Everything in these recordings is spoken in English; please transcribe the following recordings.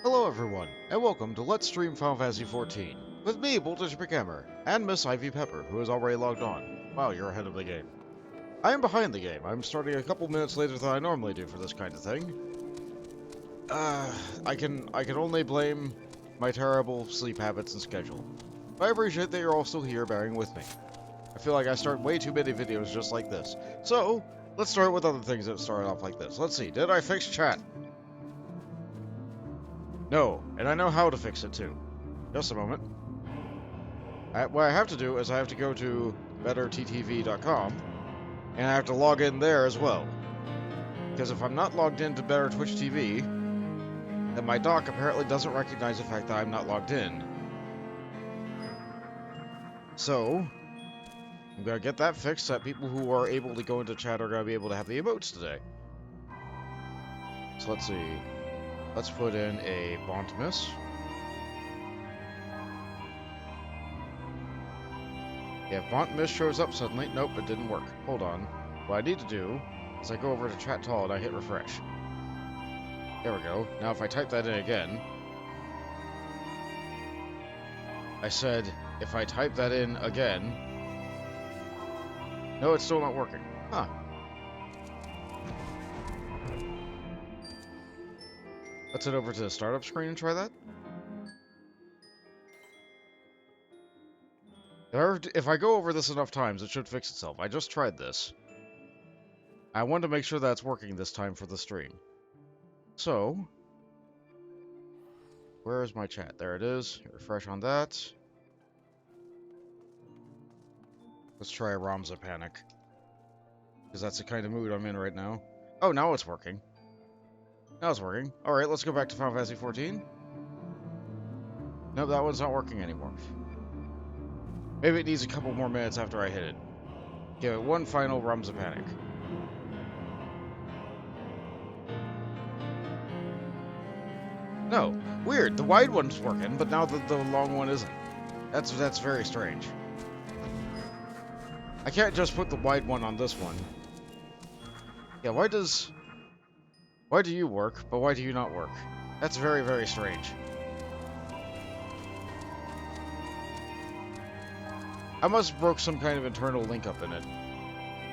Hello everyone, and welcome to Let's Stream Final Fantasy XIV, with me, McGammar, and Miss Ivy Pepper, who is already logged on. Wow, you're ahead of the game. I am behind the game. I'm starting a couple minutes later than I normally do for this kind of thing. I can only blame my terrible sleep habits and schedule. But I appreciate that you're all still here bearing with me. I feel like I start way too many videos just like this. So, let's start with other things that started off like this. Let's see, did I fix chat? No, and I know how to fix it too. Just a moment. What I have to do is I have to go to betterttv.com, and I have to log in there as well. Because if I'm not logged into Better Twitch TV, then my dock apparently doesn't recognize the fact that I'm not logged in. So, I'm going to get that fixed so that people who are able to go into chat are going to be able to have the emotes today. So let's see. Let's put in a Bont Miss. Yeah, if Bont Miss shows up suddenly, nope, it didn't work. Hold on. What I need to do is I go over to Chat Tall and I hit refresh. There we go. Now if I type that in again, I said if I type that in again, no, it's still not working. Huh. Let's head over to the startup screen and try that. If I go over this enough times, it should fix itself. I just tried this. I wanted to make sure that it's working this time for the stream. So, where is my chat? There it is. Refresh on that. Let's try a Ramza Panic. Because that's the kind of mood I'm in right now. Oh, now it's working. Now it's working. Alright, let's go back to Final Fantasy XIV. Nope, that one's not working anymore. Maybe it needs a couple more minutes after I hit it. Give it one final Ramza Panic. No. Weird. The wide one's working, but now the long one isn't. That's very strange. I can't just put the wide one on this one. Yeah, why do you work, but why do you not work? That's very, very strange. I must have broke some kind of internal link up in it.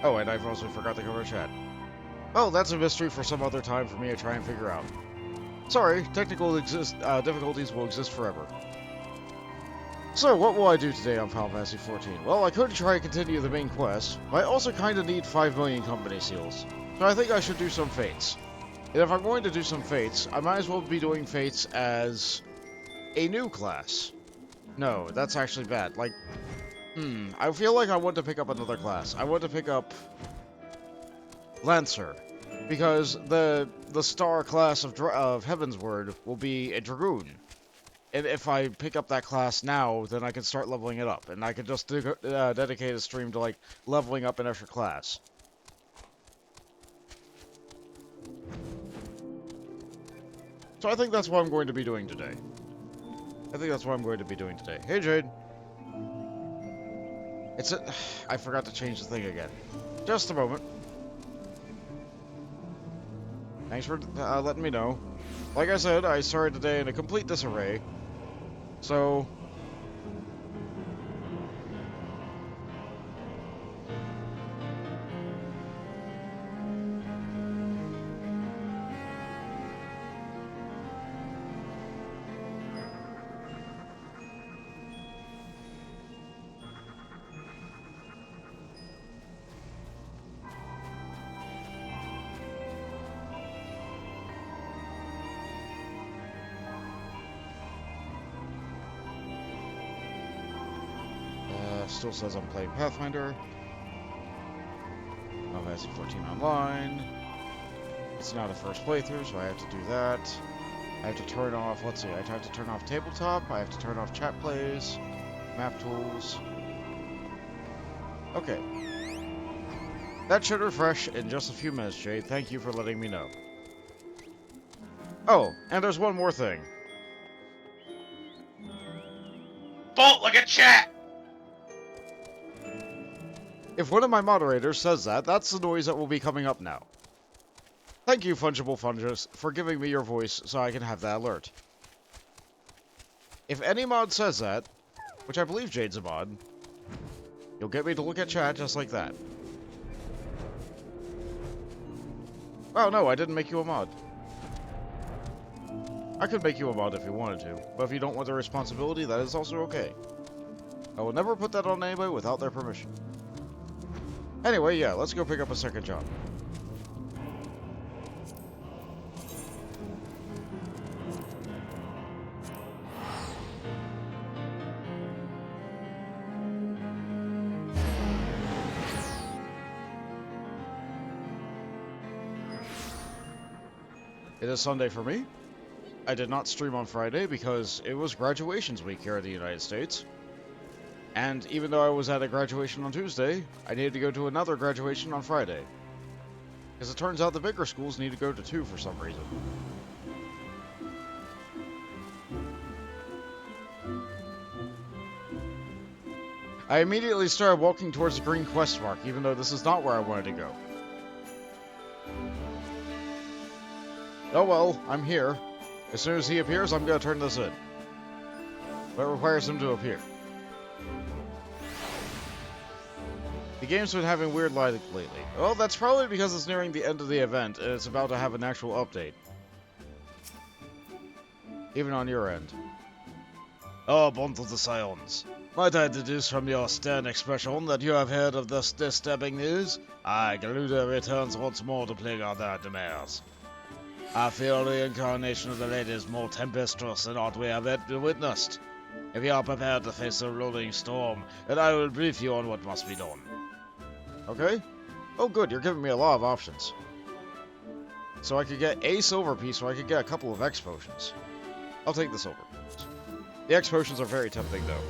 Oh, and I've also forgot to cover chat. Well, that's a mystery for some other time for me to try and figure out. Sorry, technical difficulties will exist forever. So, what will I do today on Final Fantasy XIV? Well, I could try and continue the main quest, but I also kind of need 5 million company seals. So I think I should do some fates. And if I'm going to do some fates, I might as well be doing fates as a new class. No, that's actually bad. Like, I feel like I want to pick up another class. I want to pick up Lancer, because the star class of Heavensward will be a Dragoon. And if I pick up that class now, then I can start leveling it up, and I can just dedicate a stream to like leveling up an extra class. So I think that's what I'm going to be doing today. Hey, Jade. I forgot to change the thing again. Just a moment. Thanks for letting me know. Like I said, I started today in a complete disarray. So... still says I'm playing Pathfinder. Final Fantasy XIV Online. It's not a first playthrough, so I have to do that. I have to turn off, let's see, I have to turn off tabletop, I have to turn off chat plays, map tools. Okay. That should refresh in just a few minutes, Jade. Thank you for letting me know. Oh, and there's one more thing. Bolt like a chat! If one of my moderators says that, that's the noise that will be coming up now. Thank you, Fungible Fungus, for giving me your voice so I can have that alert. If any mod says that, which I believe Jade's a mod, you'll get me to look at chat just like that. Oh no, I didn't make you a mod. I could make you a mod if you wanted to, but if you don't want the responsibility, that is also okay. I will never put that on anybody without their permission. Anyway, yeah, let's go pick up a second job. It is Sunday for me. I did not stream on Friday because it was graduations week here in the United States. And even though I was at a graduation on Tuesday, I needed to go to another graduation on Friday. Because it turns out the bigger schools need to go to 2 for some reason. I immediately started walking towards the green quest mark, even though this is not where I wanted to go. Oh well, I'm here. As soon as he appears, I'm gonna turn this in. But it requires him to appear. The game's been having weird lag lately. Well, that's probably because it's nearing the end of the event, and it's about to have an actual update. Even on your end. Oh, Bond of the Scions. Might I deduce from your stern expression that you have heard of this disturbing news? Aye, Garuda returns once more to plague our nightmares. I feel the incarnation of the lady is more tempestuous than aught we have yet witnessed. If you are prepared to face a rolling storm, then I will brief you on what must be done. Okay? Oh good, you're giving me a lot of options. So I could get a silver piece, or I could get a couple of X potions. I'll take the silver. The X potions are very tempting though.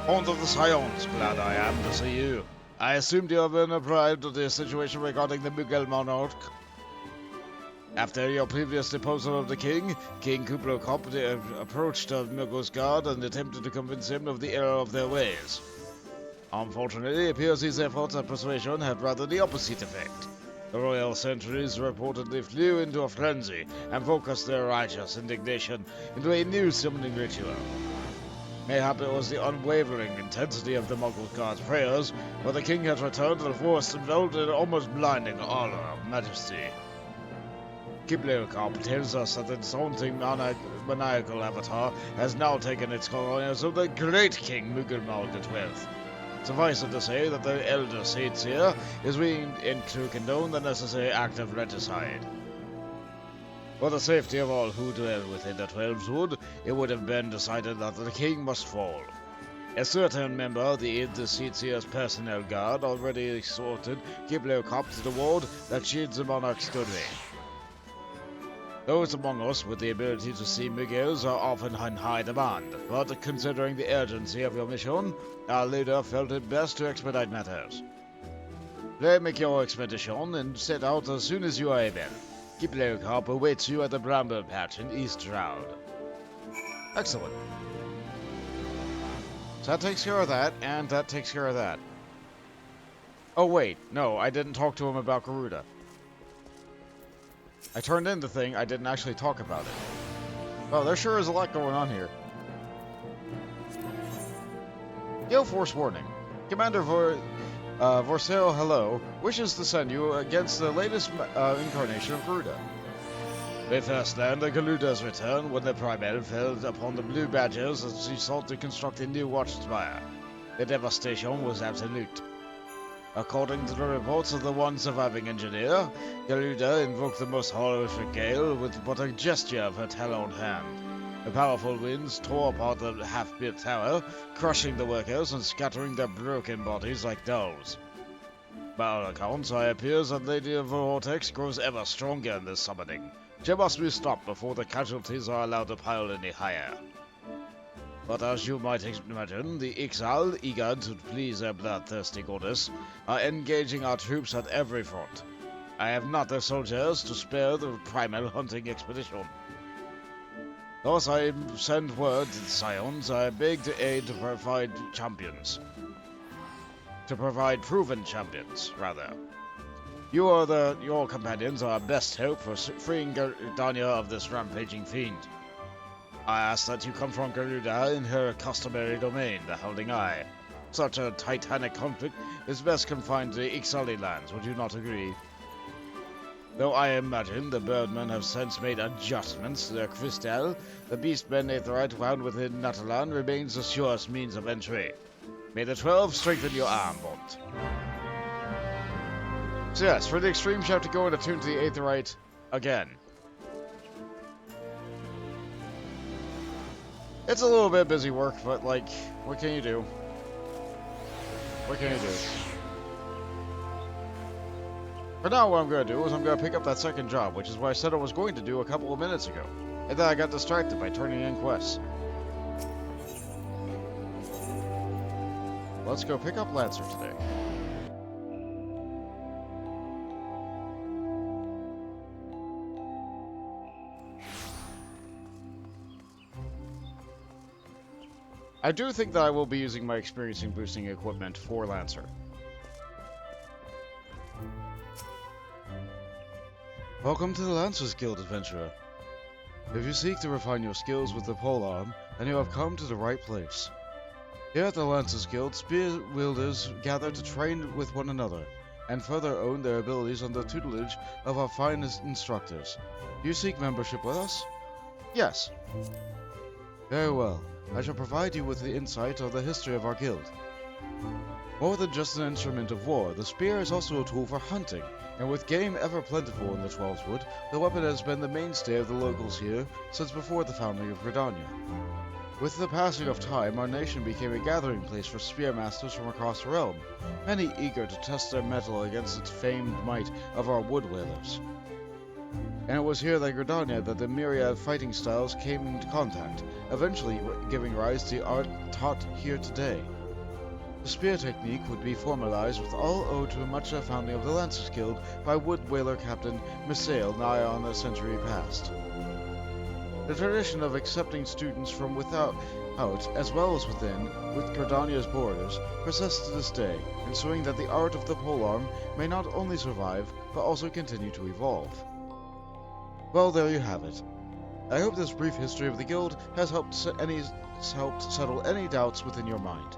Haunt of the Scions, glad I am to see you. I assumed you have been apprised of the situation regarding the Mughal monarch. After your previous deposal of the king, King Kublai Khan approached the Mughal's guard and attempted to convince him of the error of their ways. Unfortunately, it appears his efforts at persuasion had rather the opposite effect. The royal sentries reportedly flew into a frenzy and focused their righteous indignation into a new summoning ritual. Mayhap it was the unwavering intensity of the Mughal guard's prayers, but the king has returned to the force enveloped in almost blinding aura of majesty. Kublai Khan tells us that its haunting maniacal avatar has now taken its colors of the great King Mughal XII. Suffice it to say that the elder Syrcus is willing to condone the necessary act of regicide. For the safety of all who dwell within the 12's wood, it would have been decided that the king must fall. A certain member of the Syrcus personnel guard already escorted Kublai Khan to the ward that shields the monarch's goodwill. Those among us with the ability to see Mughals are often in high demand, but considering the urgency of your mission, our leader felt it best to expedite matters. Please make your expedition and set out as soon as you are able. Kublai Khan awaits you at the Bramble Patch in East Shroud. Excellent. So that takes care of that, and that takes care of that. Oh wait, no, I didn't talk to him about Garuda. I turned in the thing, I didn't actually talk about it. Well, there sure is a lot going on here. Gale Force warning. Commander Vorcel Hello wishes to send you against the latest incarnation of Garuda. They first learned of Garuda's return when the Primal fell upon the Blue Badgers as she sought to construct a new watchspire. The devastation was absolute. According to the reports of the one surviving engineer, Garuda invoked the most horrific gale with but a gesture of her taloned hand. The powerful winds tore apart the half-built tower, crushing the workers and scattering their broken bodies like dolls. By all accounts, it appears that Lady of the Vortex grows ever stronger in this summoning. She must be stopped before the casualties are allowed to pile any higher. But as you might imagine, the Ixal, eager to please their bloodthirsty goddess, are engaging our troops at every front. I have not the soldiers to spare the primal hunting expedition. Thus I send word to the Scions, I beg to aid to provide champions. To provide proven champions, rather. Your companions are our best hope for freeing Danya of this rampaging fiend. I ask that you confront Garuda in her customary domain, the Howling Eye. Such a titanic conflict is best confined to the XIV lands, would you not agree? Though I imagine the birdmen have since made adjustments to their crystal, the beastmen aetherite found within Natalan remains the surest means of entry. May the 12 strengthen your arm, Bond. So yes, for the extremes you have to go and attune to the aetherite again. It's a little bit busy work, but like, what can you do? What can you do? For now, what I'm going to do is I'm going to pick up that second job, which is what I said I was going to do a couple of minutes ago. And then I got distracted by turning in quests. Let's go pick up Lancer today. I do think that I will be using my experience in boosting equipment for Lancer. Welcome to the Lancers Guild, adventurer. If you seek to refine your skills with the polearm, then you have come to the right place. Here at the Lancers Guild, spear wielders gather to train with one another, and further own their abilities under the tutelage of our finest instructors. Do you seek membership with us? Yes. Very well. I shall provide you with the insight of the history of our guild. More than just an instrument of war, the spear is also a tool for hunting, and with game ever plentiful in the Twelveswood, the weapon has been the mainstay of the locals here since before the founding of Gridania. With the passing of time, our nation became a gathering place for spearmasters from across the realm, many eager to test their mettle against the famed might of our wood whalers. And it was here at Gridania that the myriad fighting styles came into contact, eventually giving rise to the art taught here today. The spear technique would be formalized with all owed to much of the founding of the Lancers Guild by wood whaler captain Misael nigh on a century past. The tradition of accepting students from without, as well as within, with Gridania's borders, persists to this day, ensuring that the art of the polearm may not only survive, but also continue to evolve. Well, there you have it. I hope this brief history of the guild has helped settle any doubts within your mind.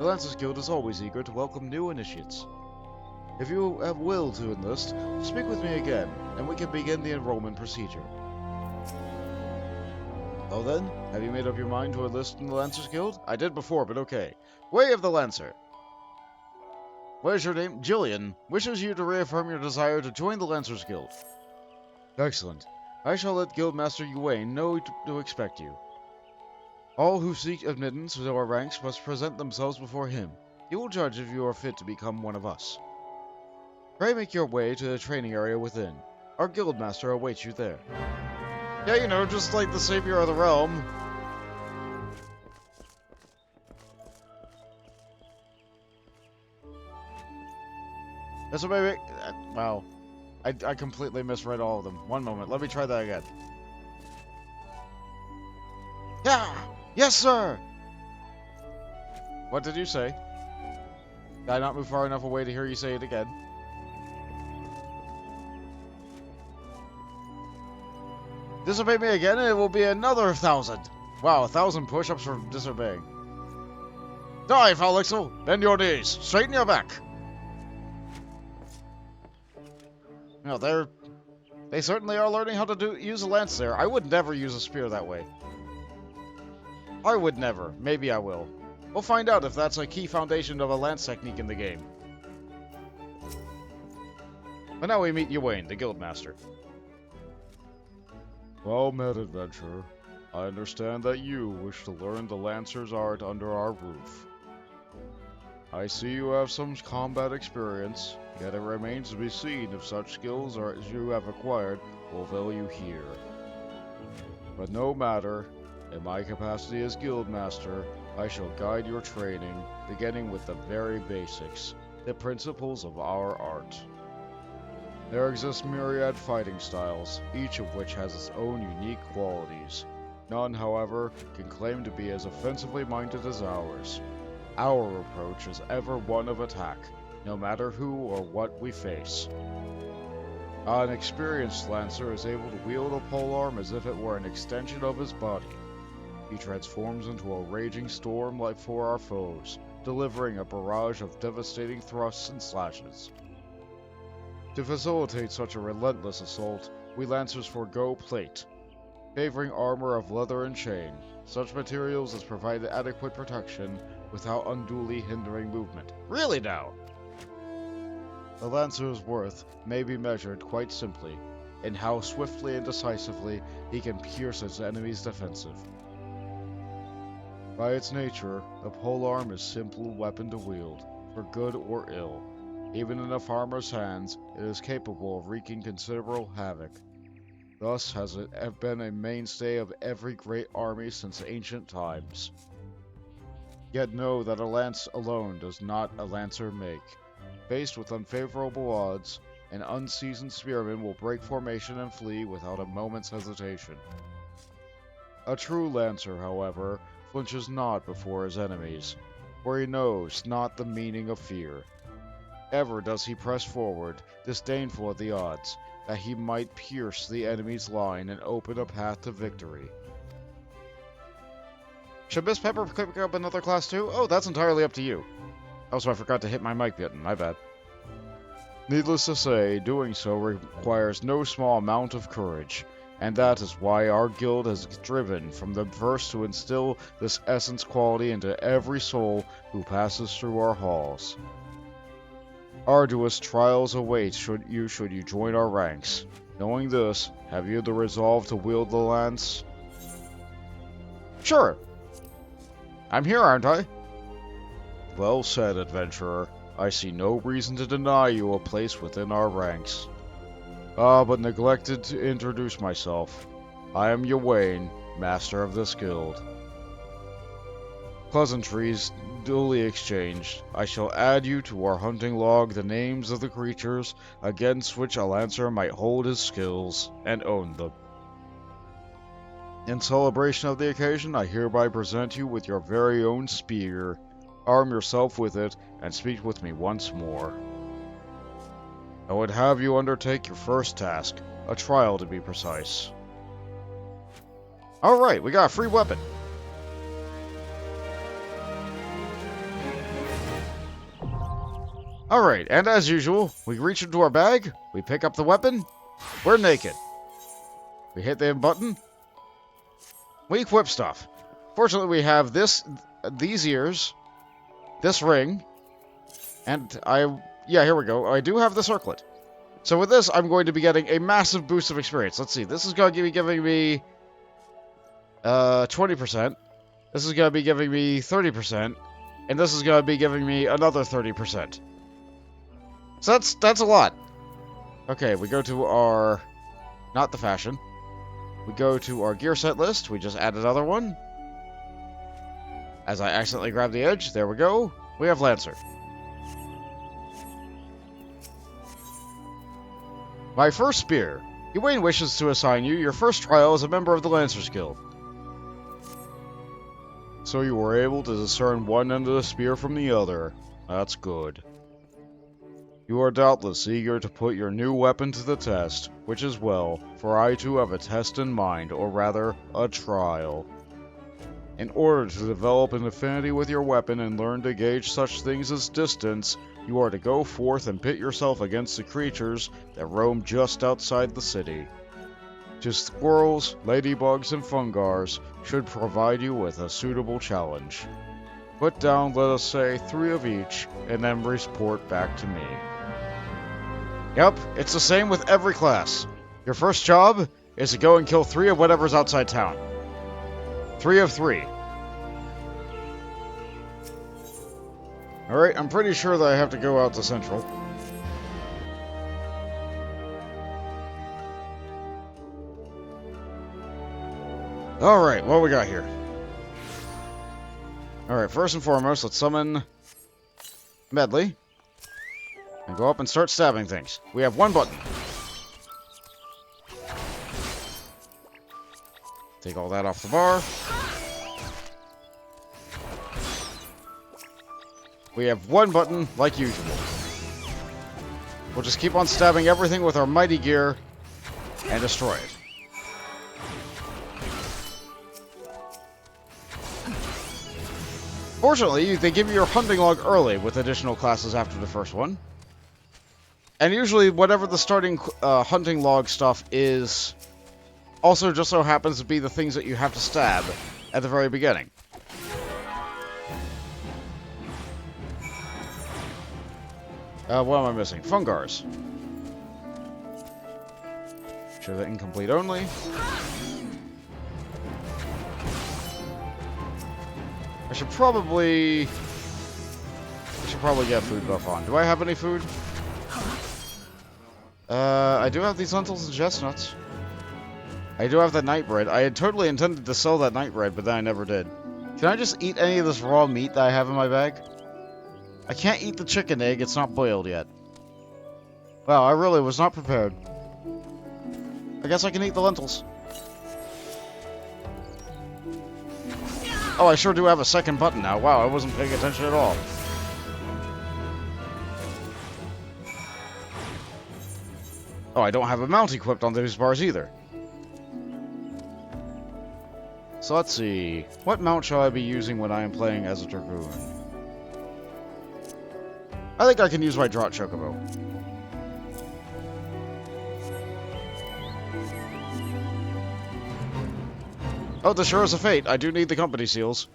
The Lancers Guild is always eager to welcome new initiates. If you have will to enlist, speak with me again, and we can begin the enrollment procedure. Well then, have you made up your mind to enlist in the Lancers Guild? I did before, but okay. Way of the Lancer. What is your name? Jillian wishes you to reaffirm your desire to join the Lancers Guild. Excellent. I shall let Guildmaster Yuane know to expect you. All who seek admittance to our ranks must present themselves before him. He will judge if you are fit to become one of us. Pray make your way to the training area within. Our Guildmaster awaits you there. Yeah, you know, just like the savior of the realm. That's what maybe... wow. I completely misread all of them. One moment, let me try that again. Yeah! Yes, sir! What did you say? Did I not move far enough away to hear you say it again? Disobey me again and it will be another 1,000. Wow, 1,000 push-ups for disobeying. Die, Falixel! Bend your knees! Straighten your back! No, they certainly are learning how to use a lance there. I would never use a spear that way. I would never. Maybe I will. We'll find out if that's a key foundation of a lance technique in the game. But now we meet Yuane, the Guildmaster. Well met, adventurer. I understand that you wish to learn the Lancer's art under our roof. I see you have some combat experience, yet it remains to be seen if such skills as you have acquired will avail you here. But no matter, in my capacity as Guildmaster, I shall guide your training, beginning with the very basics, the principles of our art. There exist myriad fighting styles, each of which has its own unique qualities. None, however, can claim to be as offensively minded as ours. Our approach is ever one of attack, no matter who or what we face. An experienced lancer is able to wield a polearm as if it were an extension of his body, He transforms into a raging storm like for our foes, delivering a barrage of devastating thrusts and slashes. To facilitate such a relentless assault, we Lancers forego plate, favoring armor of leather and chain, such materials as provide adequate protection without unduly hindering movement. Really now? The Lancer's worth may be measured quite simply in how swiftly and decisively he can pierce his enemy's defensive. By its nature, the polearm is a simple weapon to wield, for good or ill. Even in a farmer's hands, it is capable of wreaking considerable havoc. Thus has it been a mainstay of every great army since ancient times. Yet know that a lance alone does not a lancer make. Faced with unfavorable odds, an unseasoned spearman will break formation and flee without a moment's hesitation. A true lancer, however, flinches not before his enemies, for he knows not the meaning of fear. Ever does he press forward, disdainful of the odds, that he might pierce the enemy's line and open a path to victory. Should Miss Pepper pick up another class too? Oh, that's entirely up to you. Also, I forgot to hit my mic button, my bad. Needless to say, doing so requires no small amount of courage, and that is why our guild has striven from the first to instill this essence quality into every soul who passes through our halls. Arduous trials await should you join our ranks. Knowing this, have you the resolve to wield the lance? Sure. I'm here, aren't I? Well said, adventurer. I see no reason to deny you a place within our ranks. But neglected to introduce myself. I am Yawain, master of this guild. Pleasantries duly exchanged, I shall add you to our hunting log the names of the creatures against which a lancer might hold his skills, and own them. In celebration of the occasion, I hereby present you with your very own spear. Arm yourself with it, and speak with me once more. I would have you undertake your first task, a trial to be precise. Alright, we got a free weapon. Alright, and as usual, we reach into our bag, we pick up the weapon, we're naked. We hit the button, we equip stuff. Fortunately, we have these ears, this ring, and here we go. I do have the circlet. So with this, I'm going to be getting a massive boost of experience. Let's see, this is going to be giving me 20%. This is going to be giving me 30%, and this is going to be giving me another 30%. So that's a lot. Okay, we go to our, not the fashion. We go to our gear set list. We just add another one. As I accidentally grab the edge, there we go. We have Lancer. My first spear. Yawain wishes to assign you your first trial as a member of the Lancers Guild. So you were able to discern one end of the spear from the other. That's good. You are doubtless eager to put your new weapon to the test, which is well, for I too have a test in mind, or rather, a trial. In order to develop an affinity with your weapon and learn to gauge such things as distance, you are to go forth and pit yourself against the creatures that roam just outside the city. Just squirrels, ladybugs, and fungars should provide you with a suitable challenge. Put down, let us say, 3 of each, and then report back to me. Yep, it's the same with every class. Your first job is to go and kill 3 of whatever's outside town. 3 of 3. Alright, I'm pretty sure that I have to go out to Central. Alright, what we got here? Alright, first and foremost, let's summon Medley. And go up and start stabbing things. We have 1 button. Take all that off the bar. We have 1 button, like usual. We'll just keep on stabbing everything with our mighty gear and destroy it. Fortunately, they give you your hunting log early with additional classes after the first one. And usually, whatever the starting hunting log stuff is, also just so happens to be the things that you have to stab at the very beginning. What am I missing? Fungars. Show the incomplete only. I should probably get food buff on. Do I have any food? I do have these lentils and chestnuts. I do have that night bread. I had totally intended to sell that night bread, but then I never did. Can I just eat any of this raw meat that I have in my bag? I can't eat the chicken egg. It's not boiled yet. Wow, I really was not prepared. I guess I can eat the lentils. Oh, I sure do have a second button now. Wow, I wasn't paying attention at all. Oh, I don't have a mount equipped on those bars either. So let's see. What mount shall I be using when I am playing as a Dragoon? I think I can use my Draught Chocobo. Oh, the Shores of Fate. I do need the company seals.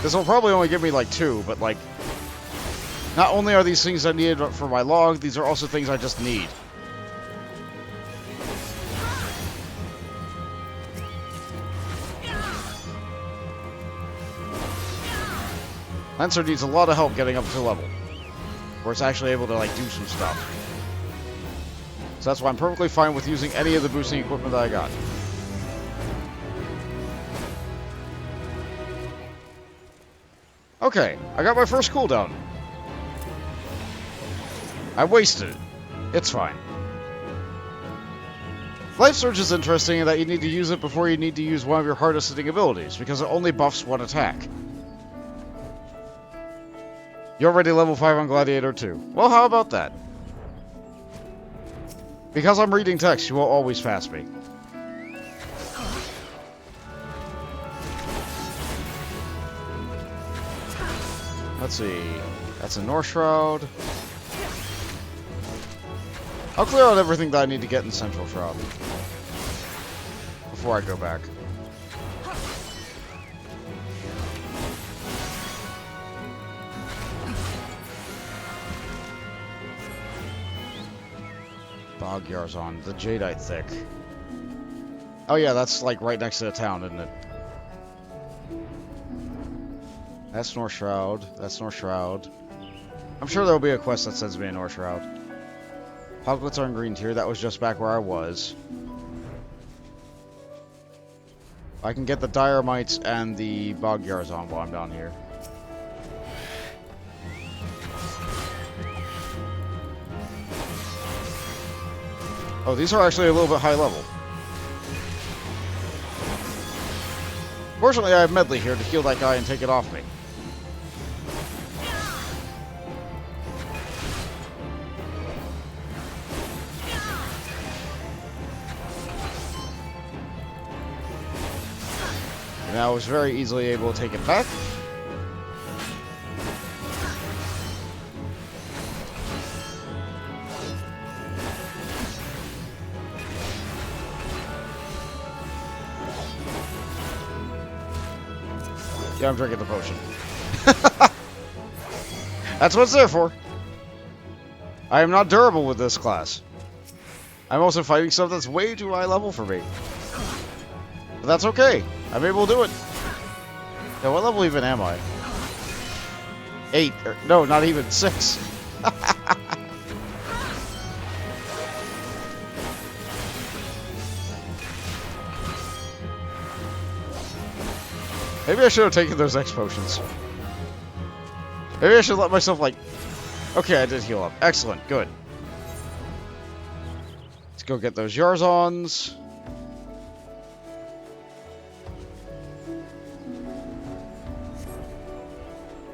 This will probably only give me like 2, but like, not only are these things I needed for my log, these are also things I just need. Lancer needs a lot of help getting up to level, where it's actually able to like do some stuff. So that's why I'm perfectly fine with using any of the boosting equipment that I got. Okay, I got my first cooldown. I wasted it. It's fine. Life Surge is interesting in that you need to use it before you need to use one of your hardest hitting abilities, because it only buffs one attack. You're already level 5 on Gladiator 2. Well, how about that? Because I'm reading text, you will always pass me. Let's see. That's a North Shroud. I'll clear out everything that I need to get in Central Shroud before I go back. Bog Yarzon, the Jadeite Thick. Oh yeah, that's like right next to the town, isn't it? That's North Shroud. That's North Shroud. I'm sure there'll be a quest that sends me a North Shroud. Hoglets are in green tier. That was just back where I was. I can get the Dioramites and the Bog Yarzon while I'm down here. Oh, these are actually a little bit high level. Fortunately, I have Medley here to heal that guy and take it off me. And I was very easily able to take it back. Yeah, I'm drinking the potion. That's what it's there for. I am not durable with this class. I'm also fighting stuff that's way too high level for me. But that's okay. I'm able to do it. Yeah, what level even am I? 8. No, not even 6. Maybe I should have taken those X potions. Maybe I should let myself, like... Okay, I did heal up. Excellent. Good. Let's go get those Yarzons.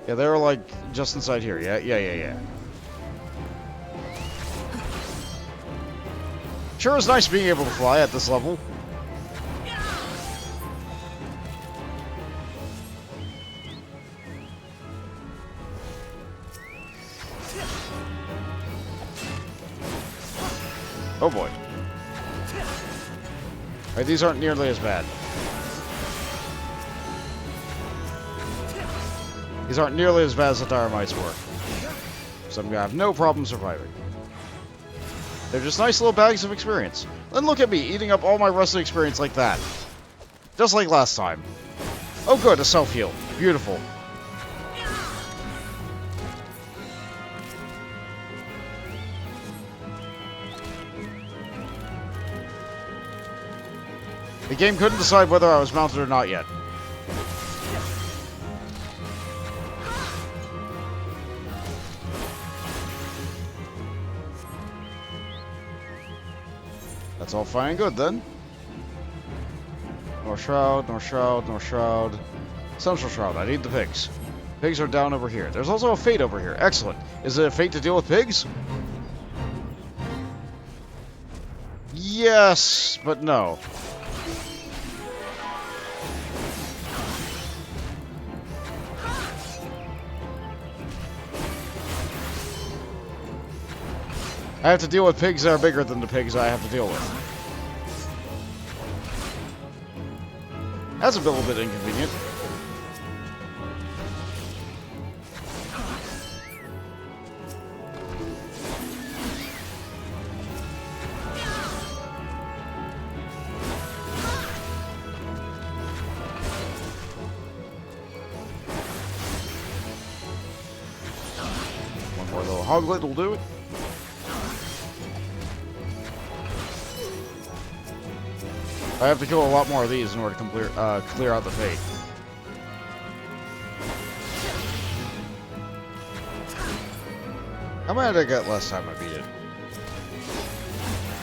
Yeah, they were, like, just inside here. Yeah. Sure is nice being able to fly at this level. Oh boy. Right, these aren't nearly as bad. These aren't nearly as bad as the Dynamites were. So I'm gonna have no problem surviving. They're just nice little bags of experience. Then look at me, eating up all my rusted experience like that. Just like last time. Oh good, a self-heal. Beautiful. The game couldn't decide whether I was mounted or not yet. That's all fine and good then. North Shroud, North Shroud, North Shroud. Central Shroud, I need the pigs. Pigs are down over here. There's also a fate over here. Excellent. Is it a fate to deal with pigs? Yes, but no. I have to deal with pigs that are bigger than the pigs I have to deal with. That's a little bit inconvenient. One more little hoglet will do it. I have to kill a lot more of these in order to clear out the fate. How many did I get last time I beat it?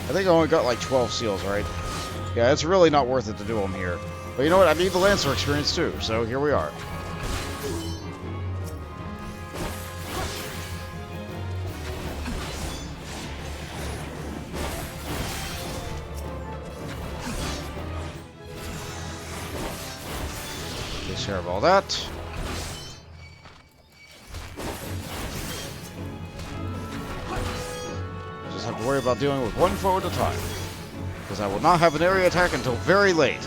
I think I only got like 12 seals, right? Yeah, it's really not worth it to do them here. But you know what? I need the Lancer experience too, so here we are. Take care of all that. Just have to worry about dealing with one foe at a time. Because I will not have an area attack until very late.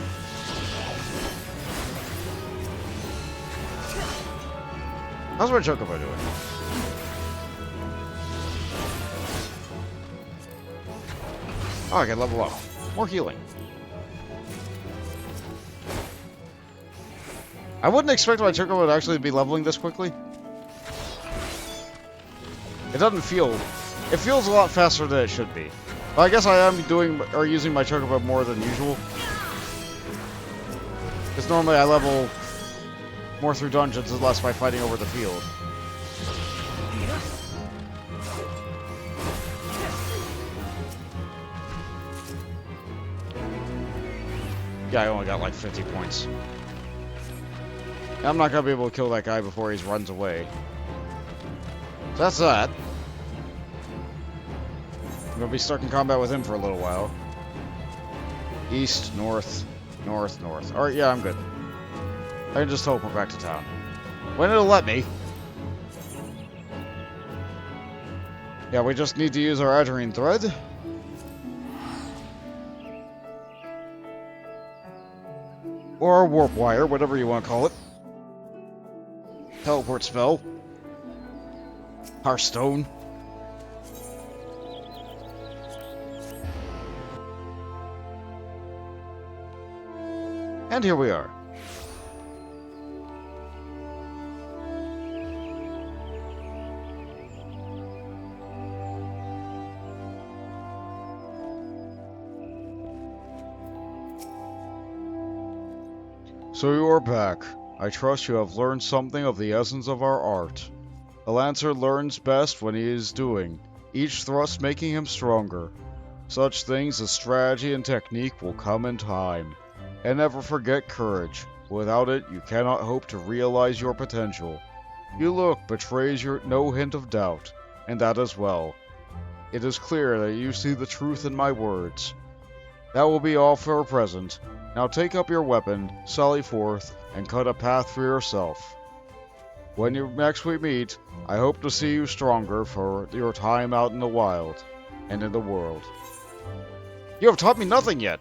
How's my Chocobo doing? Oh, I can level up. More healing. I wouldn't expect my Chocobo to actually be leveling this quickly. It doesn't feel... It feels a lot faster than it should be. But I guess I am using my Chocobo more than usual. Because normally I level more through dungeons and less by fighting over the field. Yeah, I only got like 50 points. I'm not gonna be able to kill that guy before he runs away. So that's that. I'm gonna be stuck in combat with him for a little while. East, north, north, north. Alright, yeah, I'm good. I can just teleport back to town. When it'll let me. Yeah, we just need to use our Adrenine Thread. Or our Warp Wire, whatever you want to call it. Teleport spell. Hearthstone. And here we are. So you are back. I trust you have learned something of the essence of our art. The Lancer learns best when he is doing, each thrust making him stronger. Such things as strategy and technique will come in time. And never forget courage. Without it, you cannot hope to realize your potential. Your look betrays no hint of doubt, and that is well. It is clear that you see the truth in my words. That will be all for present. Now take up your weapon, sally forth, and cut a path for yourself. When next we meet, I hope to see you stronger for your time out in the wild and in the world. You have taught me nothing yet!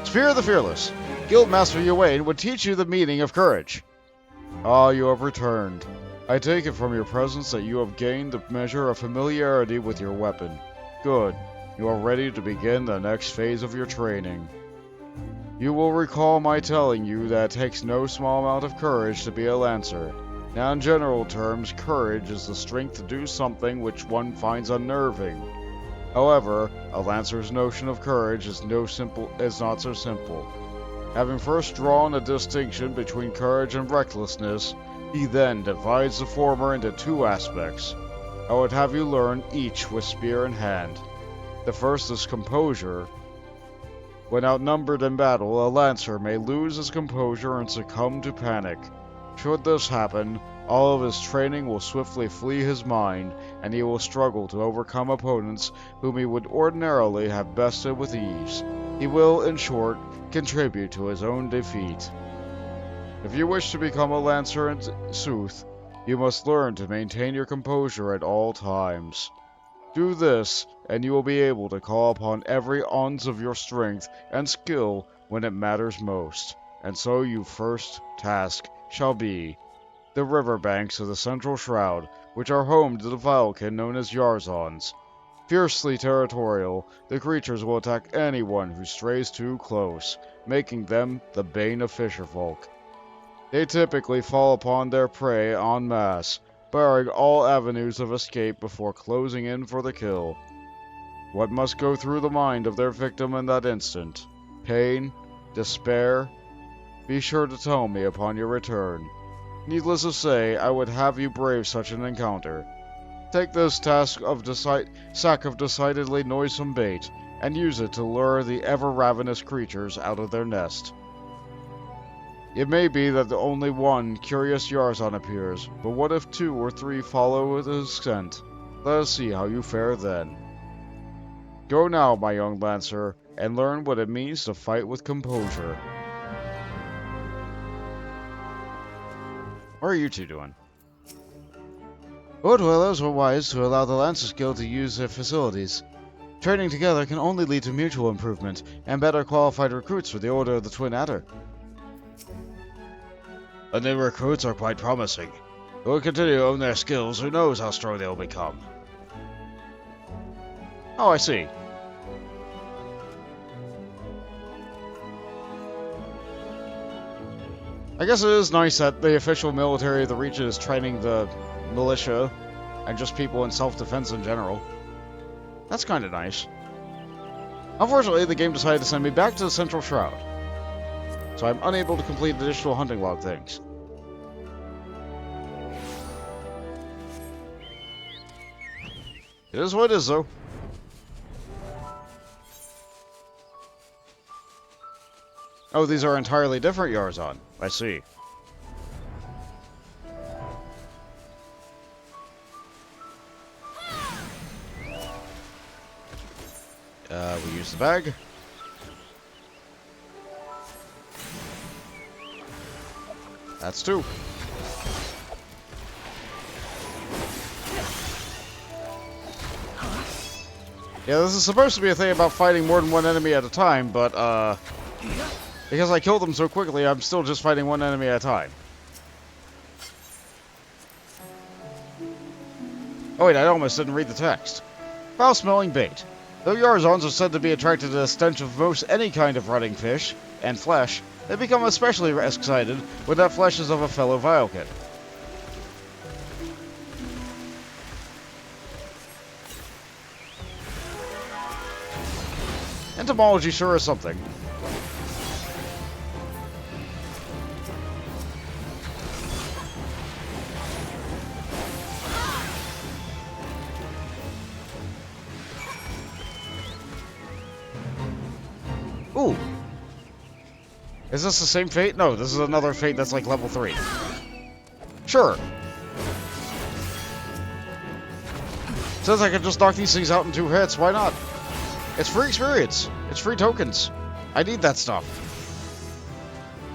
Spear the Fearless, Guildmaster Ywain would teach you the meaning of courage. Ah, you have returned. I take it from your presence that you have gained a measure of familiarity with your weapon. Good. You are ready to begin the next phase of your training. You will recall my telling you that it takes no small amount of courage to be a Lancer. Now, in general terms, courage is the strength to do something which one finds unnerving. However, a Lancer's notion of courage is not so simple. Having first drawn a distinction between courage and recklessness, he then divides the former into two aspects. I would have you learn each with spear in hand. The first is composure. When outnumbered in battle, a Lancer may lose his composure and succumb to panic. Should this happen, all of his training will swiftly flee his mind, and he will struggle to overcome opponents whom he would ordinarily have bested with ease. He will, in short, contribute to his own defeat. If you wish to become a Lancer in sooth, you must learn to maintain your composure at all times. Do this, and you will be able to call upon every ounce of your strength and skill when it matters most. And so your first task shall be the riverbanks of the Central Shroud, which are home to the vilekin known as Yarzons. Fiercely territorial, the creatures will attack anyone who strays too close, making them the bane of fisherfolk. They typically fall upon their prey en masse, barring all avenues of escape before closing in for the kill. What must go through the mind of their victim in that instant? Pain? Despair? Be sure to tell me upon your return. Needless to say, I would have you brave such an encounter. Take this sack of decidedly noisome bait, and use it to lure the ever-ravenous creatures out of their nest. It may be that only one curious Yarzon appears, but what if 2 or 3 follow his scent? Let us see how you fare then. Go now, my young Lancer, and learn what it means to fight with composure. What are you two doing? Both dwellers were wise to allow the Lancers Guild to use their facilities. Training together can only lead to mutual improvement and better qualified recruits for the Order of the Twin Adder. The new recruits are quite promising. Who will continue to own their skills, who knows how strong they will become. Oh, I see. I guess it is nice that the official military of the region is training the militia and just people in self-defense in general. That's kind of nice. Unfortunately, the game decided to send me back to the Central Shroud, so I'm unable to complete additional hunting log things. It is what it is, though. Oh, these are entirely different Yarzon. I see. We use the bag. That's 2. Yeah, this is supposed to be a thing about fighting more than one enemy at a time, but, because I killed them so quickly, I'm still just fighting one enemy at a time. Oh wait, I almost didn't read the text. Foul-smelling bait. Though Yarzons are said to be attracted to the stench of most any kind of rotting fish and flesh, they become especially excited when that flesh is of a fellow vilekin. Entomology sure is something. Ooh. Is this the same fate? No, this is another fate that's like level 3. Sure. Says I can just knock these things out in 2 hits. Why not? It's free experience. It's free tokens. I need that stuff.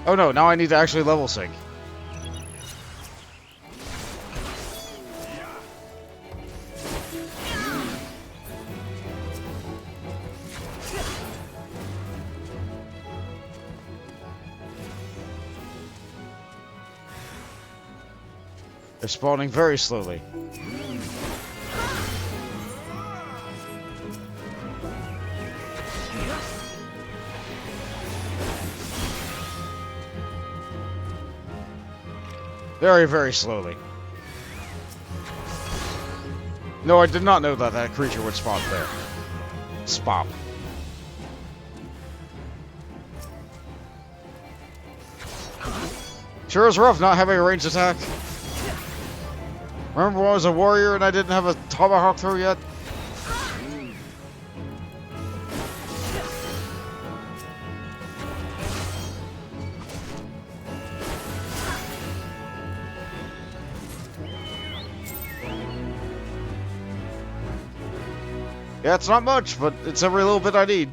Oh no, now I need to actually level sync. They're spawning very slowly. Very, very slowly. No, I did not know that that creature would spawn there. Spop. Sure is rough not having a ranged attack. Remember when I was a warrior and I didn't have a tomahawk throw yet? Yeah, it's not much, but it's every little bit I need.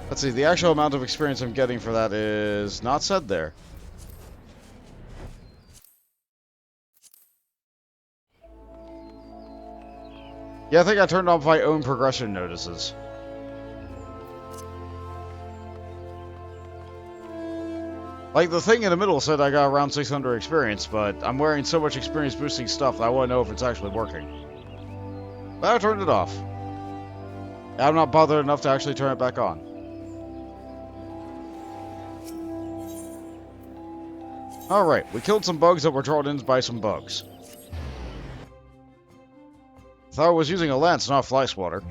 Let's see, the actual amount of experience I'm getting for that is not said there. Yeah, I think I turned off my own progression notices. Like, the thing in the middle said I got around 600 experience, but I'm wearing so much experience boosting stuff that I want to know if it's actually working. But I turned it off. I'm not bothered enough to actually turn it back on. Alright, we killed some bugs that were drawn in by some bugs. Thought I was using a lance, not a fly swatter.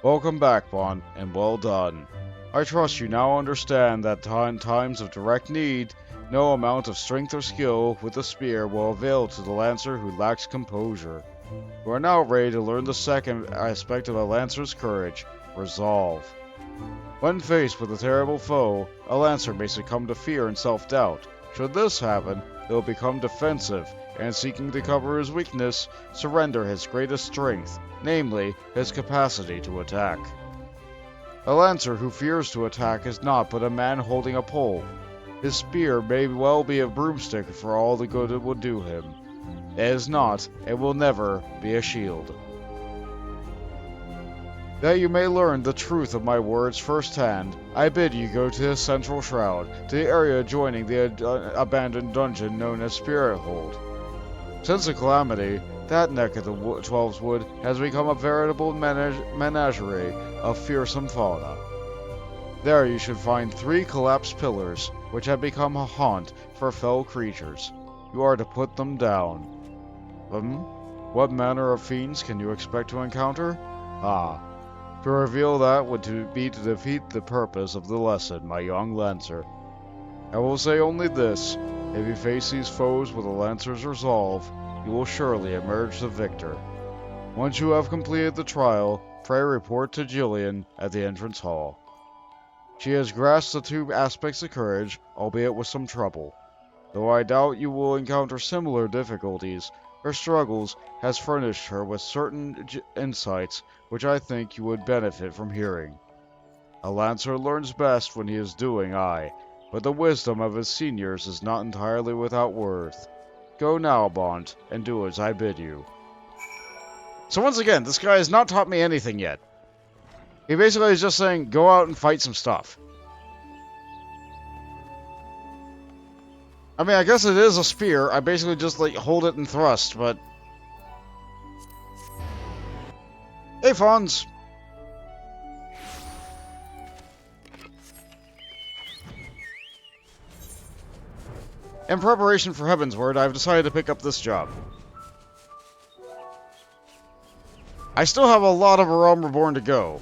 Welcome back, Bond, and well done. I trust you now understand that in times of direct need, no amount of strength or skill with the spear will avail to the lancer who lacks composure. You are now ready to learn the second aspect of a lancer's courage, resolve. When faced with a terrible foe, a lancer may succumb to fear and self-doubt. Should this happen, he will become defensive, and seeking to cover his weakness, surrender his greatest strength, namely, his capacity to attack. A lancer who fears to attack is not but a man holding a pole. His spear may well be a broomstick for all the good it will do him. It is not, and will never, be a shield. That you may learn the truth of my words firsthand, I bid you go to the Central Shroud, to the area adjoining the abandoned dungeon known as Spirit Hold. Since the calamity, that neck of the Twelves Wood has become a veritable menagerie of fearsome fauna. There you should find 3 collapsed pillars, which have become a haunt for fell creatures. You are to put them down. What manner of fiends can you expect to encounter? Ah, to reveal that would be to defeat the purpose of the lesson, my young Lancer. I will say only this, if you face these foes with a Lancer's resolve, you will surely emerge the victor. Once you have completed the trial, pray report to Jillian at the entrance hall. She has grasped the 2 aspects of courage, albeit with some trouble. Though I doubt you will encounter similar difficulties, her struggles has furnished her with certain insights which I think you would benefit from hearing. A Lancer learns best when he is doing aye, but the wisdom of his seniors is not entirely without worth. Go now, Bont, and do as I bid you. So once again, this guy has not taught me anything yet. He basically is just saying, go out and fight some stuff. I mean, I guess it is a spear. I basically just, like, hold it and thrust, but... Hey, Fawns! In preparation for Heavensward, I've decided to pick up this job. I still have a lot of A Realm Reborn to go.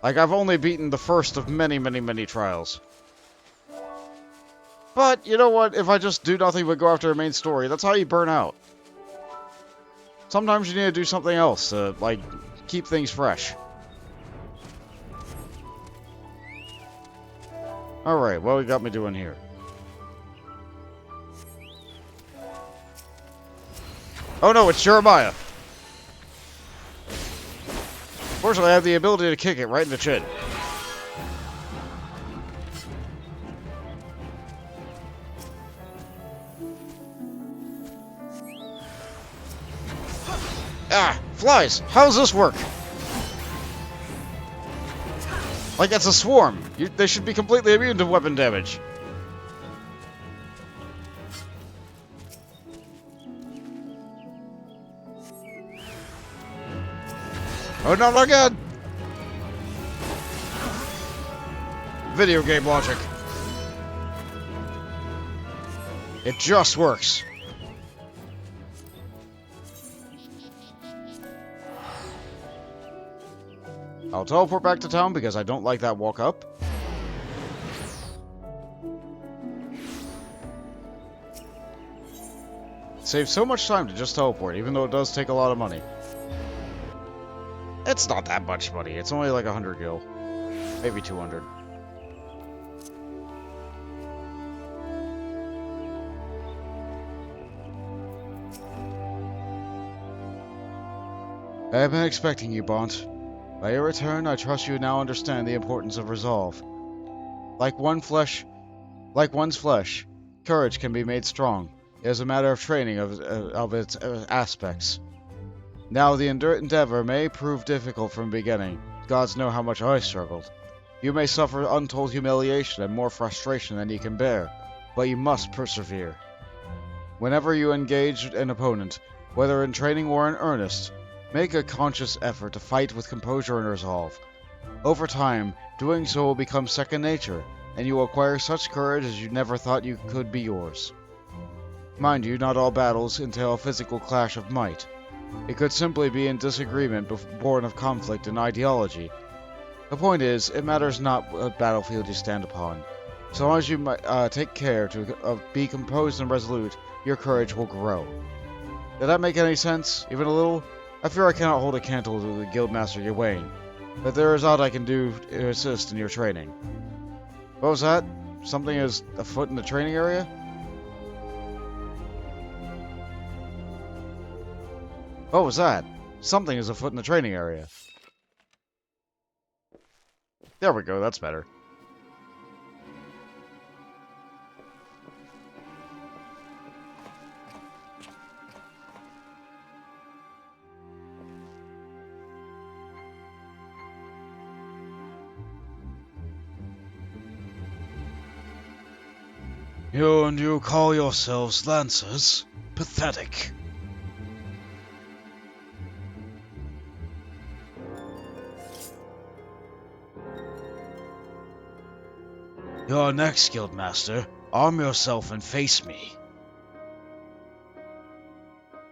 Like, I've only beaten the first of many, many, many trials. But, you know what? If I just do nothing but go after a main story, that's how you burn out. Sometimes you need to do something else to, like, keep things fresh. Alright, what got me doing here? Oh no, it's Jeremiah! Fortunately, I have the ability to kick it right in the chin. Ah! Flies! How does this work? Like it's a swarm. They should be completely immune to weapon damage. Oh no, not again! Video game logic. It just works. I'll teleport back to town because I don't like that walk up. Saves so much time to just teleport, even though it does take a lot of money. It's not that much money. It's only like 100 gil. Maybe 200. I have been expecting you, Bont. By your return, I trust you now understand the importance of resolve. Like one's flesh, courage can be made strong. It is a matter of training of its aspects. Now the endeavor may prove difficult from the beginning. Gods know how much I struggled. You may suffer untold humiliation and more frustration than you can bear, but you must persevere. Whenever you engage an opponent, whether in training or in earnest, make a conscious effort to fight with composure and resolve. Over time, doing so will become second nature, and you will acquire such courage as you never thought you could be yours. Mind you, not all battles entail a physical clash of might. It could simply be in disagreement born of conflict and ideology. The point is, it matters not what battlefield you stand upon. So long as you take care to be composed and resolute, your courage will grow. Did that make any sense? Even a little? I fear I cannot hold a candle to the Guildmaster Ywain, but there is aught I can do to assist in your training. What was that? Something is afoot in the training area? What was that? Something is afoot in the training area. There we go, that's better. You call yourselves Lancers? Pathetic. You're next, Guildmaster. Arm yourself and face me.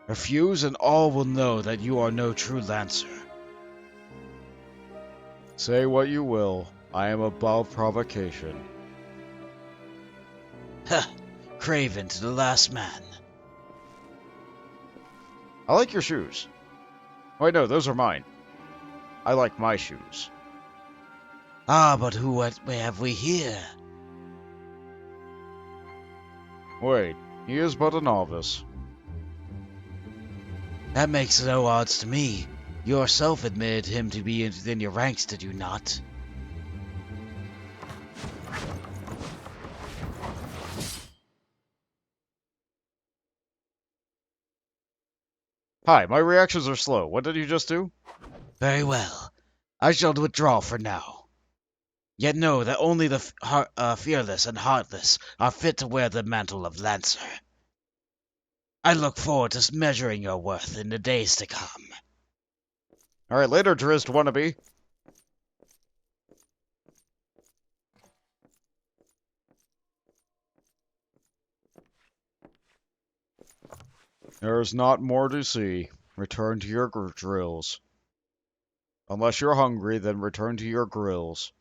Refuse and all will know that you are no true Lancer. Say what you will. I am above provocation. Ha! Craven to the last man. I like your shoes. Wait, no, those are mine. I like my shoes. Ah, but what have we here? Wait, he is but a novice. That makes no odds to me. You yourself admitted him to be within your ranks, did you not? Hi, my reactions are slow. What did you just do? Very well. I shall withdraw for now. Yet know that only the fearless and heartless are fit to wear the mantle of Lancer. I look forward to measuring your worth in the days to come. Alright, later, Drizzt wannabe. There's not more to see. Return to your drills. Unless you're hungry, then return to your grills.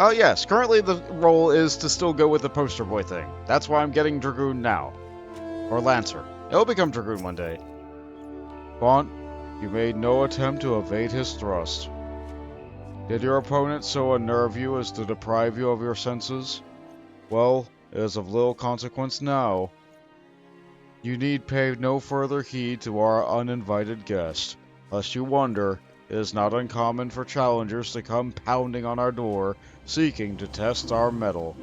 Oh yes, currently the role is to still go with the poster boy thing. That's why I'm getting Dragoon now. Or Lancer. It'll become Dragoon one day. Bont, you made no attempt to evade his thrust. Did your opponent so unnerve you as to deprive you of your senses? Well, it is of little consequence now. You need pay no further heed to our uninvited guest. Lest you wonder, it is not uncommon for challengers to come pounding on our door, seeking to test our mettle.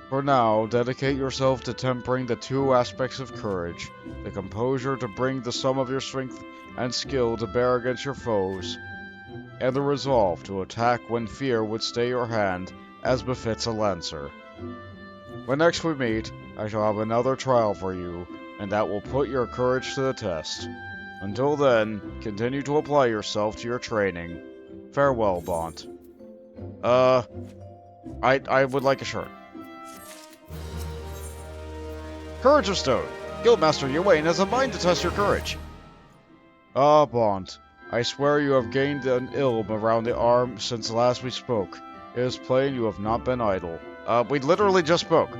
For now, dedicate yourself to tempering the two aspects of courage, the composure to bring the sum of your strength and skill to bear against your foes, and the resolve to attack when fear would stay your hand, as befits a lancer. When next we meet, I shall have another trial for you, and that will put your courage to the test. Until then, continue to apply yourself to your training. Farewell, Bont. I would like a shirt. Courage of Stone. Guildmaster Ywain has a mind to test your courage. Ah, Bont. I swear you have gained an ilm around the arm since last we spoke. It is plain you have not been idle. We literally just spoke.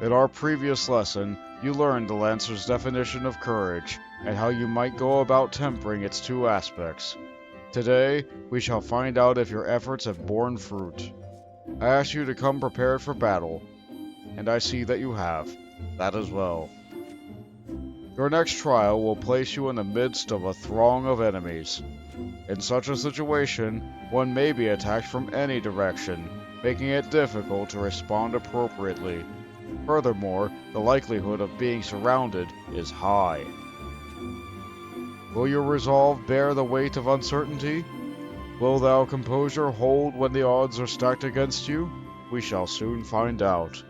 In our previous lesson, you learned the Lancer's definition of courage, and how you might go about tempering its two aspects. Today, we shall find out if your efforts have borne fruit. I asked you to come prepared for battle, and I see that you have. That as well. Your next trial will place you in the midst of a throng of enemies. In such a situation, one may be attacked from any direction, making it difficult to respond appropriately. Furthermore, the likelihood of being surrounded is high. Will your resolve bear the weight of uncertainty? Will thou composure hold when the odds are stacked against you? We shall soon find out.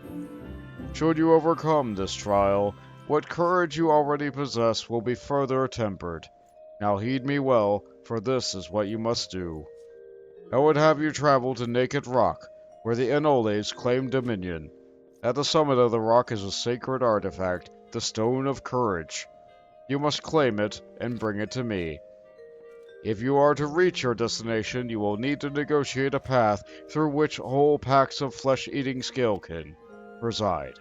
Should you overcome this trial, what courage you already possess will be further tempered. Now heed me well, for this is what you must do. I would have you travel to Naked Rock, where the Enoles claim dominion. At the summit of the rock is a sacred artifact, the Stone of Courage. You must claim it and bring it to me. If you are to reach your destination, you will need to negotiate a path through which whole packs of flesh-eating scalekin reside.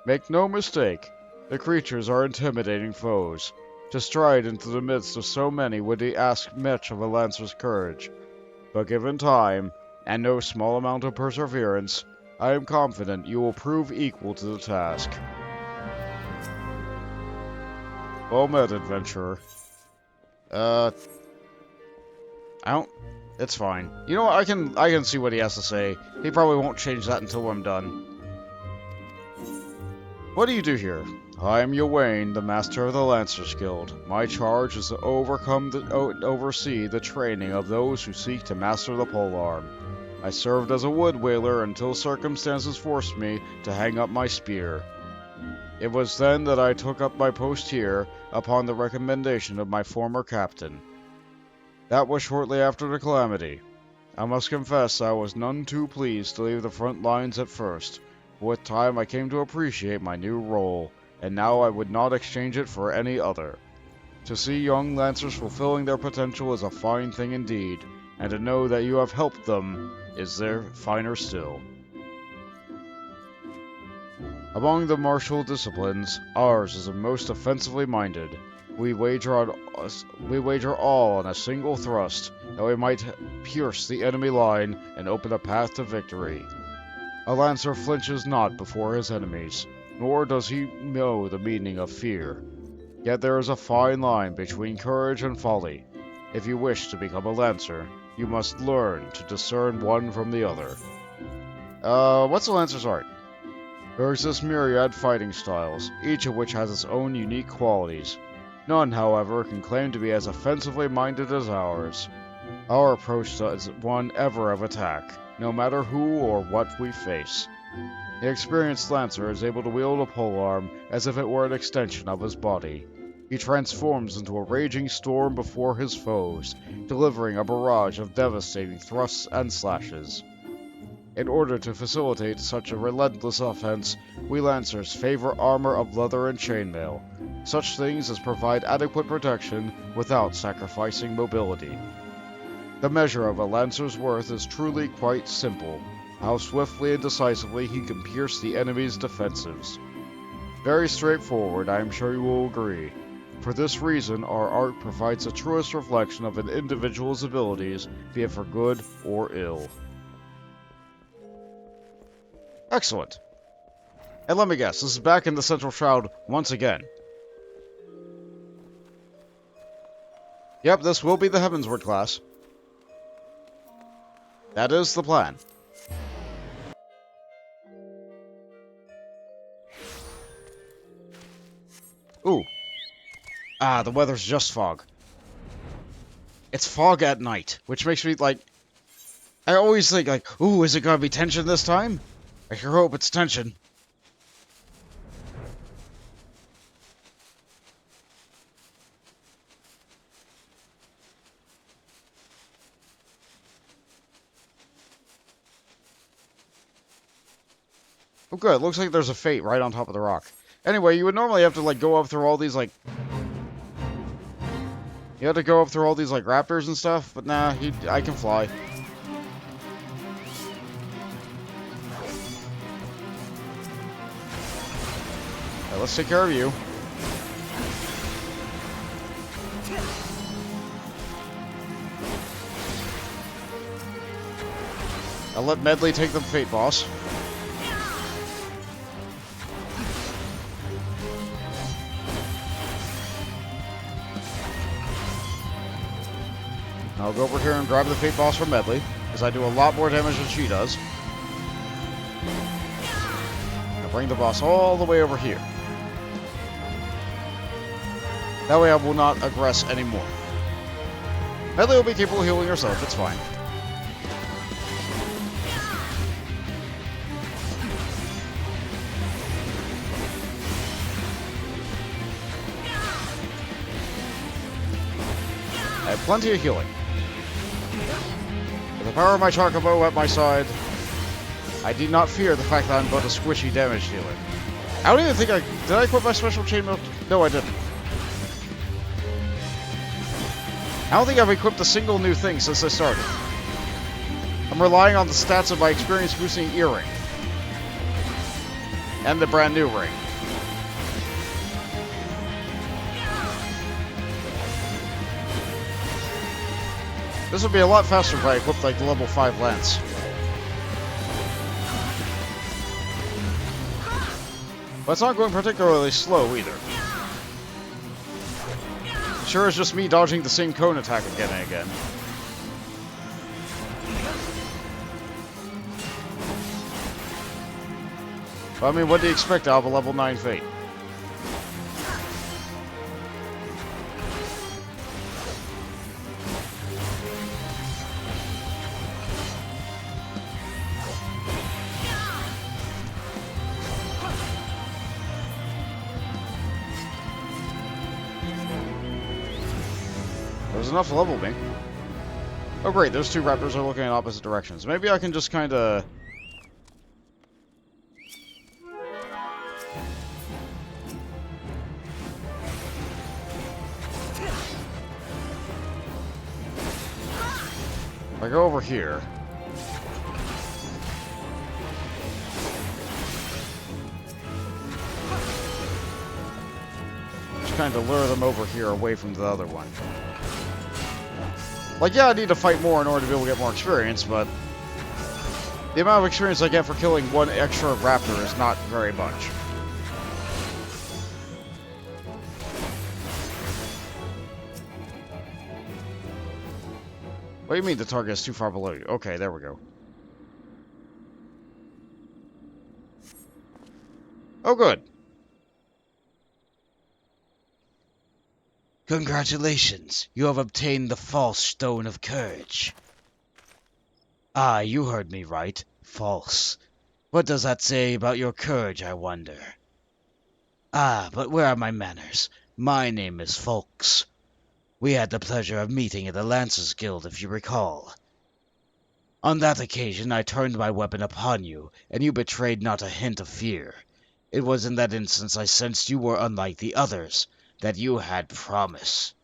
Make no mistake, the creatures are intimidating foes. To stride into the midst of so many would ask much of a lancer's courage. But given time, and no small amount of perseverance, I am confident you will prove equal to the task. Well met, adventurer. I don't... It's fine. You know what, I can see what he has to say. He probably won't change that until I'm done. What do you do here? I am Ywain, the master of the Lancers Guild. My charge is to oversee the training of those who seek to master the polearm. I served as a wood whaler until circumstances forced me to hang up my spear. It was then that I took up my post here, upon the recommendation of my former captain. That was shortly after the calamity. I must confess I was none too pleased to leave the front lines at first. With time I came to appreciate my new role, and now I would not exchange it for any other. To see young Lancers fulfilling their potential is a fine thing indeed, and to know that you have helped them is there finer still. Among the martial disciplines, ours is the most offensively minded. We wager all on a single thrust, that we might pierce the enemy line and open a path to victory. A Lancer flinches not before his enemies, nor does he know the meaning of fear. Yet there is a fine line between courage and folly. If you wish to become a Lancer, you must learn to discern one from the other. What's a Lancer's art? There exist myriad fighting styles, each of which has its own unique qualities. None, however, can claim to be as offensively minded as ours. Our approach is one ever of attack, no matter who or what we face. The experienced Lancer is able to wield a polearm as if it were an extension of his body. He transforms into a raging storm before his foes, delivering a barrage of devastating thrusts and slashes. In order to facilitate such a relentless offense, we Lancers favor armor of leather and chainmail, such things as provide adequate protection without sacrificing mobility. The measure of a lancer's worth is truly quite simple. How swiftly and decisively he can pierce the enemy's defensives. Very straightforward, I am sure you will agree. For this reason, our art provides the truest reflection of an individual's abilities, be it for good or ill. Excellent. And let me guess, this is back in the Central Shroud once again. Yep, this will be the Heavensward class. That is the plan. Ooh. Ah, the weather's just fog. It's fog at night, which makes me, like... I always think, like, ooh, is it gonna be tension this time? I sure hope it's tension. Oh good, looks like there's a fate right on top of the rock. Anyway, you would normally have to, like, go up through all these, like... You had to go up through all these, like, raptors and stuff, but nah, I can fly. Alright, let's take care of you. I'll let Medley take the Fate Boss. I'll go over here and grab the Fate Boss from Medley, because I do a lot more damage than she does. I'll bring the boss all the way over here. That way I will not aggress anymore. Medley will be capable of healing herself, it's fine. I have plenty of healing. With the power of my Chocobo at my side, I do not fear the fact that I'm but a squishy damage dealer. I don't even think did I equip my special chainmail? No, I didn't. I don't think I've equipped a single new thing since I started. I'm relying on the stats of my experience boosting earring. And the brand new ring. This would be a lot faster if I equipped like the level 5 lance. But it's not going particularly slow either. Sure, it's just me dodging the same cone attack again and again. But, I mean, what do you expect out of a level 9 Fate? There's enough to level me. Oh great, those two raptors are looking in opposite directions. Maybe I can just kinda... If I go over here... Just kinda lure them over here away from the other one. Like, yeah, I need to fight more in order to be able to get more experience, but the amount of experience I get for killing one extra raptor is not very much. What do you mean the target is too far below you? Okay, there we go. Oh, good. Congratulations, you have obtained the false stone of courage. Ah, you heard me right. False. What does that say about your courage, I wonder? Ah, but where are my manners? My name is Folks. We had the pleasure of meeting at the Lancers Guild, if you recall. On that occasion, I turned my weapon upon you, and you betrayed not a hint of fear. It was in that instance I sensed you were unlike the others, that you had promise.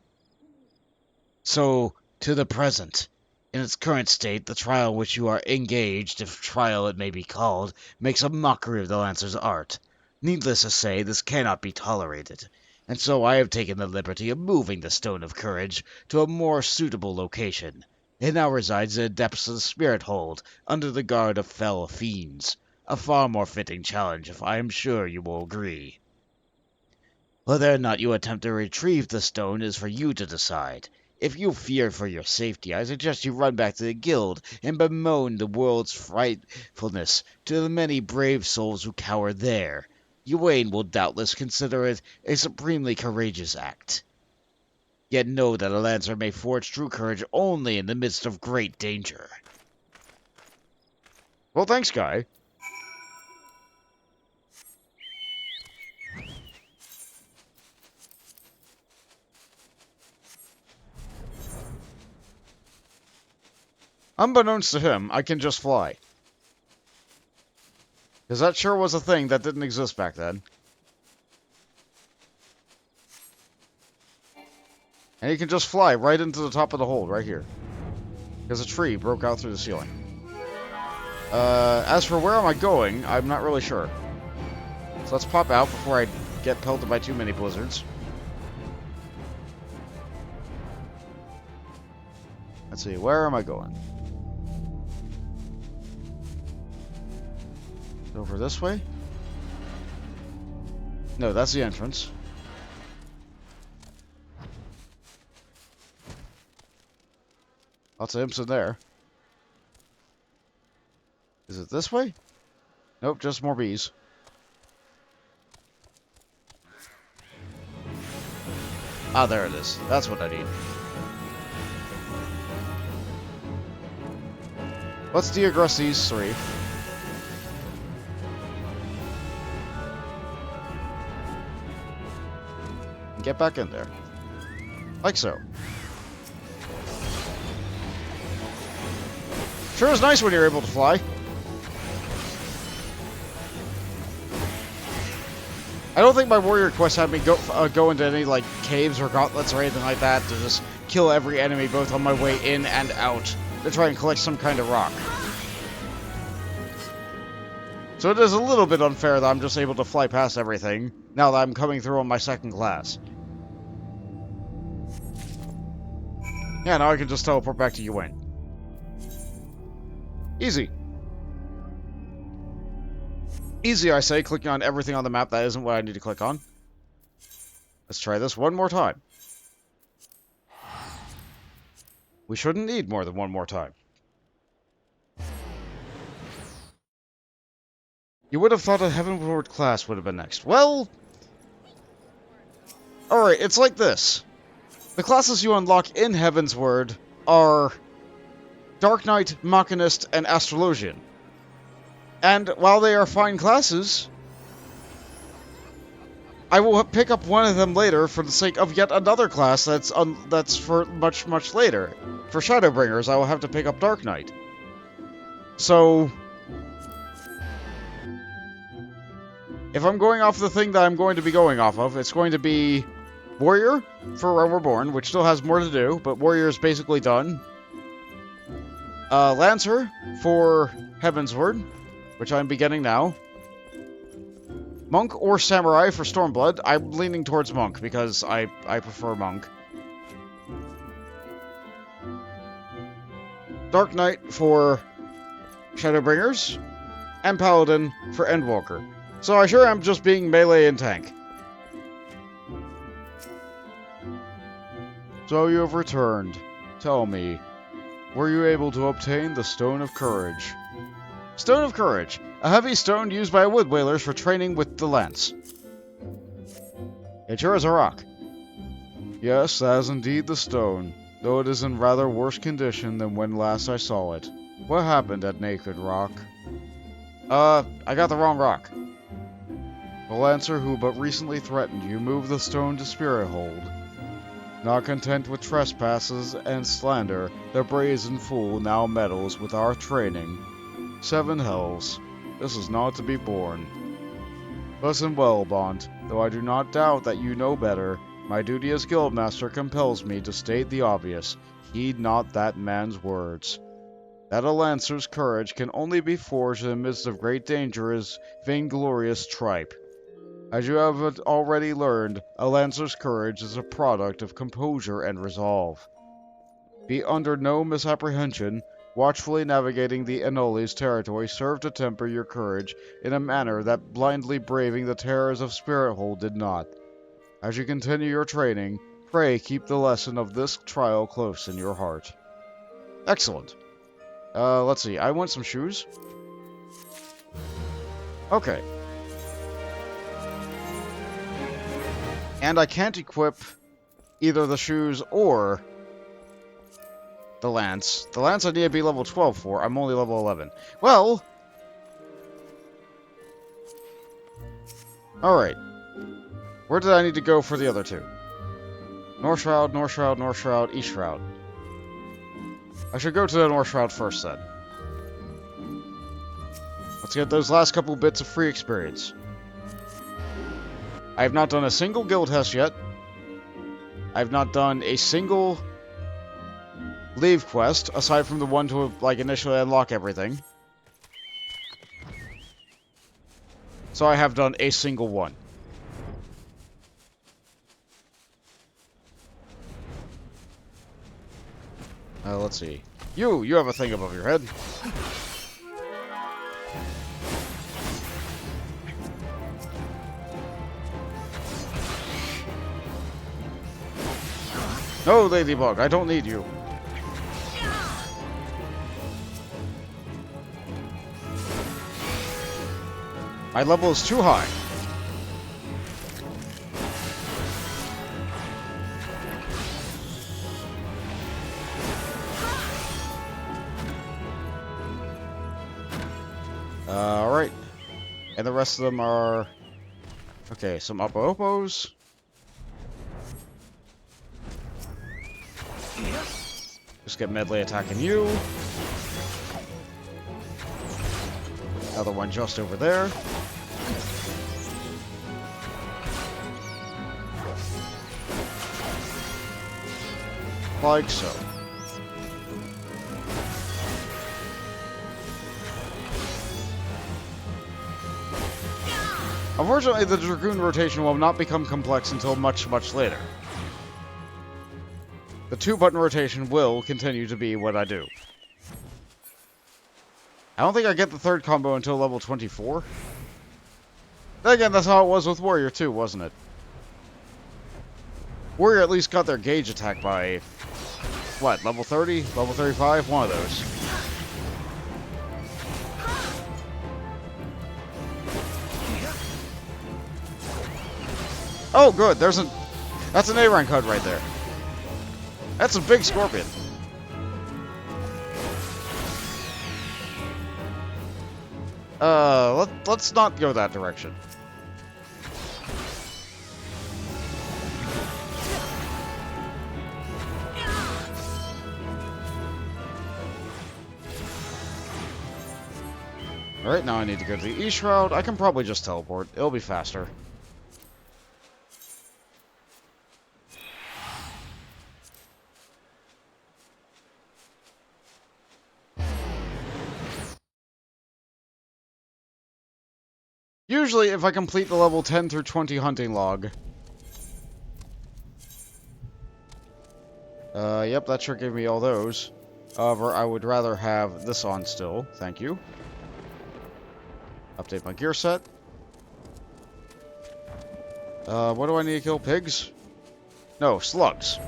So, to the present, In its current state, the trial which you are engaged, if trial it may be called, makes a mockery of the Lancer's art. Needless to say, this cannot be tolerated, and so I have taken the liberty of moving the Stone of Courage to a more suitable location. It now resides in the depths of the Spirit Hold, under the guard of fell fiends. A far more fitting challenge, if I am sure you will agree. Whether or not you attempt to retrieve the stone is for you to decide. If you fear for your safety, I suggest you run back to the guild and bemoan the world's frightfulness to the many brave souls who cower there. Ywain will doubtless consider it a supremely courageous act. Yet know that a lancer may forge true courage only in the midst of great danger. Well, thanks, guy. Unbeknownst to him, I can just fly. Because that sure was a thing that didn't exist back then. And he can just fly right into the top of the hold, right here. Because a tree broke out through the ceiling. As for where am I going, I'm not really sure. So let's pop out before I get pelted by too many blizzards. Let's see, where am I going? Over this way? No, that's the entrance. Lots of imps in there. Is it this way? Nope, just more bees. Ah, there it is. That's what I need. Let's de-aggress these three. And get back in there. Like so. Sure is nice when you're able to fly. I don't think my warrior quest had me go into any like caves or gauntlets or anything like that to just kill every enemy both on my way in and out to try and collect some kind of rock. So it is a little bit unfair that I'm just able to fly past everything now that I'm coming through on my second class. Yeah, now I can just teleport back to Ywain. Easy. Easy, I say, clicking on everything on the map that isn't what I need to click on. Let's try this one more time. We shouldn't need more than one more time. You would have thought a Heavenward class would have been next. Well... Alright, it's like this. The classes you unlock in Heavensward are Dark Knight, Machinist, and Astrologian. And while they are fine classes, I will pick up one of them later for the sake of yet another class that's for much, much later. For Shadowbringers, I will have to pick up Dark Knight. So, if I'm going off the thing that I'm going to be going off of, it's going to be Warrior for Reborn, which still has more to do, but Warrior is basically done. Lancer for Heavensward, which I'm beginning now. Monk or Samurai for Stormblood. I'm leaning towards Monk because I prefer Monk. Dark Knight for Shadowbringers. And Paladin for Endwalker. So I sure am just being melee and tank. So you have returned. Tell me, were you able to obtain the Stone of Courage? Stone of Courage, a heavy stone used by wood whalers for training with the lance. It sure is a rock. Yes, that is indeed the stone, though it is in rather worse condition than when last I saw it. What happened at Naked Rock? I got the wrong rock. The Lancer who but recently threatened you moved the stone to Spirit Hold. Not content with trespasses and slander, the brazen fool now meddles with our training. 7 hells. This is not to be borne. Listen well, Bont, though I do not doubt that you know better. My duty as Guildmaster compels me to state the obvious. Heed not that man's words. That a Lancer's courage can only be forged in the midst of great danger is vainglorious tripe. As you have already learned, a Lancer's courage is a product of composure and resolve. Be under no misapprehension. Watchfully navigating the Enoli's territory served to temper your courage in a manner that blindly braving the terrors of Spirit Hole did not. As you continue your training, pray keep the lesson of this trial close in your heart. Excellent. Let's see. I want some shoes. Okay. And I can't equip either the shoes or the lance. The lance I need to be level 12 for. I'm only level 11. Well... Alright. Where did I need to go for the other two? North Shroud, North Shroud, North Shroud, East Shroud. I should go to the North Shroud first, then. Let's get those last couple bits of free experience. I have not done a single guild test yet. I have not done a single leave quest, aside from the one to, like, initially unlock everything. So I have done a single one. Let's see. You have a thing above your head. No, Ladybug, I don't need you. My level is too high. Alright. And the rest of them are... Okay, some Oppo-Oppos. Just get medley attacking you. Another one just over there. Like so. Unfortunately, the Dragoon rotation will not become complex until much, much later. The 2-button rotation will continue to be what I do. I don't think I get the third combo until level 24. Then again, that's how it was with Warrior too, wasn't it? Warrior at least got their gauge attack by... what, level 30? Level 35? One of those. Oh, good. That's an A-rank HUD right there. That's a big scorpion. Let's not go that direction. Alright, now I need to go to the East Shroud. I can probably just teleport. It'll be faster. Usually, if I complete the level 10 through 20 hunting log... yep, that sure gave me all those. However, I would rather have this on still. Thank you. Update my gear set. What do I need to kill? Pigs? No, slugs.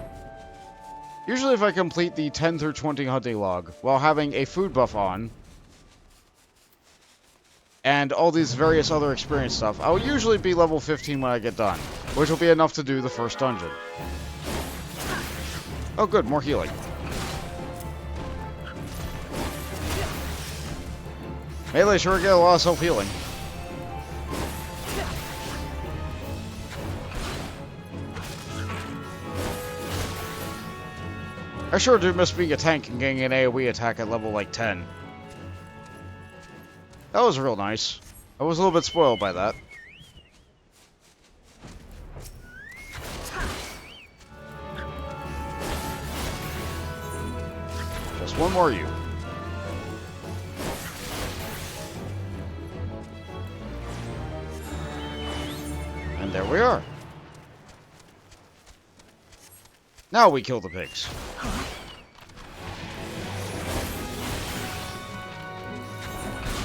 Usually if I complete the 10 through 20 hunting log while having a food buff on, and all these various other experience stuff, I'll usually be level 15 when I get done, which will be enough to do the first dungeon. Oh good, more healing. Melee sure get a lot of self-healing. I sure do miss being a tank and getting an AoE attack at level like 10. That was real nice. I was a little bit spoiled by that. Just one more you. And there we are. Now we kill the pigs.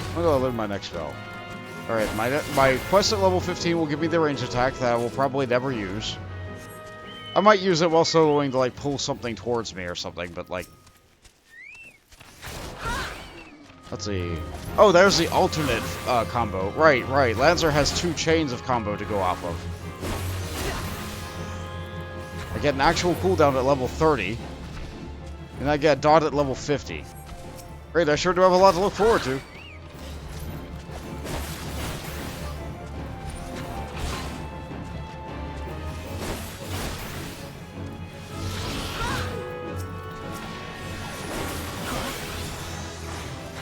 I'm gonna learn my next spell. Alright, my quest at level 15 will give me the range attack that I will probably never use. I might use it while soloing to, like, pull something towards me or something, but, like... Let's see... Oh, there's the alternate combo. Right, right. Lancer has 2 chains of combo to go off of. I get an actual cooldown at level 30. And I get dot at level 50. Great, I sure do have a lot to look forward to.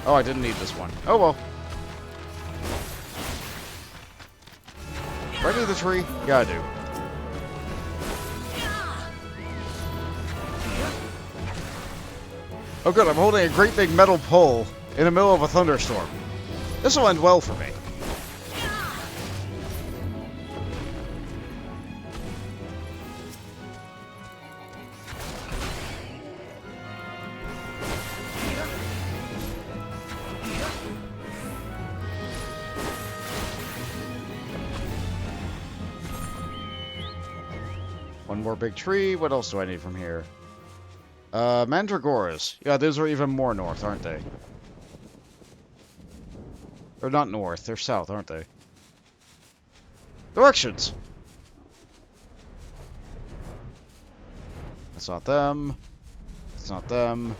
Oh, I didn't need this one. Oh well. Do I need the tree? Yeah, I do. Oh good, I'm holding a great big metal pole in the middle of a thunderstorm. This will end well for me. One more big tree. What else do I need from here? Mandragoras. Yeah, those are even more north, aren't they? Or not north, they're south, aren't they? Directions! That's not them. It's not them.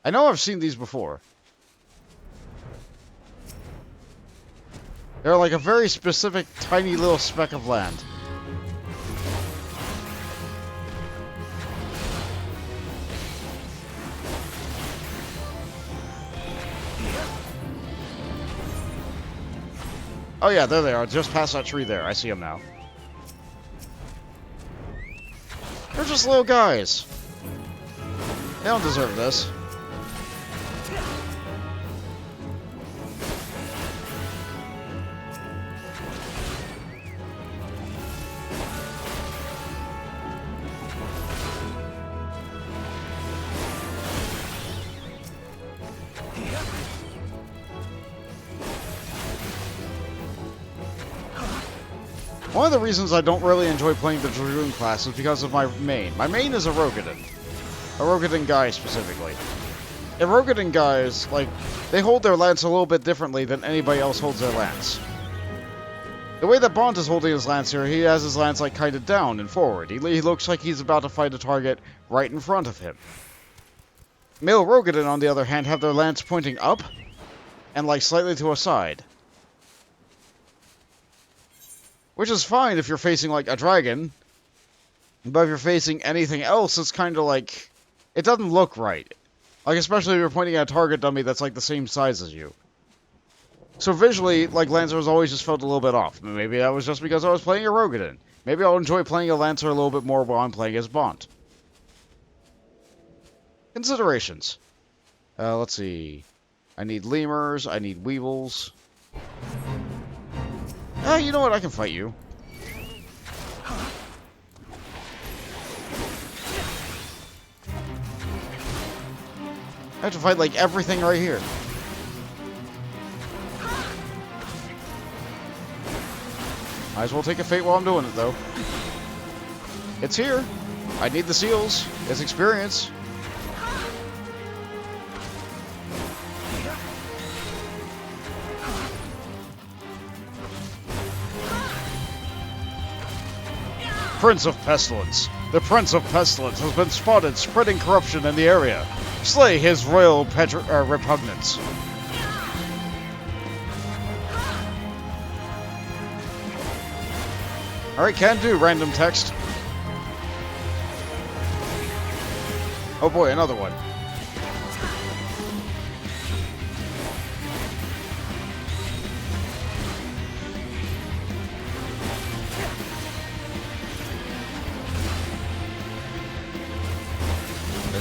I know I've seen these before. They're like a very specific, tiny little speck of land. Oh yeah, there they are, just past that tree there. I see them now. They're just little guys. They don't deserve this. One of the reasons I don't really enjoy playing the Dragoon class is because of my main. My main is a Rogadin. A Rogadin guy, specifically. And Rogadin guys, like, they hold their lance a little bit differently than anybody else holds their lance. The way that Bond is holding his lance here, he has his lance, like, kind of down and forward. He looks like he's about to fight a target right in front of him. Male Rogadin, on the other hand, have their lance pointing up and, like, slightly to a side. Which is fine if you're facing, like, a dragon. But if you're facing anything else, it's kind of like... It doesn't look right. Like, especially if you're pointing at a target dummy that's, like, the same size as you. So visually, like, Lancer has always just felt a little bit off. Maybe that was just because I was playing a Rogadin. Maybe I'll enjoy playing a Lancer a little bit more while I'm playing as Bond. Considerations. Let's see. I need lemurs. I need weevils. You know what? I can fight you. I have to fight, like, everything right here. Might as well take a fate while I'm doing it, though. It's here. I need the seals. It's experience. Prince of Pestilence. The Prince of Pestilence has been spotted spreading corruption in the area. Slay his royal repugnance. Alright, can do, random text. Oh boy, another one.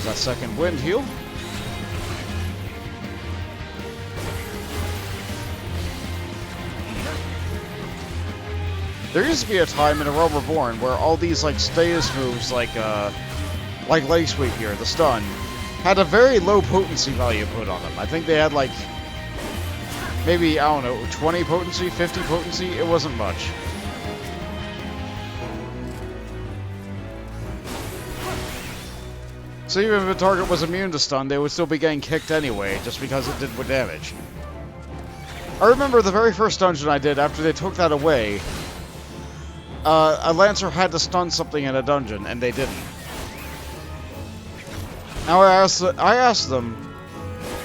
There's that second wind heal. There used to be a time in a Realm Reborn where all these like status moves, like leg sweep here, the stun, had a very low potency value put on them. I think they had like maybe, I don't know, 20 potency, 50 potency. It wasn't much. So even if a target was immune to stun, they would still be getting kicked anyway, just because it did more damage. I remember the very first dungeon I did after they took that away. A Lancer had to stun something in a dungeon, and they didn't. Now I asked them,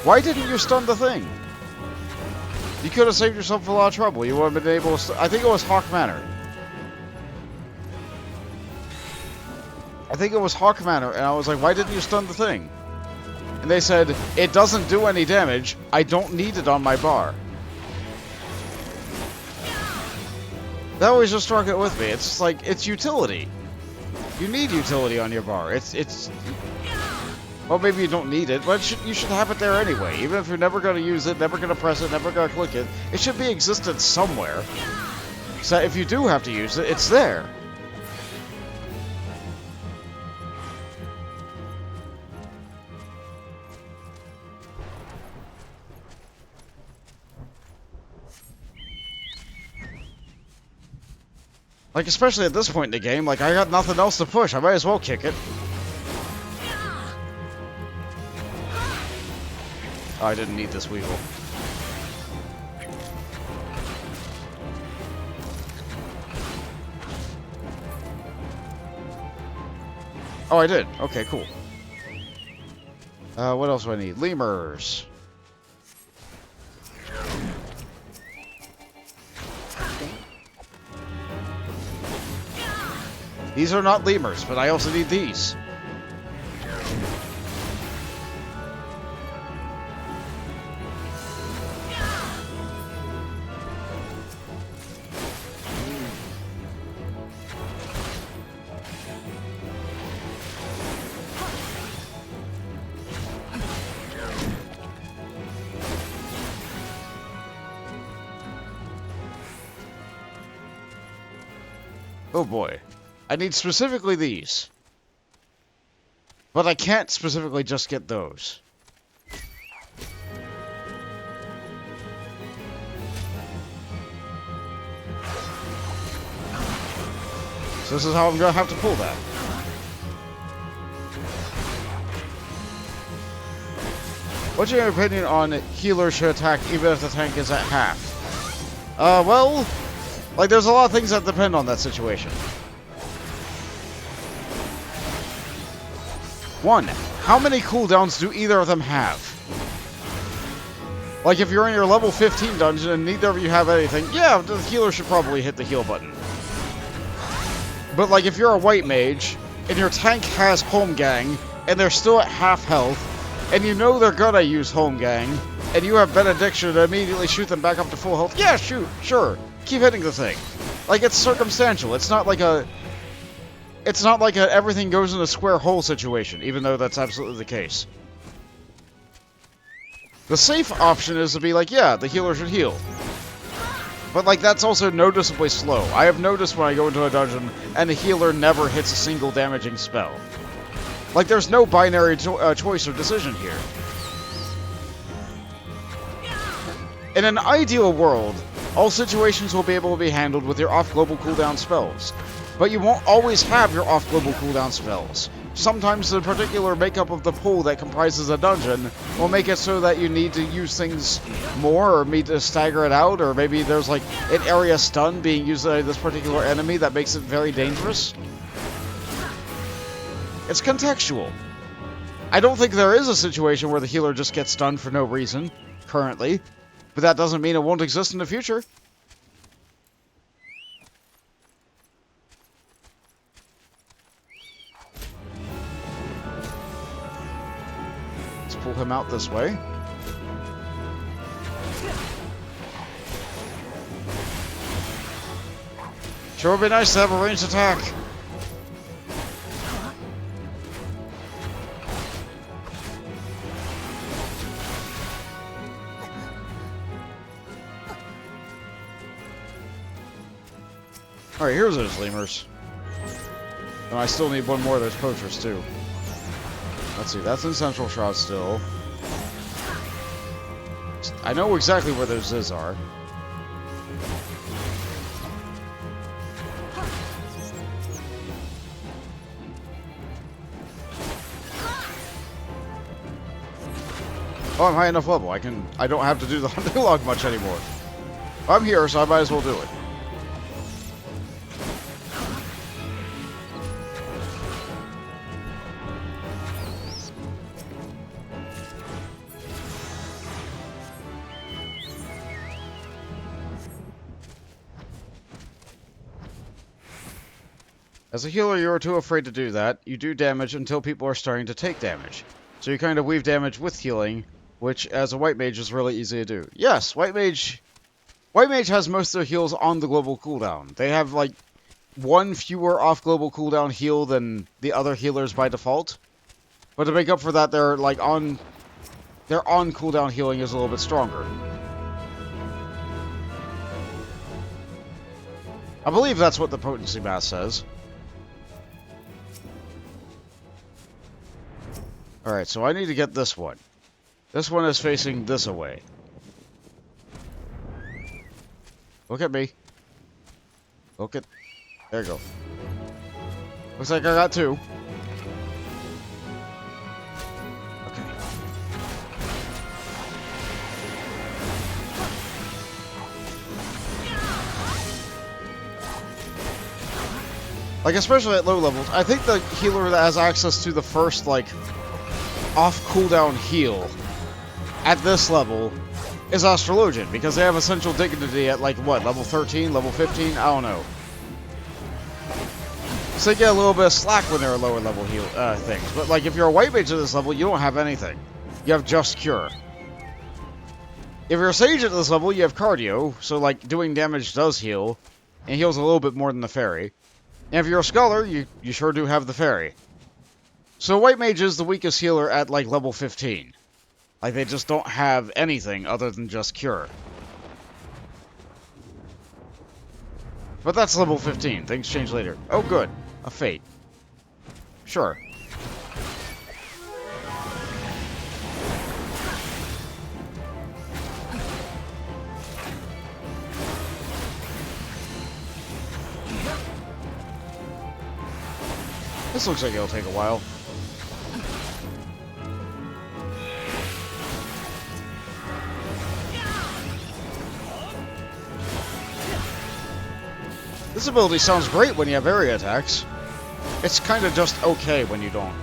why didn't you stun the thing? You could have saved yourself a lot of trouble. You would have been able to... I think it was Hawk Manor. And I was like, why didn't you stun the thing? And they said, it doesn't do any damage. I don't need it on my bar. That always just struck it with me. It's just like, it's utility. You need utility on your bar. It's... Well, maybe you don't need it, but you should have it there anyway. Even if you're never going to use it, never going to press it, never going to click it, it should be existent somewhere. So if you do have to use it, it's there. Like, especially at this point in the game, like, I got nothing else to push. I might as well kick it. Oh, I didn't need this Weevil. Oh, I did. Okay, cool. What else do I need? Lemurs. These are not lemurs, but I also need these. Oh boy. I need specifically these. But I can't specifically just get those. So this is how I'm going to have to pull that. What's your opinion on healers should attack even if the tank is at half? Well, like there's a lot of things that depend on that situation. One, how many cooldowns do either of them have? Like, if you're in your level 15 dungeon and neither of you have anything, yeah, the healer should probably hit the heal button. But, like, if you're a white mage, and your tank has home gang, and they're still at half health, and you know they're gonna use home gang, and you have benediction to immediately shoot them back up to full health, yeah, shoot, sure, keep hitting the thing. Like, it's circumstantial, it's not like a... It's not like a everything goes in a square hole situation, even though that's absolutely the case. The safe option is to be like, yeah, the healer should heal. But, like, that's also noticeably slow. I have noticed when I go into a dungeon, and the healer never hits a single damaging spell. Like, there's no binary choice or decision here. In an ideal world, all situations will be able to be handled with your off-global cooldown spells. But you won't always have your off-global cooldown spells. Sometimes the particular makeup of the pool that comprises a dungeon will make it so that you need to use things more, or need to stagger it out, or maybe there's like an area stun being used by this particular enemy that makes it very dangerous. It's contextual. I don't think there is a situation where the healer just gets stunned for no reason, currently, but that doesn't mean it won't exist in the future. Pull him out this way. Sure would be nice to have a ranged attack. Alright, here's those lemurs. And I still need one more of those poachers, too. Let's see, that's in Central Shroud still. I know exactly where those Ziz are. Oh, I'm high enough level. I don't have to do the hunting log much anymore. I'm here, so I might as well do it. As a healer, you are too afraid to do that. You do damage until people are starting to take damage. So you kind of weave damage with healing, which, as a white mage, is really easy to do. Yes, white mage has most of their heals on the global cooldown. They have, like, one fewer off global cooldown heal than the other healers by default. But to make up for that, their on cooldown healing is a little bit stronger. I believe that's what the potency math says. Alright, so I need to get this one. This one is facing this away. Look at me. Look at... There you go. Looks like I got two. Okay. Like, especially at low levels, I think the healer that has access to the first, like, off cooldown heal at this level is Astrologian, because they have Essential Dignity at, like, what, level 13, level 15? I don't know. So they get a little bit of slack when they're lower level heal things. But, like, if you're a white mage at this level, you don't have anything. You have just Cure. If you're a Sage at this level, you have Cardio, so, like, doing damage does heal, and heals a little bit more than the Fairy. And if you're a Scholar, you sure do have the Fairy. So white mage is the weakest healer at, like, level 15. Like, they just don't have anything other than just Cure. But that's level 15. Things change later. Oh, good. A Fate. Sure. This looks like it'll take a while. This ability sounds great when you have area attacks. It's kind of just okay when you don't.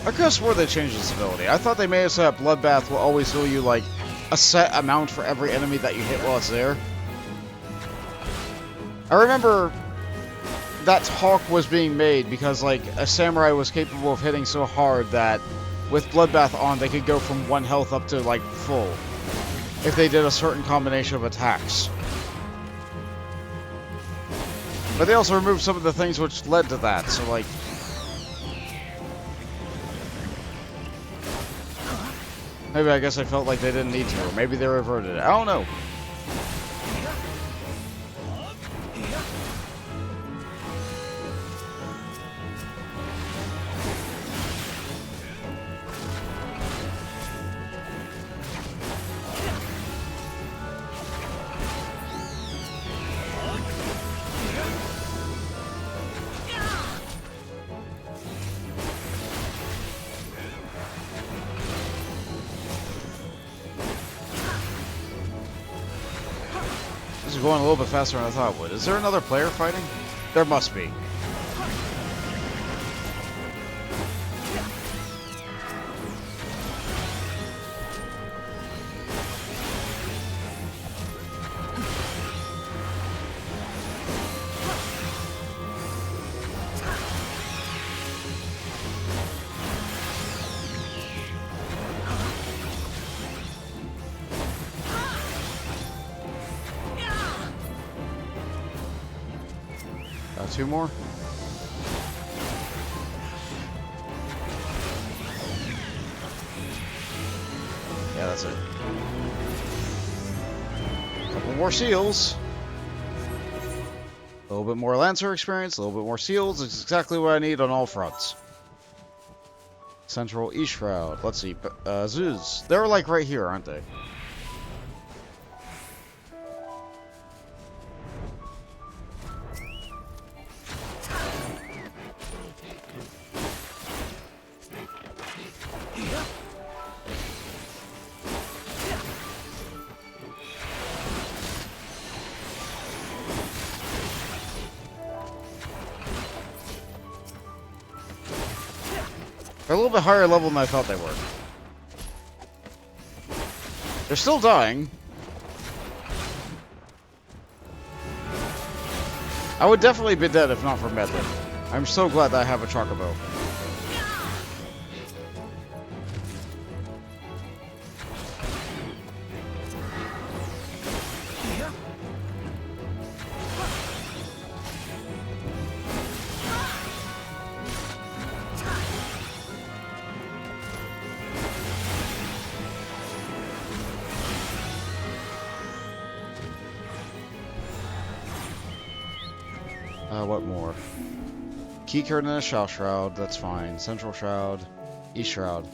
I could have swore they changed this ability. I thought they may have said that Bloodbath will always heal you, like, a set amount for every enemy that you hit while it's there. I remember that talk was being made because, like, a samurai was capable of hitting so hard that with Bloodbath on, they could go from 1 health up to, like, full if they did a certain combination of attacks. But they also removed some of the things which led to that, so, like... Maybe I guess I felt like they didn't need to, or maybe they reverted it. I don't know. This is going a little bit faster than I thought it would. Is there another player fighting? There must be. Two more? that's it. Couple more seals. A little bit more Lancer experience, a little bit more seals. It's exactly what I need on all fronts. Central East Shroud. Let's see. Zuz. They're like right here, aren't they? They're a little bit higher level than I thought they were. They're still dying. I would definitely be dead if not for Medley. I'm so glad that I have a Chocobo. What more? Keycard and a South Shroud, that's fine. Central Shroud, East Shroud.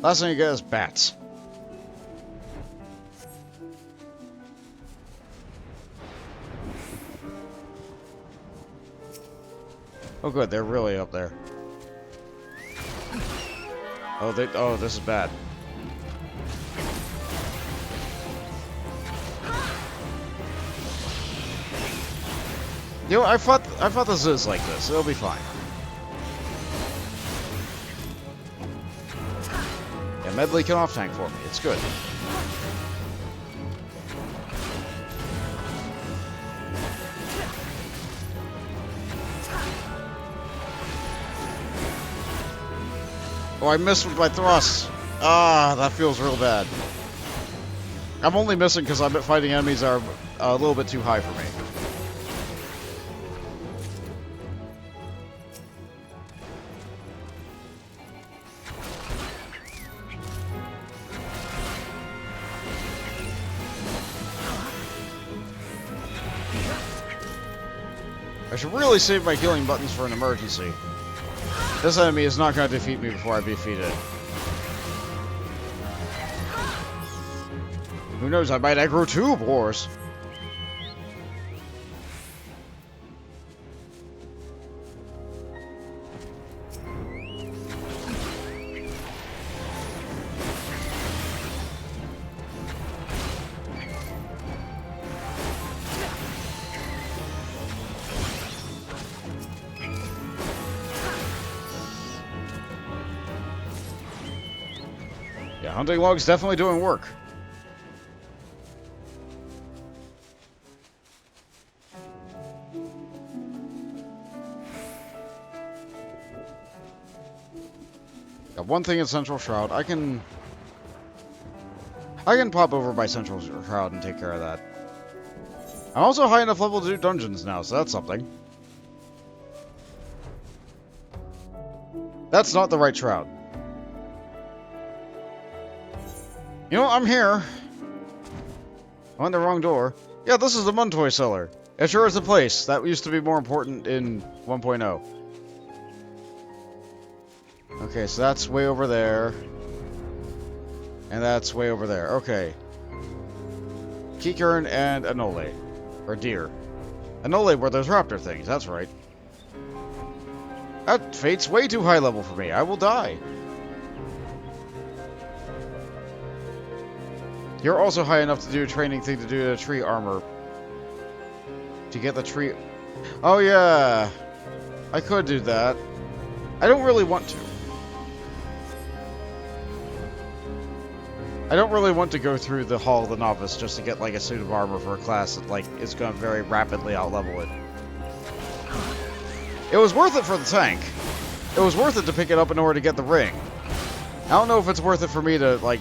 Last thing you get is bats. Oh good, they're really up there. Oh, this is bad. You know, I thought this is like this. It'll be fine. Yeah, Medley can off tank for me. It's good. Oh, I missed with my thrust. Ah, that feels real bad. I'm only missing because I'm fighting enemies that are a little bit too high for me. I should really save my healing buttons for an emergency. This enemy is not going to defeat me before I defeat it. Who knows, I might aggro 2 boars. Yeah, hunting log's definitely doing work. Got one thing in Central Shroud. I can pop over by Central Shroud and take care of that. I'm also high enough level to do dungeons now, so that's something. That's not the right shroud. You know, I'm here. I went the wrong door. Yeah, this is the Muntoy cellar. It sure is a place. That used to be more important in 1.0. Okay, so that's way over there. And that's way over there. Okay. Keycurn and Anole. Or deer. Anole were those raptor things, that's right. That fate's way too high level for me. I will die. You're also high enough to do a training thing to do the tree armor. To get the tree... Oh yeah! I could do that. I don't really want to. I don't really want to go through the Hall of the Novice just to get like a suit of armor for a class that like is going to very rapidly outlevel it. It was worth it for the tank. It was worth it to pick it up in order to get the ring. I don't know if it's worth it for me to like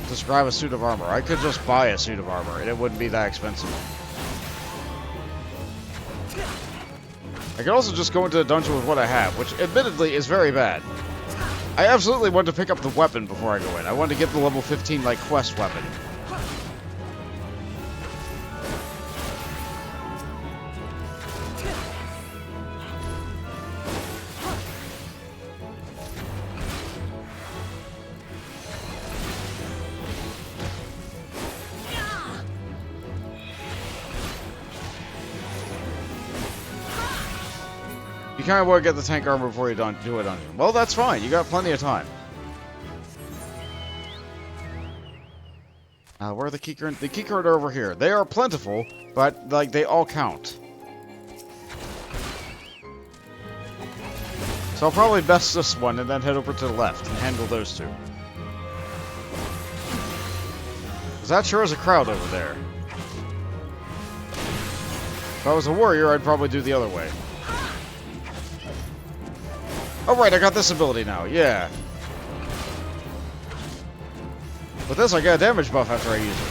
describe a suit of armor. I could just buy a suit of armor and it wouldn't be that expensive. I could also just go into the dungeon with what I have, which admittedly is very bad. I absolutely want to pick up the weapon before I go in. I want to get the level 15, like, quest weapon. You kind of want to get the tank armor before you do a dungeon. Well, that's fine. You got plenty of time. Where are the keycard? The keycard are over here. They are plentiful, but, like, they all count. So I'll probably best this one and then head over to the left and handle those two. Because that sure is a crowd over there. If I was a warrior, I'd probably do the other way. Oh right, I got this ability now, yeah. With this, I get a damage buff after I use it.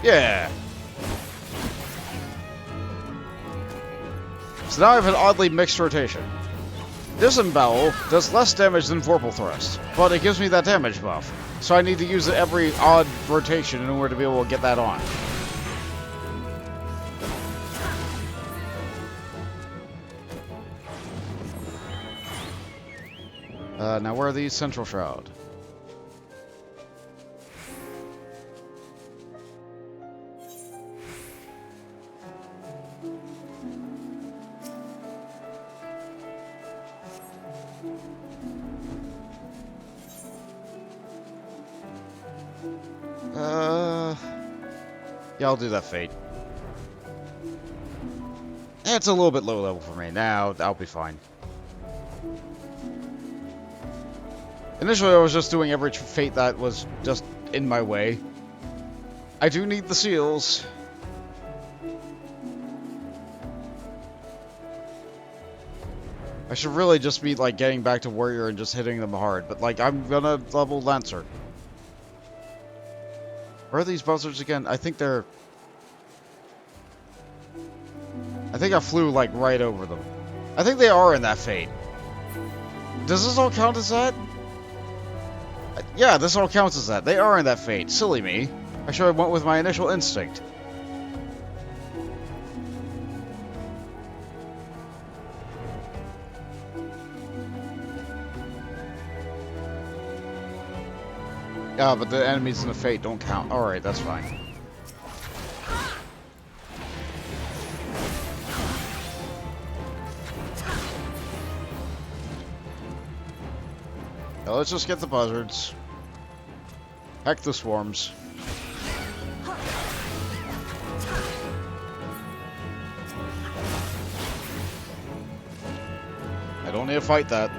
Yeah. So now I have an oddly mixed rotation. Disembowel does less damage than Vorpal Thrust, but it gives me that damage buff. So I need to use it every odd rotation in order to be able to get that on. Now where are these? Central Shroud. Yeah, I'll do that fate. It's a little bit low level for me. Now, I'll be fine. Initially, I was just doing every fate that was just in my way. I do need the seals. I should really just be, like, getting back to Warrior and just hitting them hard. But, like, I'm gonna level Lancer. Where are these buzzards again? I think they're... I think I flew, like, right over them. I think they are in that fate. Does this all count as that? Yeah, this all counts as that. They are in that fate. Silly me. I should have went with my initial instinct. Yeah, but the enemies in the fate don't count. Alright, that's fine. Now let's just get the buzzards. Heck the swarms. I don't need to fight that.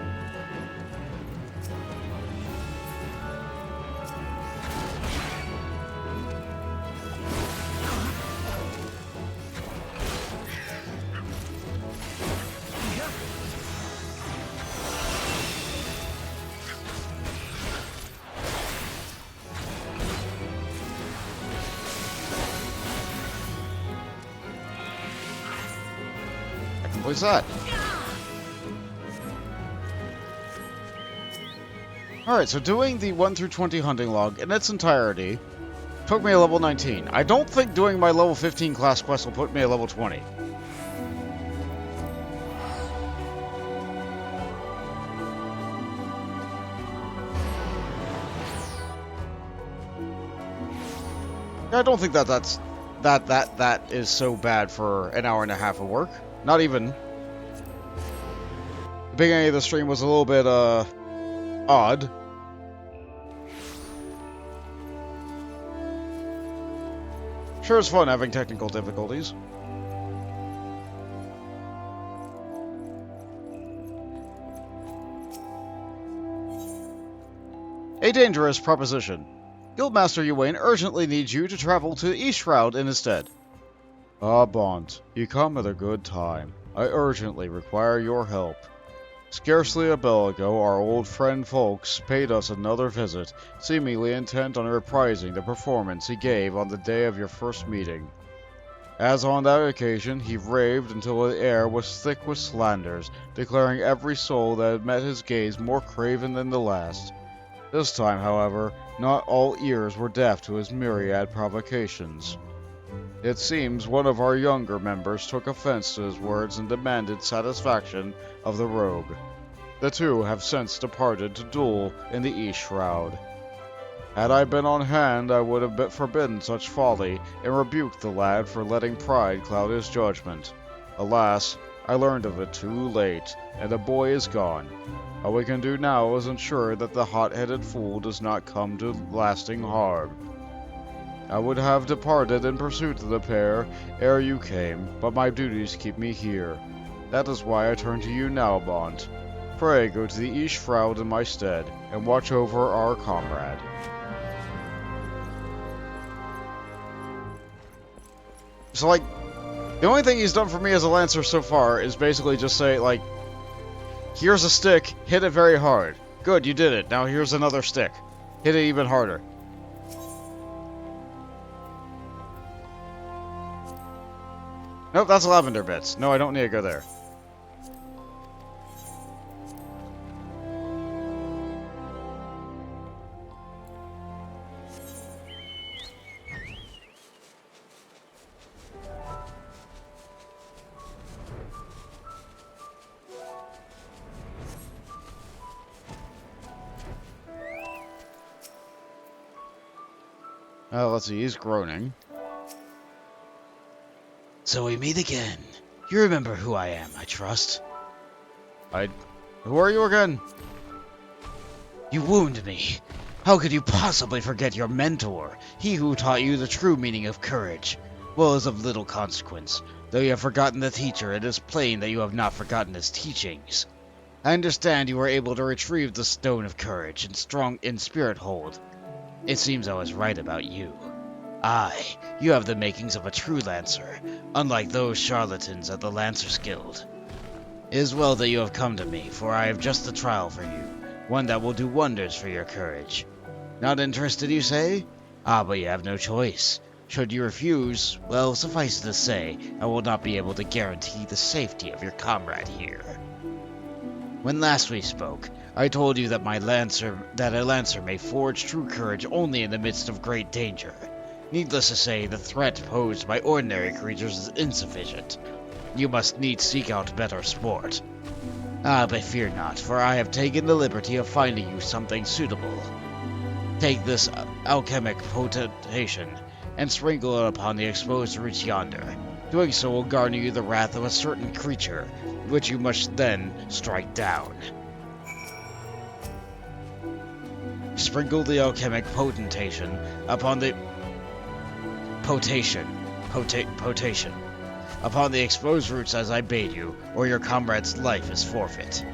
What's that? Alright, so doing the 1 through 20 hunting log in its entirety took me a level 19. I don't think doing my level 15 class quest will put me at level 20. I don't think that is so bad for an hour and a half of work. Not even. The beginning of the stream was a little bit, odd. Sure is fun having technical difficulties. A dangerous proposition. Guildmaster Yuwain urgently needs you to travel to East Shroud in his stead. Ah, Bond, you come at a good time. I urgently require your help. Scarcely a bell ago, our old friend Folks paid us another visit, seemingly intent on reprising the performance he gave on the day of your first meeting. As on that occasion, he raved until the air was thick with slanders, declaring every soul that had met his gaze more craven than the last. This time, however, not all ears were deaf to his myriad provocations. It seems one of our younger members took offense to his words and demanded satisfaction of the rogue. The two have since departed to duel in the East Shroud. Had I been on hand, I would have forbidden such folly and rebuked the lad for letting pride cloud his judgment. Alas, I learned of it too late, and the boy is gone. All we can do now is ensure that the hot-headed fool does not come to lasting harm. I would have departed in pursuit of the pair ere you came, but my duties keep me here. That is why I turn to you now, Bont. Pray go to the East Shroud in my stead, and watch over our comrade. So, like, the only thing he's done for me as a Lancer so far is basically just say, like, here's a stick, hit it very hard. Good, you did it. Now here's another stick. Hit it even harder. Nope, that's lavender bits. No, I don't need to go there. Let's see, he's groaning. So we meet again. You remember who I am, I trust. Who are you again? You wound me. How could you possibly forget your mentor, he who taught you the true meaning of courage? Well, is of little consequence. Though you have forgotten the teacher, it is plain that you have not forgotten his teachings. I understand you were able to retrieve the Stone of Courage and strong in Spirit Hold. It seems I was right about you. Aye, you have the makings of a true Lancer, unlike those charlatans at the Lancers Guild. It is well that you have come to me, for I have just the trial for you, one that will do wonders for your courage. Not interested, you say? Ah, but you have no choice. Should you refuse, well, suffice it to say, I will not be able to guarantee the safety of your comrade here. When last we spoke, I told you that a Lancer may forge true courage only in the midst of great danger. Needless to say, the threat posed by ordinary creatures is insufficient. You must needs seek out better sport. Ah, but fear not, for I have taken the liberty of finding you something suitable. Take this alchemic potation, and sprinkle it upon the exposed roots yonder. Doing so will garner you the wrath of a certain creature, which you must then strike down. Sprinkle the alchemic potation upon the potation upon the exposed roots as I bade you, or your comrade's life is forfeit.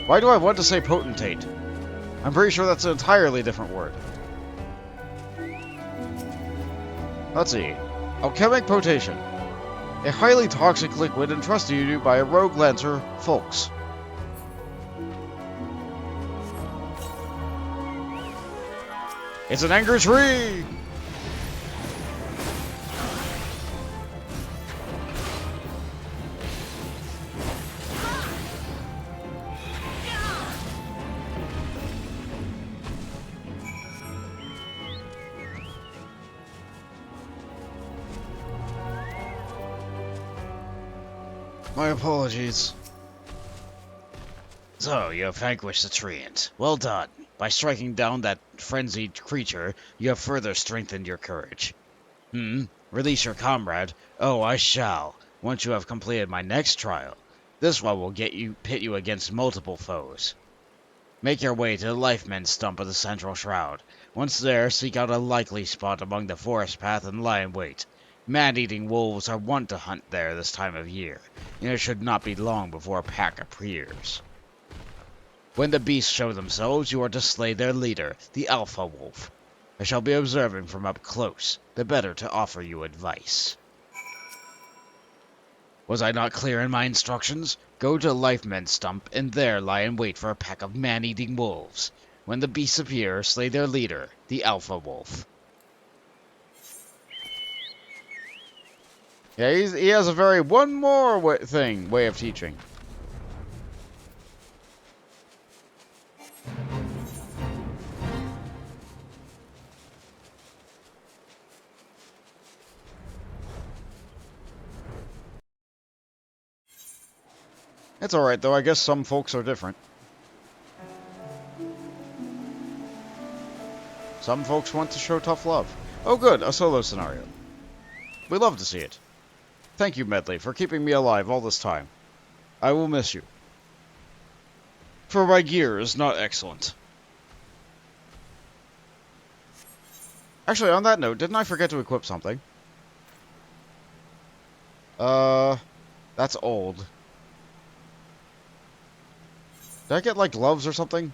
Why do I want to say potentate? I'm pretty sure that's an entirely different word. Let's see. Alchemic potation. A highly toxic liquid entrusted to you by a rogue Lancer, Folks. It's an anger tree! My apologies. So, you have vanquished the treant. Well done. By striking down that frenzied creature, you have further strengthened your courage. Release your comrade? Oh, I shall, once you have completed my next trial. This one will pit you against multiple foes. Make your way to the Lifemen's Stump of the Central Shroud. Once there, seek out a likely spot among the forest path and lie in wait. Man-eating wolves are wont to hunt there this time of year, and it should not be long before a pack appears. When the beasts show themselves, you are to slay their leader, the Alpha Wolf. I shall be observing from up close, the better to offer you advice. Was I not clear in my instructions? Go to Lifemen's Stump, and there lie in wait for a pack of man-eating wolves. When the beasts appear, slay their leader, the Alpha Wolf. Yeah, he has a very one more way of teaching. It's alright though, I guess some folks are different. Some folks want to show tough love. Oh good, a solo scenario. We love to see it. Thank you, Medley, for keeping me alive all this time. I will miss you. For my gear is not excellent. Actually, on that note, didn't I forget to equip something? That's old. Did I get, like, gloves or something?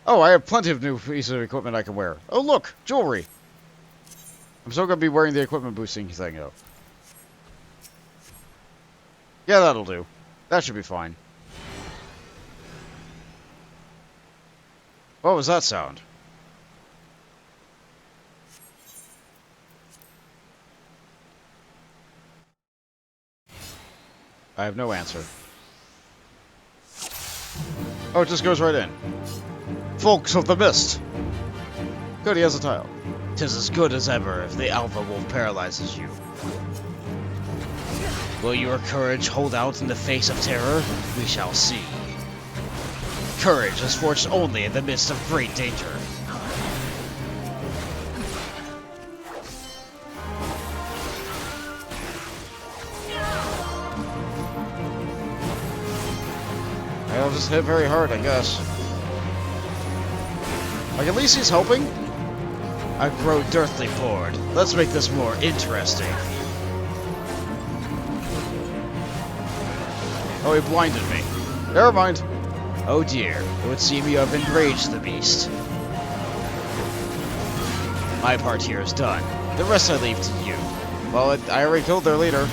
Oh, I have plenty of new pieces of equipment I can wear. Oh, look! Jewelry! I'm still gonna be wearing the equipment boosting thing, though. Yeah, that'll do. That should be fine. What was that sound? I have no answer. Oh, it just goes right in. Folks of the Mist! Good, he has a tile. 'Tis as good as ever if the Alpha Wolf paralyzes you. Will your courage hold out in the face of terror? We shall see. Courage is forged only in the midst of great danger. I'll just hit very hard, I guess. Like, at least he's helping. I grow deathly bored. Let's make this more interesting. Oh, he blinded me. Never mind. Oh dear, it would seem you have enraged the beast. My part here is done. The rest I leave to you. Well, I already killed their leader.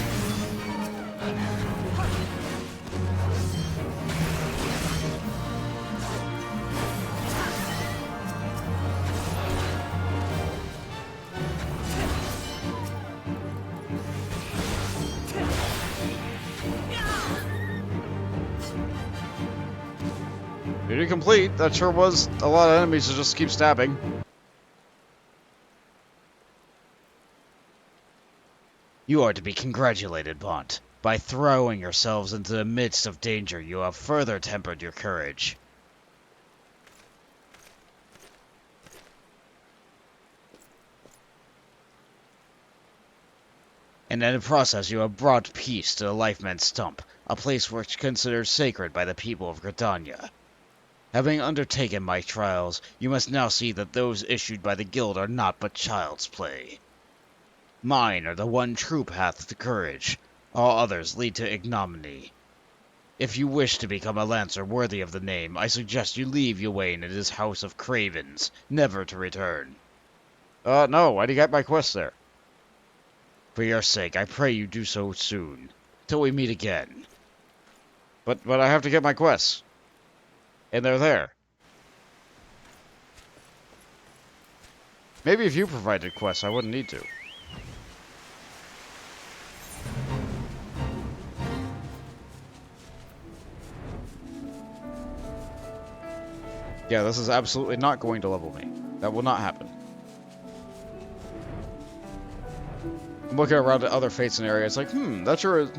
Duty complete. That sure was a lot of enemies to just keep stabbing. You are to be congratulated, Bont. By throwing yourselves into the midst of danger, you have further tempered your courage. And in the process, you have brought peace to the Lifemen's Stump, a place which considered sacred by the people of Gridania. Having undertaken my trials, you must now see that those issued by the Guild are not but child's play. Mine are the one true path to courage. All others lead to ignominy. If you wish to become a lancer worthy of the name, I suggest you leave Ywain and his house of cravens, never to return. No, why'd you get my quest there? For your sake, I pray you do so soon, till we meet again. But I have to get my quests. And they're there. Maybe if you provided quests, I wouldn't need to. Yeah, this is absolutely not going to level me. That will not happen. I'm looking around at other fates and areas like, that's your,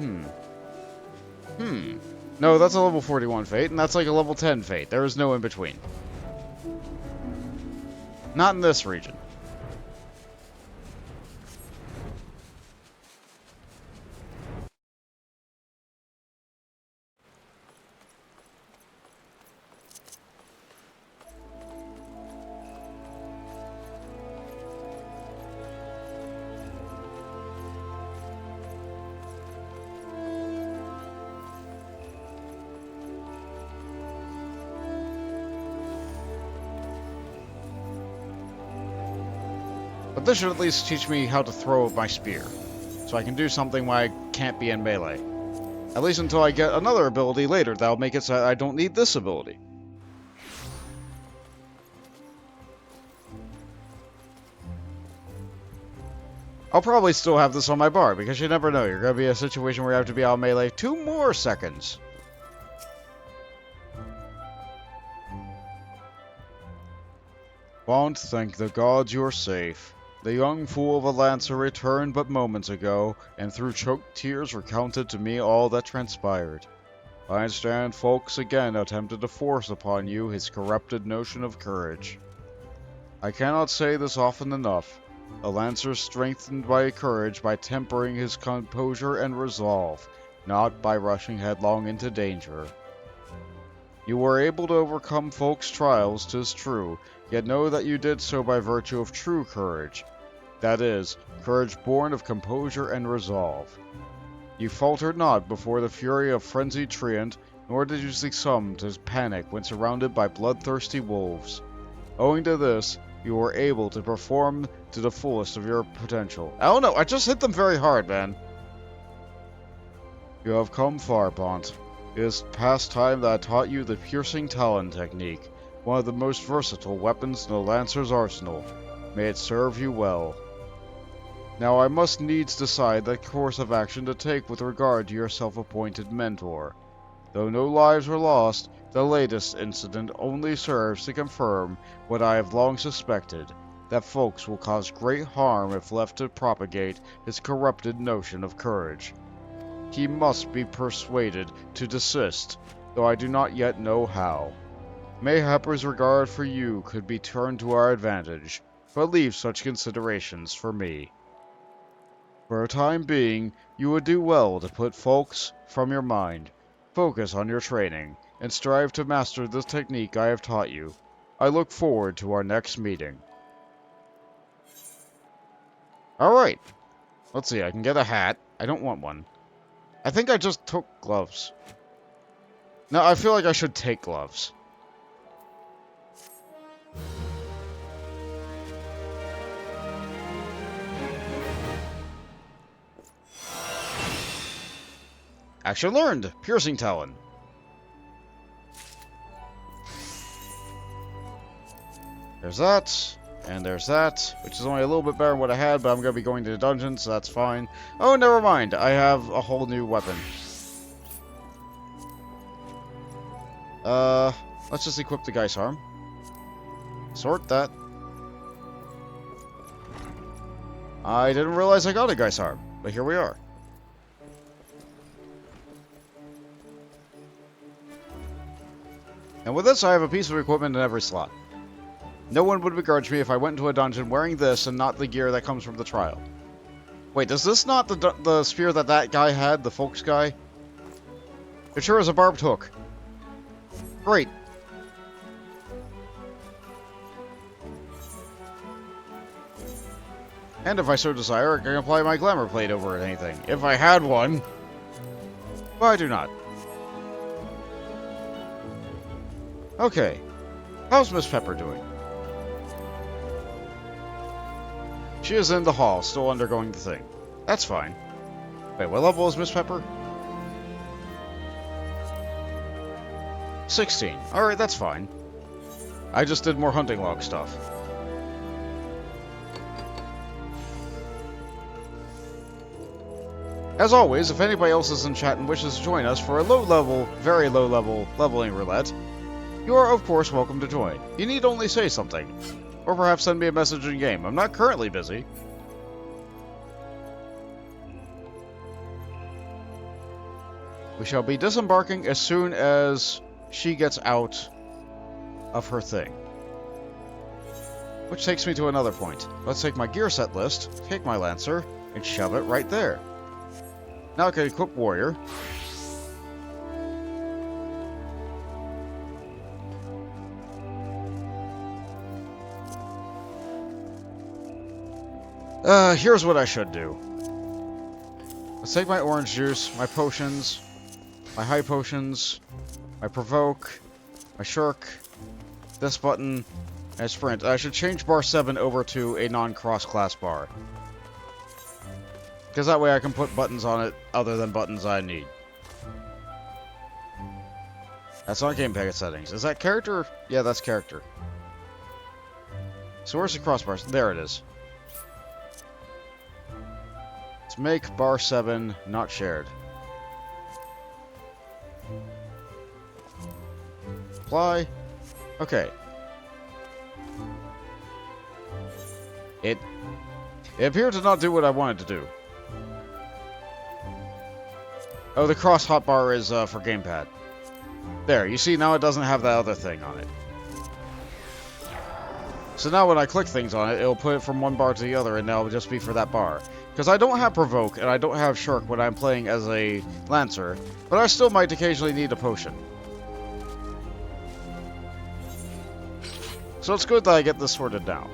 No, that's a level 41 fate, and that's like a level 10 fate. There is no in between. Not in this region. But this should at least teach me how to throw my spear, so I can do something when I can't be in melee. At least until I get another ability later that'll make it so I don't need this ability. I'll probably still have this on my bar, because you never know. You're going to be in a situation where you have to be out of melee 2 more seconds. Bond, thank the gods you're safe. The young fool of a lancer returned but moments ago, and through choked tears recounted to me all that transpired. I understand folks again attempted to force upon you his corrupted notion of courage. I cannot say this often enough. A lancer strengthened by courage by tempering his composure and resolve, not by rushing headlong into danger. You were able to overcome folks' trials, 'tis true, yet know that you did so by virtue of true courage. That is, courage born of composure and resolve. You faltered not before the fury of frenzied treant, nor did you succumb to panic when surrounded by bloodthirsty wolves. Owing to this, you were able to perform to the fullest of your potential. I don't know, I just hit them very hard, man. You have come far, Bont. It is past time that I taught you the piercing talon technique, one of the most versatile weapons in the Lancer's arsenal. May it serve you well. Now I must needs decide the course of action to take with regard to your self-appointed mentor. Though no lives were lost, the latest incident only serves to confirm what I have long suspected, that folks will cause great harm if left to propagate his corrupted notion of courage. He must be persuaded to desist, though I do not yet know how. Mayhap his regard for you could be turned to our advantage, but leave such considerations for me. For a time being, you would do well to put folks from your mind, focus on your training, and strive to master the technique I have taught you. I look forward to our next meeting. Alright. Let's see, I can get a hat. I don't want one. I think I just took gloves. No, I feel like I should take gloves. Action learned! Piercing Talon. There's that. And there's that, which is only a little bit better than what I had, but I'm going to be going to the dungeon, so that's fine. Oh, never mind. I have a whole new weapon. Let's just equip the Geist Arm. Sort that. I didn't realize I got a Geist Arm, but here we are. And with this, I have a piece of equipment in every slot. No one would begrudge me if I went into a dungeon wearing this and not the gear that comes from the trial. Wait, is this not the spear that guy had, the folks guy? It sure is a barbed hook. Great. And if I so desire, I can apply my glamour plate over anything. If I had one. But I do not. Okay. How's Miss Pepper doing? She is in the hall, still undergoing the thing. That's fine. Wait, what level is Miss Pepper? 16. Alright, that's fine. I just did more hunting log stuff. As always, if anybody else is in chat and wishes to join us for a low-level, very low-level leveling roulette, you are of course welcome to join. You need only say something. Or perhaps send me a message in-game. I'm not currently busy. We shall be disembarking as soon as she gets out of her thing. Which takes me to another point. Let's take my gear set list, take my Lancer, and shove it right there. Now I can equip Warrior. Here's what I should do. Let's take my orange juice, my potions, my high potions, my provoke, my shirk, this button, and sprint. I should change bar 7 over to a non-cross class bar. Because that way I can put buttons on it other than buttons I need. That's not game packet settings. Is that character? Yeah, that's character. So where's the crossbars? There it is. Make bar 7 not shared. Apply. Okay. It appeared to not do what I wanted to do. Oh, the cross hotbar is for gamepad. There, you see, now it doesn't have that other thing on it. So now when I click things on it, it'll put it from one bar to the other, and now it'll just be for that bar. Because I don't have Provoke, and I don't have Shirk when I'm playing as a Lancer, but I still might occasionally need a potion. So it's good that I get this sorted now.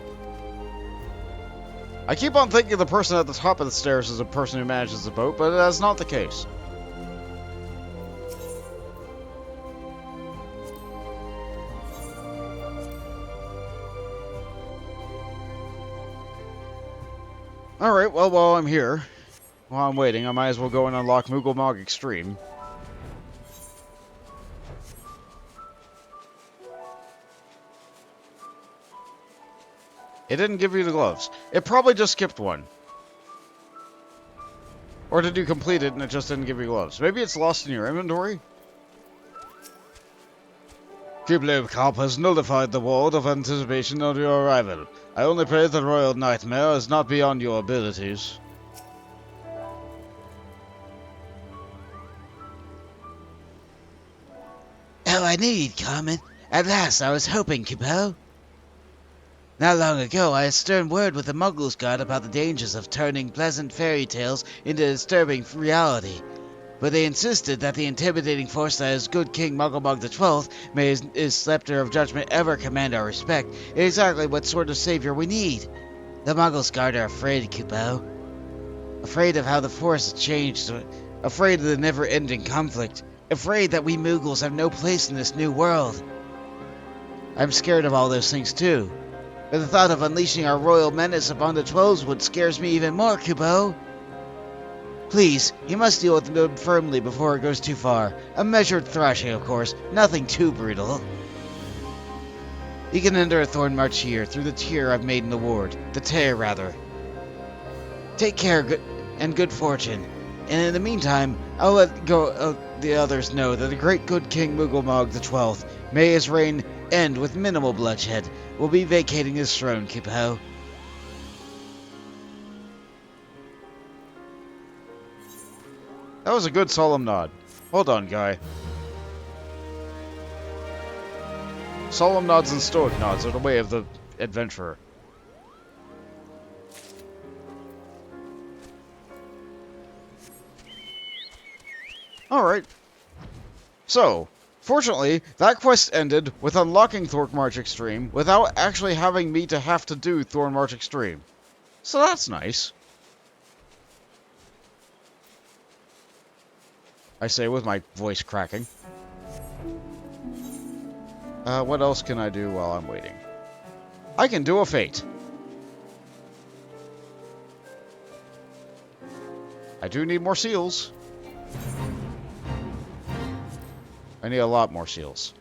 I keep on thinking the person at the top of the stairs is the person who manages the boat, but that's not the case. Alright, well, while I'm here, while I'm waiting, I might as well go and unlock Moogle Extreme. It didn't give you the gloves. It probably just skipped one. Or did you complete it and it just didn't give you gloves? Maybe it's lost in your inventory? Cube Cop has nullified the ward of anticipation of your arrival. I only pray the Royal Nightmare is not beyond your abilities. Oh, I knew you'd come, and at last I was hoping, Kupo. Not long ago, I had stern word with the Muggles God about the dangers of turning pleasant fairy tales into disturbing reality. But they insisted that the intimidating force that is good King Muggle XII, may his scepter of judgment ever command our respect, is exactly what sort of savior we need. The Muggles Guard are afraid, Kupo. Afraid of how the force has changed, afraid of the never-ending conflict, afraid that we Muggles have no place in this new world. I'm scared of all those things too, but the thought of unleashing our royal menace upon the Twelveswood scares me even more, Kupo. Please, you must deal with them firmly before it goes too far. A measured thrashing, of course, nothing too brutal. You can enter a thorn march here, through the tier I've made in the ward. The tear, rather. Take care, and good fortune. And in the meantime, I'll let the others know that the great good King Moogle XII, may his reign end with minimal bloodshed, will be vacating his throne, Kupo. That was a good solemn nod. Well done, guy. Solemn nods and stoic nods are the way of the adventurer. Alright. So, fortunately, that quest ended with unlocking Thorn March Extreme without actually having me to have to do Thorn March Extreme. So that's nice. I say with my voice cracking. What else can I do while I'm waiting? I can do a fate. I do need more seals. I need a lot more seals.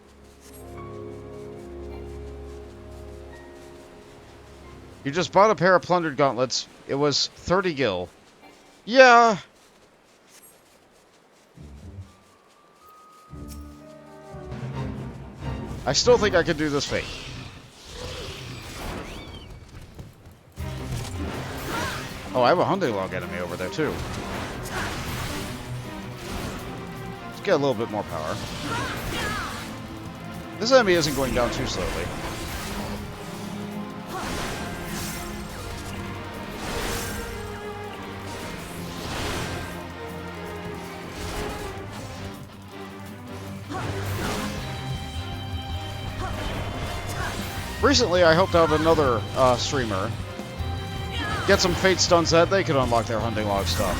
You just bought a pair of plundered gauntlets. It was 30 gil. Yeah. I still think I could do this fate. Oh, I have a hunting log enemy over there, too. Let's get a little bit more power. This enemy isn't going down too slowly. Recently, I helped out another streamer get some fate stuns that they could unlock their hunting log stuff.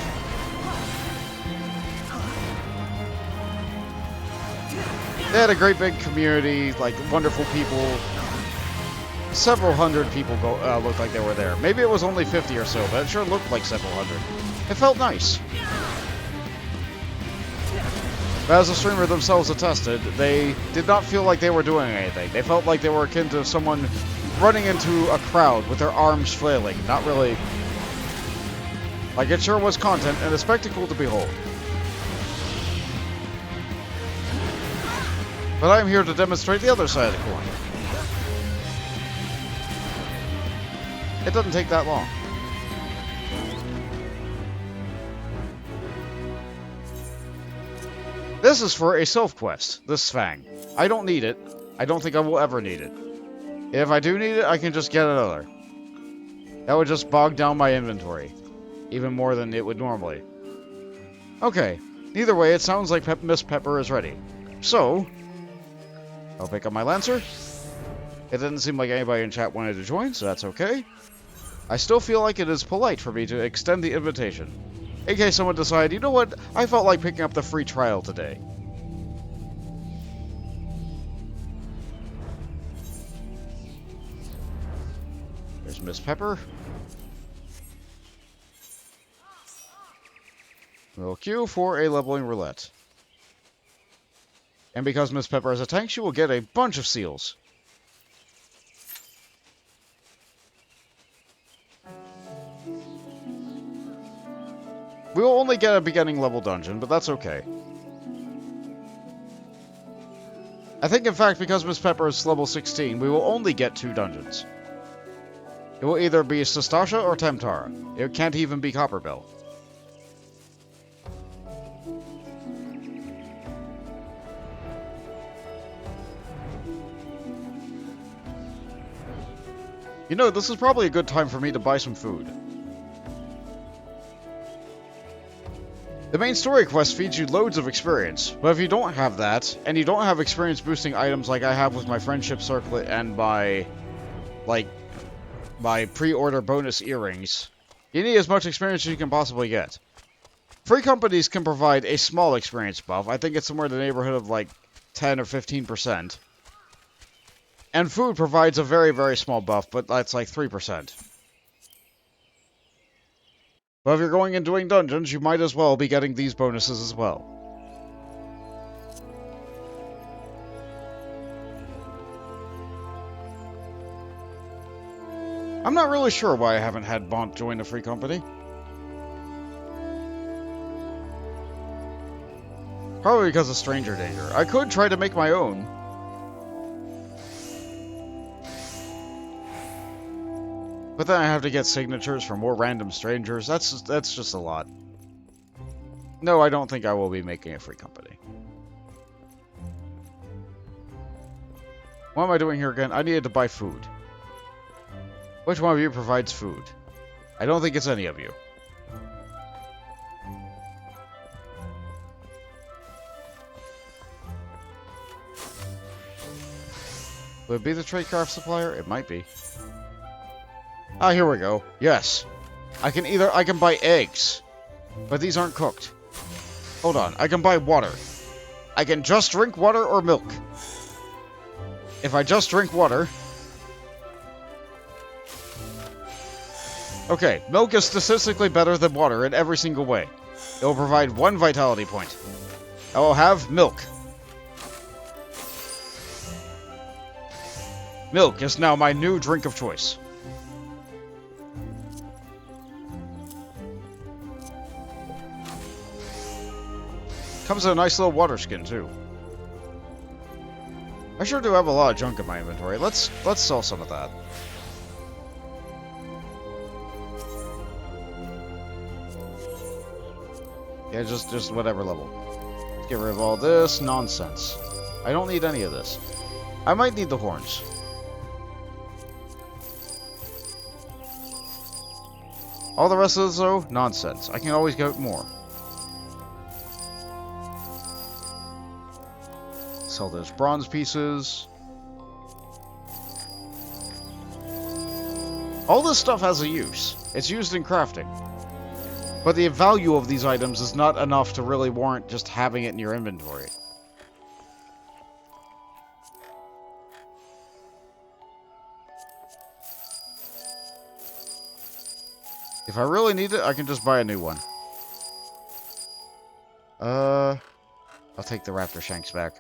They had a great big community, like wonderful people. Several hundred people looked like they were there. Maybe it was only 50 or so, but it sure looked like several hundred. It felt nice. But as the streamer themselves attested, they did not feel like they were doing anything. They felt like they were akin to someone running into a crowd with their arms flailing, not really Like, it sure was content and a spectacle to behold. But I'm here to demonstrate the other side of the coin. It doesn't take that long. This is for a self-quest, this Fang. I don't need it. I don't think I will ever need it. If I do need it, I can just get another. That would just bog down my inventory. Even more than it would normally. Okay. Either way, it sounds like Miss Pepper is ready. So, I'll pick up my Lancer. It didn't seem like anybody in chat wanted to join, so that's okay. I still feel like it is polite for me to extend the invitation. In case someone decided, you know what, I felt like picking up the free trial today. There's Miss Pepper. We'll queue for a leveling roulette. And because Miss Pepper is a tank, she will get a bunch of seals. We will only get a beginning level dungeon, but that's okay. I think, in fact, because Miss Pepper is level 16, we will only get 2 dungeons. It will either be Sestasha or Temtara. It can't even be Copperbell. You know, this is probably a good time for me to buy some food. The main story quest feeds you loads of experience, but if you don't have that, and you don't have experience boosting items like I have with my friendship circlet and my pre-order bonus earrings, you need as much experience as you can possibly get. Free companies can provide a small experience buff. I think it's somewhere in the neighborhood of like 10 or 15%. And food provides a very, very small buff, but that's like 3%. But if you're going and doing dungeons, you might as well be getting these bonuses as well. I'm not really sure why I haven't had Bont join a free company. Probably because of stranger danger. I could try to make my own. But then I have to get signatures from more random strangers. That's just a lot. No, I don't think I will be making a free company. What am I doing here again? I needed to buy food. Which one of you provides food? I don't think it's any of you. Would it be the tradecraft supplier? It might be. Ah, here we go. Yes. I can buy eggs. But these aren't cooked. Hold on. I can buy water. I can just drink water or milk. If I just drink water... Okay, milk is statistically better than water in every single way. It will provide 1 vitality point. I will have milk. Milk is now my new drink of choice. Comes in a nice little water skin, too. I sure do have a lot of junk in my inventory. Let's sell some of that. Yeah, just whatever level. Let's get rid of all this nonsense. I don't need any of this. I might need the horns. All the rest of this, though, nonsense. I can always get more. Sell those bronze pieces. All this stuff has a use. It's used in crafting. But the value of these items is not enough to really warrant just having it in your inventory. If I really need it, I can just buy a new one. I'll take the raptor shanks back.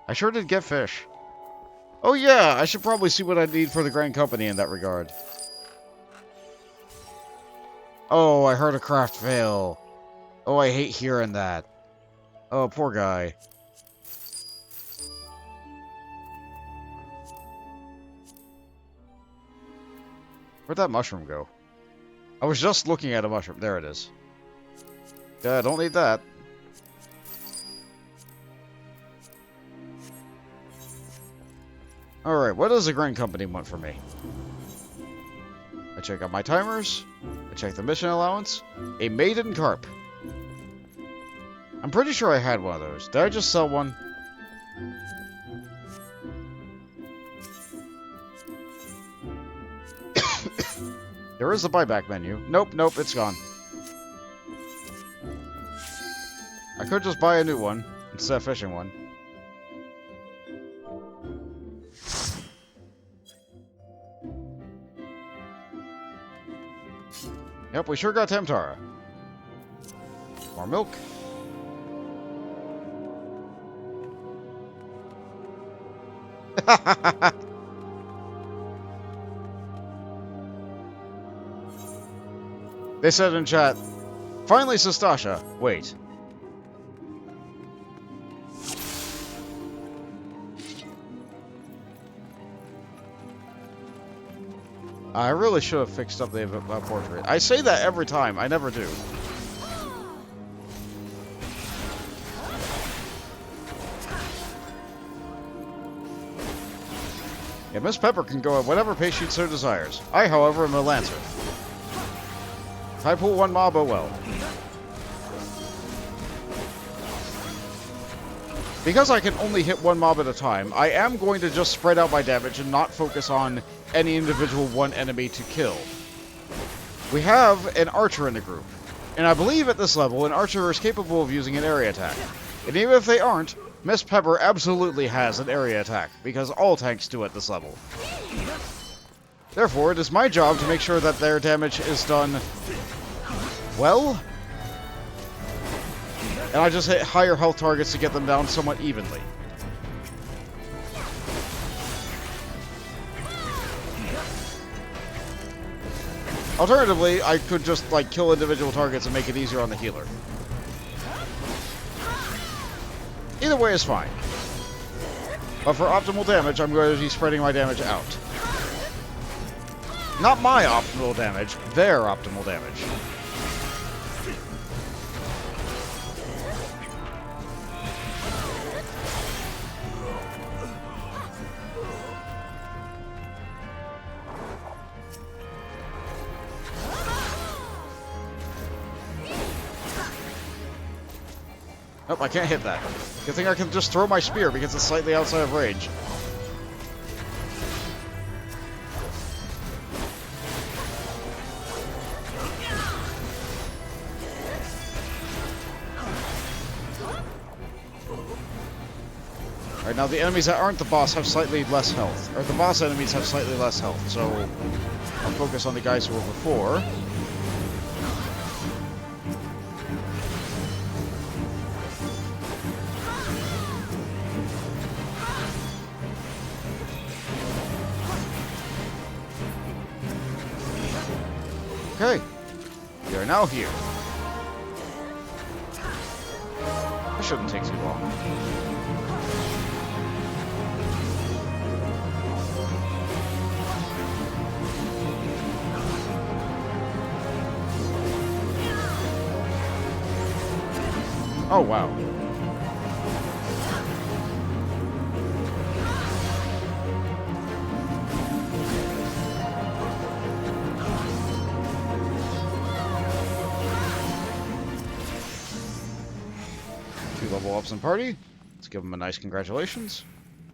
I sure did get fish. Oh yeah, I should probably see what I need for the Grand Company in that regard. Oh, I heard a craft fail. Oh, I hate hearing that. Oh, poor guy. Where'd that mushroom go? I was just looking at a mushroom. There it is. Yeah, I don't need that. Alright, what does the grain company want from me? I check out my timers. I check the mission allowance. A maiden carp. I'm pretty sure I had one of those. Did I just sell one? There is a buyback menu. Nope, nope, it's gone. I could just buy a new one instead of fishing one. Yep, we sure got Temtara. More milk. They said in chat, finally Sestasha. Wait. I really should have fixed up the portrait. I say that every time. I never do. Yeah, Miss Pepper can go at whatever pace she so desires. I, however, am a lancer. If I pull one mob, oh well. Because I can only hit one mob at a time, I am going to just spread out my damage and not focus on any individual one enemy to kill. We have an archer in the group, and I believe at this level an archer is capable of using an area attack. And even if they aren't, Miss Pepper absolutely has an area attack, because all tanks do at this level. Therefore, it is my job to make sure that their damage is done well, and I just hit higher health targets to get them down somewhat evenly. Alternatively, I could just, like, kill individual targets and make it easier on the healer. Either way is fine. But for optimal damage, I'm going to be spreading my damage out. Not my optimal damage, their optimal damage. Nope, I can't hit that. Good thing I can just throw my spear because it's slightly outside of range. Alright, now the enemies that aren't the boss have slightly less health. Or the boss enemies have slightly less health, so I'll focus on the guys who were before. Okay, we are now here. This shouldn't take too long. Oh, wow. Level ups in party. Let's give them a nice congratulations.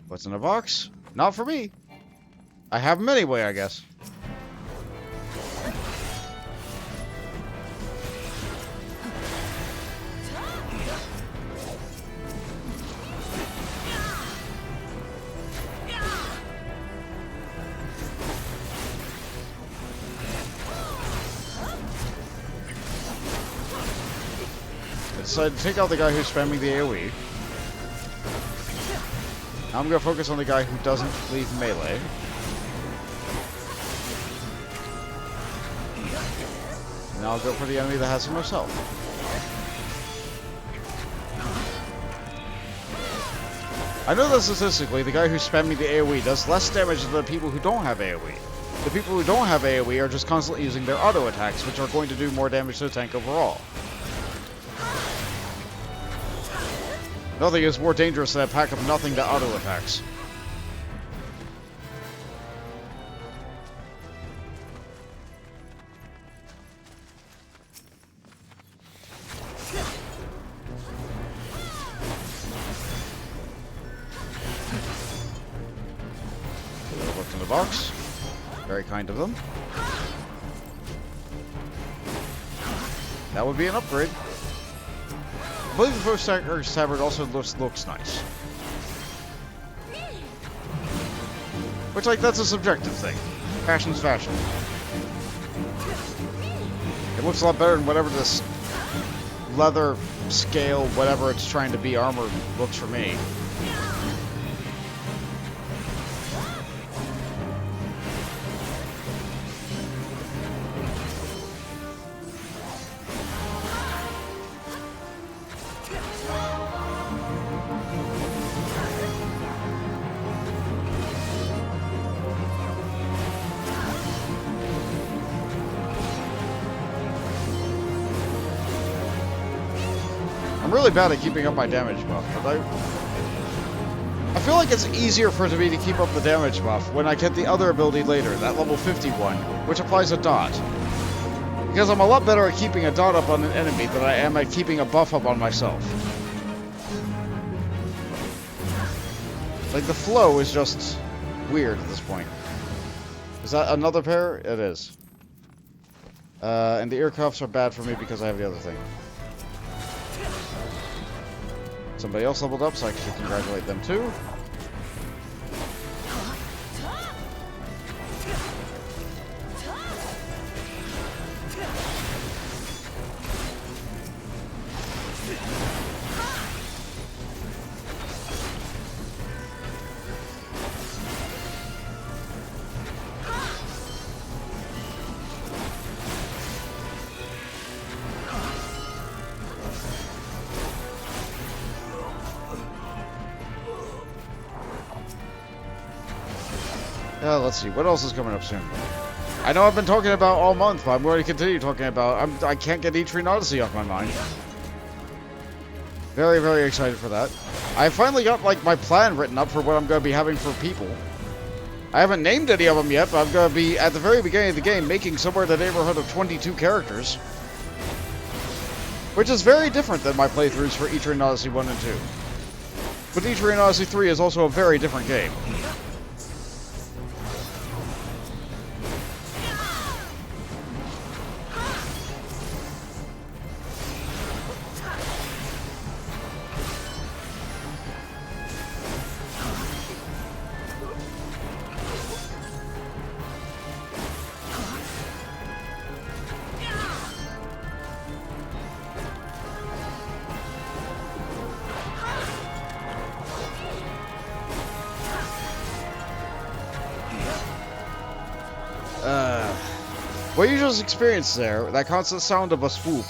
What's in a box? Not for me. I have them anyway, I guess. Decided to take out the guy who's spamming the AoE. Now I'm going to focus on the guy who doesn't leave melee. And Now I'll go for the enemy that has the most health. I know that statistically, the guy who's spamming the AoE does less damage than the people who don't have AoE. The people who don't have AoE are just constantly using their auto attacks, which are going to do more damage to the tank overall. Nothing is more dangerous than a pack of nothing to auto attacks. Looked in the box. Very kind of them. That would be an upgrade. I believe the first Syrcus Tower also looks nice. Which, like, that's a subjective thing. Fashion's fashion. It looks a lot better than whatever this leather, scale, whatever it's trying to be armor looks for me. I'm really bad at keeping up my damage buff, but I feel like it's easier for me to keep up the damage buff when I get the other ability later, that level 51, which applies a dot. Because I'm a lot better at keeping a dot up on an enemy than I am at keeping a buff up on myself. Like, the flow is just weird at this point. Is that another pair? It is. And the ear cuffs are bad for me because I have the other thing. Somebody else leveled up, so I can congratulate them too. Let's see, what else is coming up soon? I know I've been talking about all month, but I'm going to continue talking about... I can't get Etrian Odyssey off my mind. Very, very excited for that. I finally got, like, my plan written up for what I'm going to be having for people. I haven't named any of them yet, but I'm going to be, at the very beginning of the game, making somewhere in the neighborhood of 22 characters. Which is very different than my playthroughs for Etrian Odyssey 1 and 2. But Etrian Odyssey 3 is also a very different game. What you just experienced there, that constant sound of a swoop,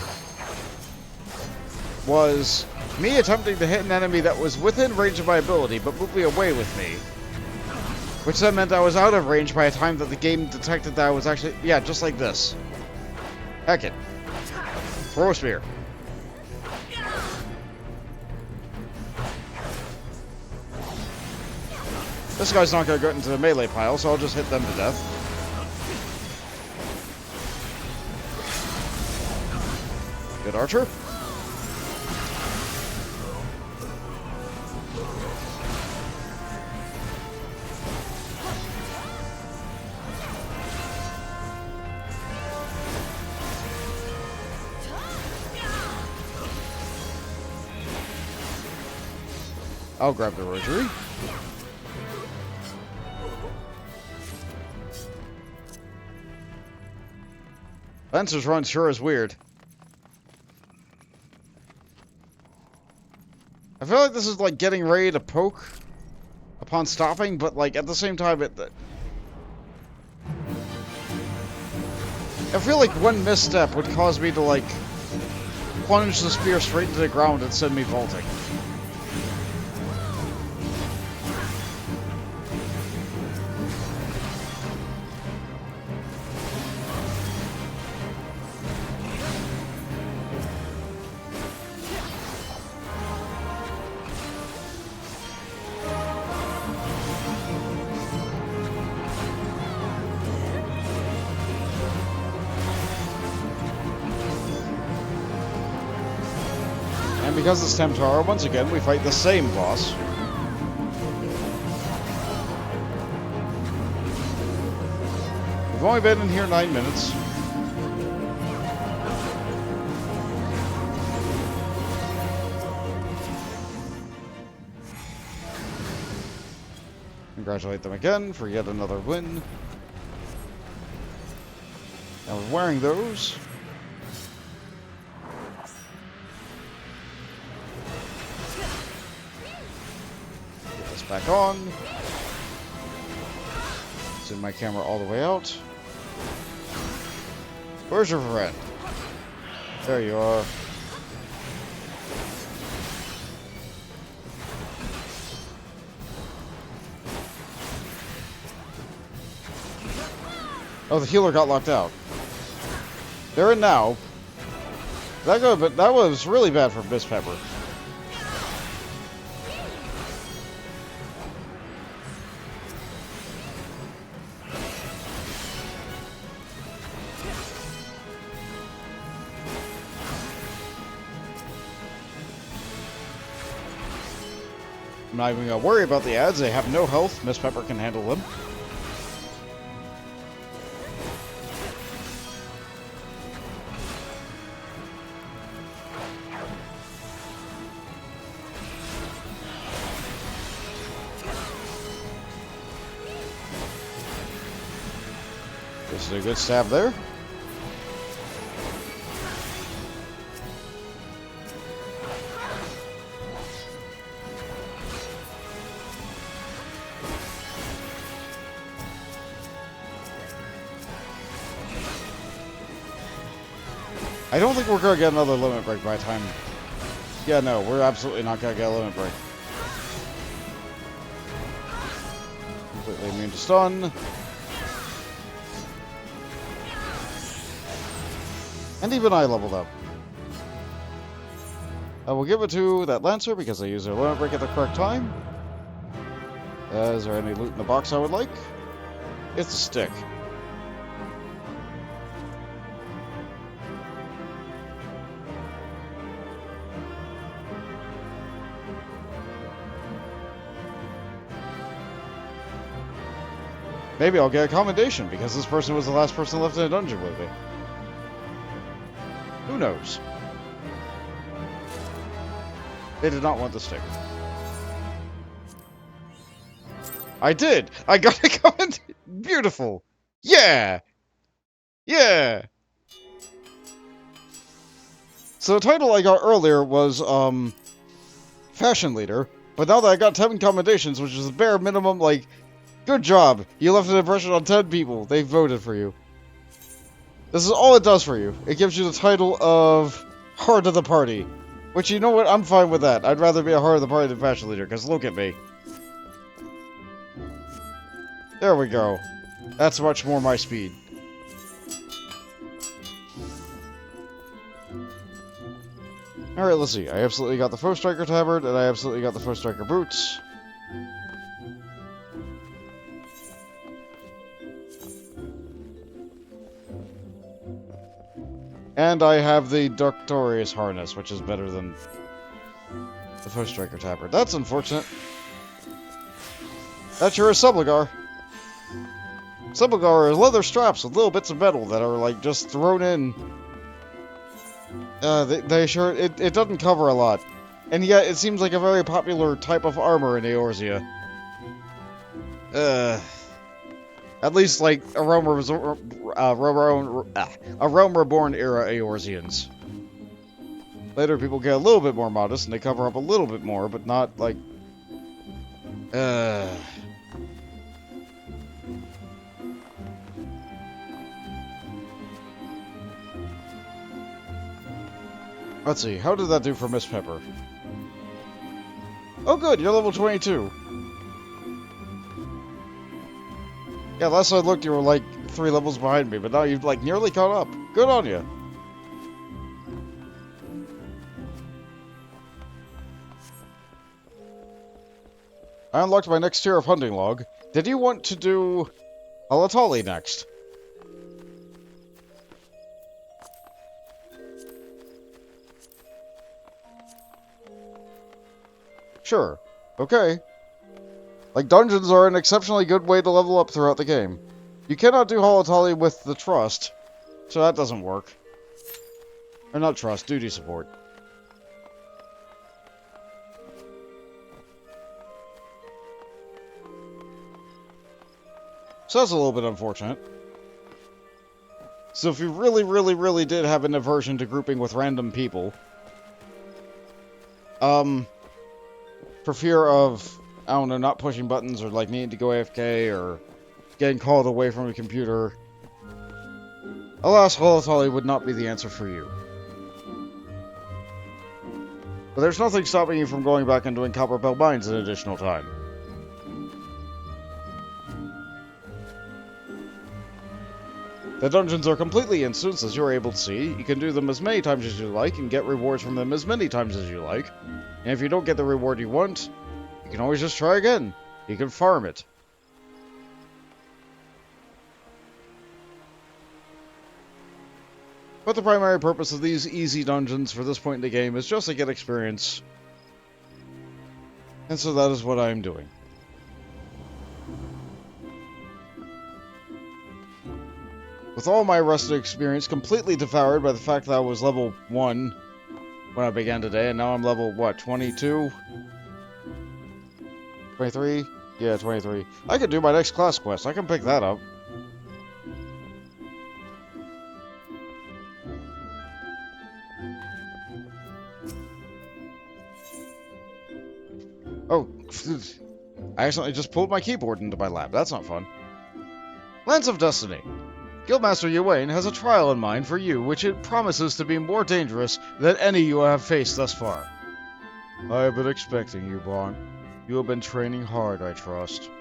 was me attempting to hit an enemy that was within range of my ability, but moving away with me. Which then meant I was out of range by the time that the game detected that I was actually... Yeah, just like this. Heck it. Throw a spear. This guy's not going to get into the melee pile, so I'll just hit them to death. Good archer. I'll grab the rosary. Lancer's run sure is weird. I feel like this is like getting ready to poke upon stopping, but like at the same time it I feel like one misstep would cause me to, like, plunge the spear straight into the ground and send me vaulting. And because it's Temptara, once again, we fight the same boss. We've only been in here 9 minutes. Congratulate them again for yet another win. I was wearing those. Get this back on. Zoom my camera all the way out. Where's your friend? There you are. Oh, the healer got locked out. They're in now. That was really bad for Miss Pepper. I'm not even gonna worry about the ads. They have no health. Miss Pepper can handle them. This is a good stab there. I don't think we're going to get another limit break by the time... Yeah, no, we're absolutely not going to get a limit break. Completely immune to stun. And even I leveled up. I will give it to that Lancer because I used their limit break at the correct time. Is there any loot in the box I would like? It's a stick. Maybe I'll get a commendation because this person was the last person left in a dungeon with me. Who knows? They did not want the stick. I did! I got a comment! Beautiful! Yeah! Yeah! So the title I got earlier was, Fashion Leader, but now that I got 10 commendations, which is the bare minimum, like, good job! You left an impression on 10 people. They voted for you. This is all it does for you. It gives you the title of Heart of the Party. Which, you know what? I'm fine with that. I'd rather be a Heart of the Party than Fashion Leader, because look at me. There we go. That's much more my speed. Alright, let's see. I absolutely got the Foe Striker Tabard, and I absolutely got the Foe Striker Boots. And I have the Doctorius Harness, which is better than the Foe Striker Tabard. That's unfortunate. That's your Subligar. Subligar are leather straps with little bits of metal that are, like, just thrown in. They sure... It doesn't cover a lot. And yet, it seems like a very popular type of armor in Eorzea. At least, like, a Realm Reborn era Eorzeans. Later, people get a little bit more modest, and they cover up a little bit more, but not, like... Let's see, how did that do for Miss Pepper? Oh good, you're level 22. Yeah, last I looked you were like 3 levels behind me, but now you've like nearly caught up. Good on you. I unlocked my next tier of hunting log. Did you want to do Halatali next? Sure. Okay. Like, dungeons are an exceptionally good way to level up throughout the game. You cannot do Halatali with the trust, so that doesn't work. Or not trust, duty support. So that's a little bit unfortunate. So if you really did have an aversion to grouping with random people, for fear of, I don't know, not pushing buttons or like needing to go AFK or getting called away from a computer, alas, Halatali would not be the answer for you. But there's nothing stopping you from going back and doing Copperbell Mines an additional time. The dungeons are completely instant, as you're able to see. You can do them as many times as you like, and get rewards from them as many times as you like. And if you don't get the reward you want, you can always just try again. You can farm it. But the primary purpose of these easy dungeons for this point in the game is just to get experience. And so that is what I am doing. With all my rusted experience completely devoured by the fact that I was level 1 when I began today, and now I'm level, what, 22? 23? Yeah, 23. I could do my next class quest. I can pick that up. Oh, I accidentally just pulled my keyboard into my lap. That's not fun. Lens of Destiny. Guildmaster Yuane has a trial in mind for you, which it promises to be more dangerous than any you have faced thus far. I have been expecting you, Bon. You have been training hard, I trust.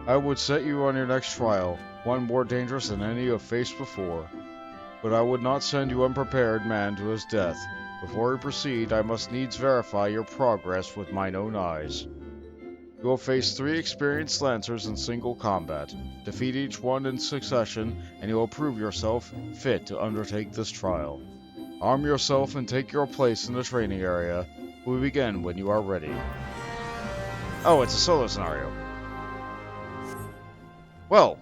I would set you on your next trial, one more dangerous than any you have faced before. But I would not send you unprepared man to his death. Before we proceed, I must needs verify your progress with mine own eyes. You will face 3 experienced Lancers in single combat. Defeat each one in succession, and you will prove yourself fit to undertake this trial. Arm yourself and take your place in the training area. We begin when you are ready. Oh, it's a solo scenario. Well.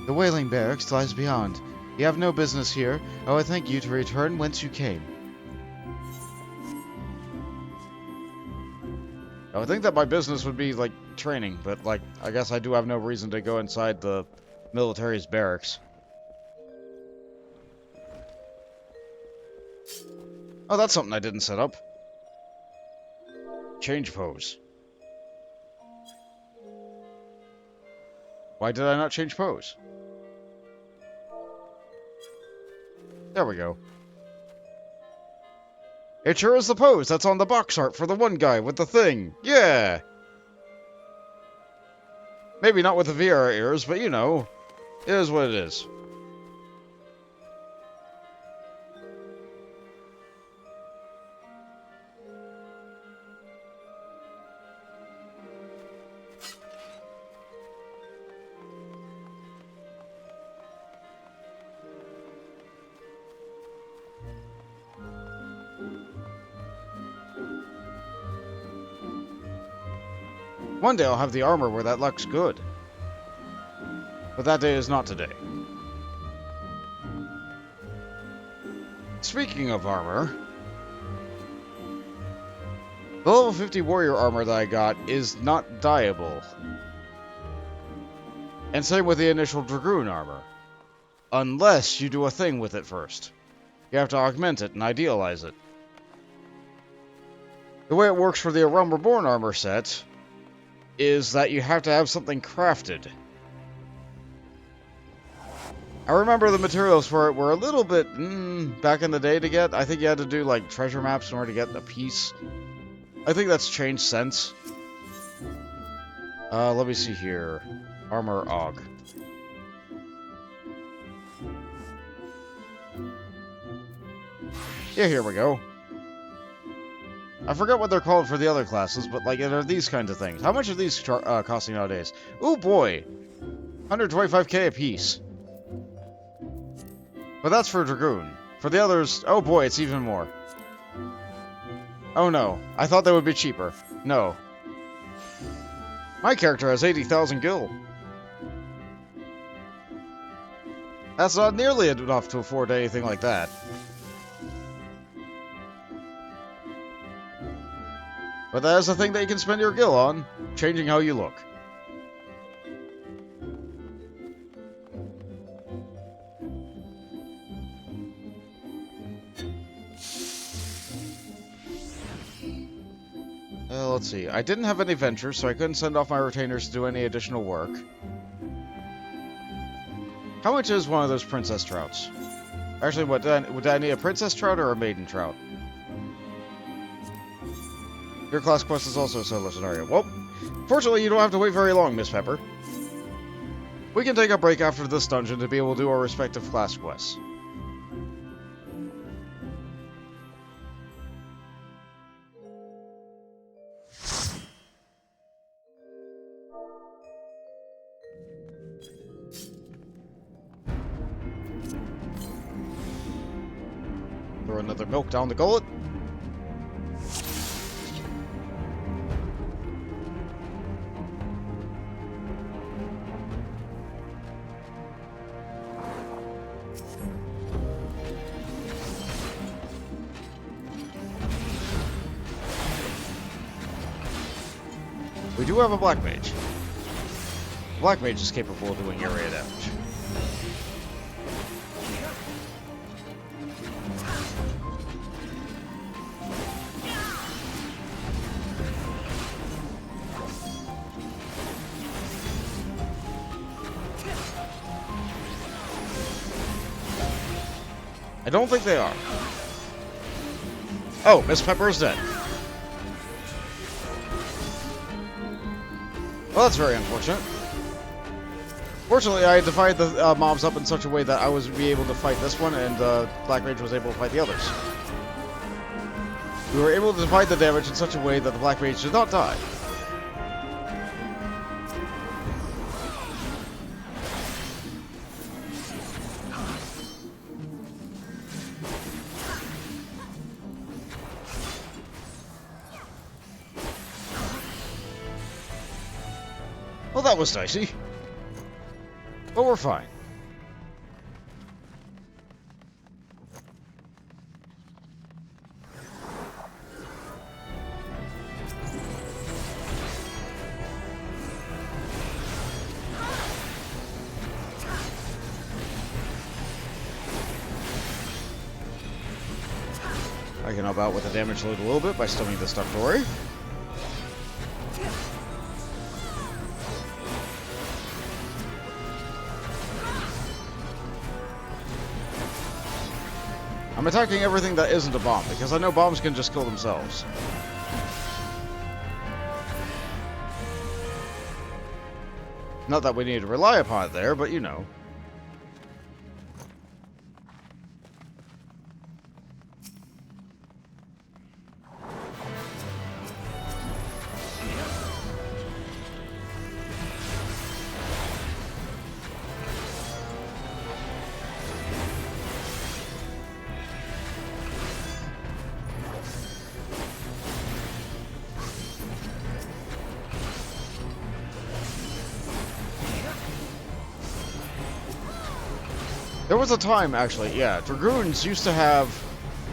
The Whaling Barracks lies beyond. You have no business here. I would thank you to return whence you came. I would think that my business would be, like, training, but, like, I guess I do have no reason to go inside the military's barracks. Oh, that's something I didn't set up. Change pose. Why did I not change pose? There we go. It sure is the pose that's on the box art for the one guy with the thing. Yeah! Maybe not with the VR ears, but you know, it is what it is. One day I'll have the armor where that looks good. But that day is not today. Speaking of armor, the level 50 warrior armor that I got is not dyeable. And same with the initial Dragoon armor. Unless you do a thing with it first. You have to augment it and idealize it. The way it works for the Realm Reborn armor set is that you have to have something crafted. I remember the materials for it were a little bit back in the day to get. I think you had to do like treasure maps in order to get a piece. I think that's changed since. Let me see here. Armor Og. Yeah, here we go. I forgot what they're called for the other classes, but like they're these kinds of things. How much are these costing nowadays? Oh boy, 125k a piece. But that's for Dragoon. For the others, oh boy, it's even more. Oh no, I thought they would be cheaper. No. My character has 80,000 gil. That's not nearly enough to afford anything like that. But that is the thing that you can spend your gil on, changing how you look. Let's see. I didn't have any ventures, so I couldn't send off my retainers to do any additional work. How much is one of those princess trouts? Actually, would I need a princess trout or a maiden trout? Your class quest is also a solo scenario. Well, fortunately, you don't have to wait very long, Miss Pepper. We can take a break after this dungeon to be able to do our respective class quests. Throw another milk down the gullet. We do have a Black Mage. Black Mage is capable of doing area damage. I don't think they are. Oh, Miss Pepper is dead. Well, that's very unfortunate. Fortunately, I divided the mobs up in such a way that I was be able to fight this one, and Black Mage was able to fight the others. We were able to divide the damage in such a way that the Black Mage did not die. Well, that was dicey. But we're fine. I can help out with the damage load a little bit by stunning the stuck Dory. I'm attacking everything that isn't a bomb, because I know bombs can just kill themselves. Not that we need to rely upon it there, but you know. There was a time, actually, yeah, Dragoons used to have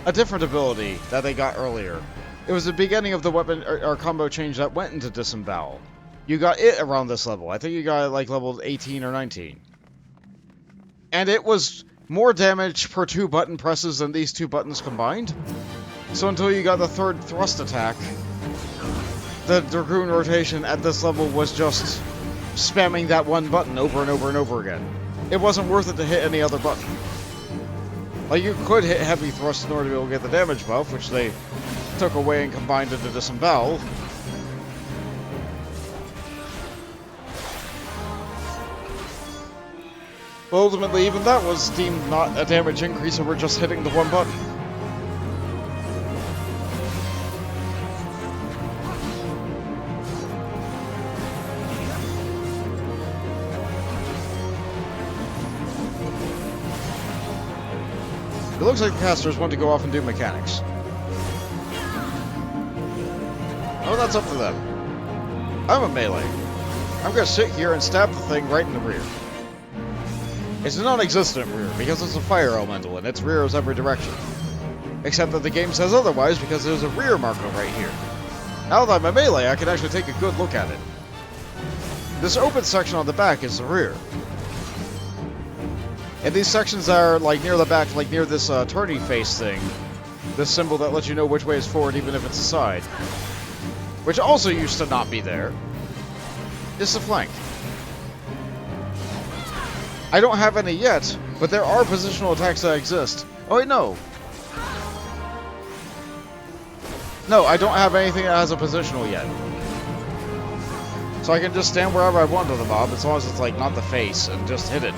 a different ability that they got earlier. It was the beginning of the weapon or combo change that went into Disembowel. You got it around this level. I think you got it like level 18 or 19. And it was more damage per 2 button presses than these 2 buttons combined. So until you got the 3rd thrust attack, the Dragoon rotation at this level was just spamming that one button over and over and over again. it wasn't worth it to hit any other button. Like, you could hit heavy thrust in order to be able to get the damage buff, which they took away and combined into disembowel. But ultimately, even that was deemed not a damage increase over just hitting the one button. It looks like the casters want to go off and do mechanics. Oh, that's up to them. I'm a melee. I'm gonna sit here and stab the thing right in the rear. It's a non-existent rear, because it's a fire elemental, and its rear is every direction. Except that the game says otherwise, because there's a rear marker right here. Now that I'm a melee, I can actually take a good look at it. This open section on the back is the rear. And these sections are, like, near the back, like near this turning face thing. This symbol that lets you know which way is forward, even if it's a side. Which also used to not be there. It's the flank. I don't have any yet, but there are positional attacks that exist. Oh wait, no. No, I don't have anything that has a positional yet. So I can just stand wherever I want on the mob, as long as it's, like, not the face, and just hit it.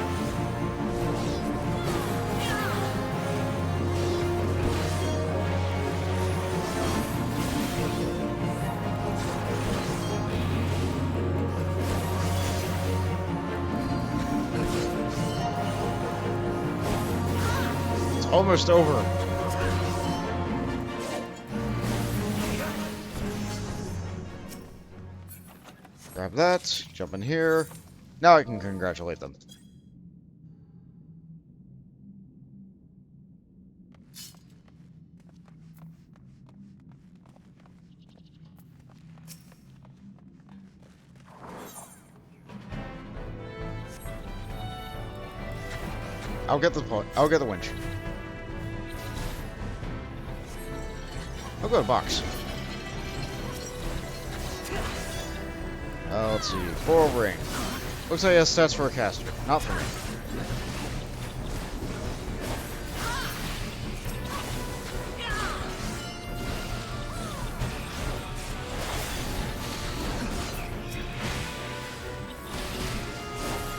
Almost over. Grab that, jump in here. Now I can congratulate them. I'll get the winch. I'll go to box. Let's see. 4 ring. Looks like it has stats for a caster. Not for me.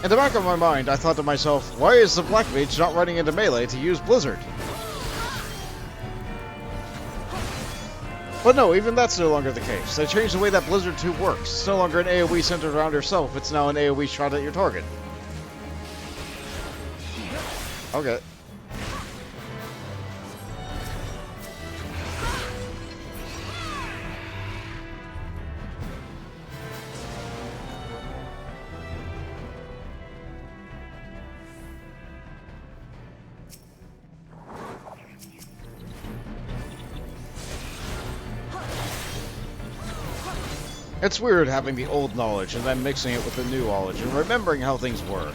In the back of my mind, I thought to myself, why is the Black Mage not running into melee to use Blizzard? But no, even that's no longer the case. They changed the way that Blizzard 2 works. It's no longer an AoE centered around yourself, it's now an AoE shot at your target. Okay. It's weird having the old knowledge and then mixing it with the new knowledge and remembering how things were.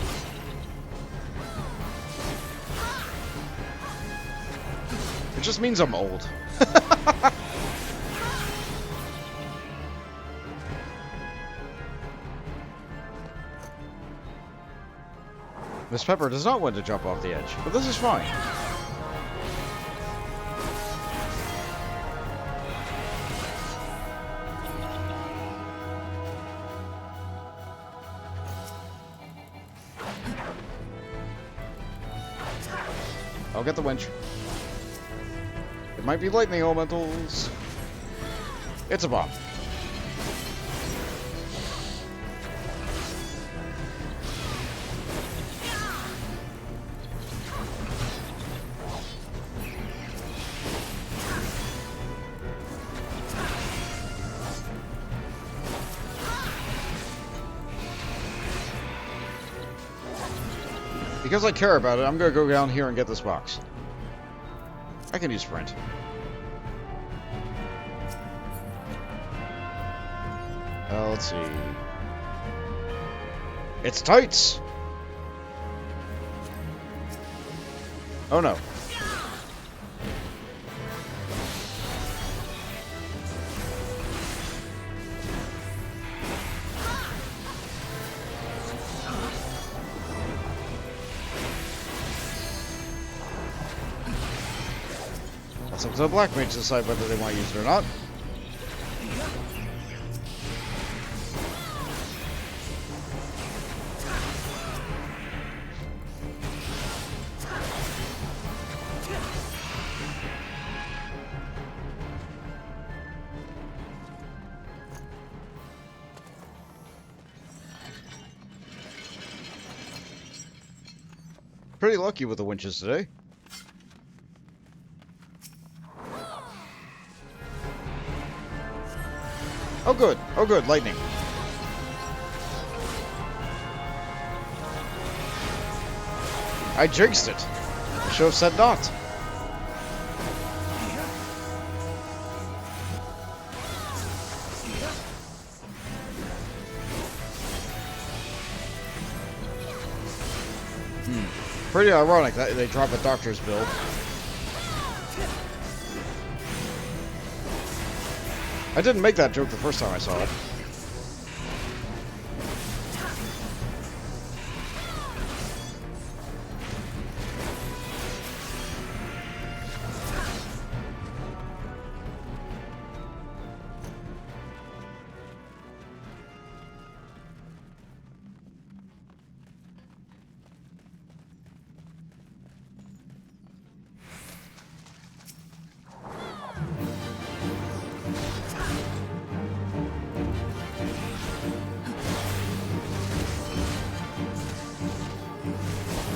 It just means I'm old. Miss Pepper does not want to jump off the edge, but this is fine. I'll get the winch. It might be lightning elementals. It's a bomb. Because I care about it, I'm gonna go down here and get this box. I can use sprint. Let's see. It's tights! Oh no. It's up to the black mage to decide whether they want to use it or not. Pretty lucky with the winches today. Oh good, lightning. I jinxed it. I should have said not. Pretty ironic that they drop a doctor's bill. I didn't make that joke the first time I saw it.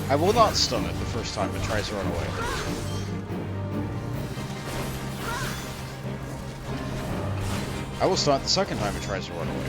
I will not stun it the first time it tries to run away. I will stun it the second time it tries to run away.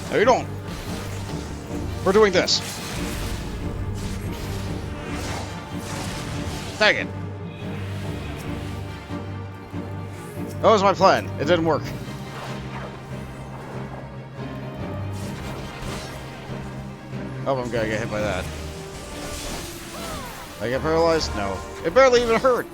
No, you don't. We're doing this. Dang it. That was my plan. It didn't work. Oh, I'm gonna get hit by that. I get paralyzed? No. It barely even hurt.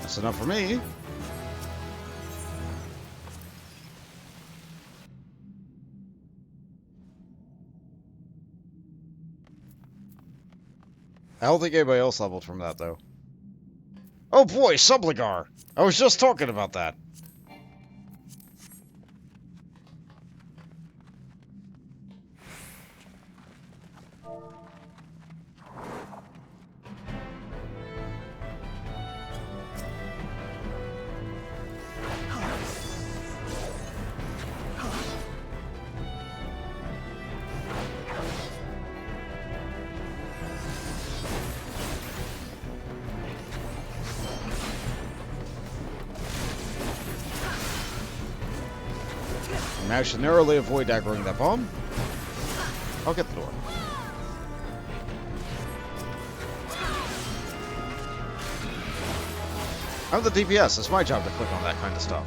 That's enough for me. I don't think anybody else leveled from that, though. Oh boy, Subligar! I was just talking about that. I should narrowly avoid aggroing that bomb. I'll get the door. I'm the DPS. It's my job to click on that kind of stuff.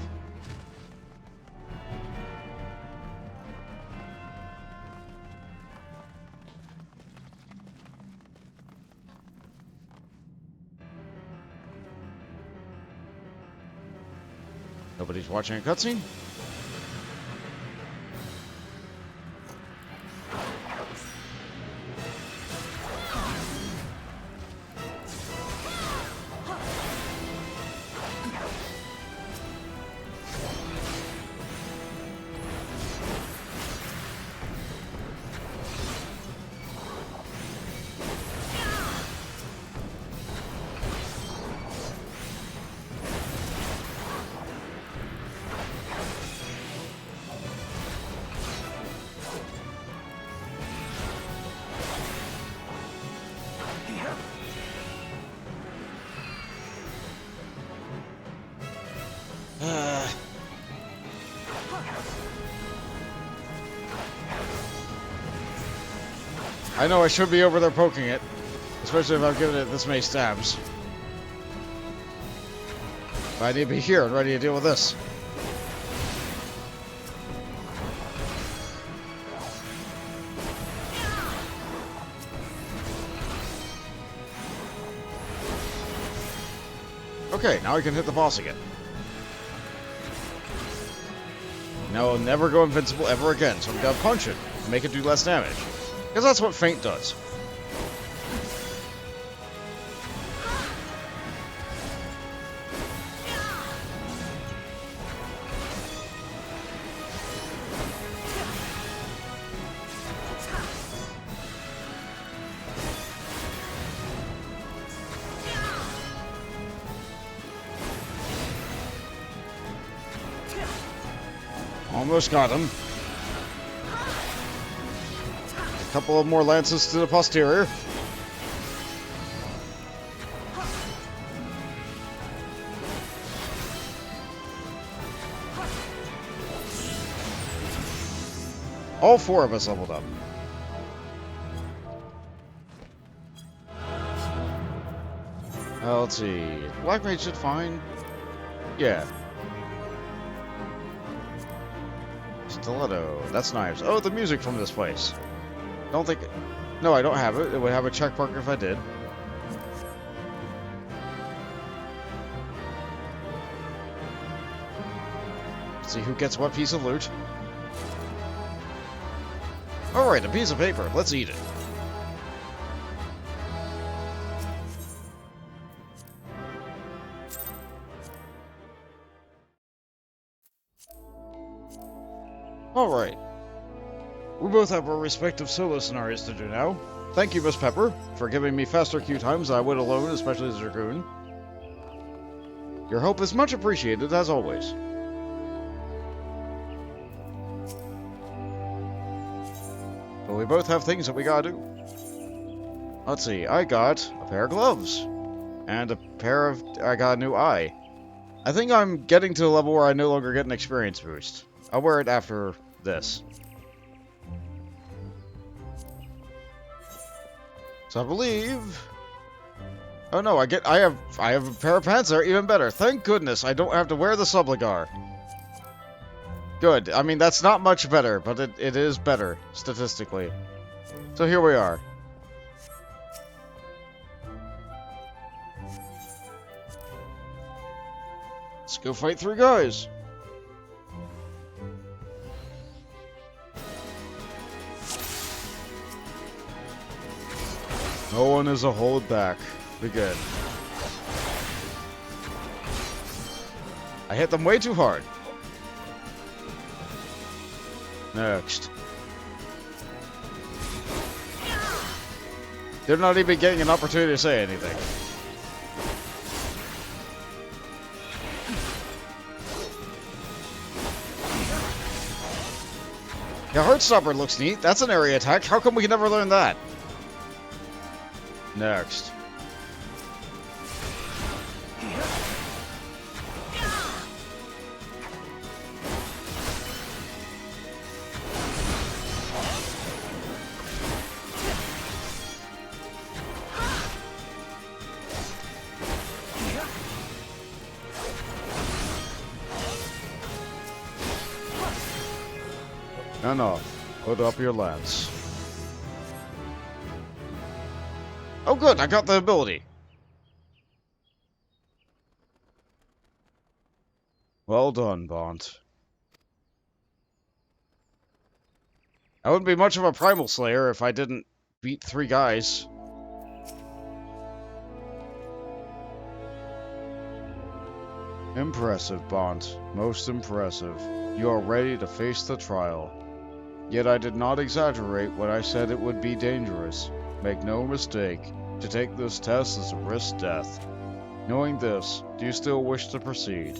Nobody's watching a cutscene? I know I should be over there poking it, especially if I've given it this many stabs. But I need to be here and ready to deal with this. Okay, now I can hit the boss again. Now I'll never go invincible ever again, so I'm gonna punch it and make it do less damage. Because that's what Feint does. Almost got him. A couple of more lances to the posterior. All four of us leveled up. Let's see. Black Mage should fine. Yeah. Stiletto. That's knives. Oh, the music from this place. Don't think... No, I don't have it. It would have a check mark if I did. Let's see who gets what piece of loot. Alright, a piece of paper. Let's eat it. Alright. We both have our respective solo scenarios to do now. Thank you, Miss Pepper, for giving me faster queue times than I would alone, especially as Dragoon. Your help is much appreciated, as always. But we both have things that we gotta do. Let's see, I got a pair of gloves. And I got a new eye. I think I'm getting to the level where I no longer get an experience boost. I'll wear it after this. So I believe... Oh no, I have a pair of pants that are even better. Thank goodness I don't have to wear the subligar. Good. I mean, that's not much better, but it is better, statistically. So here we are. Let's go fight 3 guys. No one is a hold back. Be good. I hit them way too hard. Next. They're not even getting an opportunity to say anything. Yeah, Heartstopper looks neat. That's an area attack. How come we can never learn that? Next. Enough. Put up your lance. Oh good, I got the ability. Well done, Bont. I wouldn't be much of a primal slayer if I didn't beat 3 guys. Impressive, Bont. Most impressive. You are ready to face the trial. Yet I did not exaggerate when I said it would be dangerous. Make no mistake, to take this test is to risk death. Knowing this, do you still wish to proceed?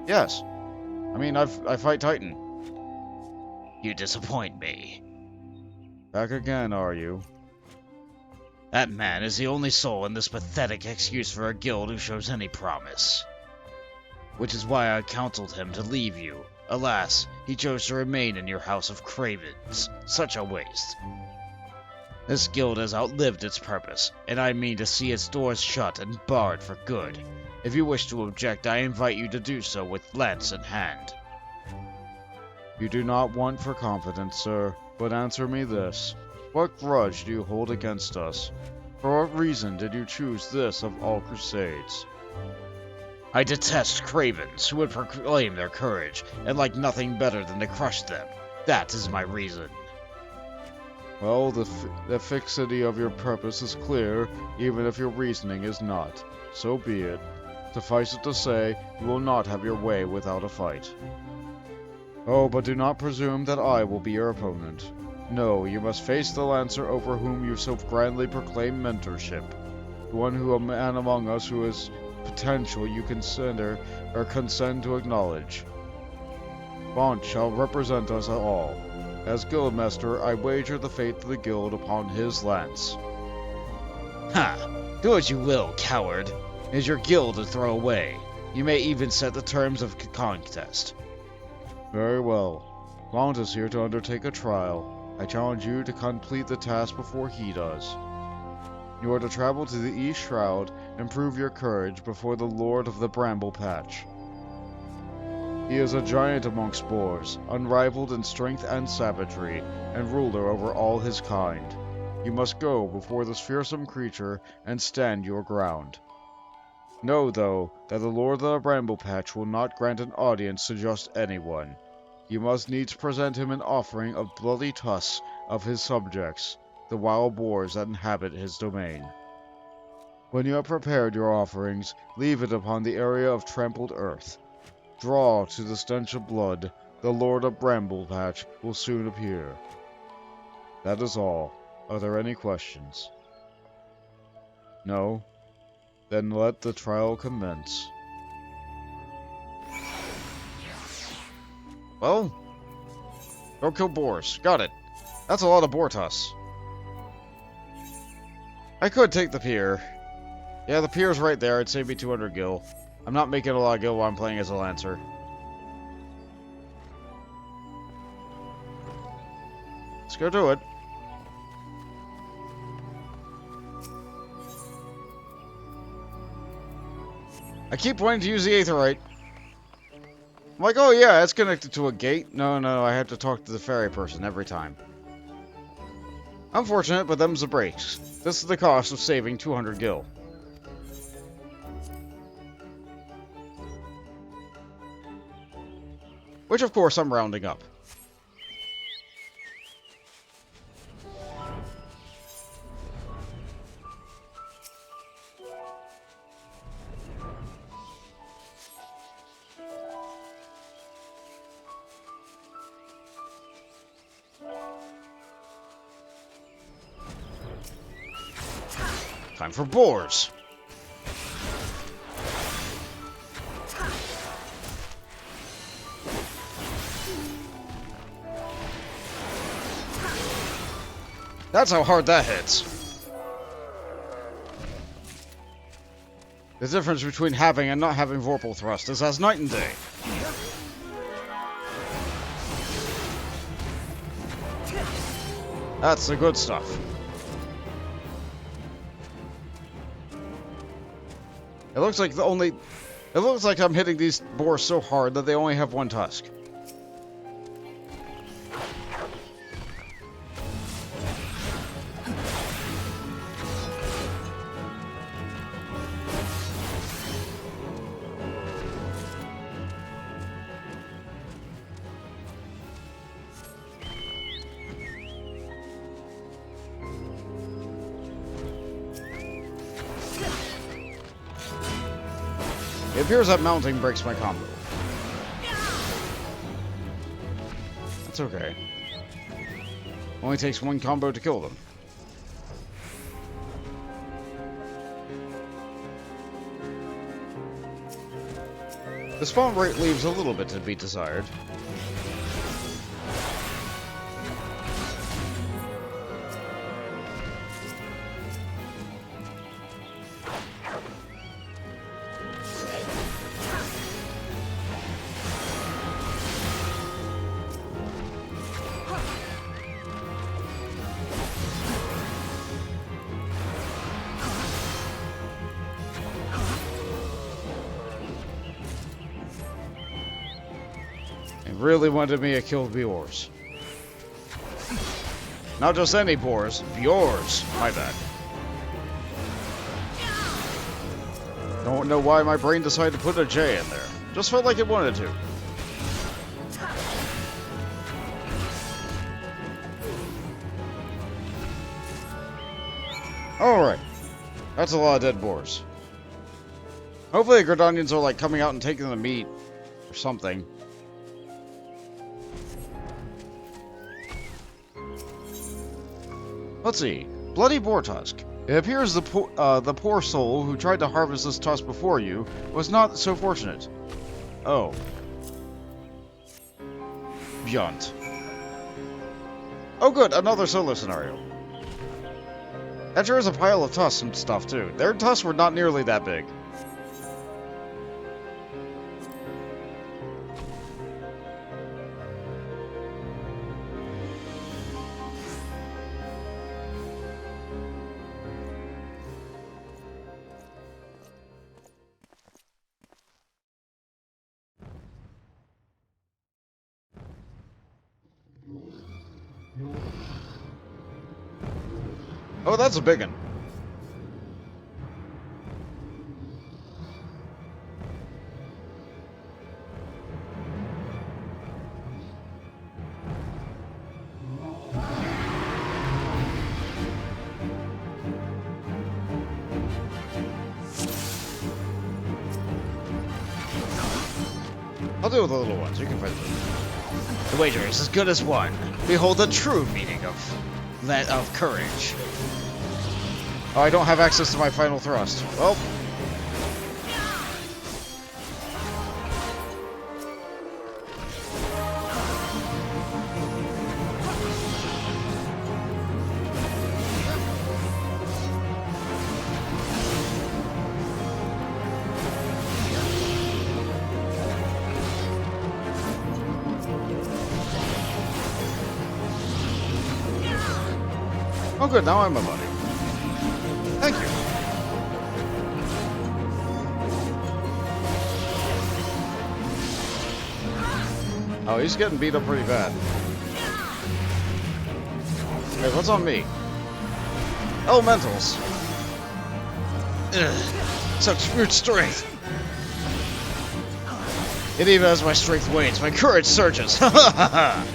Yes. I mean, I fight Titan. You disappoint me. Back again, are you? That man is the only soul in this pathetic excuse for a guild who shows any promise. Which is why I counseled him to leave you. Alas, he chose to remain in your house of cravens. Such a waste. This guild has outlived its purpose, and I mean to see its doors shut and barred for good. If you wish to object, I invite you to do so with lance in hand. You do not want for confidence, sir, but answer me this. What grudge do you hold against us? For what reason did you choose this of all crusades? I detest cravens who would proclaim their courage, and like nothing better than to crush them. That is my reason. Well, the fixity of your purpose is clear, even if your reasoning is not. So be it. Suffice it to say, you will not have your way without a fight. Oh, but do not presume that I will be your opponent. No, you must face the Lancer over whom you so grandly proclaim mentorship. The one who a man among us who is potential you consider or consent to acknowledge. Bont shall represent us all. As Guildmaster, I wager the fate of the guild upon his lance. Ha! Do as you will, coward. It is your guild to throw away. You may even set the terms of contest. Very well. Bont is here to undertake a trial. I challenge you to complete the task before he does. You are to travel to the East Shroud and prove your courage before the Lord of the Bramble Patch. He is a giant amongst boars, unrivaled in strength and savagery, and ruler over all his kind. You must go before this fearsome creature and stand your ground. Know, though, that the Lord of the Bramble Patch will not grant an audience to just anyone. You must needs present him an offering of bloody tusks of his subjects, the wild boars that inhabit his domain. When you have prepared your offerings, leave it upon the area of trampled earth. Draw to the stench of blood, the Lord of Bramble Patch will soon appear. That is all. Are there any questions? No? Then let the trial commence. Well, go kill boars. Got it. That's a lot of boar tusks. I could take the pier. Yeah, the pier's right there. It'd save me 200 gil. I'm not making a lot of gil while I'm playing as a Lancer. Let's go do it. I keep wanting to use the Aetherite. I'm like, oh yeah, it's connected to a gate. No, I have to talk to the ferry person every time. Unfortunate, but them's the breaks. This is the cost of saving 200 gil. Which, of course, I'm rounding up. Time for boars. That's how hard that hits. The difference between having and not having Vorpal Thrust is as night and day. That's the good stuff. It looks like I'm hitting these boars so hard that they only have one tusk. It appears that mounting breaks my combo. That's okay. Only takes one combo to kill them. The spawn rate leaves a little bit to be desired. and really wanted me to kill Bjors. Not just any Boars, Bjors. My bad. Don't know why my brain decided to put a J in there. Just felt like it wanted to. Alright. That's a lot of dead boars. Hopefully the Gridanians are like coming out and taking the meat. Or something. Let's see. Bloody boar tusk. It appears the poor soul who tried to harvest this tusk before you was not so fortunate. Oh. Beyond. Oh good, another solo scenario. That sure is a pile of tusks and stuff too. Their tusks were not nearly that big. Oh, that's a big one. I'll deal with the little ones. You can fight them. The wager is as good as won. Behold the true meaning of courage. Oh, I don't have access to my final thrust. Well. Oh good, now I'm a buddy. Thank you. Oh, he's getting beat up pretty bad. Hey, what's on me? Elementals. Ugh, such brute strength. And even as my strength wanes, my courage surges. Ha ha ha ha!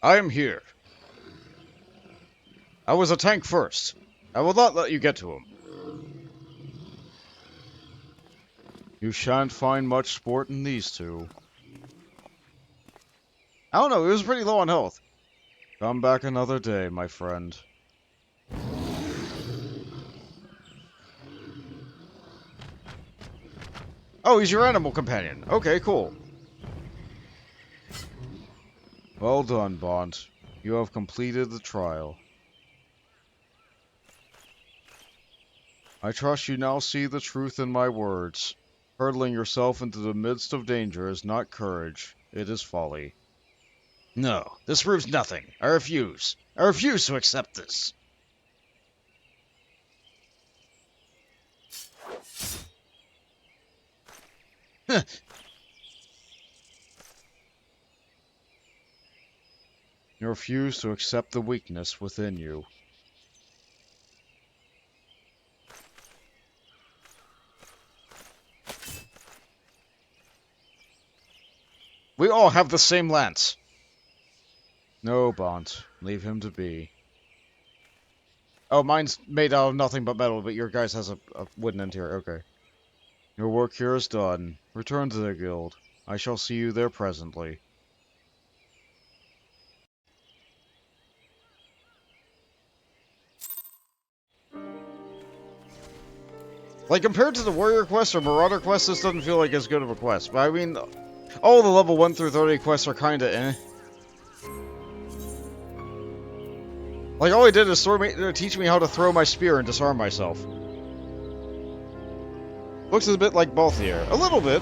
I am here. I was a tank first. I will not let you get to him. You shan't find much sport in these two. I don't know, he was pretty low on health. Come back another day, my friend. Oh, he's your animal companion. Okay, cool. Well done, Bond. You have completed the trial. I trust you now see the truth in my words. Hurtling yourself into the midst of danger is not courage, it is folly. No, this proves nothing. I refuse. I refuse to accept this. You refuse to accept the weakness within you. We all have the same lance. No, Bont. Leave him to be. Oh, mine's made out of nothing but metal, but your guys has a wooden interior. Okay. Your work here is done. Return to the guild. I shall see you there presently. Like, compared to the Warrior Quest or Marauder Quest, this doesn't feel like as good of a quest. But I mean, all the level 1 through 30 quests are kinda eh. Like, all he did is teach me how to throw my spear and disarm myself. Looks a bit like Balthier. A little bit.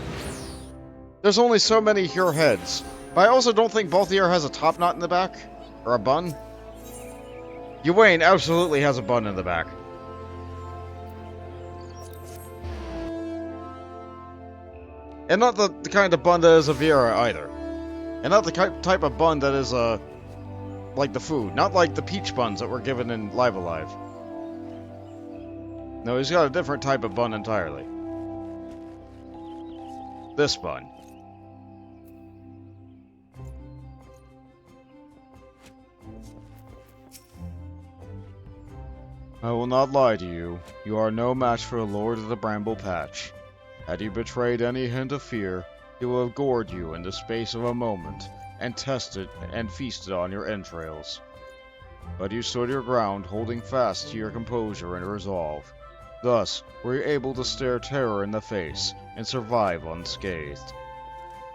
There's only so many here heads. But I also don't think Balthier has a top knot in the back. Or a bun. Ywain absolutely has a bun in the back. And not the kind of bun that is a Viera either. And not the type of bun that is, like the food. Not like the peach buns that were given in Live Alive. No, he's got a different type of bun entirely. This bun. I will not lie to you. You are no match for the Lord of the Bramble Patch. Had you betrayed any hint of fear, he will have gored you in the space of a moment, and tested and feasted on your entrails. But you stood your ground, holding fast to your composure and resolve. Thus were you able to stare terror in the face, and survive unscathed.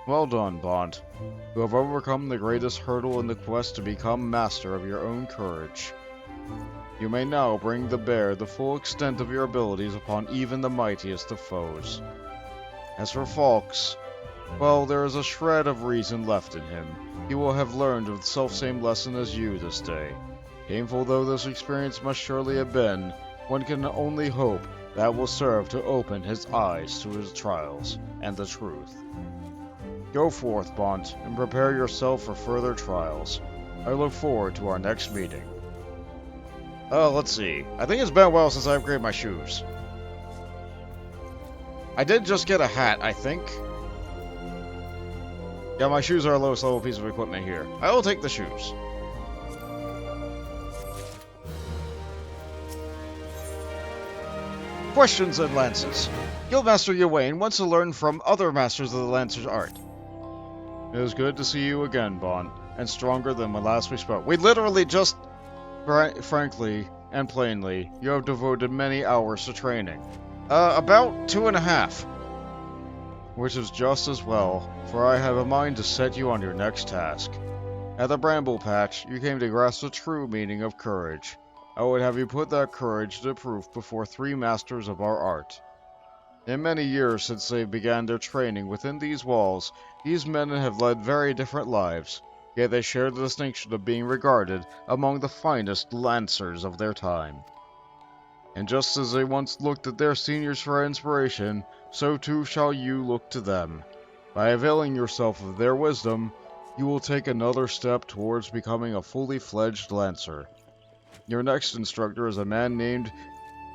Well done, Bont. You have overcome the greatest hurdle in the quest to become master of your own courage. You may now bring to bear the full extent of your abilities upon even the mightiest of foes. As for Falks, well, there is a shred of reason left in him. He will have learned the selfsame lesson as you this day. Painful though this experience must surely have been, one can only hope that will serve to open his eyes to his trials and the truth. Go forth, Bont, and prepare yourself for further trials. I look forward to our next meeting. Let's see. I think it's been a while since I upgraded my shoes. I did just get a hat, I think. Yeah, my shoes are the lowest level piece of equipment here. I will take the shoes. Questions and Lances. Guildmaster Ywain wants to learn from other masters of the Lancer's art. It is good to see you again, Bont, and stronger than when last we spoke. We literally just... Frankly and plainly, you have devoted many hours to training. About 2.5. Which is just as well, for I have a mind to set you on your next task. At the Bramble Patch, you came to grasp the true meaning of courage. I would have you put that courage to proof before 3 masters of our art. In many years since they began their training within these walls, these men have led very different lives. Yet they share the distinction of being regarded among the finest lancers of their time. And just as they once looked at their seniors for inspiration, so too shall you look to them. By availing yourself of their wisdom, you will take another step towards becoming a fully fledged lancer. Your next instructor is a man named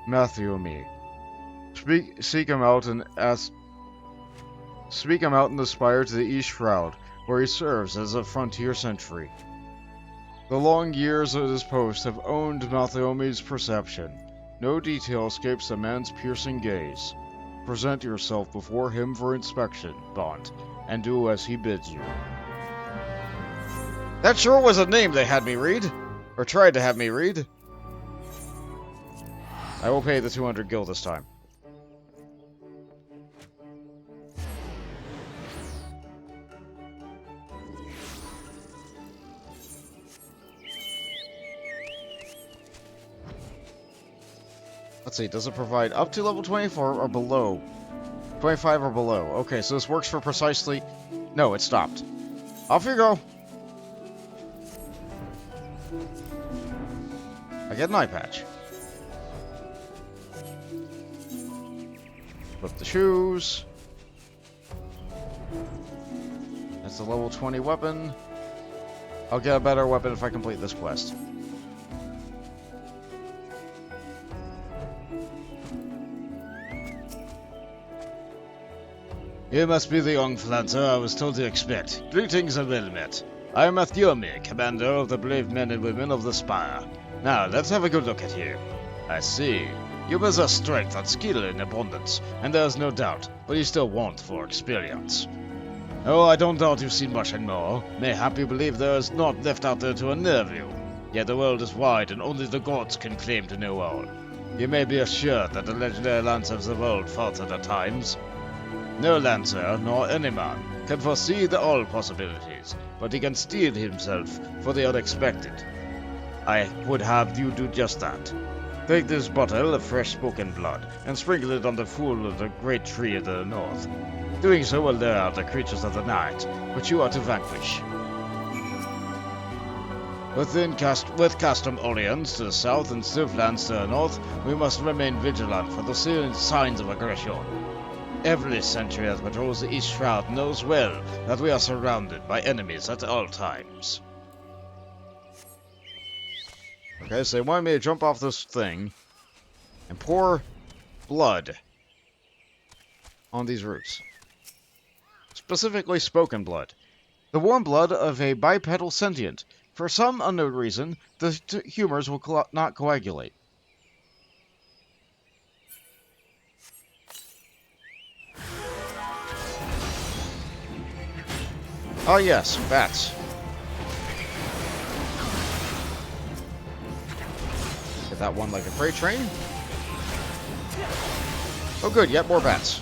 Mattheomi. Seek him out and the spire to the East Shroud, where he serves as a frontier sentry. The long years at his post have owned Mattheomi's perception. No detail escapes the man's piercing gaze. Present yourself before him for inspection, Bont, and do as he bids you. That sure was a name they had me read. Or tried to have me read. I will pay the 200 gil this time. Let's see, does it provide up to level 24 or below? 25 or below. Okay, so this works for precisely... No, it stopped. Off you go! I get an eye patch. Flip the shoes. That's a level 20 weapon. I'll get a better weapon if I complete this quest. You must be the young Flancer I was told to expect. Greetings and well met. I am Mattheomi, commander of the brave men and women of the Spire. Now, let's have a good look at you. I see. You possess strength and skill in abundance, and there is no doubt, but you still want for experience. Oh, I don't doubt you've seen much and more. Mayhap you believe there is naught left out there to unnerve you. Yet the world is wide, and only the gods can claim to know all. You may be assured that the legendary lancers of old faltered at times. No lancer, nor any man, can foresee all possibilities, but he can steel himself for the unexpected. I would have you do just that. Take this bottle of fresh spoken blood, and sprinkle it on the full of the great tree of the north. Doing so will lure out the creatures of the night, which you are to vanquish. With custom Orleans to the south and Sylphlands to the north, we must remain vigilant for the signs of aggression. Every sentry that patrols the East Shroud knows well that we are surrounded by enemies at all times. Okay, so they wanted me to jump off this thing and pour blood on these roots. Specifically spoken blood. The warm blood of a bipedal sentient. For some unknown reason, the humors will not coagulate. Oh yes, bats. Get that one like a freight train. Oh good, yet more bats.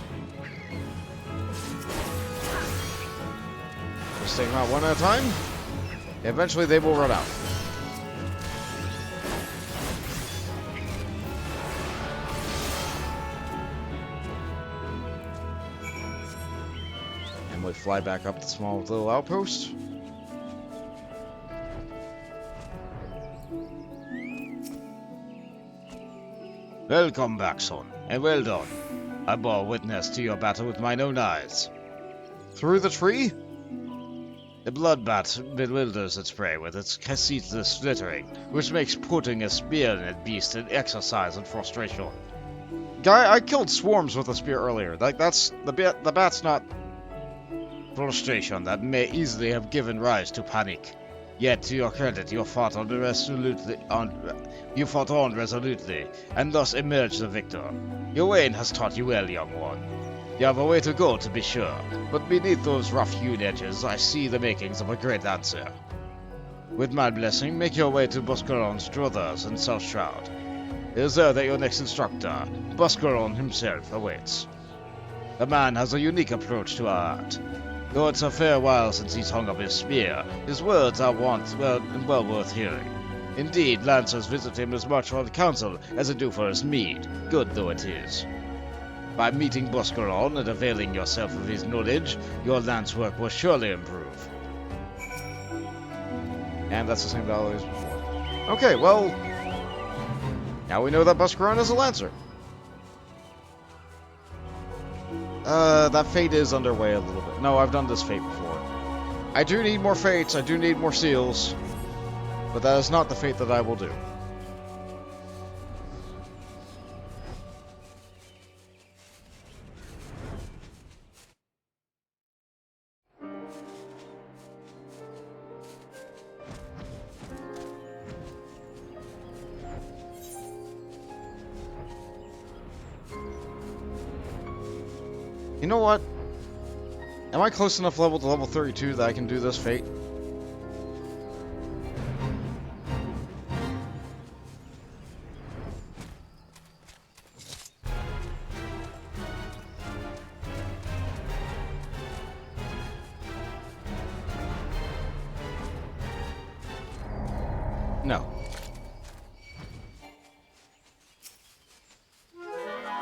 Just take them out one at a time. Eventually they will run out. And we fly back up the small little outpost. Welcome back, son, and well done. I bore witness to your battle with mine own eyes. Through the tree? The blood bat bewilders its prey with its ceaseless flittering, which makes putting a spear in a beast an exercise in frustration. Guy, I killed swarms with a spear earlier. Like, that's... the bat's not... Frustration that may easily have given rise to panic. Yet, to your credit, you fought on resolutely, and thus emerged the victor. Your Wayne has taught you well, young one. You have a way to go, to be sure, but beneath those rough-hewn edges, I see the makings of a great dancer. With my blessing, make your way to Buscaron's druthers in South Shroud. It is there that your next instructor, Buscaron himself, awaits. The man has a unique approach to our art. Though it's a fair while since he's hung up his spear, his words are well worth hearing. Indeed, lancers visit him as much for the council as they do for his mead, good though it is. By meeting Buscaron and availing yourself of his knowledge, your lance work will surely improve. And that's the same value as before. Okay, well... now we know that Buscaron is a lancer. That fate is underway a little bit. No, I've done this fate before. I do need more fates, I do need more seals. But that is not the fate that I will do. You know what? Am I close enough level to level 32 that I can do this fate? No.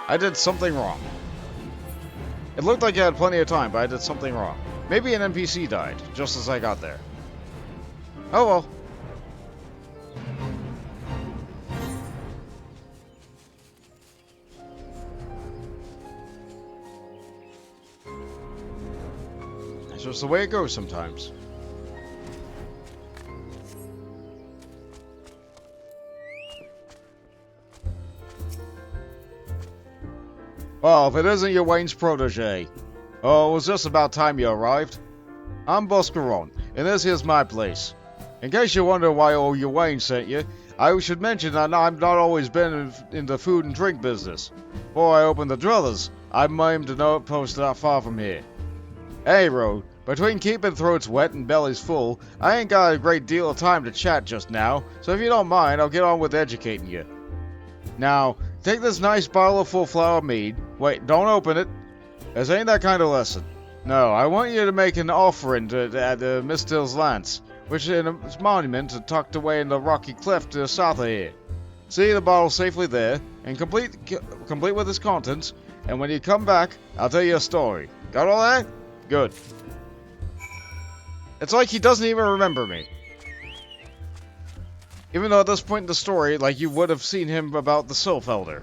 I did something wrong. It looked like I had plenty of time, but I did something wrong. Maybe an NPC died, just as I got there. Oh well. That's just the way it goes sometimes. Well, if it isn't your Wayne's protege. Oh, it was just about time you arrived. I'm Buscaron, and this here's my place. In case you wonder why old your Wayne sent you, I should mention that I've not always been in the food and drink business. Before I opened the druthers, I mimed an outpost not far from here. Hey, Road, between keeping throats wet and bellies full, I ain't got a great deal of time to chat just now, so if you don't mind, I'll get on with educating you. Now, take this nice bottle of full flower mead. Wait, don't open it. This ain't that kind of lesson. No, I want you to make an offering to Miss Dill's lance, which is a monument tucked away in the rocky cliff to the south of here. See the bottle safely there, and complete with its contents, and when you come back, I'll tell you a story. Got all that? Good. It's like he doesn't even remember me. Even though at this point in the story, like, you would have seen him about the Sylph Elder.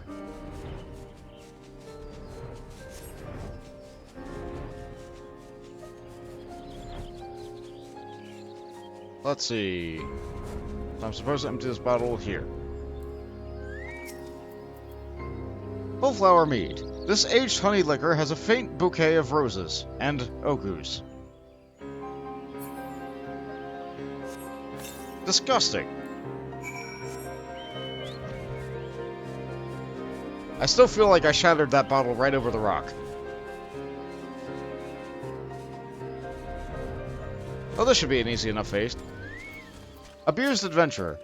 Let's see. I'm supposed to empty this bottle here. Full flower mead. This aged honey liquor has a faint bouquet of roses and ogus. Disgusting. I still feel like I shattered that bottle right over the rock. Oh, this should be an easy enough feast. Abused adventurer.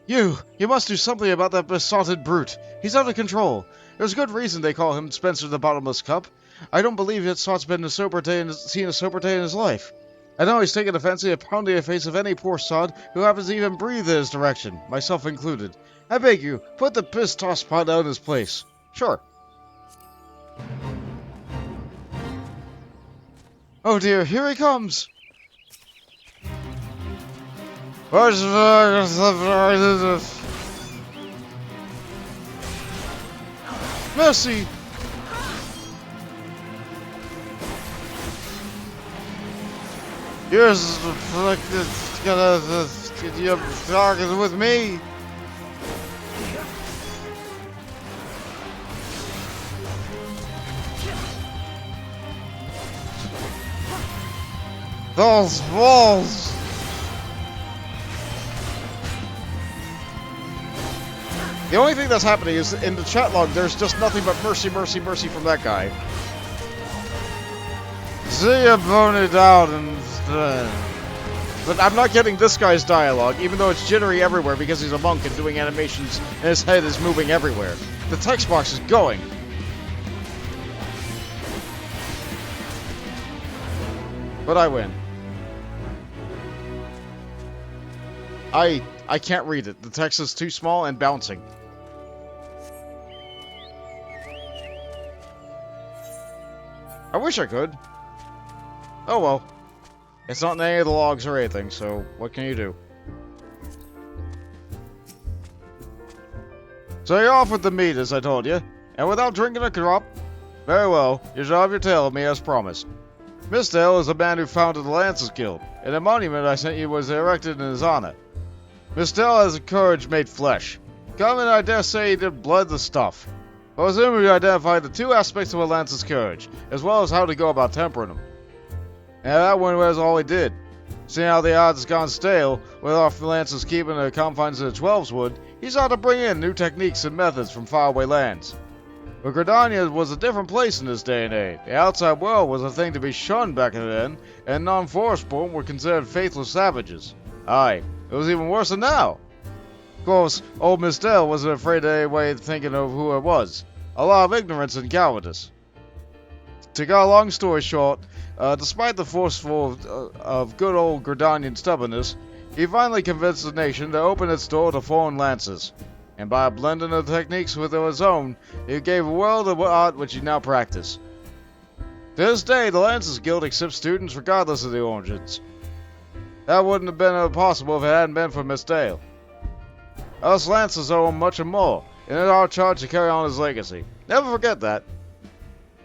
You must do something about that besotted brute. He's out of control. There's good reason they call him Spencer the Bottomless Cup. I don't believe that Sot's seen a sober day in his life. I know he's taken a fancy at pounding the face of any poor sod who happens to even breathe in his direction, myself included. I beg you, put the piss-toss pot out in his place. Sure. Oh dear, here he comes! Mercy! You're talking with me. Those balls! The only thing that's happening is in the chat log, there's just nothing but mercy, mercy, mercy from that guy. See you bone it out and... But I'm not getting this guy's dialogue, even though it's jittery everywhere because he's a monk and doing animations and his head is moving everywhere. The text box is going. But I win. I can't read it. The text is too small and bouncing. I wish I could. Oh well. It's not in any of the logs or anything, so what can you do? So you're off with the meat, as I told you, and without drinking a drop? Very well, you shall have your tale of me as promised. Misdale is the man who founded the Lancers Guild, and a monument I sent you was erected in his honor. Misdale has a courage made flesh. Come and I dare say he did blood the stuff. I was able to identify the two aspects of a Lancer's courage, as well as how to go about tempering them. And that one was all he did. Seeing how the odds has gone stale, with our Lancers keeping the confines of the Twelves would, he sought to bring in new techniques and methods from faraway lands. But Gridania was a different place in this day and age. The outside world was a thing to be shunned back then, and non-forest-born were considered faithless savages. Aye, it was even worse than now. Of course, old Miss Dell wasn't afraid of any way of thinking of who it was. A lot of ignorance and cowardice. To cut a long story short, despite the forceful of good old Gridanian stubbornness, he finally convinced the nation to open its door to foreign lances. And by blending the techniques with his own, he gave a world of art which he now practices. To this day, the Lancers Guild accepts students regardless of their origins. That wouldn't have been possible if it hadn't been for Miss Dale. Us Lancers owe him much and more, and it's our charge to carry on his legacy. Never forget that.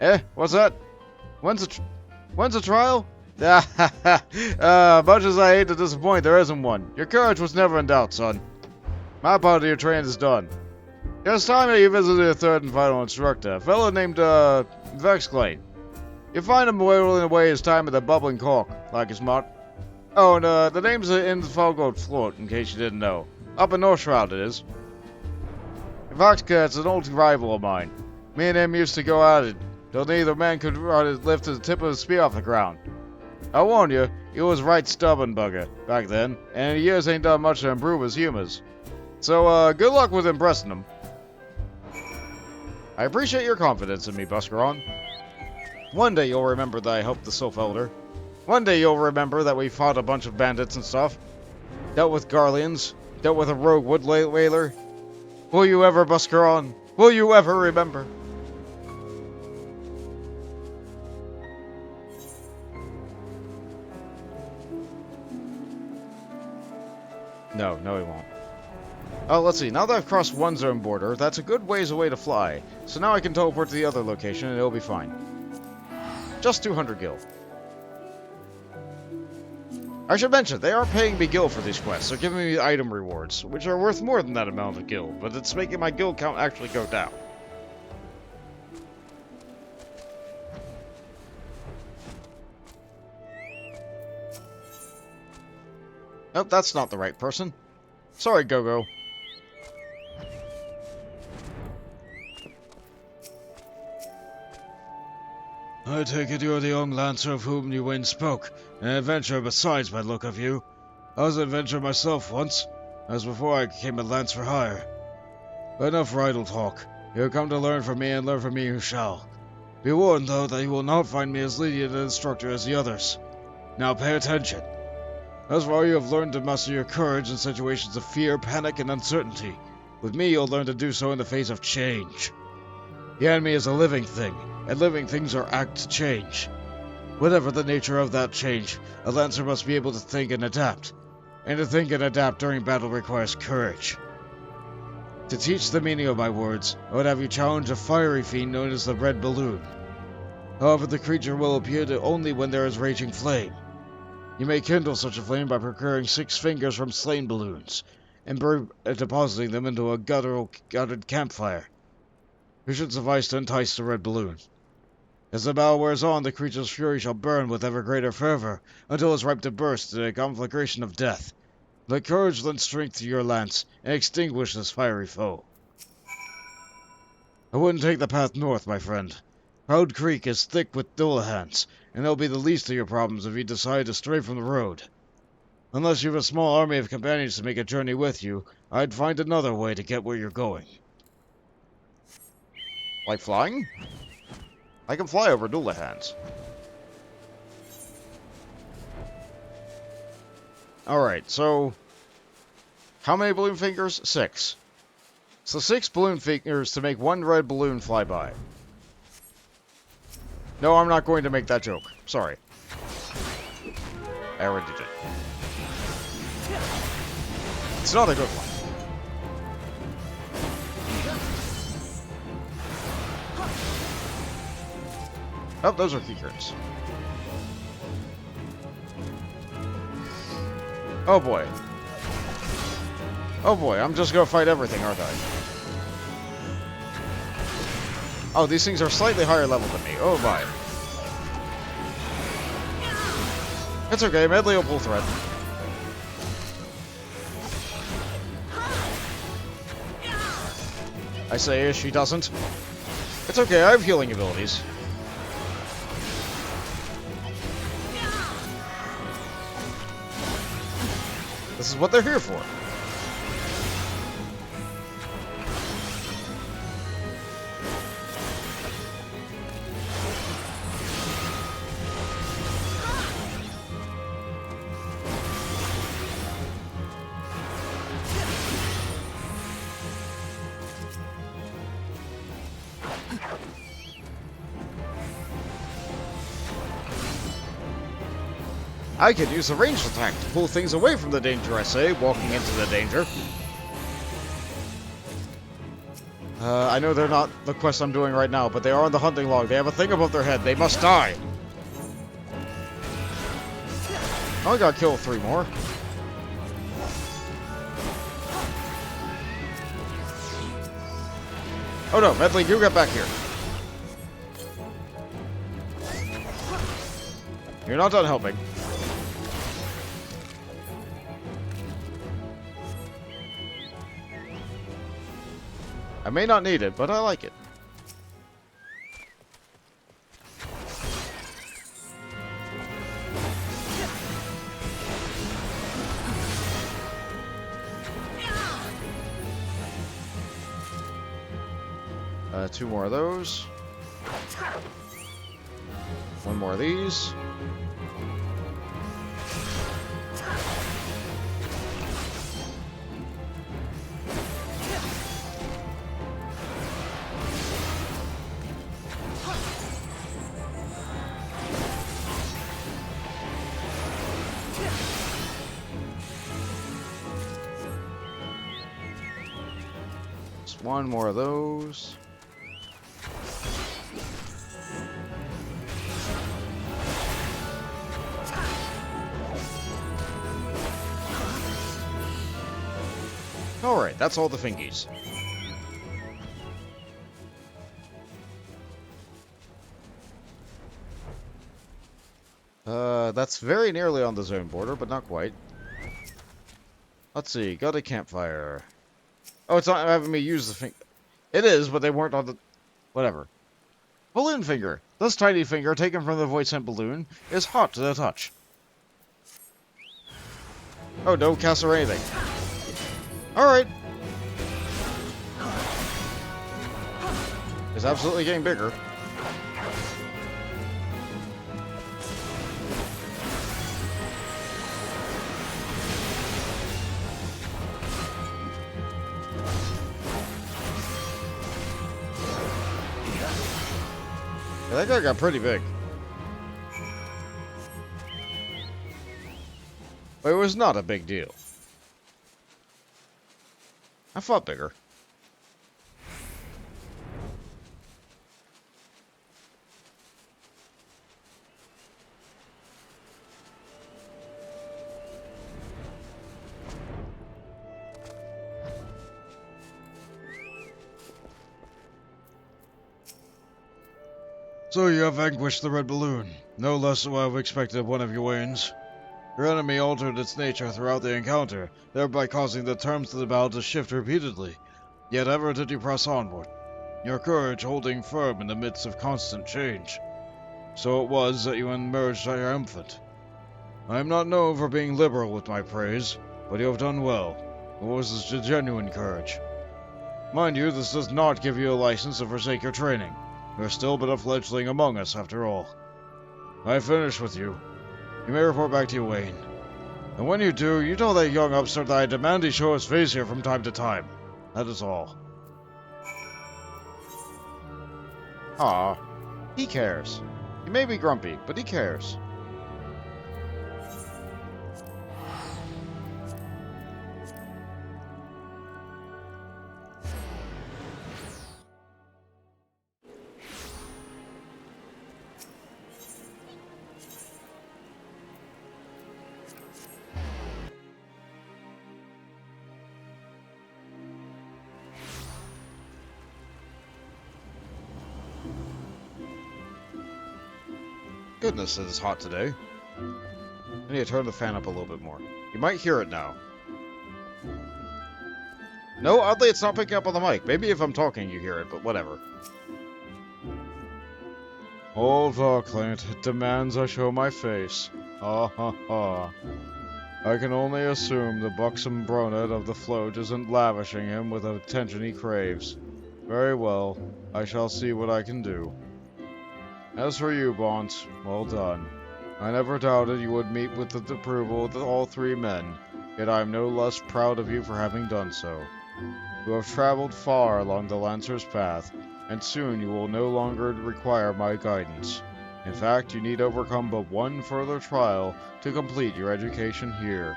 Eh? What's that? When's the trial? Much as I hate to disappoint, there isn't one. Your courage was never in doubt, son. My part of your training is done. It's time that you visited your third and final instructor, a fellow named, Vexglade. You find him whittling away his time at the bubbling cork, like his smart. Oh, and, the name's in the Falgold Float, in case you didn't know. Up in North Shroud, it is. Voxcat's an old rival of mine. Me and him used to go at it, till neither man could lift the tip of his spear off the ground. I warn you, he was right stubborn bugger, back then, and in years ain't done much to improve his humors. So, good luck with impressing him. I appreciate your confidence in me, Buscaron. One day you'll remember that I helped the Sylph Elder. One day you'll remember that we fought a bunch of bandits and stuff. Dealt with Garleans. Dealt with a rogue wood whaler. Will you ever, Buscaron? Will you ever remember? No, he won't. Oh, let's see. Now that I've crossed one zone border, that's a good ways away to fly. So now I can teleport to the other location and it'll be fine. Just 200 gil. I should mention, they are paying me gil for these quests. They're giving me item rewards, which are worth more than that amount of gil, but it's making my gil count actually go down. Nope, that's not the right person. Sorry, Go-Go. I take it you're the young lancer of whom you once spoke, an adventurer besides by the look of you. I was an adventurer myself once, as before I became a lance for hire. But enough for idle talk. You have come to learn from me, and learn from me you shall. Be warned, though, that you will not find me as lenient an instructor as the others. Now pay attention. Thus far you have learned to muster your courage in situations of fear, panic, and uncertainty. With me you'll learn to do so in the face of change. The enemy is a living thing, and living things are apt to change. Whatever the nature of that change, a lancer must be able to think and adapt. And to think and adapt during battle requires courage. To teach the meaning of my words, I would have you challenge a fiery fiend known as the Red Balloon. However, the creature will appear only when there is raging flame. You may kindle such a flame by procuring 6 fingers from slain balloons, and depositing them into a gutted campfire. It should suffice to entice the red balloon. As the battle wears on, the creature's fury shall burn with ever greater fervor, until it is ripe to burst in a conflagration of death. Let courage lend strength to your lance, and extinguish this fiery foe. I wouldn't take the path north, my friend. Proud Creek is thick with Dullahans, and they'll be the least of your problems if you decide to stray from the road. Unless you have a small army of companions to make a journey with you, I'd find another way to get where you're going. Like flying? I can fly over Dullahans. Alright, so... how many balloon fingers? 6. So 6 balloon fingers to make 1 red balloon fly by. No, I'm not going to make that joke. Sorry. I already did. It's not a good one. Oh, those are key cards. Oh boy. Oh boy, I'm just gonna fight everything, aren't I? Oh, these things are slightly higher level than me. Oh my. It's okay, Medley will pull thread. I say she doesn't. It's okay, I have healing abilities. This is what they're here for. I could use a ranged attack to pull things away from the danger, I say, walking into the danger. I know they're not the quest I'm doing right now, but they are on the hunting log. They have a thing above their head. They must die. Oh, I gotta kill 3 more. Oh no, Medley, you get back here. You're not done helping. I may not need it, but I like it. 2 more of those. 1 more of these. Just 1 more of those. Alright, that's all the fingies. That's very nearly on the zone border, but not quite. Let's see, got a campfire. Oh, it's not having me use the finger. It is, but they weren't on the... Whatever. Balloon finger. This tiny finger, taken from the void sent balloon, is hot to the touch. Oh, no cast or anything. Alright. It's absolutely getting bigger. Yeah, that guy got pretty big. But it was not a big deal. I fought bigger. So you have vanquished the red balloon. No less than I have expected of one of your wains. Your enemy altered its nature throughout the encounter, thereby causing the terms of the battle to shift repeatedly. Yet ever did you press onward, your courage holding firm in the midst of constant change. So it was that you emerged triumphant. I am not known for being liberal with my praise, but you have done well. It was a genuine courage. Mind you, this does not give you a license to forsake your training. You are still but a fledgling among us, after all. I have finished with you. You may report back to your Wayne. And when you do, you tell that young upstart that I demand he show his face here from time to time. That is all. Aw, he cares. He may be grumpy, but he cares. Goodness, it is hot today. I need to turn the fan up a little bit more. You might hear it now. No, oddly, it's not picking up on the mic. Maybe if I'm talking, you hear it, but whatever. Old Valkland, it demands I show my face. Ha ha ha. I can only assume the buxom brunette of the float isn't lavishing him with the attention he craves. Very well, I shall see what I can do. As for you, Bont, well done. I never doubted you would meet with the approval of all 3 men, yet I am no less proud of you for having done so. You have traveled far along the Lancer's path, and soon you will no longer require my guidance. In fact, you need overcome but one further trial to complete your education here.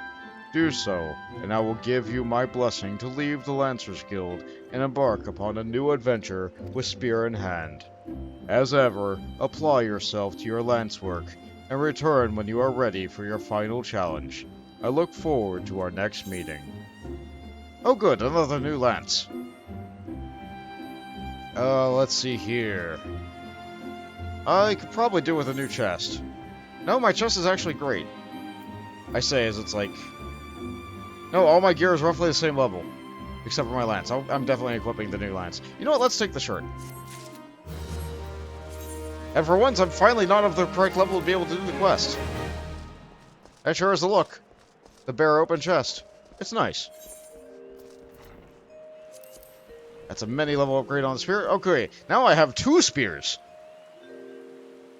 Do so, and I will give you my blessing to leave the Lancers Guild and embark upon a new adventure with spear in hand. As ever, apply yourself to your lance work, and return when you are ready for your final challenge. I look forward to our next meeting. Oh good, another new lance. Let's see here. I could probably do with a new chest. No, my chest is actually great. I say as it's like... No, all my gear is roughly the same level. Except for my lance. I'm definitely equipping the new lance. You know what, let's take the shirt. And for once, I'm finally not of the correct level to be able to do the quest. That sure is the look. The bare open chest. It's nice. That's a many level upgrade on the spear. Okay, now I have 2 spears.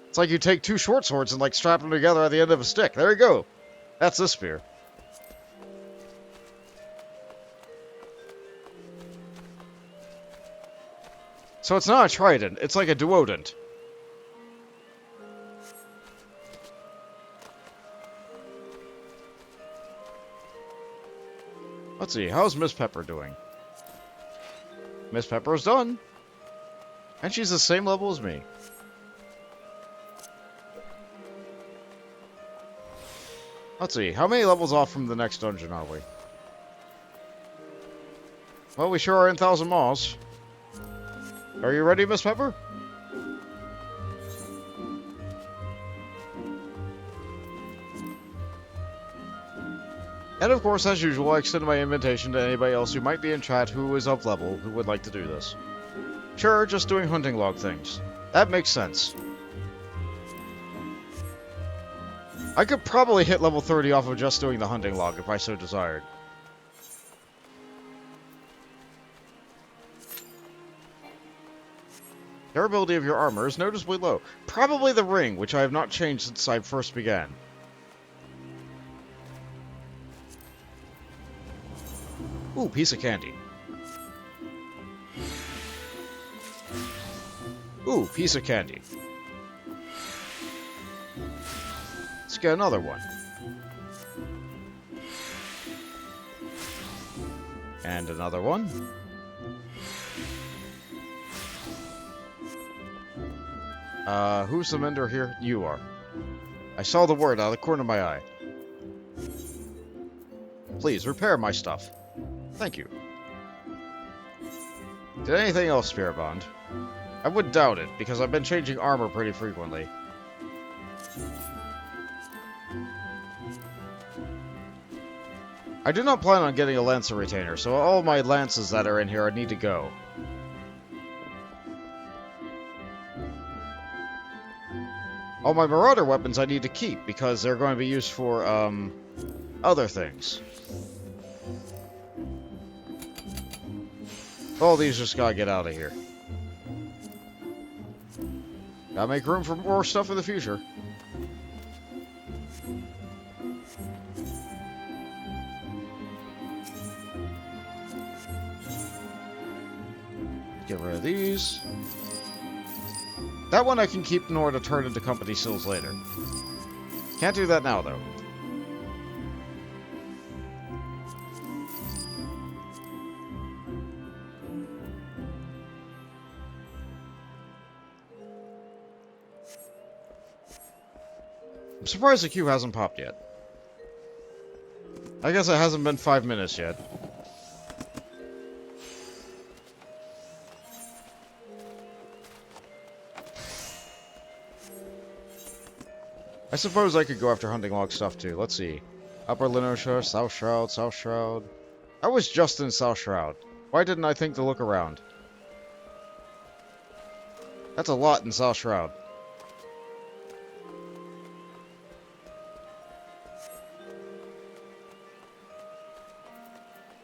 It's like you take 2 short swords and like strap them together at the end of a stick. There you go. That's this spear. So it's not a trident, it's like a duodent. Let's see, how's Miss Pepper doing? Miss Pepper's done. And she's the same level as me. Let's see, how many levels off from the next dungeon are we? Well, we sure are in Thousand Maws. Are you ready, Miss Pepper? And of course, as usual, I extend my invitation to anybody else who might be in chat who is of level who would like to do this. Sure, just doing hunting log things. That makes sense. I could probably hit level 30 off of just doing the hunting log if I so desired. Durability of your armor is noticeably low. Probably the ring, which I have not changed since I first began. Ooh, piece of candy. Ooh, piece of candy. Let's get another one. And another one. Who's the mender here? You are. I saw the word out of the corner of my eye. Please, repair my stuff. Thank you. Did anything else, Spirit Bond? I would doubt it, because I've been changing armor pretty frequently. I do not plan on getting a Lancer Retainer, so all my lances that are in here need to go. All my Marauder weapons I need to keep, because they're going to be used for, other things. All these just gotta get out of here. Gotta make room for more stuff in the future. Get rid of these. That one I can keep in order to turn into company seals later. Can't do that now, though. I'm surprised the queue hasn't popped yet. I guess it hasn't been 5 minutes yet. I suppose I could go after hunting log stuff too. Let's see. Upper Linosha, South Shroud, South Shroud. I was just in South Shroud. Why didn't I think to look around? That's a lot in South Shroud.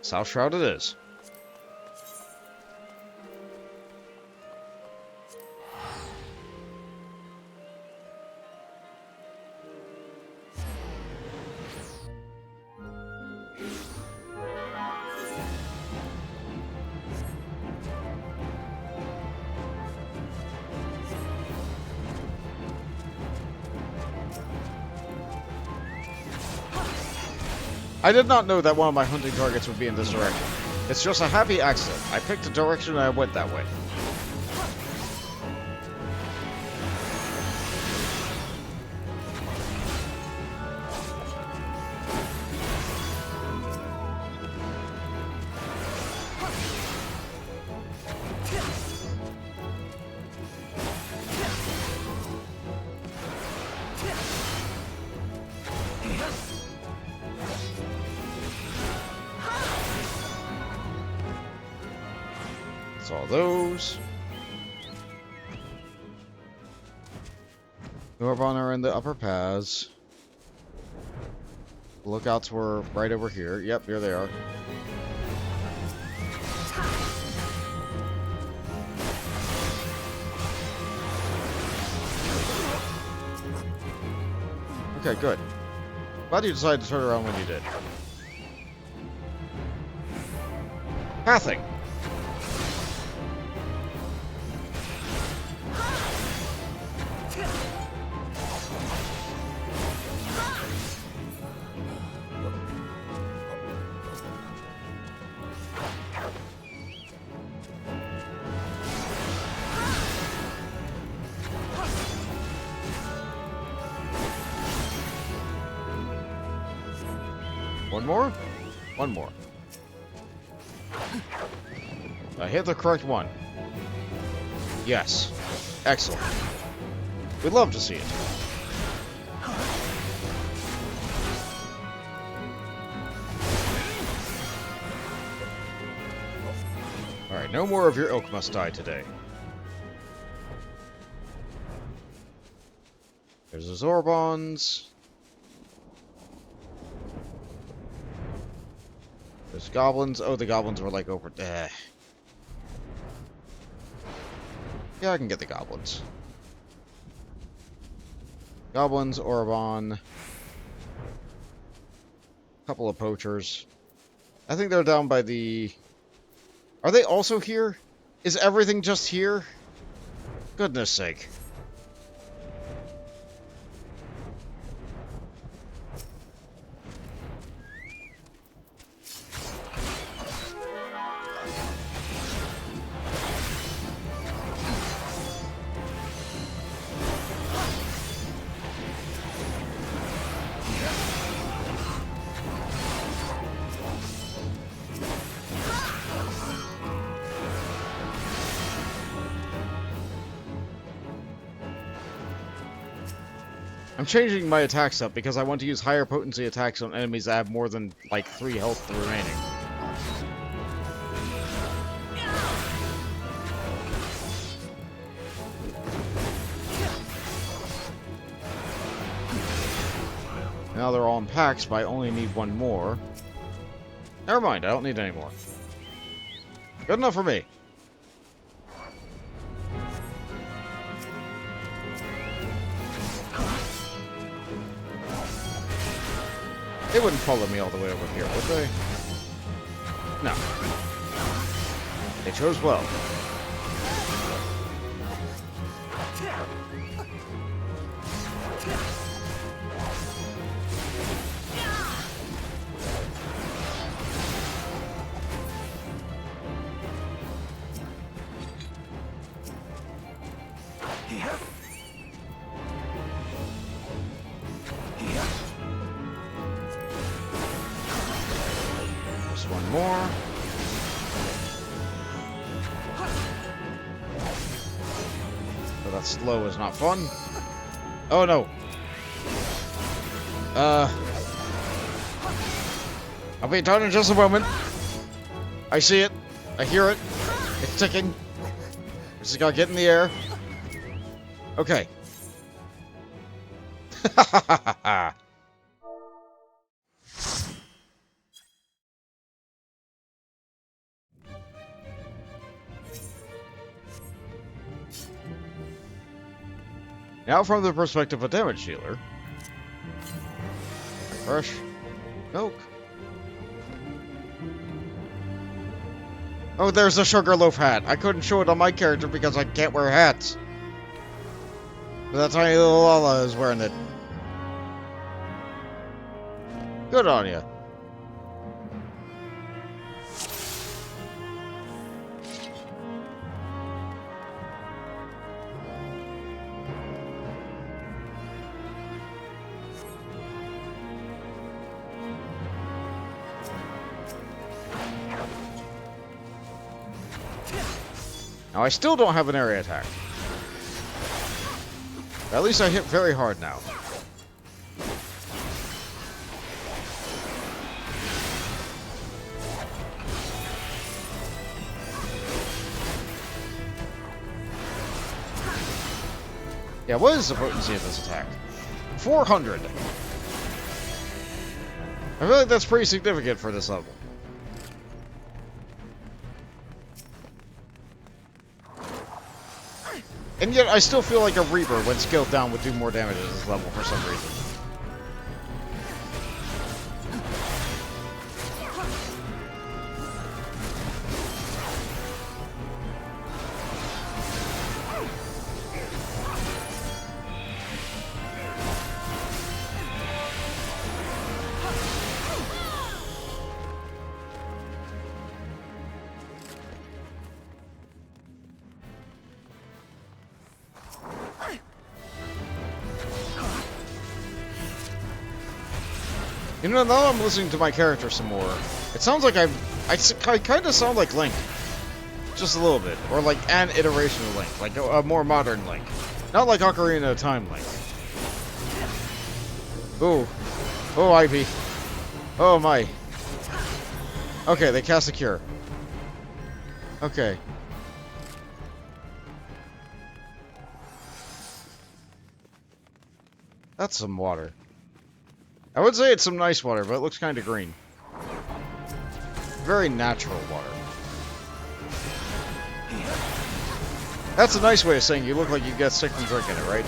South Shroud it is. I did not know that one of my hunting targets would be in this direction. It's just a happy accident. I picked a direction and I went that way. That's all those. Reborn are in the upper paths. Lookouts were right over here. Yep, here they are. Okay, good. Glad you decided to turn around when you did. Pathing! One more? One more. I hit the correct one. Yes. Excellent. We'd love to see it. Alright, no more of your ilk must die today. There's the Zorbons. There's goblins. Oh, the goblins were like over... Yeah, I can get the goblins. Goblins, Orabon. Couple of poachers. I think they're down by the... Are they also here? Is everything just here? Goodness sake. I'm changing my attacks up because I want to use higher potency attacks on enemies that have more than, like, 3 health remaining. Now they're all in packs, but I only need one more. Never mind, I don't need any more. Good enough for me. They wouldn't follow me all the way over here, would they? No. They chose well. One more. But that slow is not fun. Oh no. I'll be done in just a moment. I see it. I hear it. It's ticking. I just gotta get in the air. Okay. Now from the perspective of a damage dealer. Fresh milk. Oh, there's a Sugarloaf hat. I couldn't show it on my character because I can't wear hats. But that tiny little Lala is wearing it. Good on you. Now, I still don't have an area attack. At least I hit very hard now. Yeah, what is the potency of this attack? 400! I feel like that's pretty significant for this level. And yet, I still feel like a Reaper, when scaled down, would do more damage at this level for some reason. You know, now I'm listening to my character some more. It sounds like I kind of sound like Link. Just a little bit. Or like an iteration of Link. Like a more modern Link. Not like Ocarina of Time Link. Ooh. Oh, Ivy. Oh, my. Okay, they cast a cure. Okay. That's some water. I would say it's some nice water, but it looks kind of green. Very natural water. That's a nice way of saying you look like you get sick from drinking it, right?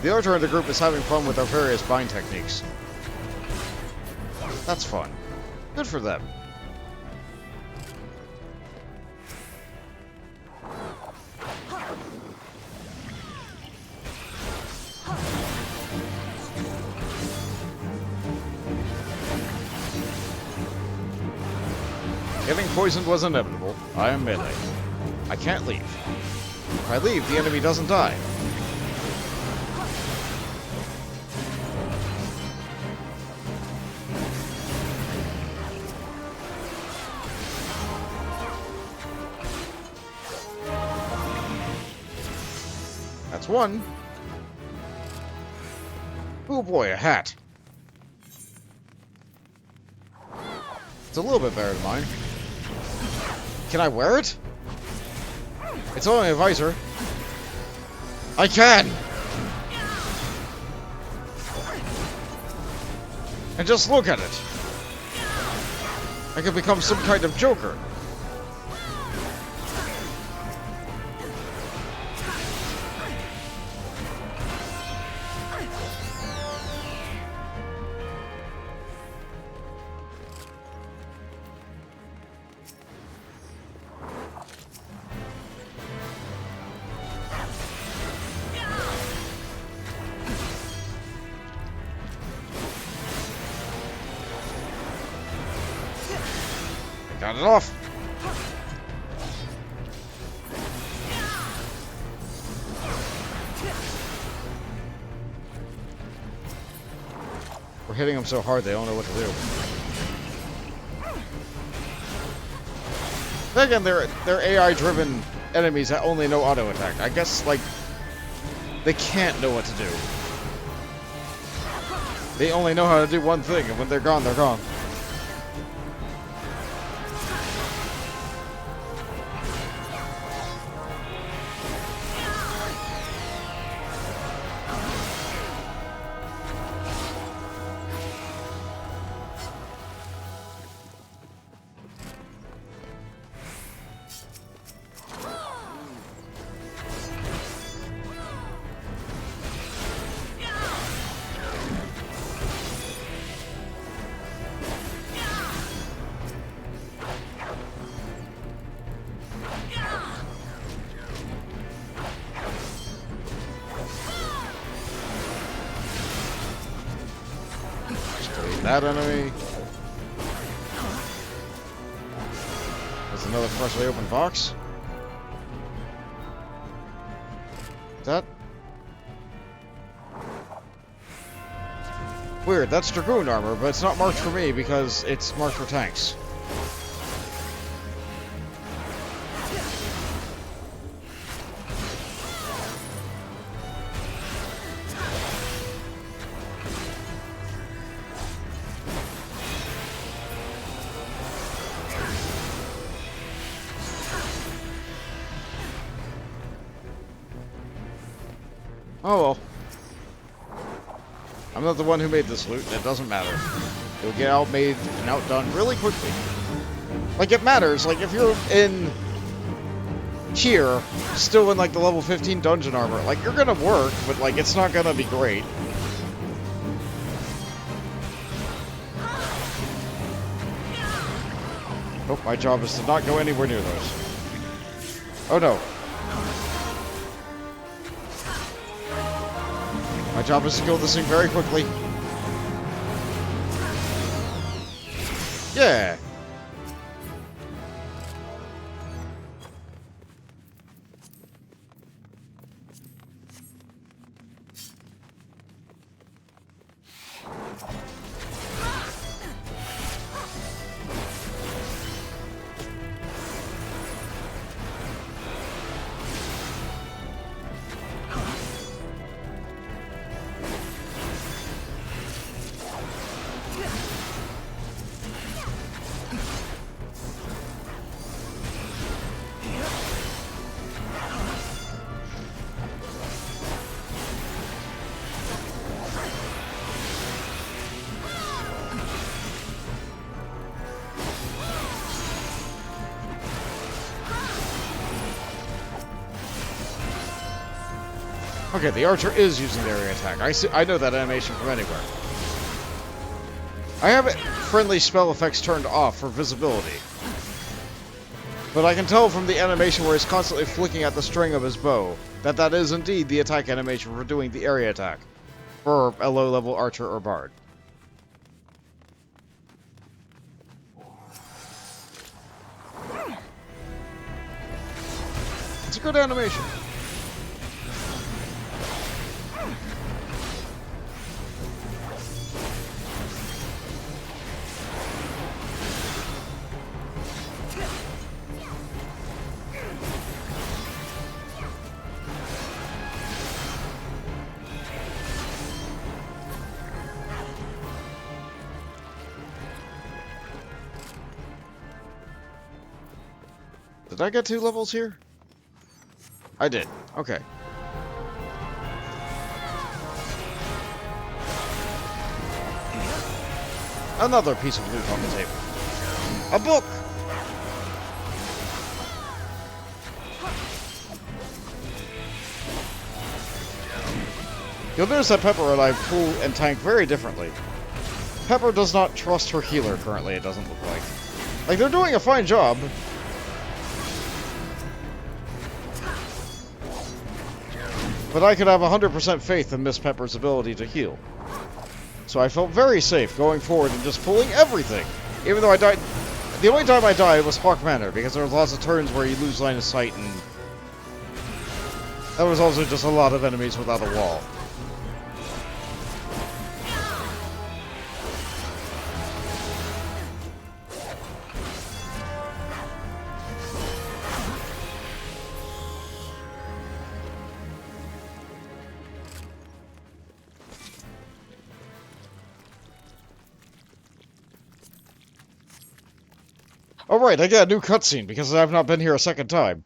The other in the group is having fun with our various bind techniques. That's fun. Good for them. Getting poisoned was inevitable. I am melee. I can't leave. If I leave, the enemy doesn't die. That's one. Oh boy, a hat. It's a little bit better than mine. Can I wear it? It's only a visor. I can! And just look at it. I could become some kind of Joker. Got it off. We're hitting them so hard they don't know what to do. Then again, they're AI-driven enemies that only know auto attack. I guess like they can't know what to do. They only know how to do one thing, and when they're gone, they're gone. That enemy. There's another freshly opened box. That. Weird, that's Dragoon armor, but it's not marked for me because it's marked for tanks. Oh well. I'm not the one who made this loot, and it doesn't matter. You'll get outmade and outdone really quickly. Like, it matters. Like, if you're in here, still in, like, the level 15 dungeon armor, like, you're gonna work, but, like, it's not gonna be great. Nope, my job is to not go anywhere near those. Oh no. My job is to kill this thing very quickly. Yeah. Okay, the archer is using the area attack. I know that animation from anywhere. I have friendly spell effects turned off for visibility. But I can tell from the animation where he's constantly flicking at the string of his bow that that is indeed the attack animation for doing the area attack for a low-level archer or bard. It's a good animation. Did I get 2 levels here? I did. Okay. Another piece of loot on the table. A book! You'll notice that Pepper and I pull and tank very differently. Pepper does not trust her healer currently, it doesn't look like. Like, they're doing a fine job. But I could have 100% faith in Miss Pepper's ability to heal. So I felt very safe going forward and just pulling everything. Even though I died... The only time I died was Hawk Manor, because there was lots of turns where you lose line of sight, and... There was also just a lot of enemies without a wall. Alright, I got a new cutscene because I've not been here a second time.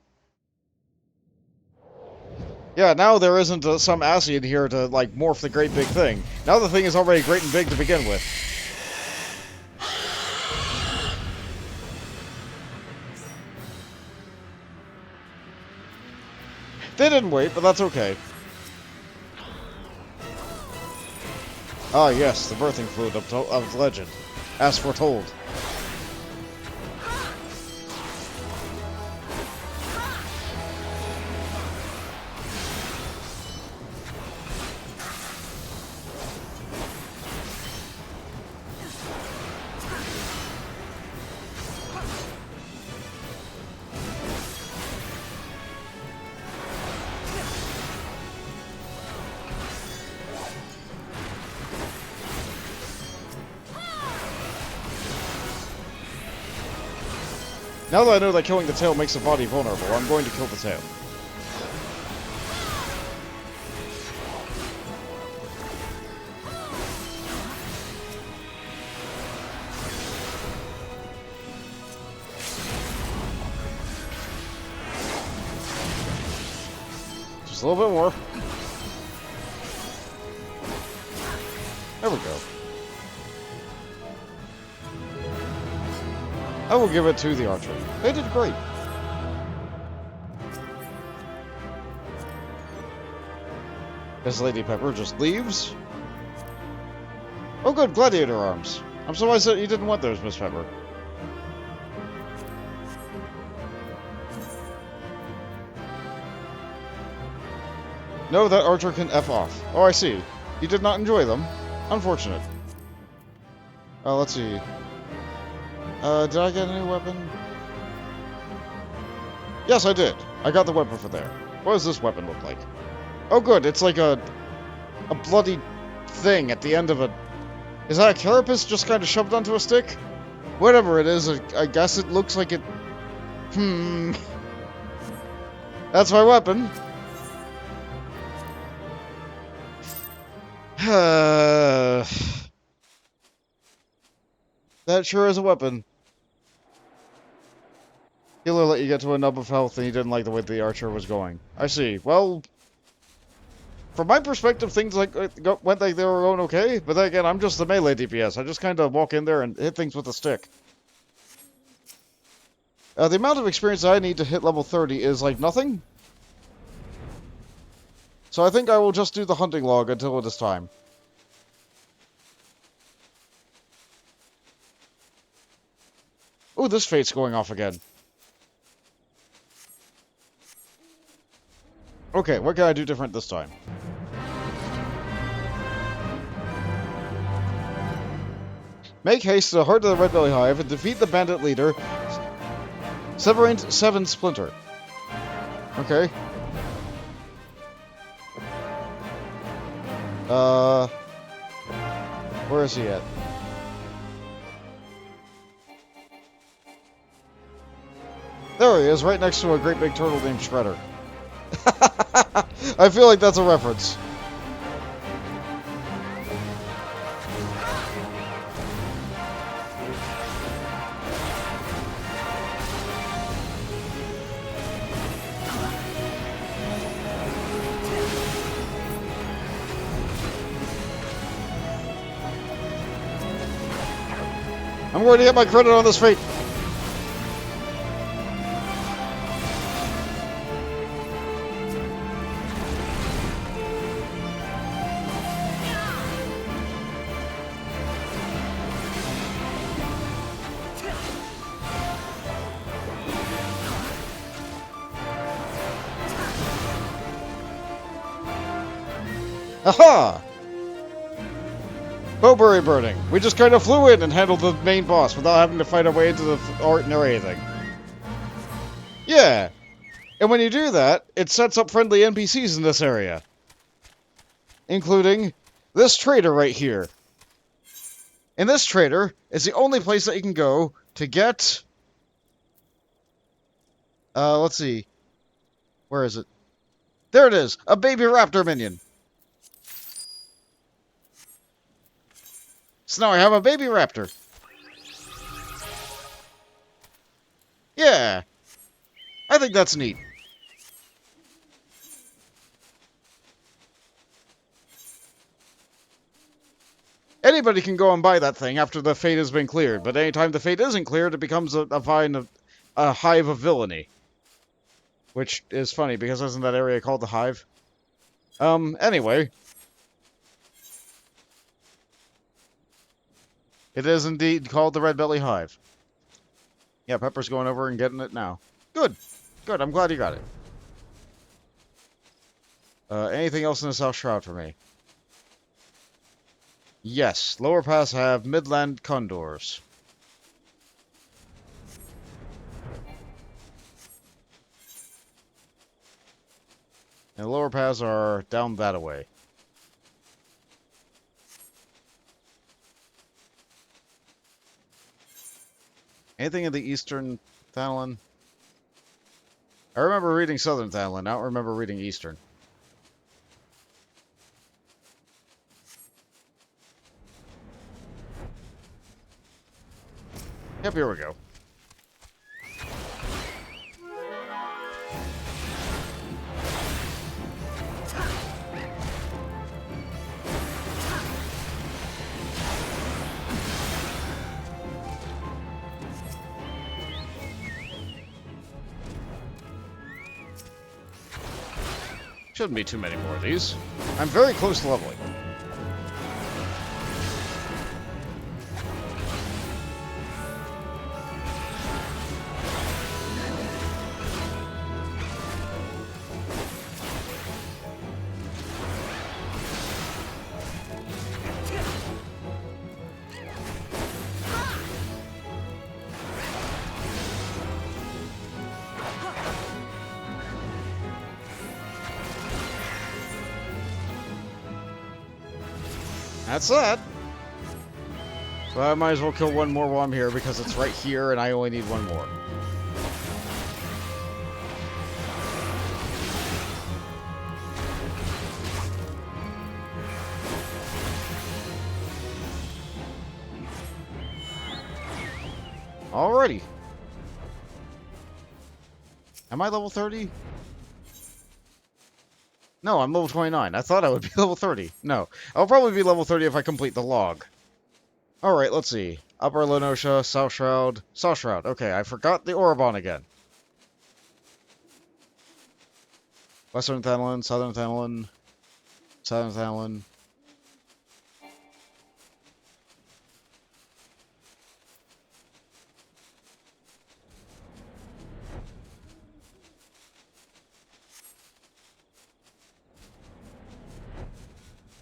Yeah, now there isn't some assy in here to, like, morph the great big thing. Now the thing is already great and big to begin with. They didn't wait, but that's okay. Ah, yes, the birthing fluid of legend, as foretold. Now that I know that killing the tail makes the body vulnerable, I'm going to kill the tail. Just a little bit more. There we go. I will give it to the archer. They did great. Miss Lady Pepper just leaves. Oh good, gladiator arms. I'm surprised that you didn't want those, Miss Pepper. No, that archer can F off. Oh, I see. You did not enjoy them. Unfortunate. Let's see. Did I get a new weapon? Yes, I did. I got the weapon for there. What does this weapon look like? Oh, good. It's like a bloody thing at the end of a... Is that a carapace just kind of shoved onto a stick? Whatever it is, I guess it looks like it... That's my weapon. That sure is a weapon. Healer let you get to a nub of health and he didn't like the way the archer was going. I see. Well, from my perspective, things went like they were going okay, but then again, I'm just the melee DPS. I just kind of walk in there and hit things with a stick. The amount of experience I need to hit level 30 is like nothing. So I think I will just do the hunting log until it is time. Ooh, this fate's going off again. Okay, what can I do different this time? Make haste to the heart of the Red Belly Hive and defeat the bandit leader, Seven Splinter. Okay. Where is he at? There he is, right next to a great big turtle named Shredder. I feel like that's a reference. I'm going to get my credit on this fate. Aha! Bowberry burning. We just kind of flew in and handled the main boss without having to fight our way into the art or anything. Yeah. And when you do that, it sets up friendly NPCs in this area. Including this trader right here. And this trader is the only place that you can go to get... let's see. Where is it? There it is! A baby raptor minion! So now I have a baby raptor. Yeah. I think that's neat. Anybody can go and buy that thing after the fate has been cleared, but anytime the fate isn't cleared, it becomes a hive of villainy. Which is funny, because isn't that area called the Hive? Anyway. It is indeed called the Red Belly Hive. Yeah, Pepper's going over and getting it now. Good. Good, I'm glad you got it. Anything else in the South Shroud for me? Yes, lower paths have Midland Condors. And the lower paths are down that way. Anything in the Eastern Thanalan? I remember reading Southern Thanalan, I don't remember reading Eastern. Yep, here we go. Shouldn't be too many more of these. I'm very close to leveling. That's that. So I might as well kill one more while I'm here because it's right here and I only need one more. Alrighty. Am I level 30? No, I'm level 29. I thought I would be level 30. No. I'll probably be level 30 if I complete the log. Alright, let's see. Upper Lenosha, South Shroud. South Shroud. Okay, I forgot the Orobon again. Western Thanlin, Southern Thanlin, Southern Thanlin.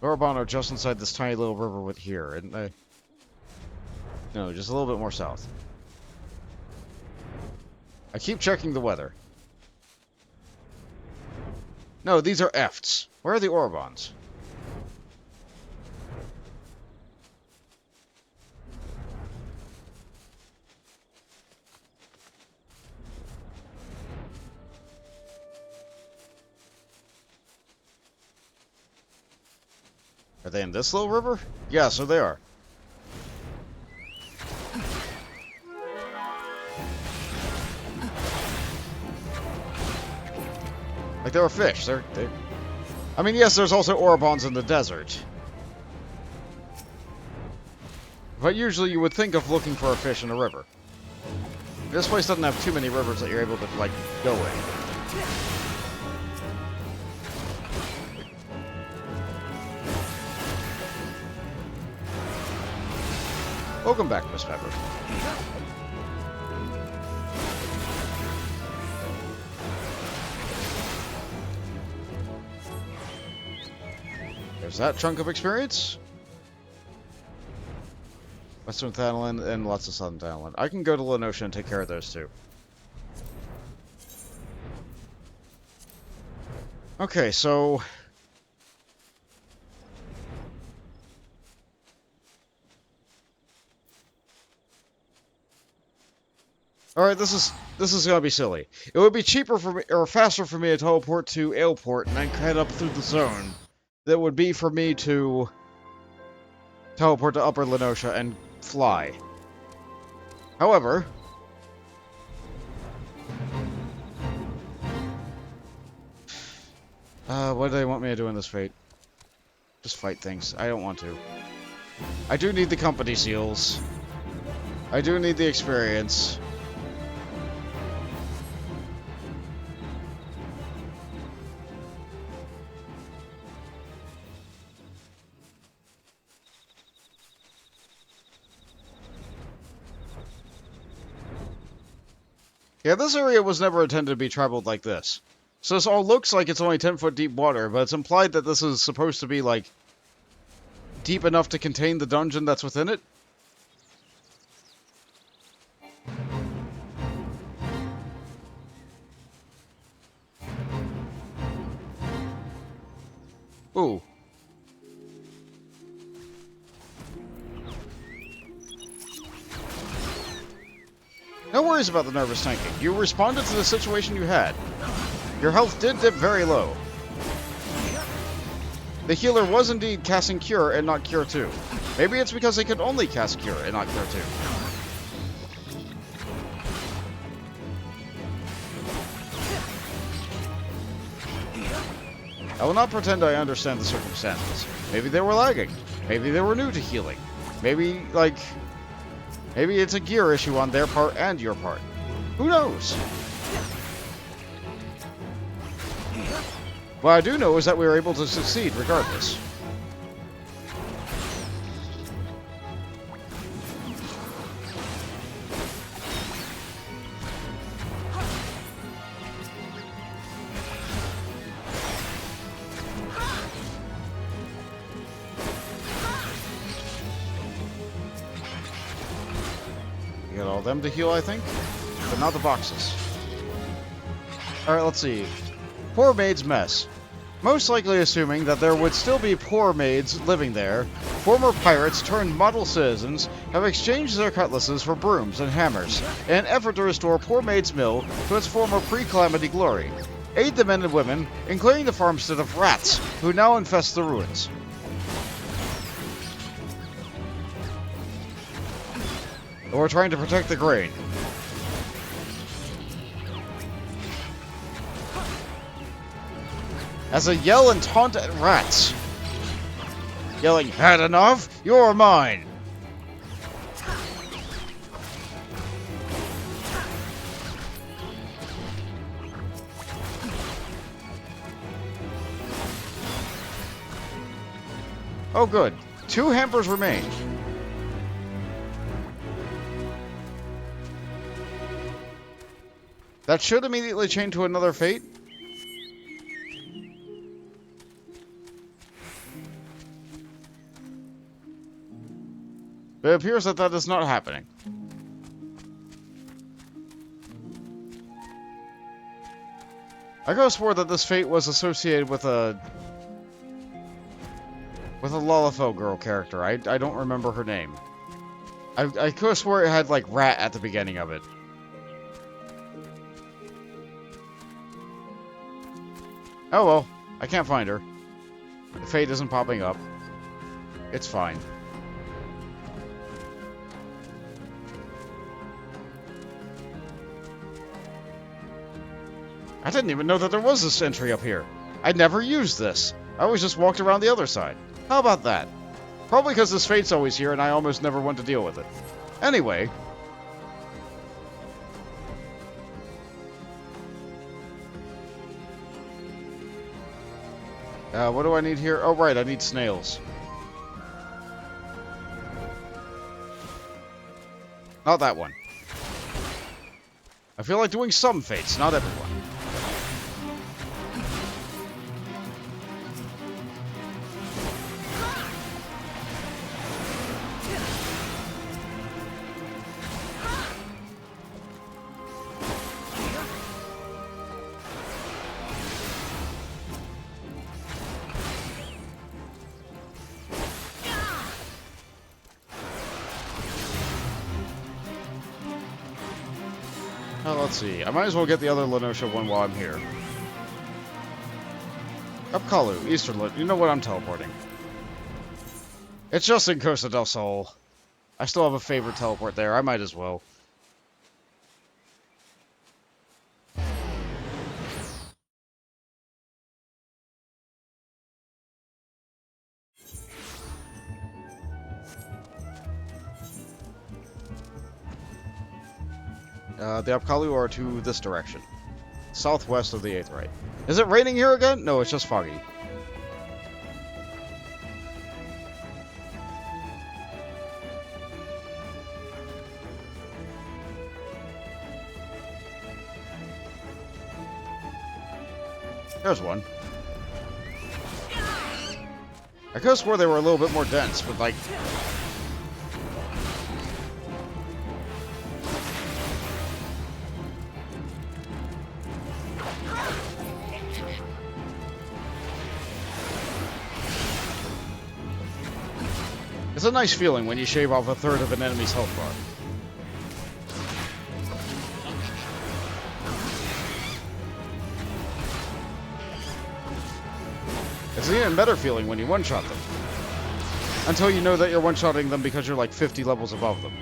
Orobon are just inside this tiny little river with here, and no, just a little bit more south. I keep checking the weather. No, these are Efts. Where are the Orobons? Are they in this little river? Yeah, so they are. Like, they're a fish. They're... I mean, yes, there's also Orobons in the desert. But usually you would think of looking for a fish in a river. This place doesn't have too many rivers that you're able to, like, go in. Welcome back, Miss Pepper. There's that chunk of experience. Western Thanlin and lots of Southern Thanlin. I can go to Lenosha and take care of those two. Okay, so... Alright, this is gonna be silly. It would be cheaper for me, or faster for me to teleport to Aleport and then head up through the zone than it would be for me to teleport to Upper Lenosha and fly. However... what do they want me to do in this fate? Just fight things. I don't want to. I do need the company seals. I do need the experience. Yeah, this area was never intended to be traveled like this. So this all looks like it's only 10-foot deep water, but it's implied that this is supposed to be, like, deep enough to contain the dungeon that's within it. Ooh. No worries about the nervous tanking. You responded to the situation you had. Your health did dip very low. The healer was indeed casting Cure and not Cure 2. Maybe it's because they could only cast Cure and not Cure 2. I will not pretend I understand the circumstances. Maybe they were lagging. Maybe they were new to healing. Maybe, like... Maybe it's a gear issue on their part and your part. Who knows? What I do know is that we were able to succeed regardless. You got all them to heal, I think? But not the boxes. Alright, let's see. Poor Maid's Mess. Most likely assuming that there would still be poor maids living there, former pirates turned model citizens have exchanged their cutlasses for brooms and hammers in an effort to restore Poor Maid's Mill to its former pre-calamity glory. Aid the men and women in clearing the farmstead of rats who now infest the ruins. We're trying to protect the grain. As I yell and taunt at rats. Yelling, "Had enough? You're mine!" Oh good. 2 hampers remain. That should immediately chain to another fate. It appears that that is not happening. I could have swore that this fate was associated with a Lalafell girl character. I don't remember her name. I could have swore it had like rat at the beginning of it. Oh well, I can't find her. The fate isn't popping up. It's fine. I didn't even know that there was this entry up here. I never used this. I always just walked around the other side. How about that? Probably because this fate's always here and I almost never want to deal with it. Anyway. What do I need here? Oh, right, I need snails. Not that one. I feel like doing some fates, not everyone. Let's see. I might as well get the other Lenosha one while I'm here. Upkalu, Eastern you know what, I'm teleporting. It's just in Costa del Sol. I still have a favorite teleport there. I might as well. The Upkalu are to this direction. Southwest of the Aetheryte. Is it raining here again? No, it's just foggy. There's one. I could have swore they were a little bit more dense, but like... It's a nice feeling when you shave off a third of an enemy's health bar. It's an even better feeling when you one-shot them. Until you know that you're one-shotting them because you're like 50 levels above them.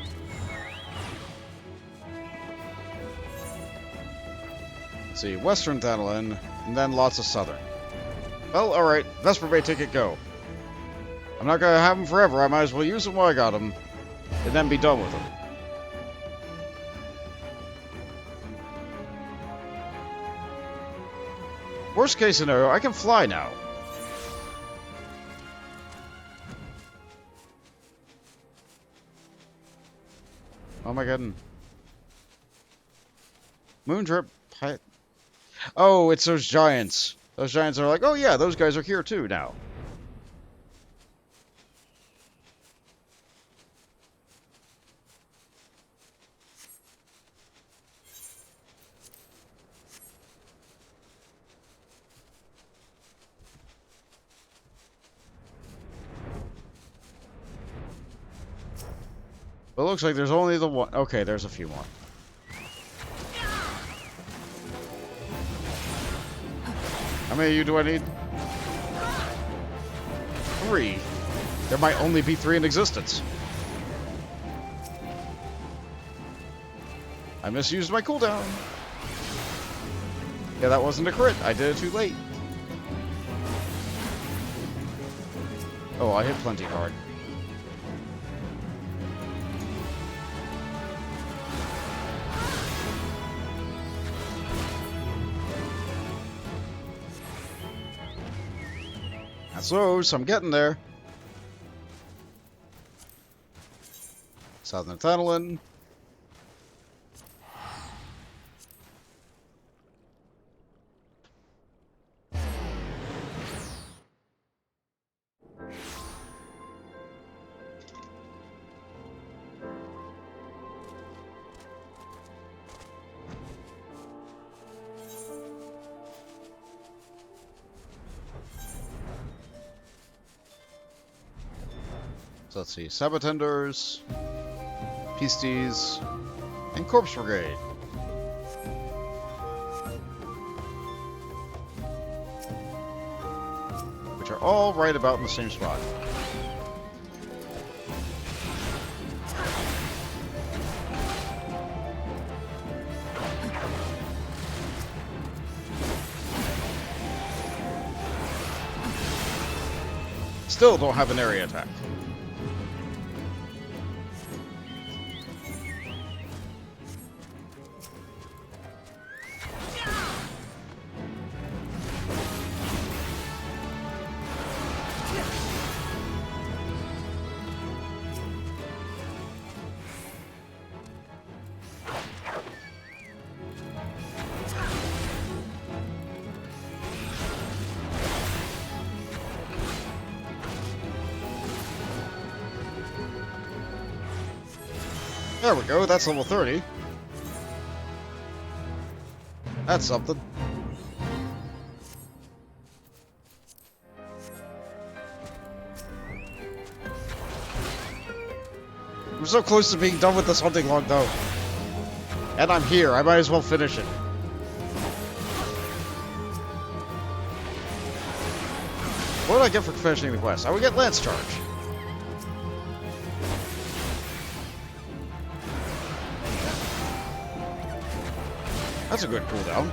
Let's see, Western Thanalan, and then lots of Southern. Well, alright, Vesper Bay ticket, go. I'm not gonna have them forever, I might as well use them while I got them, and then be done with them. Worst case scenario, I can fly now. Oh my god. Moondrip. Oh, it's those giants. Those giants are like, oh yeah, those guys are here too now. But it looks like there's only the one. Okay, there's a few more. How many of you do I need? 3. There might only be 3 in existence. I misused my cooldown. Yeah, that wasn't a crit. I did it too late. Oh, I hit plenty hard. That's those. I'm getting there. Southern Thanalan. So let's see, Sabotenders, Pistes, and Corpse Brigade. Which are all right about in the same spot. Still don't have an area attack. There we go, that's level 30. That's something. I'm so close to being done with this hunting log, though. And I'm here, I might as well finish it. What did I get for finishing the quest? I would get Lance Charge. That's a good cooldown.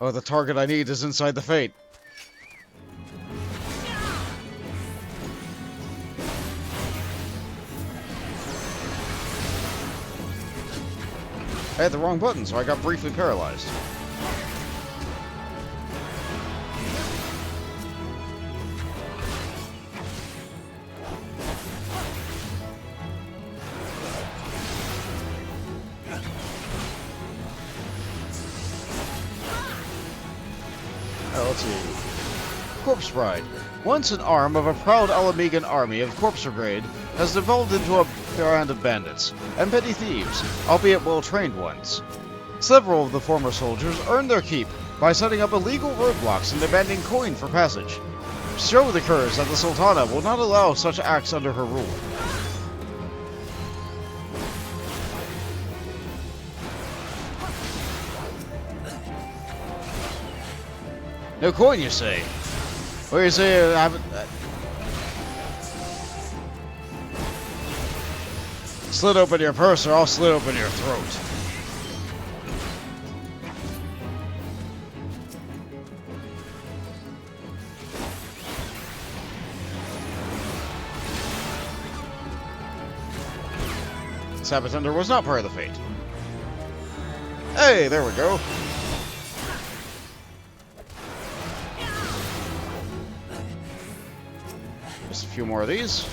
Oh, the target I need is inside the Fate. I had the wrong button, so I got briefly paralyzed. Let's see. Corpse Bride. Once an arm of a proud Alamegan army of Corpse Brigade, has devolved into a band of bandits and petty thieves, albeit well-trained ones. Several of the former soldiers earned their keep by setting up illegal roadblocks and demanding coin for passage. Show the curs that the Sultana will not allow such acts under her rule. No coin, you say? What do you say? Slit open your purse, or I'll slit open your throat. Sabotender was not part of the Fate. Hey, there we go. Just a few more of these.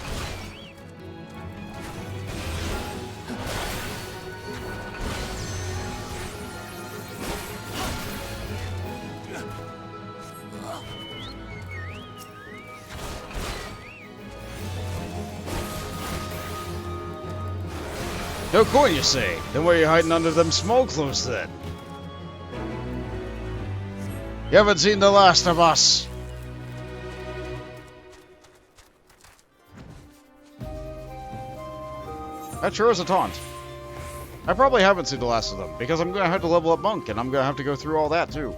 No coin, you say? Then where are you hiding under them small clothes, then? You haven't seen the last of us. That sure is a taunt. I probably haven't seen the last of them, because I'm going to have to level up Monk, and I'm going to have to go through all that, too.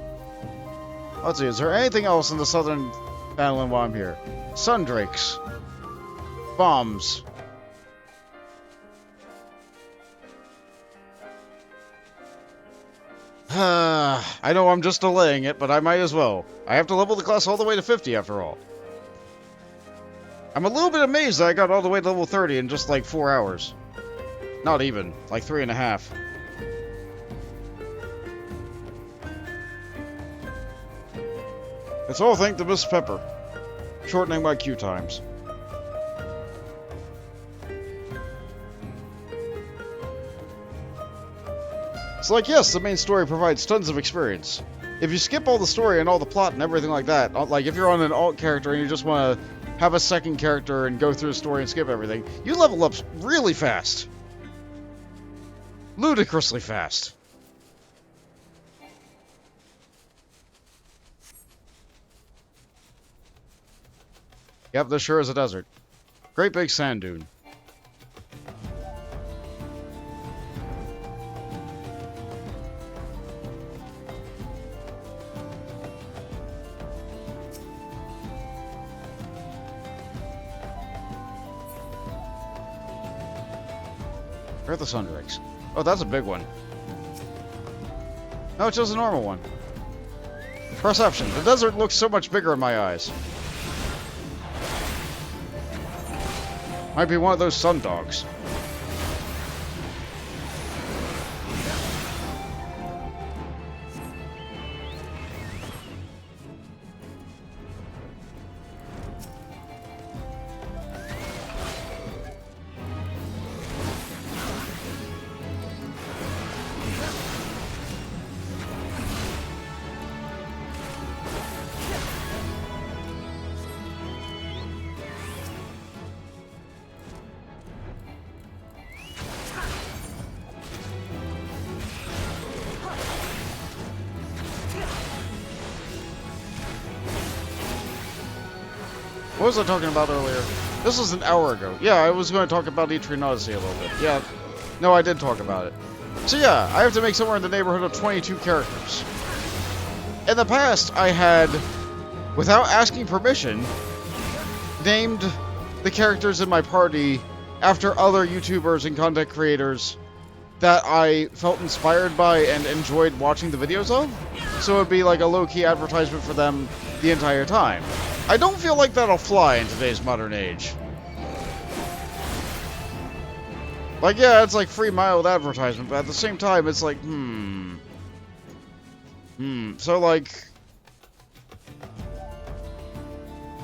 Let's see, is there anything else in the southern Battleland while I'm here? Sundrakes. Bombs. I know I'm just delaying it, but I might as well. I have to level the class all the way to 50 after all. I'm a little bit amazed that I got all the way to level 30 in just like 4 hours. Not even, like 3.5. It's all thanks to Miss Pepper, shortening my queue times. It's like, yes, the main story provides tons of experience. If you skip all the story and all the plot and everything like that, like if you're on an alt character and you just want to have a second character and go through the story and skip everything, you level up really fast. Ludicrously fast. Yep, this sure is a desert. Great big sand dune. Where are the Sundrakes? Oh, that's a big one. No, it's just a normal one. Perception. The desert looks so much bigger in my eyes. Might be one of those sun dogs. What was I talking about earlier? This was an hour ago. Yeah, I was going to talk about Etrian Odyssey a little bit. Yeah, no, I did talk about it. So yeah, I have to make somewhere in the neighborhood of 22 characters. In the past, I had, without asking permission, named the characters in my party after other YouTubers and content creators that I felt inspired by and enjoyed watching the videos of. So it would be like a low-key advertisement for them the entire time. I don't feel like that'll fly in today's modern age. Like, yeah, it's like free mild advertisement, but at the same time, it's like, so like,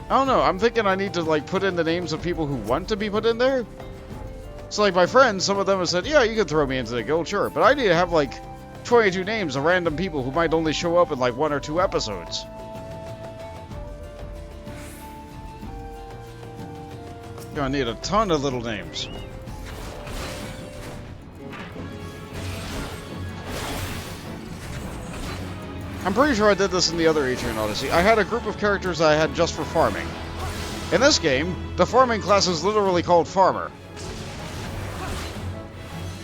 I don't know, I'm thinking I need to like put in the names of people who want to be put in there. So like my friends, some of them have said, yeah, you can throw me into the guild, sure, but I need to have like 22 names of random people who might only show up in like 1 or 2 episodes. Gonna need a ton of little names. I'm pretty sure I did this in the other Ancient Odyssey. I had a group of characters I had just for farming. In this game, the farming class is literally called Farmer.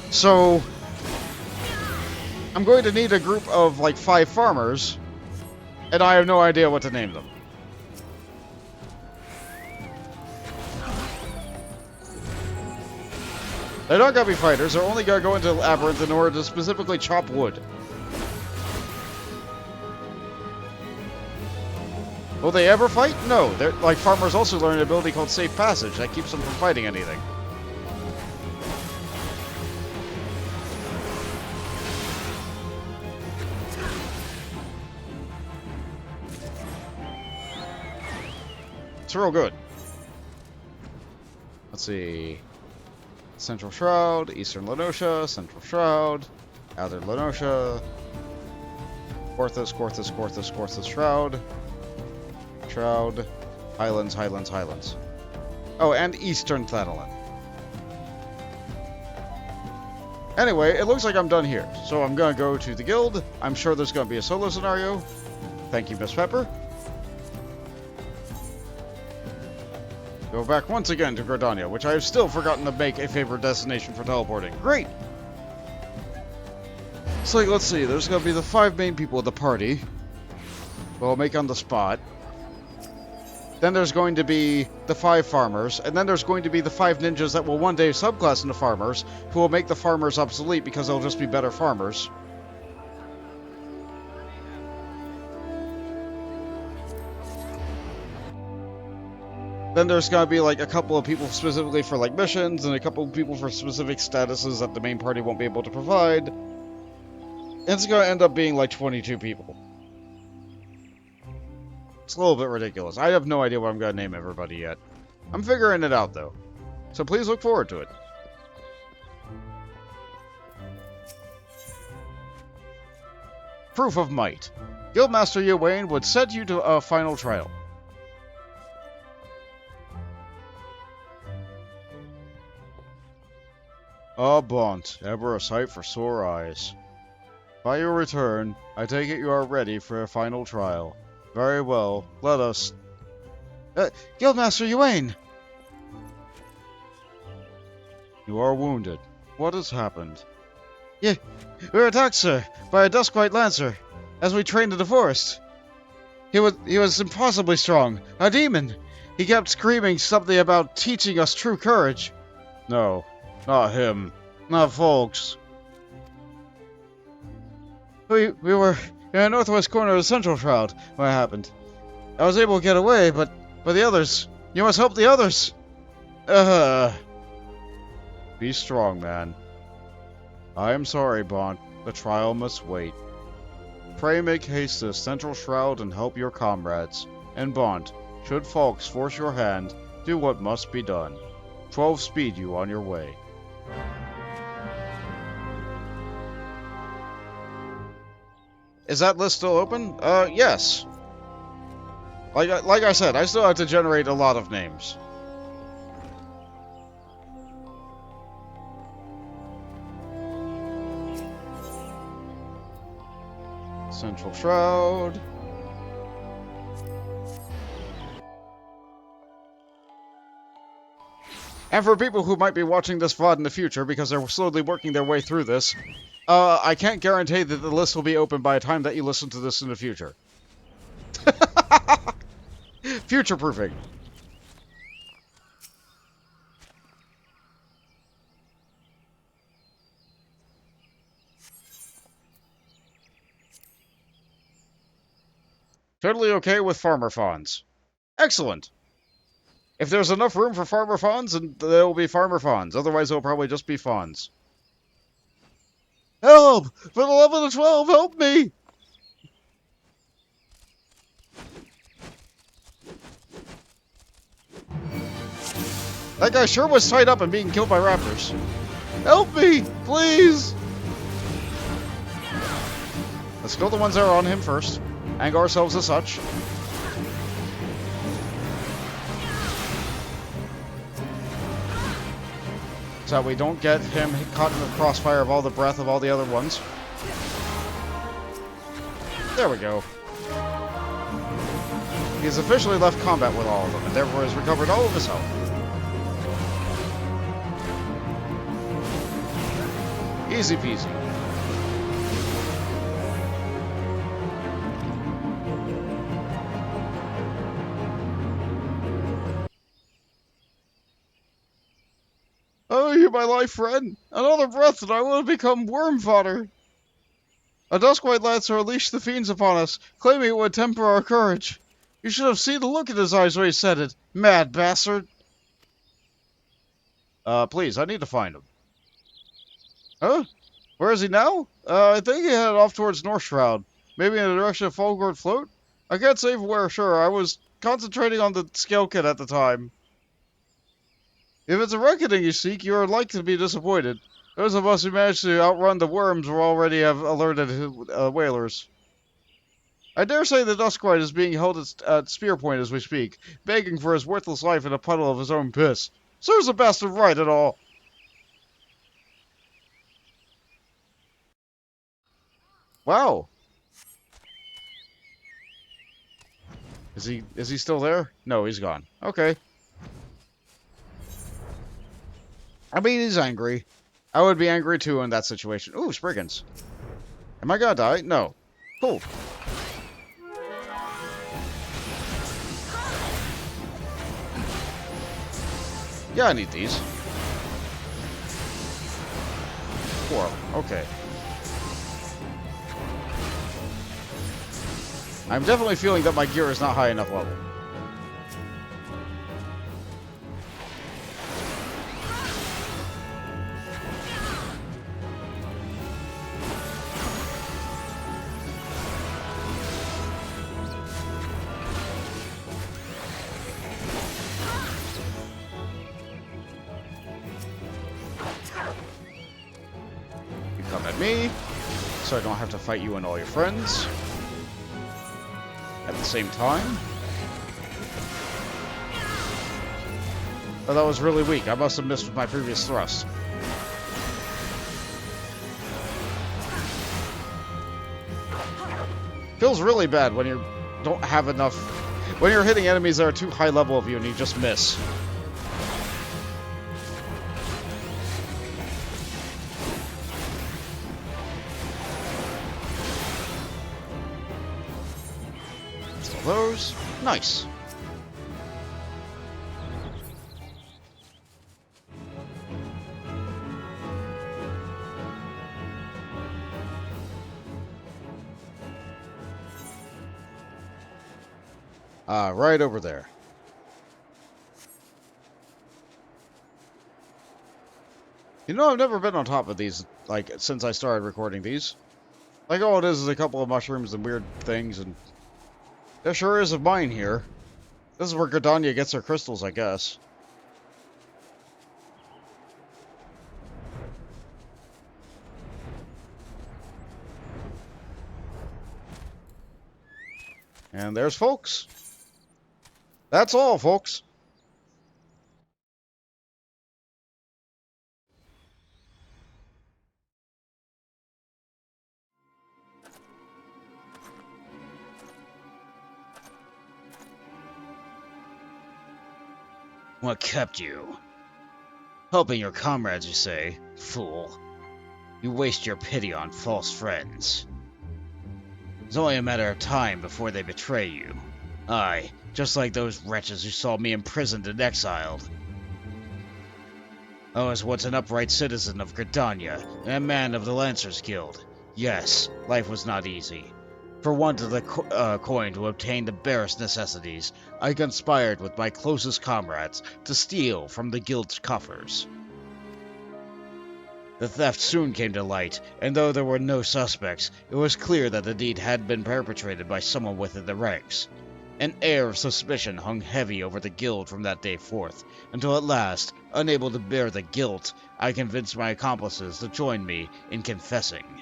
So, I'm going to need a group of like 5 farmers, and I have no idea what to name them. They're not gonna be fighters, they're only gonna go into the Labyrinth in order to specifically chop wood. Will they ever fight? No. They're like farmers also learn an ability called Safe Passage that keeps them from fighting anything. It's real good. Let's see. Central Shroud, Eastern Lenosha, Central Shroud, Outer Lenosha, Quarthus, Shroud, Shroud, Highlands. Oh, and Eastern Thanalan. Anyway, it looks like I'm done here, so I'm gonna go to the guild. I'm sure there's gonna be a solo scenario. Thank you, Miss Pepper. Go back once again to Gardania, which I have still forgotten to make a favorite destination for teleporting. Great! So, like, let's see, there's gonna be the 5 main people of the party. We'll make on the spot. Then there's going to be the 5 farmers, and then there's going to be the 5 ninjas that will one day subclass into farmers, who will make the farmers obsolete because they'll just be better farmers. Then there's gonna be like a couple of people specifically for like missions, and a couple of people for specific statuses that the main party won't be able to provide. And it's gonna end up being like 22 people. It's a little bit ridiculous. I have no idea what I'm gonna name everybody yet. I'm figuring it out though. So please look forward to it. Proof of Might. Guildmaster Ywain would set you to a final trial. Ah, Bont, ever a sight for sore eyes. By your return, I take it you are ready for a final trial. Very well, let us... Guildmaster Ywain! You are wounded. What has happened? We were attacked, sir, by a Duskwhite Lancer, as we trained in the forest. He was impossibly strong, a demon. He kept screaming something about teaching us true courage. No, not him. Not folks. We were in the northwest corner of the central shroud when it happened. I was able to get away, but the others... You must help the others! Be strong, man. I am sorry, Bont. The trial must wait. Pray make haste to the central shroud and help your comrades. And Bont, should Falks force your hand, do what must be done. 12 speed you on your way. Is that list still open? Yes. Like I said, I still have to generate a lot of names. Central Shroud. And for people who might be watching this VOD in the future, because they're slowly working their way through this, I can't guarantee that the list will be open by the time that you listen to this in the future. Future-proofing. Totally okay with farmer fawns. Excellent. If there's enough room for farmer fawns, then there will be farmer fawns. Otherwise, it'll probably just be fawns. Help! For the love of the 12, help me! That guy sure was tied up and being killed by raptors. Help me! Please! Let's kill the ones that are on him first. Angle ourselves as such. So that we don't get him caught in the crossfire of all the breath of all the other ones. There we go. He's officially left combat with all of them, and therefore has recovered all of his health. Easy peasy. Oh, you my life friend! Another breath and I will have become worm fodder! A Duskwhite Lancer unleashed the fiends upon us, claiming it would temper our courage. You should have seen the look in his eyes when he said it. Mad bastard! Please, I need to find him. Huh? Where is he now? I think he headed off towards North Shroud. Maybe in the direction of Falgord Float? I can't say for where sure. I was concentrating on the scale kit at the time. If it's a reckoning you seek, you are likely to be disappointed. Those of us who managed to outrun the worms will already have alerted whalers. I dare say the Duskwhite is being held at spear point as we speak, begging for his worthless life in a puddle of his own piss. Serves the bastard right at all. Wow. Is he still there? No, he's gone. Okay. I mean, he's angry. I would be angry too in that situation. Ooh, Spriggans. Am I gonna die? No. Cool. Yeah, I need these. 4. Okay. I'm definitely feeling that my gear is not high enough level. You come at me, so I don't have to fight you and all your friends. At the same time. Oh, that was really weak. I must have missed with my previous thrust. Feels really bad when you don't have enough... When you're hitting enemies that are too high level of you and you just miss. Those. Nice. Right over there. You know, I've never been on top of these, like, since I started recording these. Like, all it is a couple of mushrooms and weird things, and... There sure is a mine here. This is where Gridania gets her crystals, I guess. And there's folks. That's all, folks. What kept you? Helping your comrades, you say? Fool. You waste your pity on false friends. It's only a matter of time before they betray you. Aye, just like those wretches who saw me imprisoned and exiled. I was once an upright citizen of Gridania, and a man of the Lancers Guild. Yes, life was not easy. For want of the coin to obtain the barest necessities, I conspired with my closest comrades to steal from the guild's coffers. The theft soon came to light, and though there were no suspects, it was clear that the deed had been perpetrated by someone within the ranks. An air of suspicion hung heavy over the guild from that day forth, until at last, unable to bear the guilt, I convinced my accomplices to join me in confessing.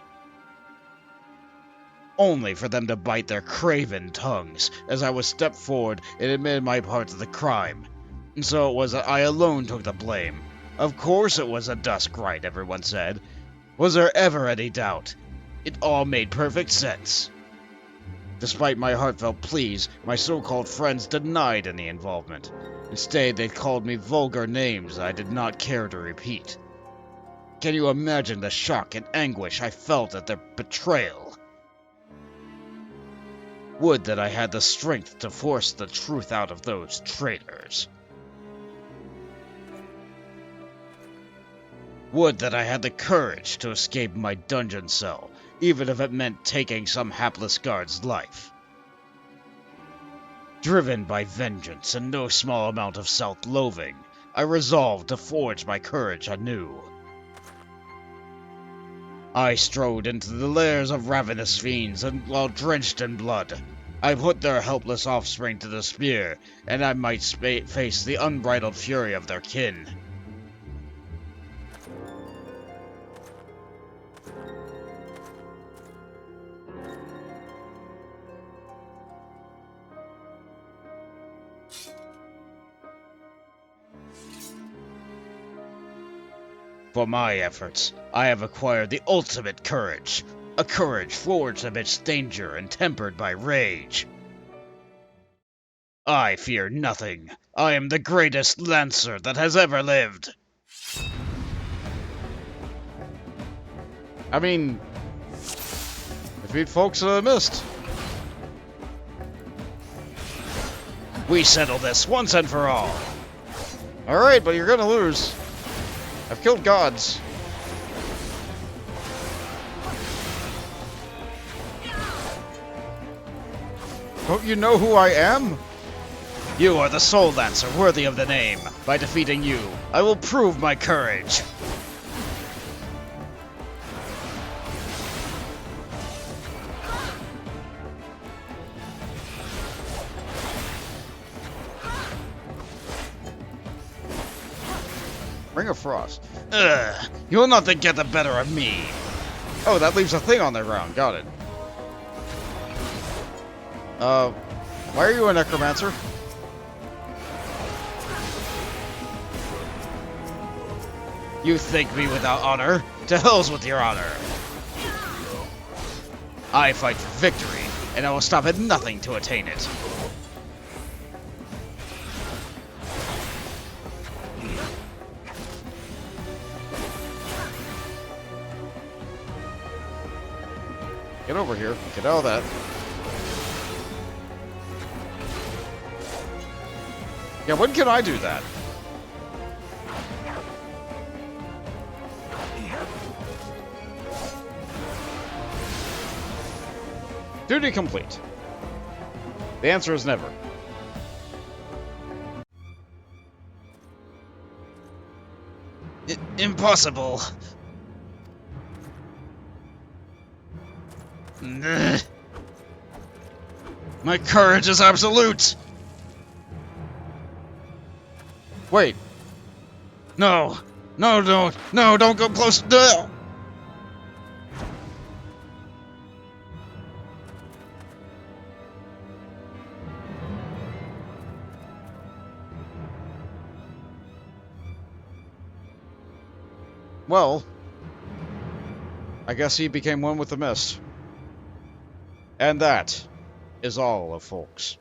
Only for them to bite their craven tongues, as I was stepped forward and admitted my part to the crime. And so it was that I alone took the blame. Of course it was a dusk rite, everyone said. Was there ever any doubt? It all made perfect sense. Despite my heartfelt pleas, my so-called friends denied any involvement. Instead, they called me vulgar names I did not care to repeat. Can you imagine the shock and anguish I felt at their betrayal? Would that I had the strength to force the truth out of those traitors. Would that I had the courage to escape my dungeon cell, even if it meant taking some hapless guard's life. Driven by vengeance and no small amount of self-loathing, I resolved to forge my courage anew. I strode into the lairs of ravenous fiends, and while drenched in blood, I put their helpless offspring to the spear, and I might face the unbridled fury of their kin. For my efforts, I have acquired the ultimate courage. A courage forged amidst danger and tempered by rage. I fear nothing. I am the greatest lancer that has ever lived. I mean, defeat folks of the mist. We settle this once and for all. Alright, but you're gonna lose. I've killed gods. Don't you know who I am? You are the Soul Lancer worthy of the name. By defeating you, I will prove my courage. Ring of Frost. You will not get the better of me. Oh, that leaves a thing on the ground. Got it. Why are you a necromancer? You think me without honor? To hell's with your honor. I fight for victory, and I will stop at nothing to attain it. Get over here. Get out of that. Yeah, when can I do that? Duty complete. The answer is never. Impossible. My courage is absolute. Wait. No, don't go close. No. Well, I guess he became one with the mist. And that is all of folks.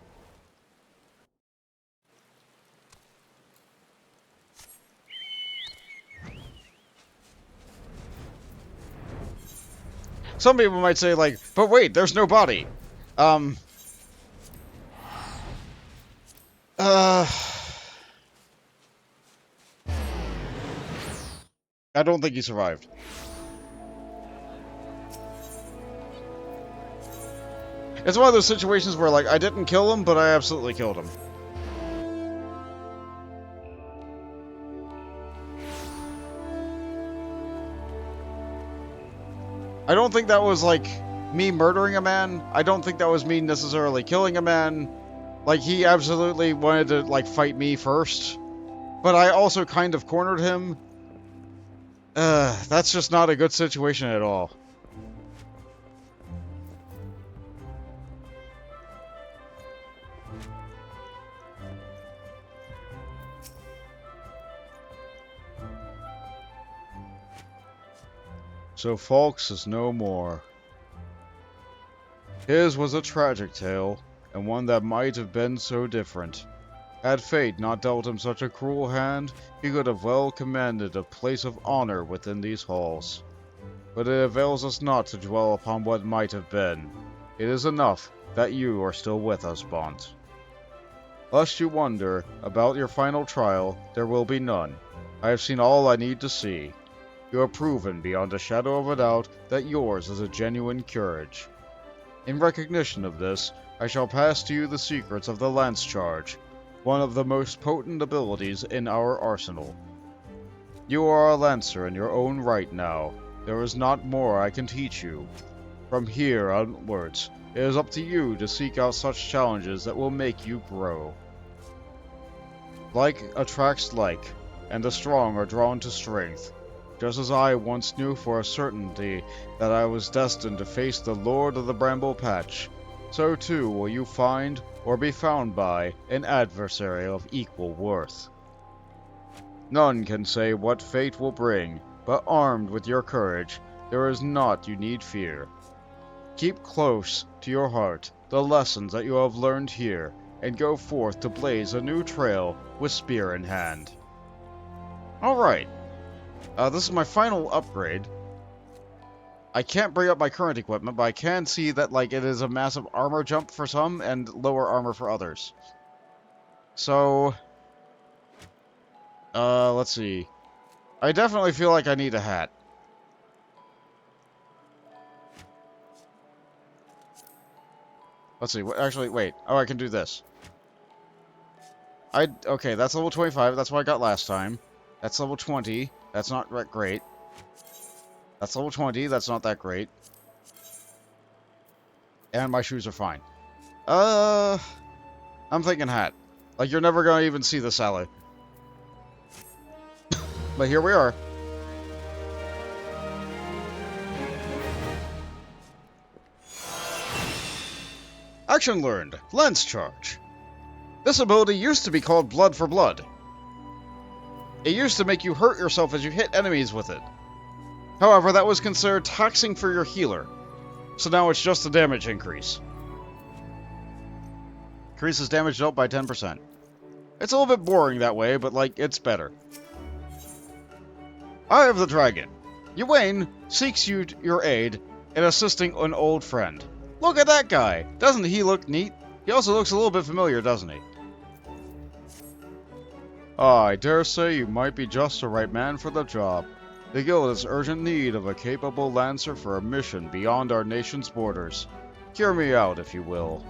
Some people might say, like, but wait, there's no body. I don't think he survived. It's one of those situations where, like, I didn't kill him, but I absolutely killed him. I don't think that was, like, me murdering a man. I don't think that was me necessarily killing a man. Like, he absolutely wanted to, like, fight me first. But I also kind of cornered him. That's just not a good situation at all. So Fawkes is no more. His was a tragic tale, and one that might have been so different. Had fate not dealt him such a cruel hand, he could have well commanded a place of honor within these halls. But it avails us not to dwell upon what might have been. It is enough that you are still with us, Bont. Lest you wonder about your final trial, there will be none. I have seen all I need to see. You have proven beyond a shadow of a doubt that yours is a genuine courage. In recognition of this, I shall pass to you the secrets of the Lance Charge, one of the most potent abilities in our arsenal. You are a Lancer in your own right now. There is not more I can teach you. From here onwards, it is up to you to seek out such challenges that will make you grow. Like attracts like, and the strong are drawn to strength. Just as I once knew for a certainty that I was destined to face the Lord of the Bramble Patch, so too will you find, or be found by, an adversary of equal worth. None can say what fate will bring, but armed with your courage, there is naught you need fear. Keep close to your heart the lessons that you have learned here, and go forth to blaze a new trail with spear in hand. Alright. This is my final upgrade. I can't bring up my current equipment, but I can see that, like, it is a massive armor jump for some and lower armor for others. So, let's see. I definitely feel like I need a hat. Let's see. Actually, wait. Oh, I can do this. Okay, that's level 25. That's what I got last time. That's level 20. That's not that great. That's level 20. That's not that great. And my shoes are fine. I'm thinking hat. Like, you're never gonna even see the salad. But here we are. Action learned. Lance charge. This ability used to be called Blood for Blood. It used to make you hurt yourself as you hit enemies with it. However, that was considered taxing for your healer. So now it's just a damage increase. Increases damage dealt by 10%. It's a little bit boring that way, but, like, it's better. Eye of the Dragon. Ywain seeks your aid in assisting an old friend. Look at that guy! Doesn't he look neat? He also looks a little bit familiar, doesn't he? I dare say you might be just the right man for the job. The guild is urgent need of a capable lancer for a mission beyond our nation's borders. Hear me out, if you will.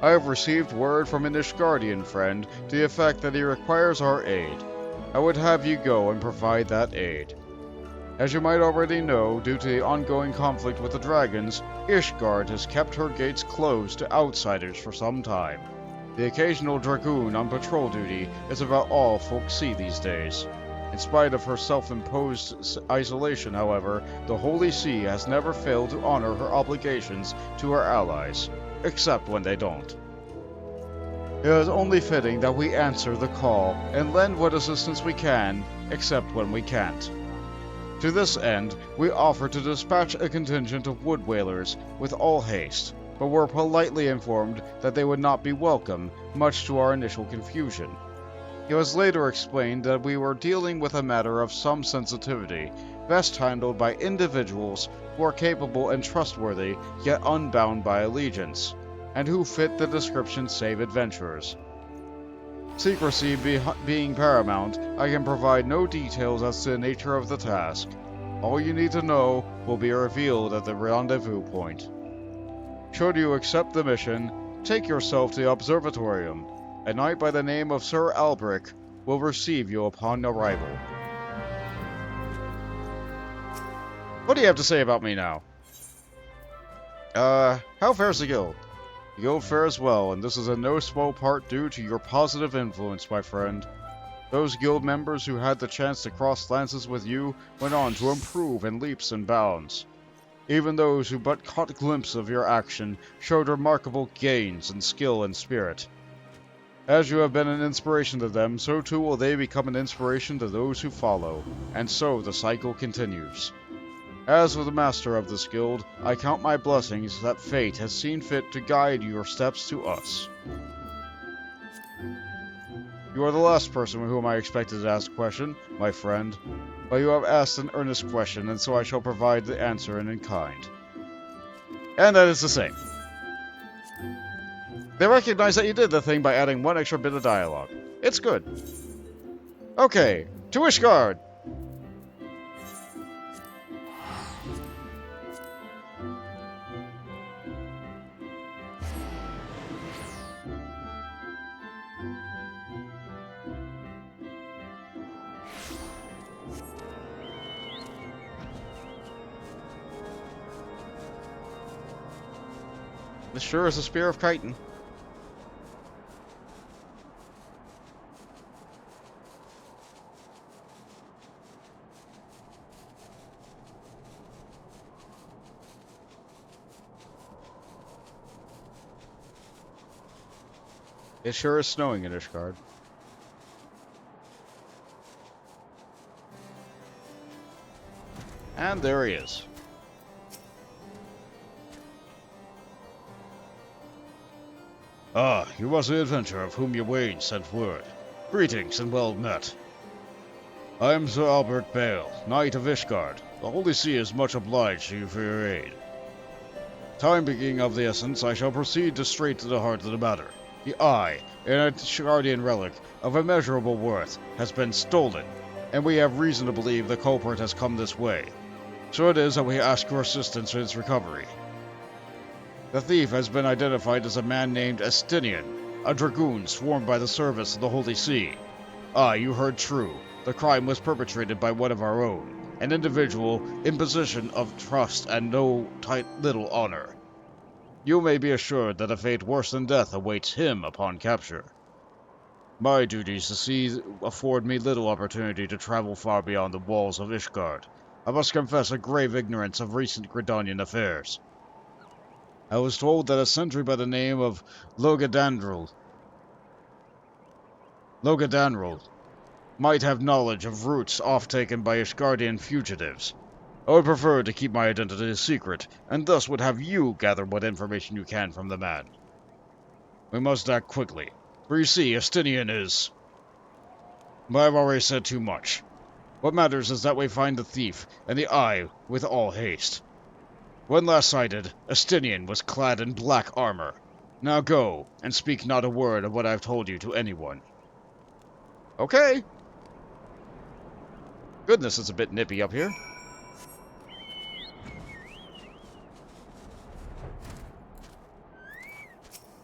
I have received word from an Ishgardian friend to the effect that he requires our aid. I would have you go and provide that aid. As you might already know, due to the ongoing conflict with the dragons, Ishgard has kept her gates closed to outsiders for some time. The occasional Dragoon on patrol duty is about all folks see these days. In spite of her self-imposed isolation, however, the Holy See has never failed to honor her obligations to her allies, except when they don't. It is only fitting that we answer the call and lend what assistance we can, except when we can't. To this end, we offer to dispatch a contingent of wood whalers with all haste, but were politely informed that they would not be welcome, much to our initial confusion. It was later explained that we were dealing with a matter of some sensitivity, best handled by individuals who are capable and trustworthy, yet unbound by allegiance, and who fit the description save adventurers. Secrecy being paramount, I can provide no details as to the nature of the task. All you need to know will be revealed at the rendezvous point. Should you accept the mission, take yourself to the observatorium. A knight by the name of Sir Albric will receive you upon arrival. What do you have to say about me now? How fares the guild? The guild fares well, and this is in no small part due to your positive influence, my friend. Those guild members who had the chance to cross lances with you went on to improve in leaps and bounds. Even those who but caught a glimpse of your action showed remarkable gains in skill and spirit. As you have been an inspiration to them, so too will they become an inspiration to those who follow, and so the cycle continues. As for the master of this guild, I count my blessings that fate has seen fit to guide your steps to us. You are the last person whom I expected to ask a question, my friend, but you have asked an earnest question, and so I shall provide the answer in kind. And that is the same. They recognize that you did the thing by adding one extra bit of dialogue. It's good. Okay, to Ishgard! This sure is a Spear of Chitin. It sure is snowing in Ishgard. And there he is. Ah, you was the adventurer of whom Ywain sent word. Greetings and well met. I am Sir Albert Bale, Knight of Ishgard. The Holy See is much obliged to you for your aid. Time being of the essence, I shall proceed straight to the heart of the matter. The Eye, an Ishgardian relic of immeasurable worth, has been stolen, and we have reason to believe the culprit has come this way. So it is that we ask your assistance in its recovery. The thief has been identified as a man named Estinian, a dragoon sworn by the service of the Holy See. Ah, you heard true. The crime was perpetrated by one of our own, an individual in position of trust and no little honor. You may be assured that a fate worse than death awaits him upon capture. My duties to see afford me little opportunity to travel far beyond the walls of Ishgard. I must confess a grave ignorance of recent Gridanian affairs. I was told that a sentry by the name of Logadanril might have knowledge of routes off-taken by Ishgardian fugitives. I would prefer to keep my identity a secret, and thus would have you gather what information you can from the man. We must act quickly, for you see, Estinian is... But I've already said too much. What matters is that we find the thief, and the Eye with all haste. When last sighted, Estinian was clad in black armor. Now go, and speak not a word of what I've told you to anyone. Okay. Goodness, it's a bit nippy up here.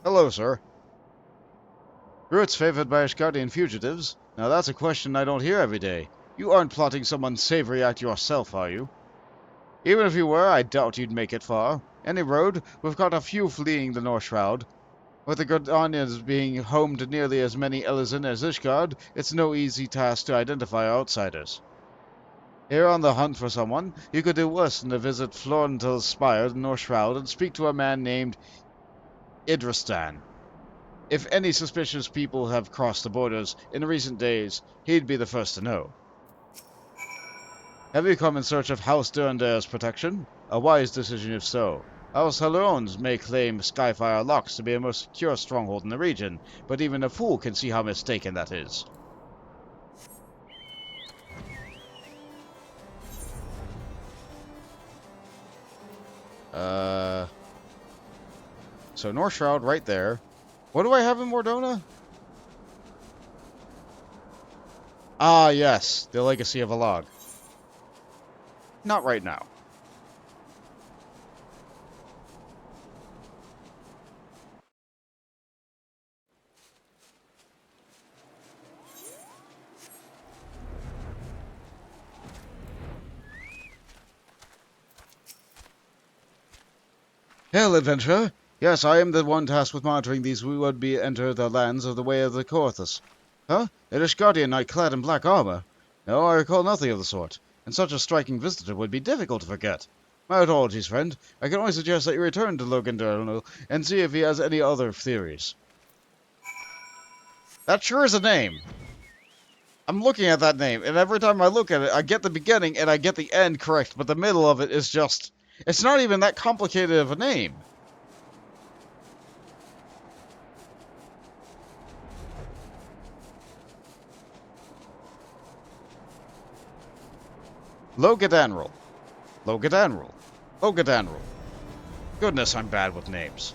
Hello, sir. Routes favored by Ishgardian fugitives? Now that's a question I don't hear every day. You aren't plotting some unsavory act yourself, are you? Even if you were, I doubt you'd make it far. Any road, we've got a few fleeing the North Shroud. With the Gridanians being home to nearly as many Elysin as Ishgard, it's no easy task to identify outsiders. Here on the hunt for someone, you could do worse than to visit Florentil's Spire, the North Shroud, and speak to a man named Idristan. If any suspicious people have crossed the borders in recent days, he'd be the first to know. Have you come in search of House Durandair's protection? A wise decision if so. House Halloran's may claim Skyfire Locks to be a most secure stronghold in the region, but even a fool can see how mistaken that is. So North Shroud right there. What do I have in Mordona? Ah, yes. The Legacy of a Log. Not right now. Hail, adventurer! Yes, I am the one tasked with monitoring these would-be enter the lands of the Way of the Corthus. Huh? An Ishgardian knight clad in black armor? No, I recall nothing of the sort, and such a striking visitor would be difficult to forget. My apologies, friend. I can only suggest that you return to Logan and see if he has any other theories. That sure is a name. I'm looking at that name, and every time I look at it, I get the beginning and I get the end correct, but the middle of it is just... It's not even that complicated of a name. Logadanril. Logadanril. Logadanril. Goodness, I'm bad with names.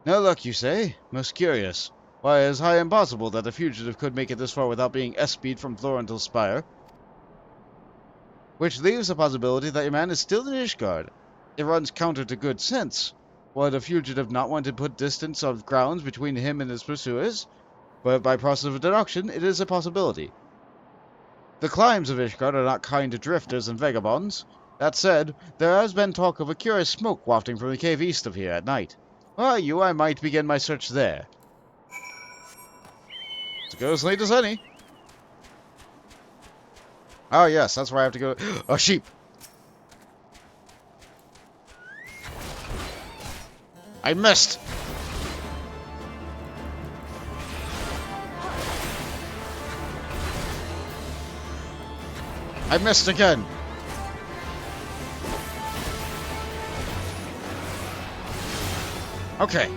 No luck, you say? Most curious. Why, it is high impossible that a fugitive could make it this far without being espied from Florentil's Spire. Which leaves the possibility that your man is still in Ishgard. It runs counter to good sense. Would a fugitive not want to put distance of grounds between him and his pursuers? But by process of deduction, it is a possibility. The climes of Ishgard are not kind to drifters and vagabonds. That said, there has been talk of a curious smoke wafting from the cave east of here at night. Were you, I might begin my search there. To go as late as any. Oh yes, that's where I have to go. A sheep! I missed! I missed again! Okay.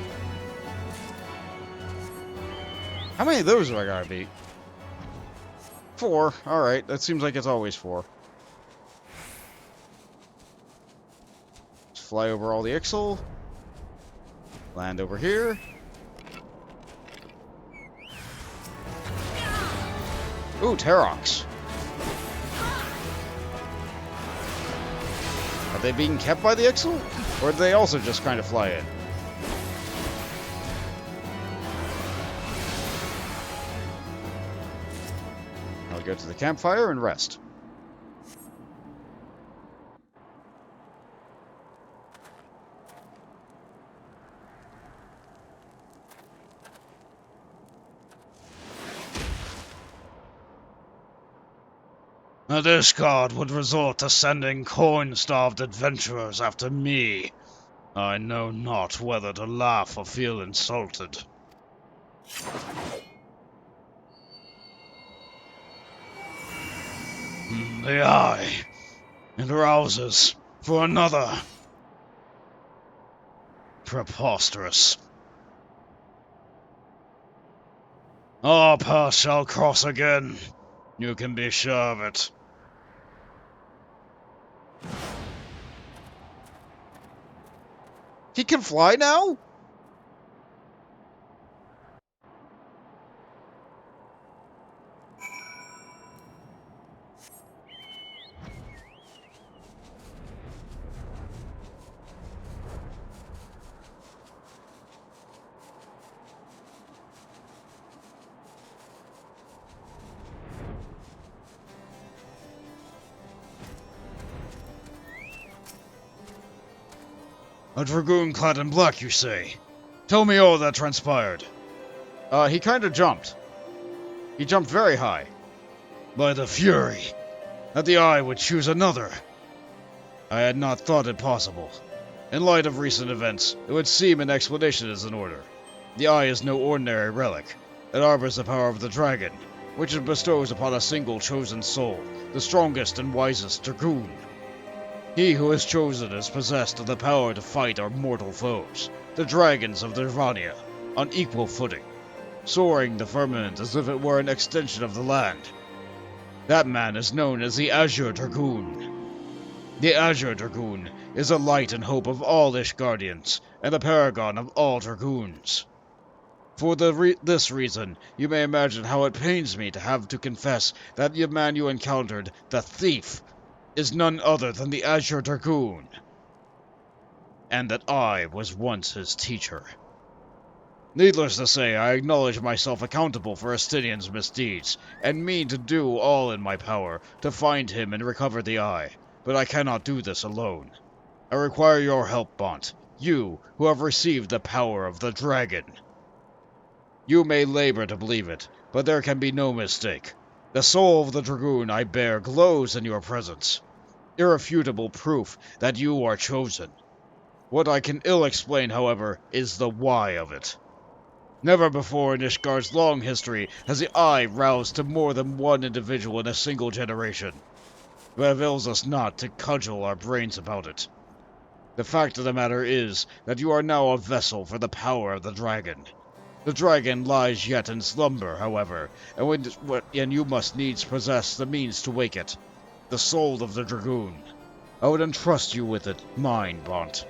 How many of those do I gotta beat? 4. Alright, that seems like it's always 4. Let's fly over all the Ixal. Land over here. Ooh, Terox. Are they being kept by the Ixal? Or do they also just kind of fly in? I'll go to the campfire and rest. This god would resort to sending coin-starved adventurers after me. I know not whether to laugh or feel insulted. The eye. It rouses for another. Preposterous. Our paths shall cross again. You can be sure of it. He can fly now? A dragoon clad in black, you say? Tell me all that transpired. He kind of jumped. He jumped very high. By the fury, that the eye would choose another. I had not thought it possible. In light of recent events, it would seem an explanation is in order. The eye is no ordinary relic. It harbors the power of the dragon, which it bestows upon a single chosen soul, the strongest and wisest dragoon. He who is chosen is possessed of the power to fight our mortal foes, the dragons of Nirvania, on equal footing, soaring the firmament as if it were an extension of the land. That man is known as the Azure Dragoon. The Azure Dragoon is the light and hope of all Ishgardians, and the paragon of all dragoons. For this reason, you may imagine how it pains me to have to confess that the man you encountered, the thief, is none other than the Azure Dragoon, and that I was once his teacher. Needless to say, I acknowledge myself accountable for Estinian's misdeeds, and mean to do all in my power to find him and recover the eye, but I cannot do this alone. I require your help, Bont, you who have received the power of the dragon. You may labor to believe it, but there can be no mistake. The soul of the Dragoon I bear glows in your presence. Irrefutable proof that you are chosen. What I can ill explain, however, is the why of it. Never before in Ishgar's long history has the eye roused to more than one individual in a single generation. It avails us not to cudgel our brains about it. The fact of the matter is that you are now a vessel for the power of the dragon. The dragon lies yet in slumber, however, and you must needs possess the means to wake it. The soul of the Dragoon. I would entrust you with it, mine, Bont.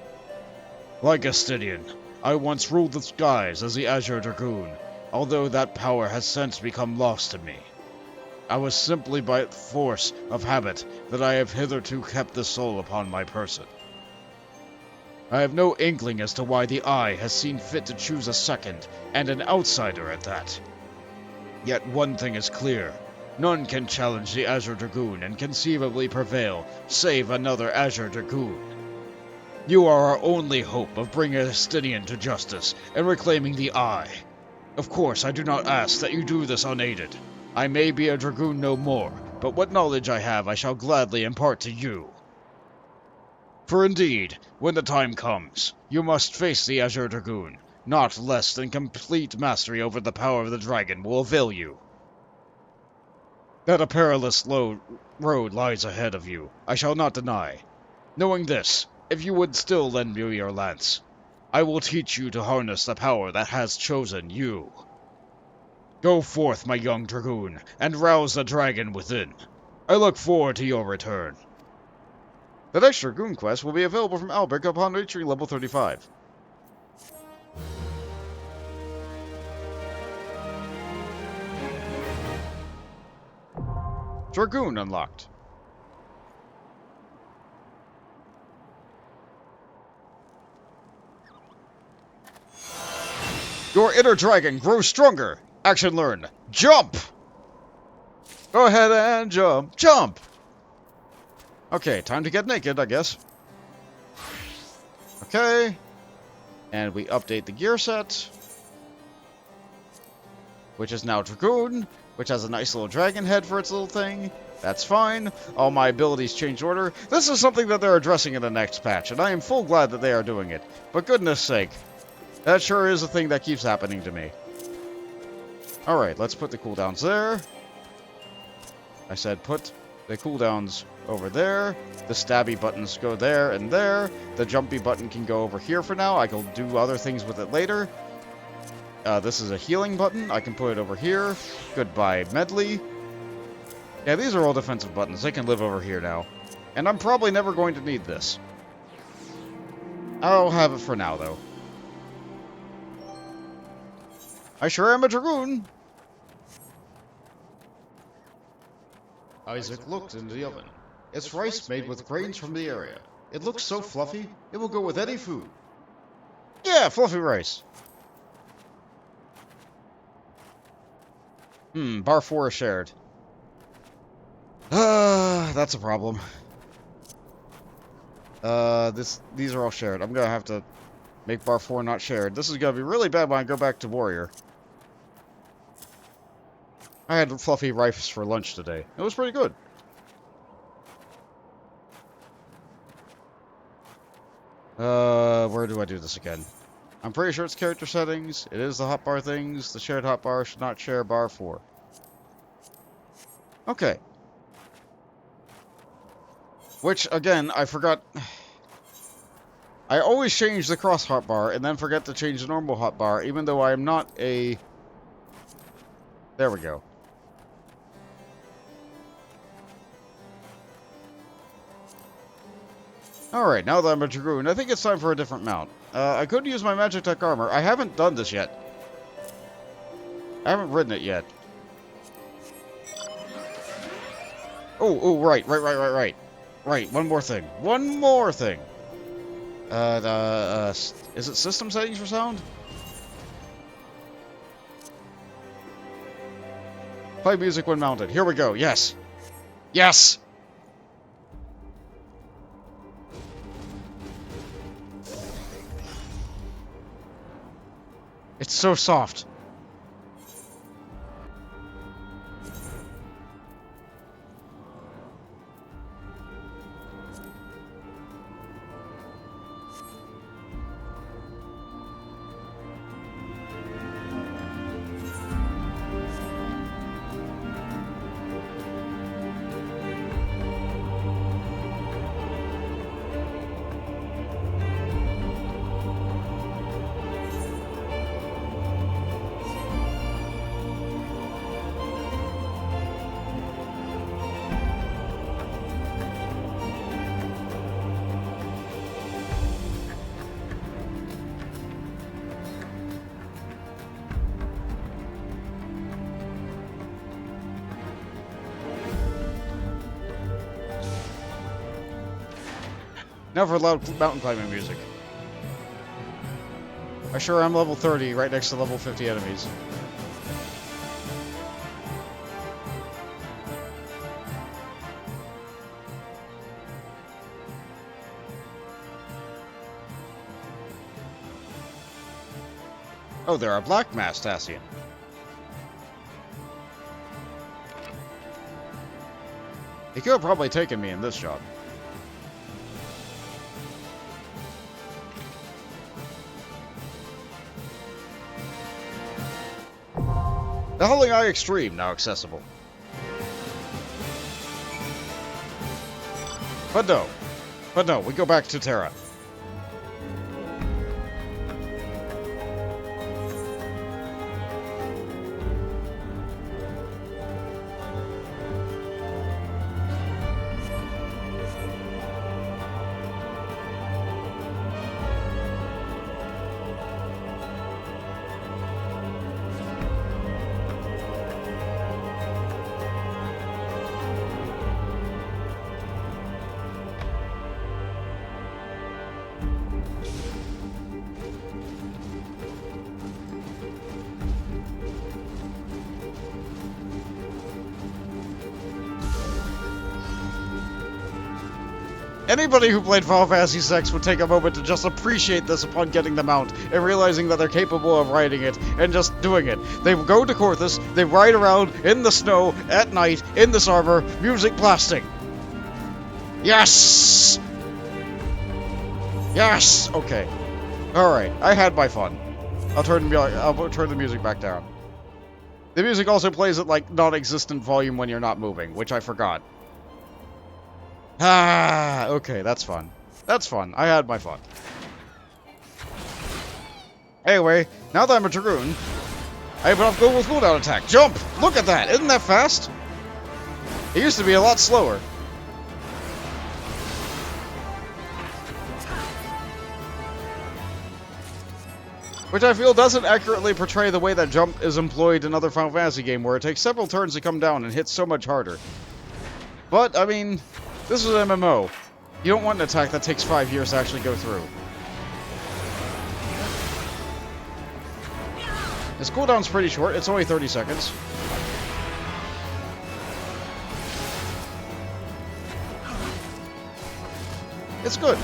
Like Estinian, I once ruled the skies as the Azure Dragoon, although that power has since become lost to me. I was simply by force of habit that I have hitherto kept the soul upon my person. I have no inkling as to why the Eye has seen fit to choose a second, and an outsider at that. Yet one thing is clear. None can challenge the Azure Dragoon and conceivably prevail, save another Azure Dragoon. You are our only hope of bringing Estinian to justice and reclaiming the Eye. Of course, I do not ask that you do this unaided. I may be a Dragoon no more, but what knowledge I have I shall gladly impart to you. For indeed, when the time comes, you must face the Azure Dragoon. Not less than complete mastery over the power of the dragon will avail you. That a perilous road lies ahead of you, I shall not deny. Knowing this, if you would still lend me your lance, I will teach you to harness the power that has chosen you. Go forth, my young Dragoon, and rouse the dragon within. I look forward to your return. The next Dragoon quest will be available from Albrecht upon reaching level 35. Dragoon unlocked. Your inner dragon grows stronger. Action learned. Jump! Go ahead and jump. Jump! Okay, time to get naked, I guess. Okay. And we update the gear set. Which is now Dragoon, which has a nice little dragon head for its little thing. That's fine. All my abilities changed order. This is something that they're addressing in the next patch, and I am full glad that they are doing it. But goodness sake, that sure is a thing that keeps happening to me. Alright, let's put the cooldowns there. I said put the cooldowns over there. The stabby buttons go there and there. The jumpy button can go over here for now. I can do other things with it later. This is a healing button. I can put it over here. Goodbye, medley. Yeah, these are all defensive buttons. They can live over here now. And I'm probably never going to need this. I'll have it for now, though. I sure am a Dragoon. Isaac looked into the oven. It's rice made with grains from the area. It looks so fluffy, it will go with any food. Yeah, fluffy rice. Bar 4 is shared. That's a problem. These are all shared. I'm gonna have to make bar 4 not shared. This is gonna be really bad when I go back to Warrior. I had fluffy rice for lunch today. It was pretty good. Where do I do this again? I'm pretty sure it's character settings. It is the hotbar things. The shared hotbar should not share bar 4. Okay. Which, again, I forgot. I always change the cross hotbar and then forget to change the normal hotbar, even though I am not a... There we go. Alright, now that I'm a Dragoon, I think it's time for a different mount. I could use my Magic Tech armor. I haven't done this yet. I haven't ridden it yet. Oh, right. Right, one more thing. One more thing. Is it system settings for sound? Play music when mounted. Here we go. Yes. Yes! It's so soft. Now for loud mountain climbing music. I sure am level 30, right next to level 50 enemies. Oh, there are black masked Tassian. He could have probably taken me in this job. The Howling Eye Extreme, now accessible. But no, we go back to Terra. Anybody who played Final Fantasy VI would take a moment to just appreciate this upon getting the mount and realizing that they're capable of riding it and just doing it. They go to Corthus, they ride around in the snow at night in this armor, music blasting. Yes! Yes! Okay. Alright, I had my fun. I'll turn the music back down. The music also plays at like non-existent volume when you're not moving, which I forgot. Ah, okay, that's fun. That's fun. I had my fun. Anyway, now that I'm a Dragoon, I have enough global cooldown attack. Jump! Look at that! Isn't that fast? It used to be a lot slower. Which I feel doesn't accurately portray the way that jump is employed in other Final Fantasy game, where it takes several turns to come down and hits so much harder. But, I mean, this is an MMO. You don't want an attack that takes 5 years to actually go through. His cooldown's pretty short, it's only 30 seconds. It's good.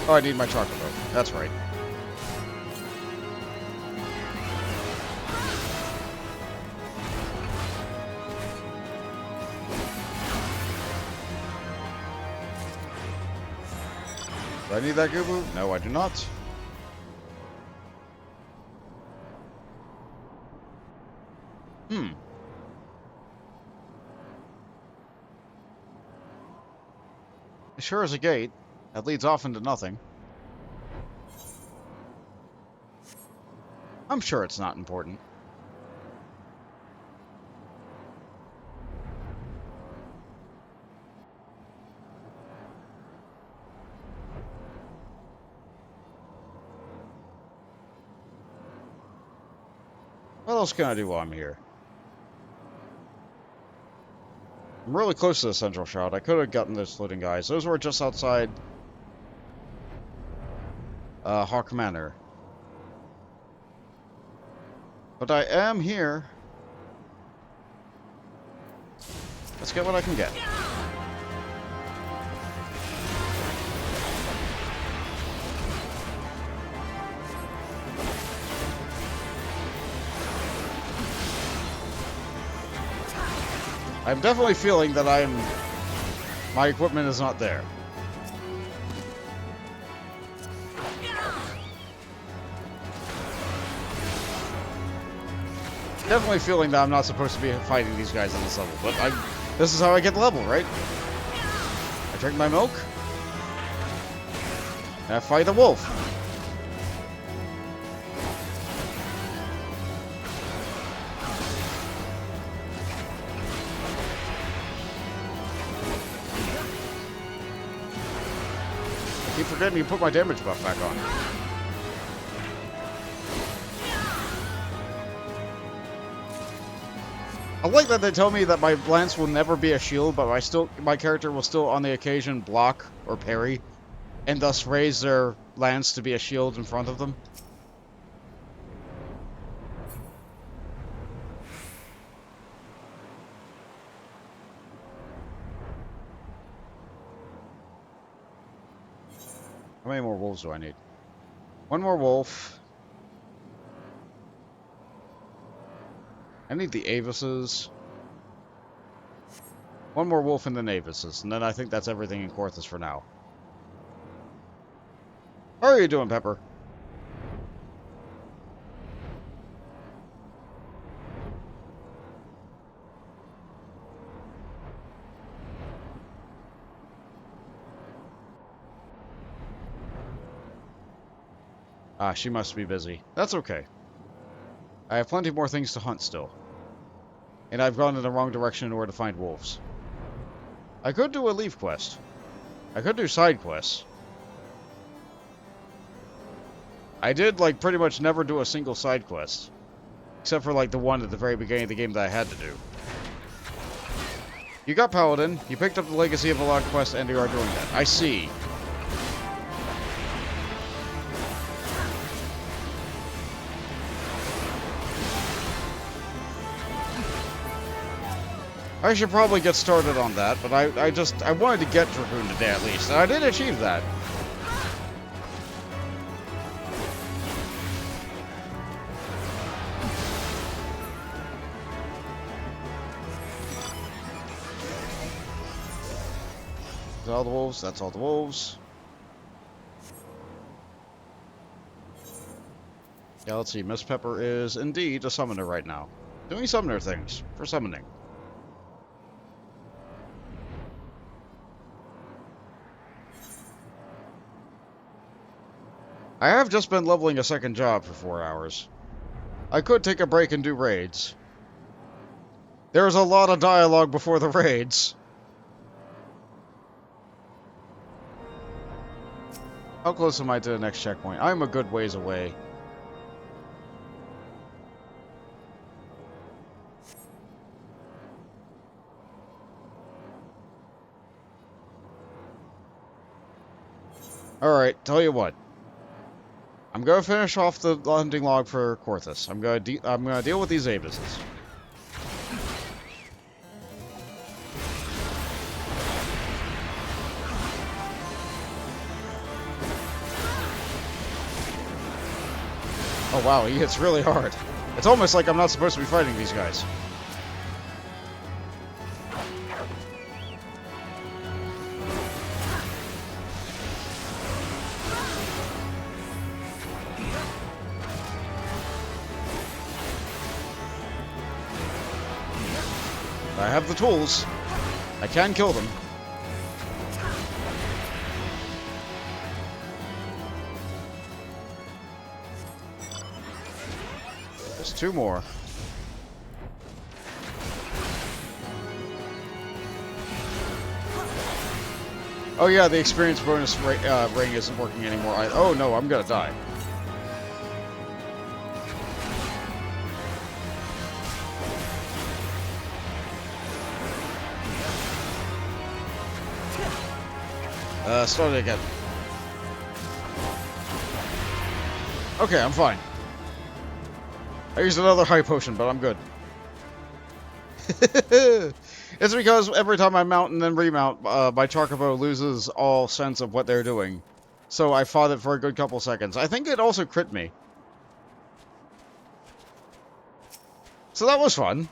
Oh, I need my chocolate boat. That's right. Do I need that Goobu? No, I do not. It sure is a gate. That leads off into nothing. I'm sure it's not important. What else can I do while I'm here? I'm really close to the central shroud. I could have gotten those floating guys. Those were just outside Hawk Manor. But I am here. Let's get what I can get. I'm definitely feeling that my equipment is not there. Definitely feeling that I'm not supposed to be fighting these guys on this level, but this is how I get the level, right? I drink my milk, and I fight the wolf. I keep forgetting to put my damage buff back on. I like that they tell me that my lance will never be a shield, but my character will still on the occasion block or parry, and thus raise their lance to be a shield in front of them. How many more wolves do I need? One more wolf. I need the Avises. One more wolf and then Avises, and then I think that's everything in Corthus for now. How are you doing, Pepper? Ah, she must be busy. That's okay. I have plenty more things to hunt still. And I've gone in the wrong direction in order to find wolves. I could do a leave quest. I could do side quests. I did, like, pretty much never do a single side quest. Except for, like, the one at the very beginning of the game that I had to do. You got Paladin, you picked up the Legacy of a Lot quest, and you are doing that. I see. I should probably get started on that, but I wanted to get Dragoon today at least, and I did achieve that. That's all the wolves, that's all the wolves. Yeah, let's see, Miss Pepper is indeed a summoner right now. Doing summoner things for summoning. I have just been leveling a second job for 4 hours. I could take a break and do raids. There's a lot of dialogue before the raids. How close am I to the next checkpoint? I'm a good ways away. Alright, tell you what. I'm gonna finish off the hunting log for Korthus. I'm gonna deal with these abuses. Oh wow, he hits really hard. It's almost like I'm not supposed to be fighting these guys. I have the tools. I can kill them. There's 2 more. Oh yeah, the experience bonus ring isn't working anymore. Oh no, I'm gonna die. Start it again. Okay, I'm fine. I used another high potion, but I'm good. It's because every time I mount and then remount, my Chocobo loses all sense of what they're doing. So I fought it for a good couple seconds. I think it also crit me. So that was fun.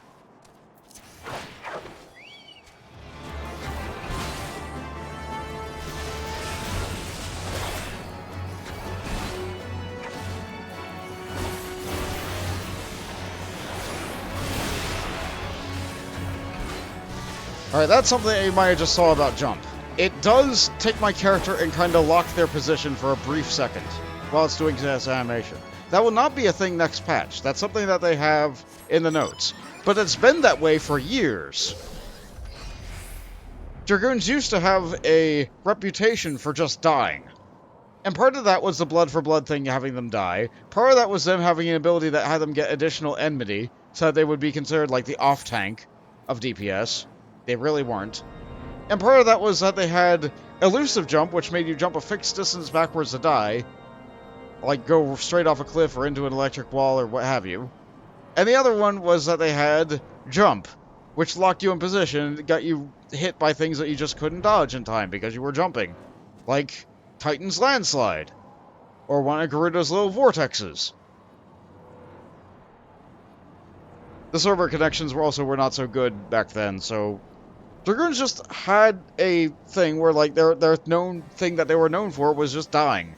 Alright, that's something that you might have just saw about Jump. It does take my character and kind of lock their position for a brief second while it's doing this animation. That will not be a thing next patch. That's something that they have in the notes. But it's been that way for years. Dragoons used to have a reputation for just dying. And part of that was the blood for blood thing, having them die. Part of that was them having an ability that had them get additional enmity, so that they would be considered like the off-tank of DPS. They really weren't. And part of that was that they had elusive jump, which made you jump a fixed distance backwards to die. Like go straight off a cliff or into an electric wall or what have you. And the other one was that they had jump, which locked you in position and got you hit by things that you just couldn't dodge in time because you were jumping. Like Titan's Landslide. Or one of Garuda's little vortexes. The server connections were not so good back then, so Dragoons just had a thing where, like, their known thing that they were known for was just dying.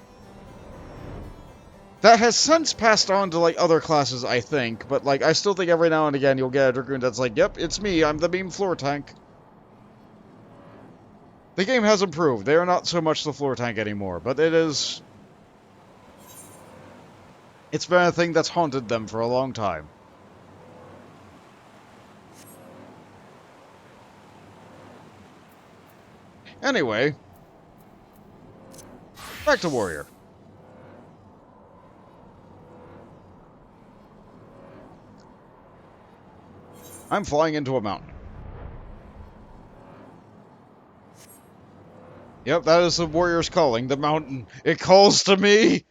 That has since passed on to, like, other classes, I think, but, like, I still think every now and again you'll get a Dragoon that's like, yep, it's me, I'm the beam floor tank. The game has improved. They are not so much the floor tank anymore, but it is... It's been a thing that's haunted them for a long time. Anyway, back to Warrior. I'm flying into a mountain. Yep, that is the Warrior's calling. The mountain. It calls to me!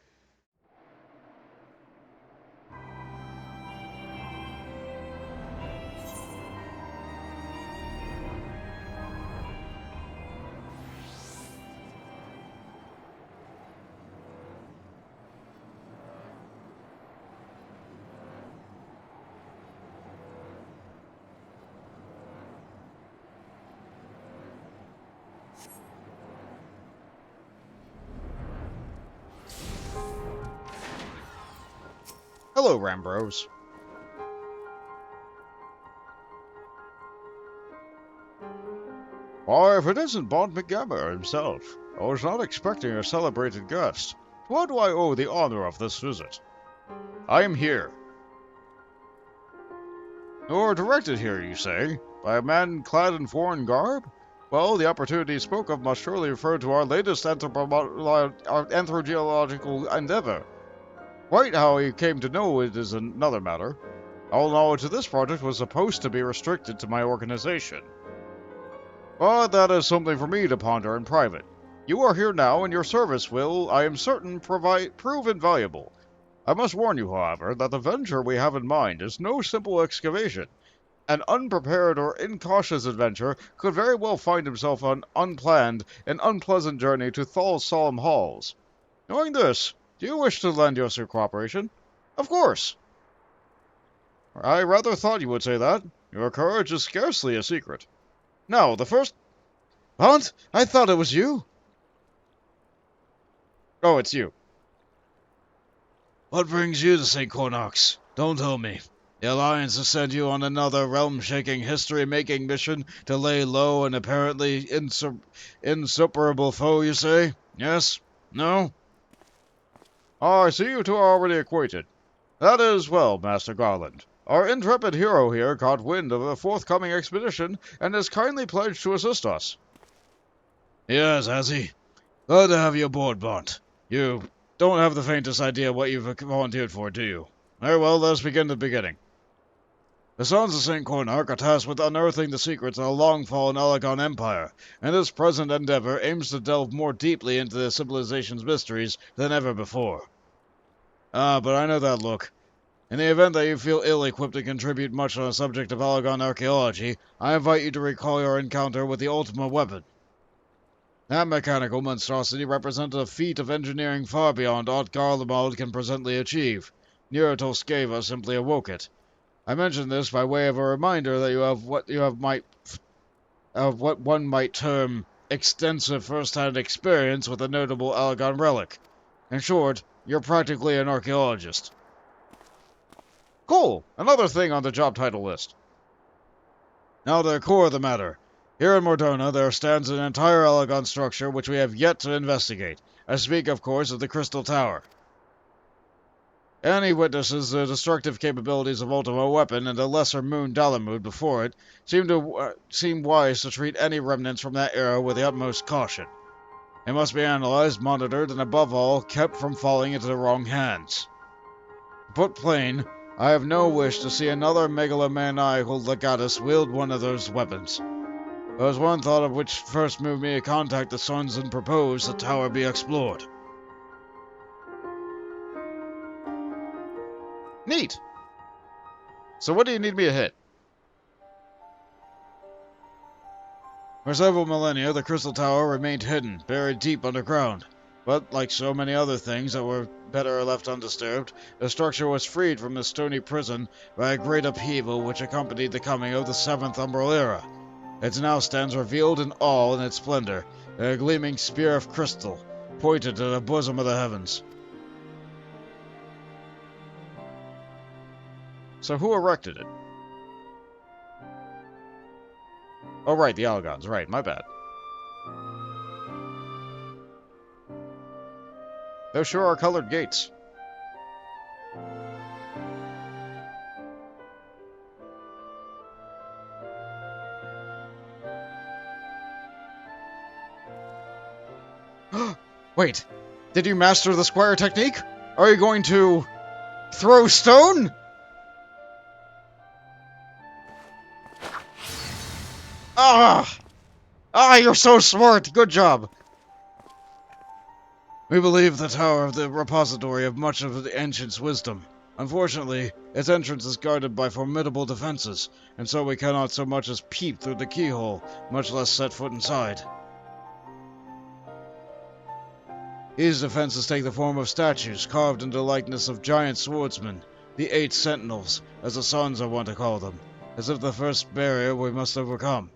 Hello, Rambros. Why, if it isn't Bond McGammar himself, I was not expecting a celebrated guest. To what do I owe the honor of this visit? I am here. You're directed here, you say, by a man clad in foreign garb? Well, the opportunity spoke of must surely refer to our latest anthrogeological endeavor. Quite how he came to know it is another matter. All knowledge of this project was supposed to be restricted to my organization. But that is something for me to ponder in private. You are here now, and your service will, I am certain, prove invaluable. I must warn you, however, that the venture we have in mind is no simple excavation. An unprepared or incautious adventurer could very well find himself on unplanned and unpleasant journey to Thal's solemn halls. Knowing this, do you wish to lend us your cooperation? Of course. I rather thought you would say that. Your courage is scarcely a secret. Now, the first... Aunt, I thought it was you. Oh, it's you. What brings you to St. Cornox? Don't tell me. The Alliance has sent you on another realm-shaking, history-making mission to lay low an apparently insuperable foe, you say? Yes? No? I see you two are already acquainted. That is well, Master Garland. Our intrepid hero here caught wind of a forthcoming expedition and has kindly pledged to assist us. Yes, has he? Glad to have you aboard, Bont. You don't have the faintest idea what you've volunteered for, do you? Very well, let us begin at the beginning. The Sons of St. Cornoc are tasked with unearthing the secrets of the long-fallen Alagon Empire, and this present endeavor aims to delve more deeply into the civilization's mysteries than ever before. Ah, but I know that look. In the event that you feel ill-equipped to contribute much on the subject of Alagon archaeology, I invite you to recall your encounter with the Ultima weapon. That mechanical monstrosity represented a feat of engineering far beyond aught Garlemald can presently achieve. Nyarlathotep simply awoke it. I mention this by way of a reminder that you have what one might term extensive first-hand experience with a notable Alagon relic. In short, you're practically an archaeologist. Cool! Another thing on the job title list. Now to the core of the matter. Here in Mordona there stands an entire Alagon structure which we have yet to investigate. I speak, of course, of the Crystal Tower. Any witnesses the destructive capabilities of Ultima weapon and the lesser moon Dalamud before it seem wise to treat any remnants from that era with the utmost caution. They must be analyzed, monitored, and above all, kept from falling into the wrong hands. To put plain, I have no wish to see another megalomaniacal legatus wield one of those weapons. There was one thought of which first moved me to contact the Sons and propose the tower be explored. Neat! So what do you need me to hit? For several millennia, the Crystal Tower remained hidden, buried deep underground. But, like so many other things that were better left undisturbed, the structure was freed from the stony prison by a great upheaval which accompanied the coming of the Seventh Umbral Era. It now stands revealed in all in its splendor, a gleaming spear of crystal, pointed to the bosom of the heavens. So who erected it? Oh right, the Alagons, right, my bad. Those sure are colored gates. Wait, did you master the squire technique? Are you going to throw stone? Ah! Ah, you're so smart! Good job! We believe the tower of the repository of much of the ancients' wisdom. Unfortunately, its entrance is guarded by formidable defenses, and so we cannot so much as peep through the keyhole, much less set foot inside. These defenses take the form of statues carved into the likeness of giant swordsmen, the Eight Sentinels, as the Sons are wont to call them, as if the first barrier we must overcome.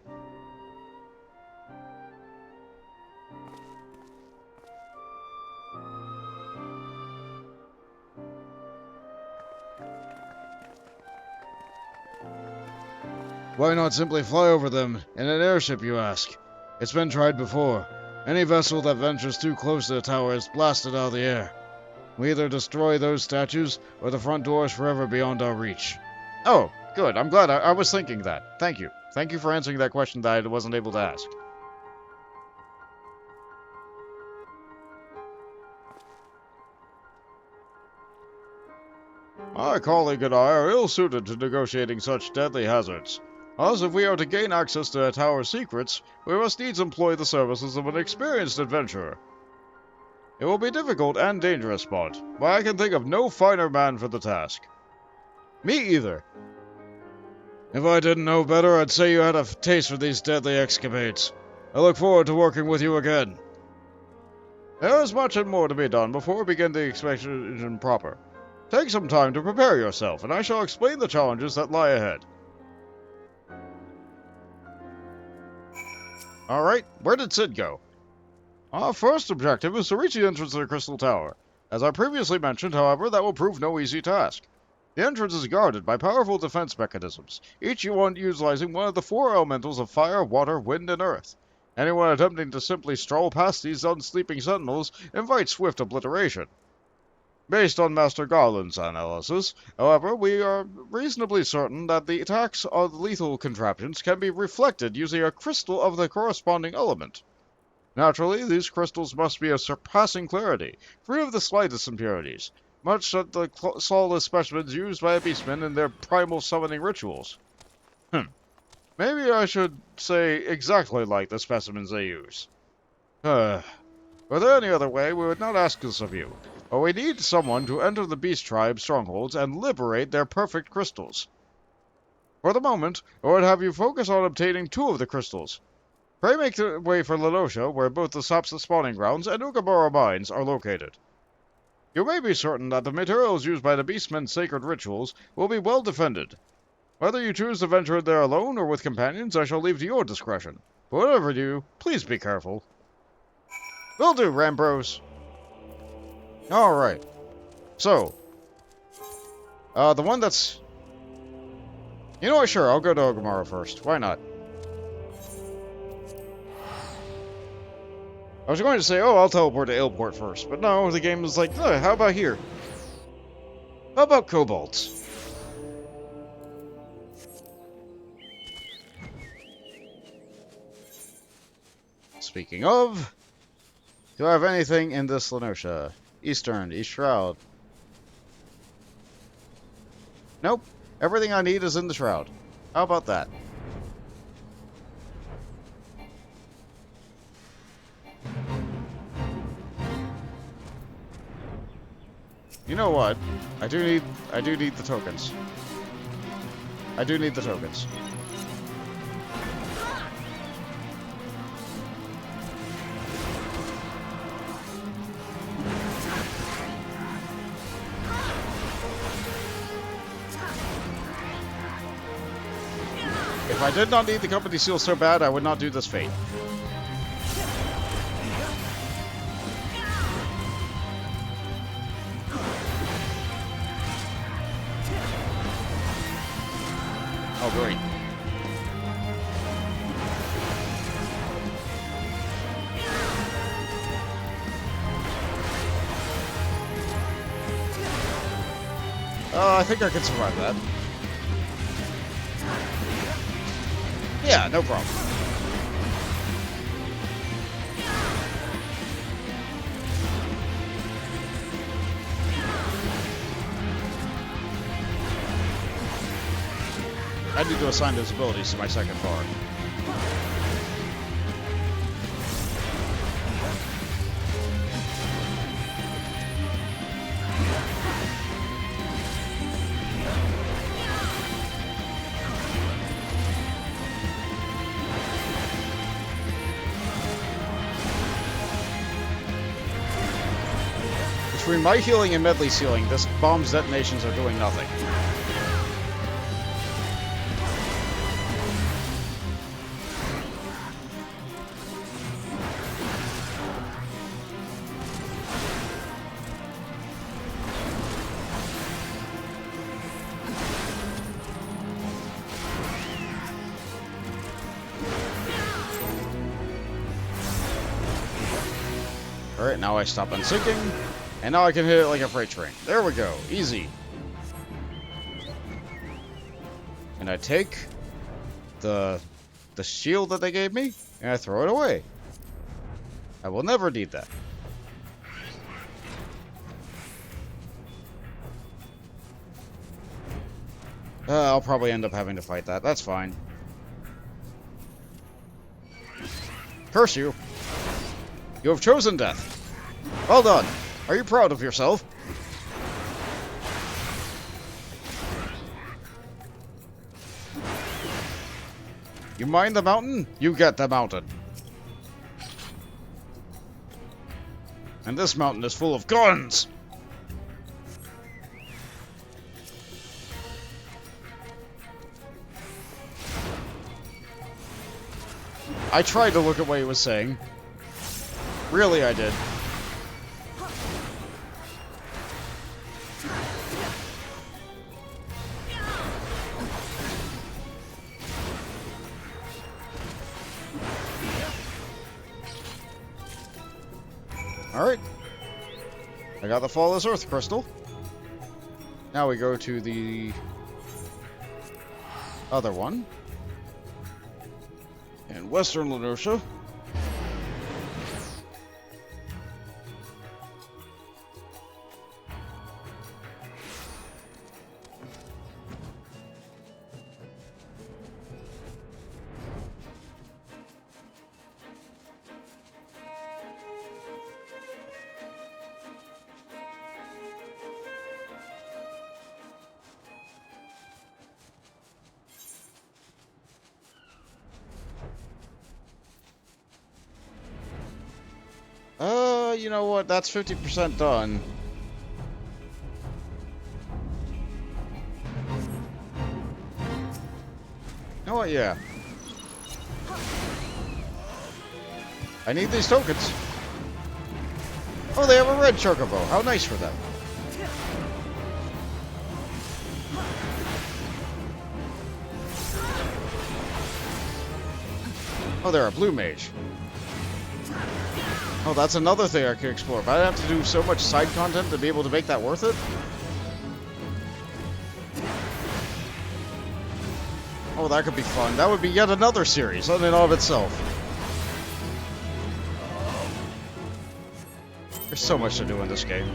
Why not simply fly over them in an airship, you ask? It's been tried before. Any vessel that ventures too close to the tower is blasted out of the air. We either destroy those statues, or the front door is forever beyond our reach. Oh, good. I'm glad I was thinking that. Thank you. Thank you for answering that question that I wasn't able to ask. My colleague and I are ill-suited to negotiating such deadly hazards. As if we are to gain access to the tower's secrets, we must needs employ the services of an experienced adventurer. It will be difficult and dangerous, but I can think of no finer man for the task. Me either. If I didn't know better, I'd say you had a taste for these deadly escapades. I look forward to working with you again. There is much and more to be done before we begin the expedition proper. Take some time to prepare yourself, and I shall explain the challenges that lie ahead. Alright, where did Sid go? Our first objective is to reach the entrance to the Crystal Tower. As I previously mentioned, however, that will prove no easy task. The entrance is guarded by powerful defense mechanisms, each one utilizing one of the 4 elementals of fire, water, wind, and earth. Anyone attempting to simply stroll past these unsleeping sentinels invites swift obliteration. Based on Master Garland's analysis, however, we are reasonably certain that the attacks of lethal contraptions can be reflected using a crystal of the corresponding element. Naturally, these crystals must be of surpassing clarity, free of the slightest impurities, much like the soulless specimens used by beastmen in their primal summoning rituals. Maybe I should say exactly like the specimens they use. Were there any other way, we would not ask this of you, but we need someone to enter the beast tribe strongholds and liberate their perfect crystals. For the moment, I would have you focus on obtaining 2 of the crystals. Pray make the way for Lenosha, where both the Sapsa spawning grounds and Ukabara mines are located. You may be certain that the materials used by the Beastmen's sacred rituals will be well defended. Whether you choose to venture there alone or with companions, I shall leave to your discretion. But whatever you do, please be careful. Will do, Rambros. Alright. So. The one that's... You know what, sure, I'll go to Ogamara first. Why not? I was going to say, oh, I'll teleport to Ailport first, but no, the game is like, how about here? How about kobolds? Speaking of, do I have anything in this Lenosha? Eastern, East Shroud. Nope, everything I need is in the Shroud. How about that? You know what? I do need the tokens. I do need the tokens. If I did not need the company seal so bad, I would not do this fate. Oh, great. I think I can survive that. Yeah, no problem. I need to assign those abilities to my second card. Between my healing and Medley's healing, this bomb's detonations are doing nothing. Alright, now I stop unsinking, and now I can hit it like a freight train. There we go. Easy. And I take the shield that they gave me, and I throw it away. I will never need that. I'll probably end up having to fight that. That's fine. Curse you. You have chosen death. Well done. Are you proud of yourself? You mind the mountain? You get the mountain. And this mountain is full of guns! I tried to look at what he was saying. Really, I did. Alright. I got the Flawless Earth Crystal. Now we go to the other one. In Western Lenosha. You know what? That's 50% done. You know what? Yeah. I need these tokens. Oh, they have a red chocobo. How nice for them. Oh, they're a blue mage. Oh, that's another thing I could explore, but I'd have to do so much side content to be able to make that worth it. Oh, that could be fun. That would be yet another series in and of itself. There's so much to do in this game.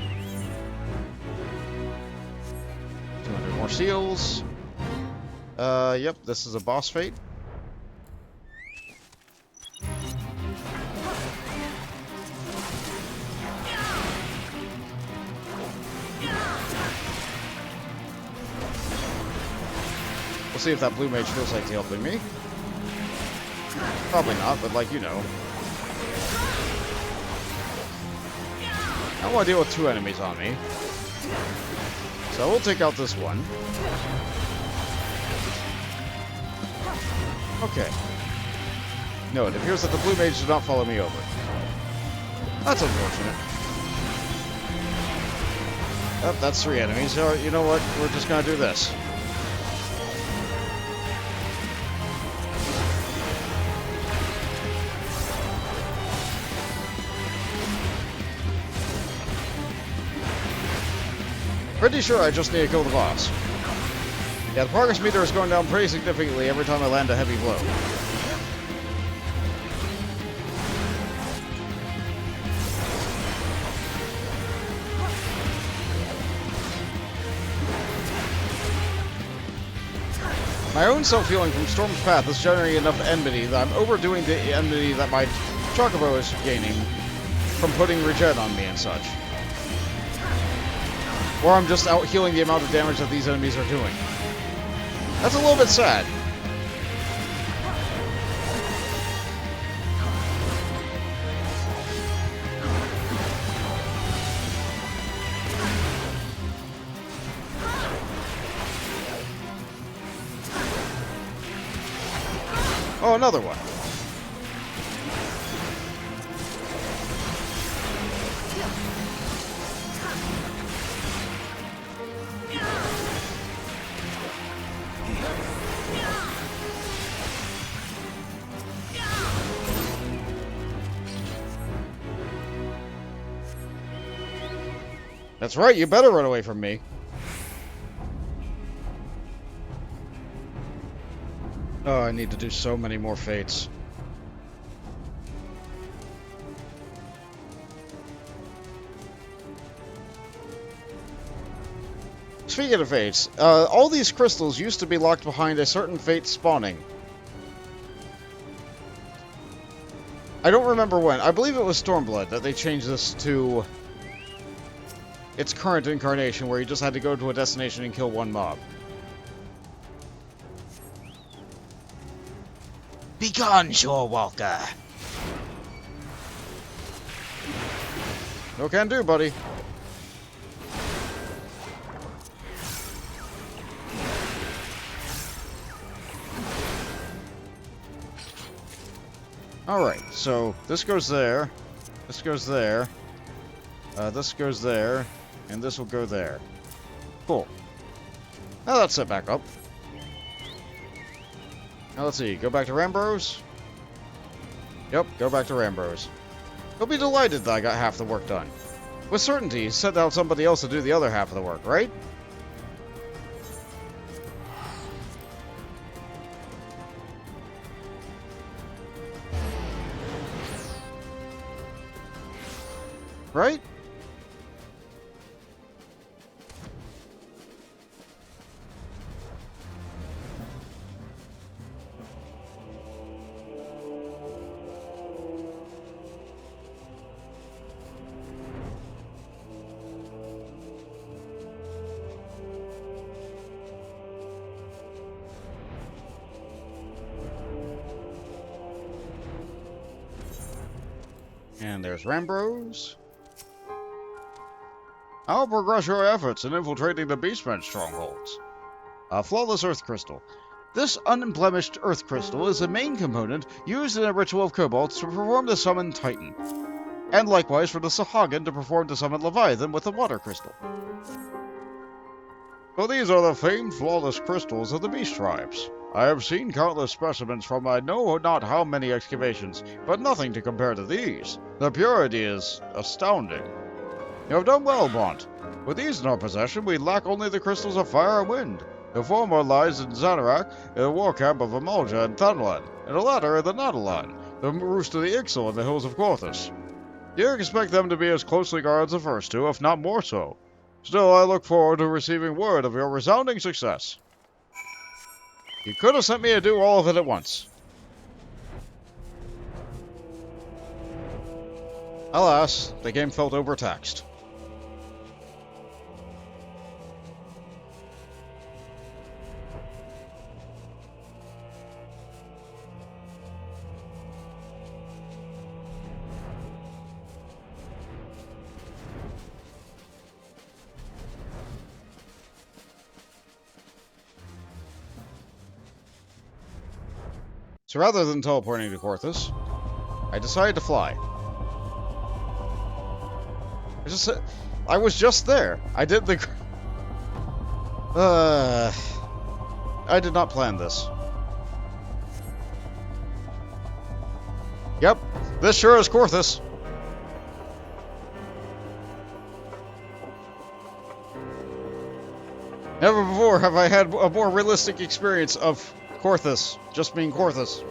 200 more seals. Yep, this is a boss fate. We'll see if that blue mage feels like he's helping me. Probably not, but like, you know. I don't want to deal with two enemies on me. So we'll take out this one. Okay. No, it appears that the blue mage did not follow me over. That's unfortunate. Oh, that's three enemies. So, you know what? We're just gonna do this. Pretty sure I just need to kill the boss. Yeah, the progress meter is going down pretty significantly every time I land a heavy blow. My own self-healing from Storm's Path is generating enough enmity that I'm overdoing the enmity that my Chocobo is gaining from putting regen on me and such. Or I'm just out healing the amount of damage that these enemies are doing. That's a little bit sad. Oh, another one. That's right, you better run away from me. Oh, I need to do so many more fates. Speaking of fates, all these crystals used to be locked behind a certain fate spawning. I don't remember when. I believe it was Stormblood that they changed this to its current incarnation, where you just had to go to a destination and kill one mob. Begone, Shorewalker! No can do, buddy. Alright, so this goes there, this goes there, this goes there, and this will go there. Cool. Now that's set back up. Now let's see, go back to Rambros? Yep, go back to Rambros. He'll be delighted that I got half the work done. With certainty, send out somebody else to do the other half of the work, right? Right? And there's Rambros. I'll progress your efforts in infiltrating the Beastmen's strongholds. A flawless Earth Crystal. This unblemished Earth Crystal is a main component used in a ritual of kobolds to perform the summon Titan, and likewise for the Sahagin to perform the summon Leviathan with the Water Crystal. So these are the famed flawless crystals of the Beast Tribes. I have seen countless specimens from I know not how many excavations, but nothing to compare to these. The purity is astounding. You have done well, Bont. With these in our possession, we lack only the crystals of fire and wind. The former lies in Xanarak, in the war camp of Amalja and Thunlan, and the latter in the Nadalan, the roost of the Ixal in the hills of Corthus. You expect them to be as closely guarded as the first two, if not more so. Still, I look forward to receiving word of your resounding success. You could have sent me to do all of it at once. Alas, the game felt overtaxed. So rather than teleporting to Corthus, I decided to fly. I was just there. I did the... I did not plan this. Yep, this sure is Corthus. Never before have I had a more realistic experience of Corthus, just being Corthus.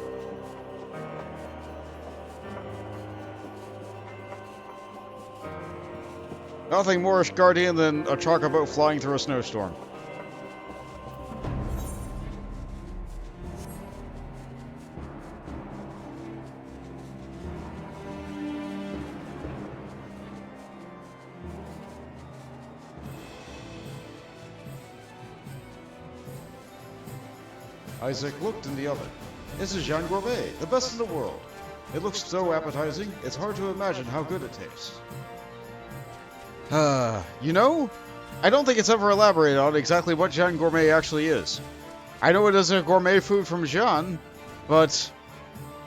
Nothing more Guardian than a chocobo flying through a snowstorm. Isaac looked in the oven. This is Jean Gourmet, the best in the world. It looks so appetizing, it's hard to imagine how good it tastes. You know, I don't think it's ever elaborated on exactly what Jean Gourmet actually is. I know it is a gourmet food from Jean, but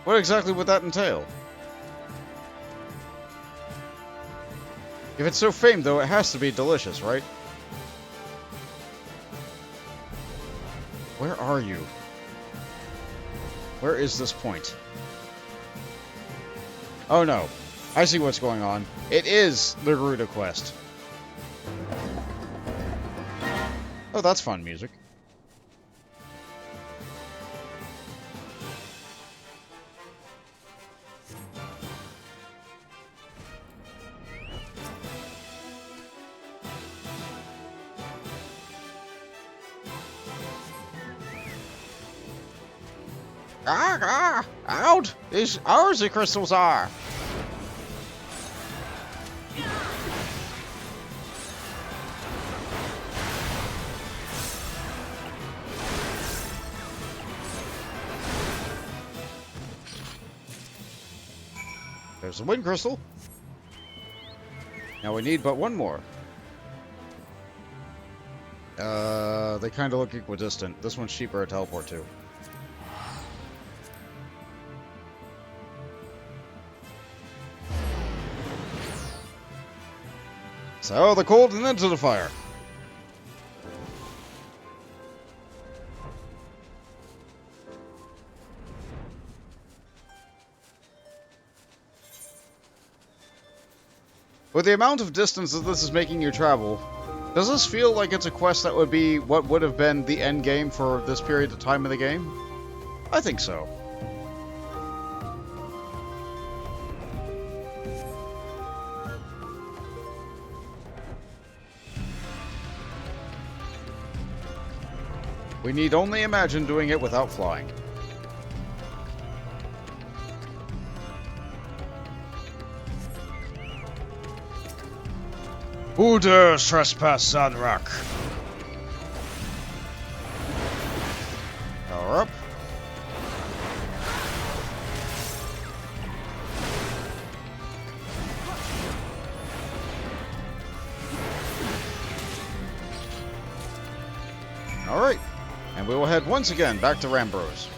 what exactly would that entail? If it's so famed, though, it has to be delicious, right? Where are you? Where is this point? Oh no, I see what's going on. It is the Garuda quest. Oh, that's fun music. Out! These ours the crystals are! There's the wind crystal. Now we need but one more. They kind of look equidistant. This one's cheaper to teleport to. So, the cold and into the fire. With the amount of distance that this is making you travel, does this feel like it's a quest that would be what would have been the end game for this period of time in the game? I think so. We need only imagine doing it without flying. Who dares trespass on rock? Power up. Alright. And we will head once again back to Rambros.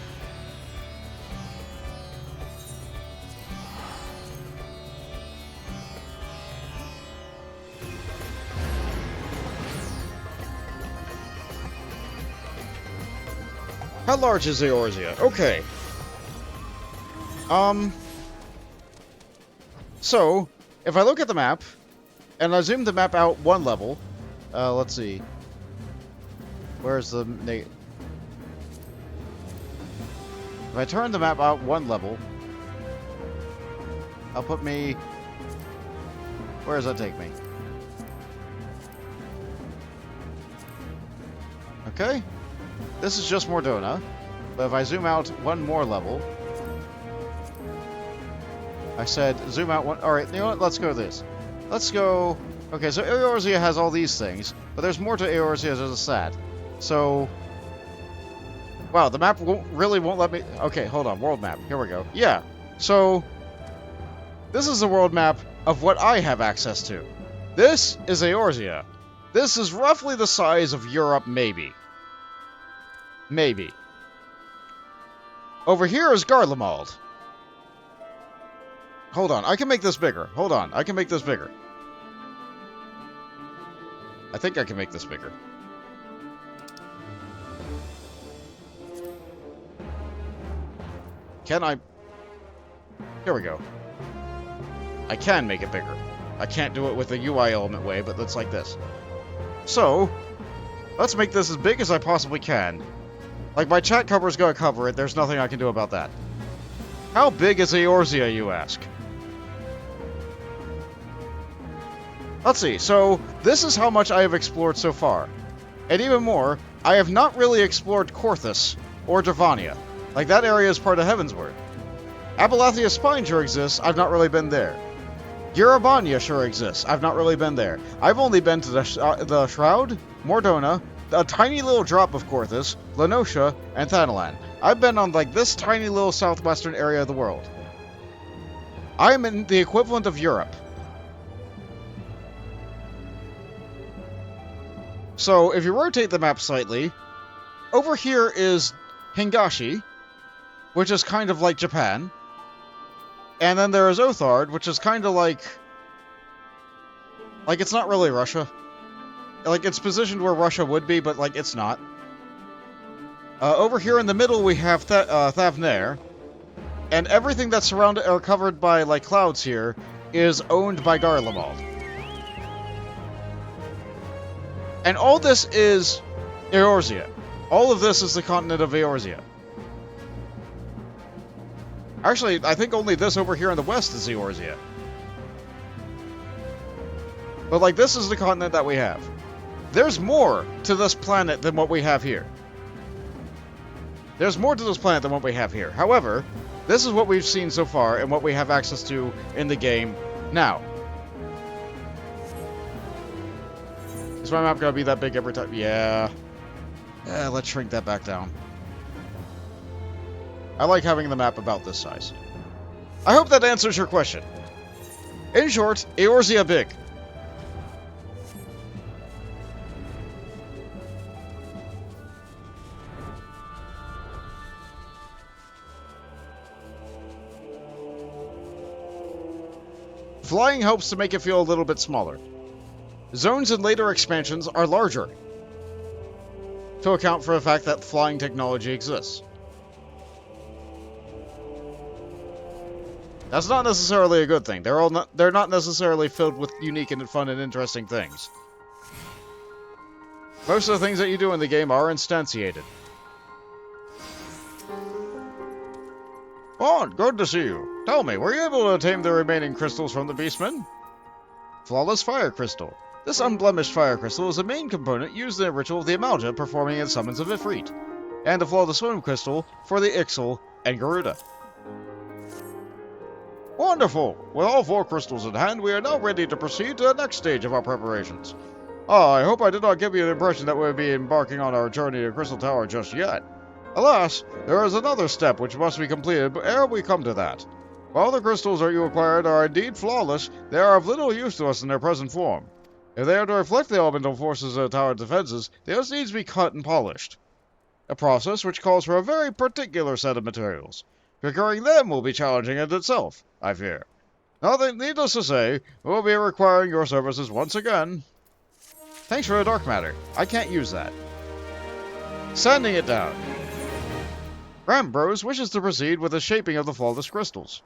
How large is Eorzea? Okay. So, if I look at the map, and I zoom the map out one level, let's see. Where's the... If I turn the map out one level, I'll put me... Where does that take me? Okay. This is just Mordona. But if I zoom out one more level... I said zoom out one... Alright, you know what? Let's go this. Let's go... Okay, so Eorzea has all these things, but there's more to Eorzea than just that. So... Wow, the map really won't let me... Okay, hold on. World map. Here we go. Yeah. So, this is the world map of what I have access to. This is Eorzea. This is roughly the size of Europe, maybe. Maybe. Over here is Garlemald. Hold on. I can make this bigger. Hold on. I can make this bigger. I think I can make this bigger. Can I... Here we go. I can make it bigger. I can't do it with the UI element way, but it's like this. So, let's make this as big as I possibly can. Like, my chat cover's gonna cover it, there's nothing I can do about that. How big is Eorzea, you ask? Let's see, so, this is how much I have explored so far. And even more, I have not really explored Korthus or Dravania. Like, that area is part of Heavensward. Abalathia Spine sure exists, I've not really been there. Garabania sure exists, I've not really been there. I've only been to the Shroud, Mordona, a tiny little drop of Korthus, Lenosha, and Thanalan. I've been on, like, this tiny little southwestern area of the world. I'm in the equivalent of Europe. So, if you rotate the map slightly, over here is Hingashi, which is kind of like Japan. And then there is Othard, which is kind of like... Like, it's not really Russia. Like, it's positioned where Russia would be, but, like, it's not. Over here in the middle, we have Thavnair. And everything that's surrounded or covered by, like, clouds here is owned by Garlemald. And all this is Eorzea. All of this is the continent of Eorzea. Actually, I think only this over here in the west is Eorzea. But, like, this is the continent that we have. There's more to this planet than what we have here. There's more to this planet than what we have here. However, this is what we've seen so far and what we have access to in the game now. Is my map going to be that big every time? Yeah. Let's shrink that back down. I like having the map about this size. I hope that answers your question. In short, Eorzea big. Flying helps to make it feel a little bit smaller. Zones in later expansions are larger, to account for the fact that flying technology exists. That's not necessarily a good thing. They're not necessarily filled with unique and fun and interesting things. Most of the things that you do in the game are instantiated. Oh, good to see you. Tell me, were you able to tame the remaining crystals from the Beastmen? Flawless Fire Crystal. This unblemished fire crystal is a main component used in the ritual of the Amalja performing in summons of Ifrit, and the Flawless Swim Crystal for the Ixal and Garuda. Wonderful! With all 4 crystals in hand, we are now ready to proceed to the next stage of our preparations. I hope I did not give you the impression that we would be embarking on our journey to Crystal Tower just yet. Alas, there is another step which must be completed ere we come to that. While the crystals that you acquired are indeed flawless, they are of little use to us in their present form. If they are to reflect the elemental forces of the tower's defenses, they must needs be cut and polished. A process which calls for a very particular set of materials. Procuring them will be challenging in itself, I fear. Nothing needless to say, we'll be requiring your services once again. Thanks for the dark matter. I can't use that. Sanding it down. Rambros wishes to proceed with the shaping of the flawless crystals.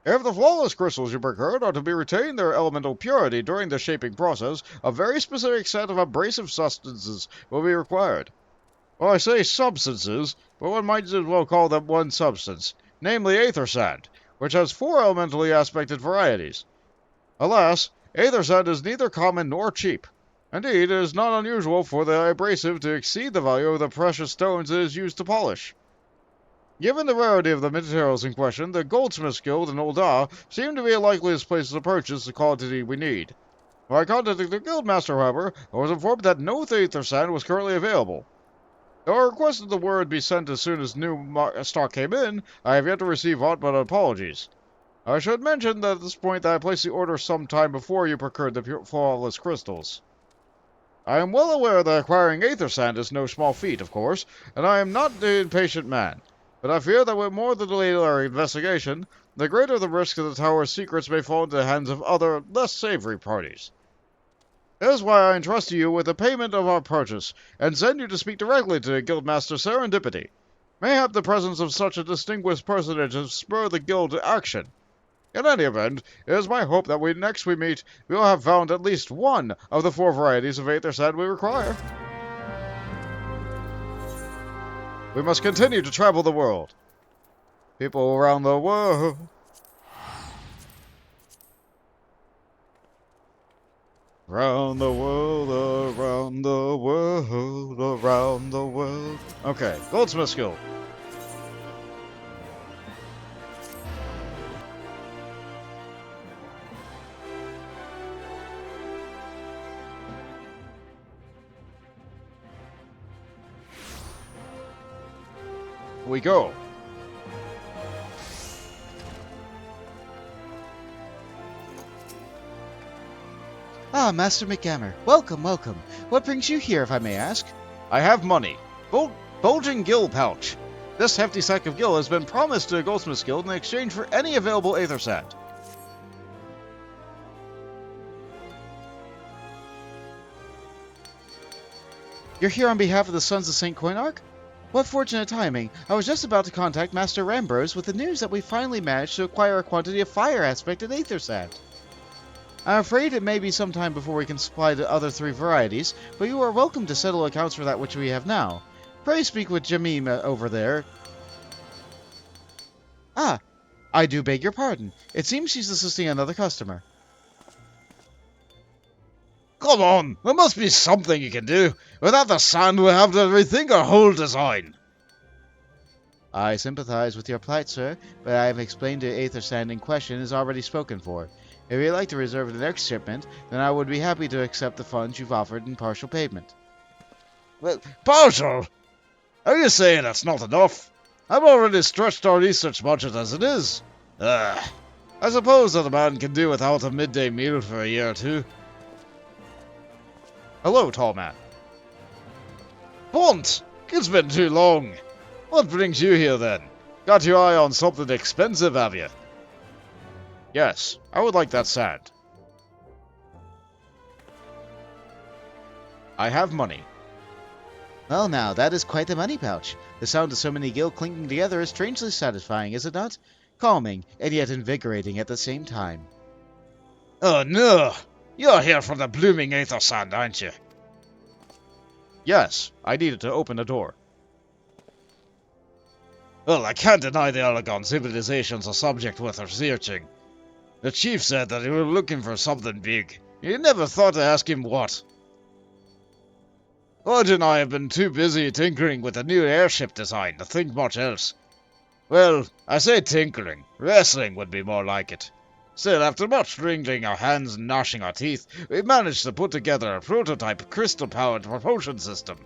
If the flawless crystals you procured are to be retained their elemental purity during the shaping process, a very specific set of abrasive substances will be required. Well, I say substances, but one might as well call them one substance, namely aether sand, which has 4 elementally aspected varieties. Alas, aether sand is neither common nor cheap. Indeed, it is not unusual for the abrasive to exceed the value of the precious stones it is used to polish. Given the rarity of the materials in question, the Goldsmiths Guild in Ul'dah seem to be the likeliest place to purchase the quantity we need. When I contacted the Guildmaster, however, I was informed that no aether sand was currently available. Though I requested the word be sent as soon as new stock came in, I have yet to receive aught but apologies. I should mention that at this point that I placed the order some time before you procured the flawless crystals. I am well aware that acquiring aether sand is no small feat, of course, and I am not an impatient man. But I fear that with more the delay in our investigation, the greater the risk that the tower's secrets may fall into the hands of other, less savory parties. That is why I entrust to you with the payment of our purchase, and send you to speak directly to Guildmaster Serendipity. Mayhap the presence of such a distinguished personage has spurred the guild to action. In any event, it is my hope that next we meet, we will have found at least one of the 4 varieties of aether sand we require. We must continue to travel the world. People around the world. Around the world, around the world, around the world. Okay, Goldsmiths Guild. We go. Ah, Master McGammar. Welcome, welcome. What brings you here, if I may ask? I have money. Bulging gill pouch. This hefty sack of gill has been promised to the Goldsmiths Guild in exchange for any available aether sand. You're here on behalf of the Sons of St. Coinarch? What fortunate timing. I was just about to contact Master Rambros with the news that we finally managed to acquire a quantity of fire aspect and aether sand. I'm afraid it may be some time before we can supply the other 3 varieties, but you are welcome to settle accounts for that which we have now. Pray speak with Jemima over there. Ah, I do beg your pardon. It seems she's assisting another customer. Come on, there must be something you can do. Without the sand, we'll have to rethink our whole design. I sympathize with your plight, sir, but I have explained the aether sand in question is already spoken for. If you'd like to reserve the next shipment, then I would be happy to accept the funds you've offered in partial payment. Well, partial? Are you saying that's not enough? I've already stretched our research budget as it is. I suppose that a man can do without a midday meal for a year or two. Hello, tall man. Bont! It's been too long. What brings you here, then? Got your eye on something expensive, have you? Yes, I would like that sand. I have money. Well now, that is quite a money pouch. The sound of so many gil clinking together is strangely satisfying, is it not? Calming, and yet invigorating at the same time. Oh no! You're here for the blooming aether sand, aren't you? Yes, I needed to open the door. Well, I can't deny the Aragon civilization's a subject worth researching. The chief said that he was looking for something big. You never thought to ask him what. George and I have been too busy tinkering with the new airship design to think much else. Well, I say tinkering. Wrestling would be more like it. Still, after much wringing our hands and gnashing our teeth, we managed to put together a prototype crystal-powered propulsion system.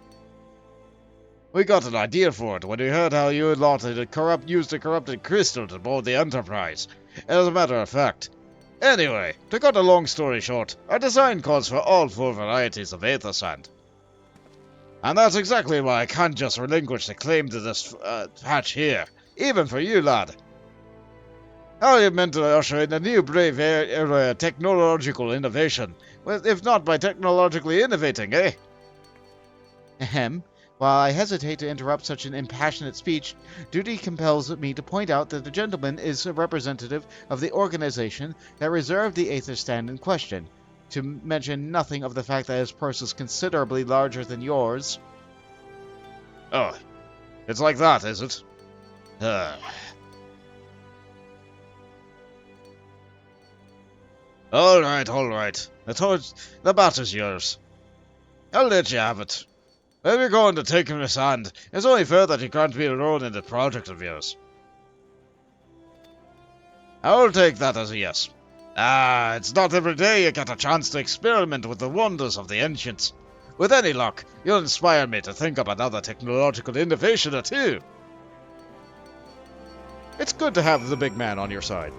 We got an idea for it when we heard how you lot had used a corrupted crystal to board the Enterprise. As a matter of fact. Anyway, to cut a long story short, our design calls for all 4 varieties of aether sand. And that's exactly why I can't just relinquish the claim to this patch here, even for you, lad. How are you meant to usher in a new brave era of technological innovation, if not by technologically innovating, eh? Ahem. While I hesitate to interrupt such an impassionate speech, duty compels me to point out that the gentleman is a representative of the organization that reserved the aether stand in question, to mention nothing of the fact that his purse is considerably larger than yours. Oh, it's like that, is it? All right. The batter's yours. I'll let you have it. If you're going to take him his hand, it's only fair that you grant me a role in the project of yours. I'll take that as a yes. It's not every day you get a chance to experiment with the wonders of the ancients. With any luck, you'll inspire me to think up another technological innovation or two. It's good to have the big man on your side.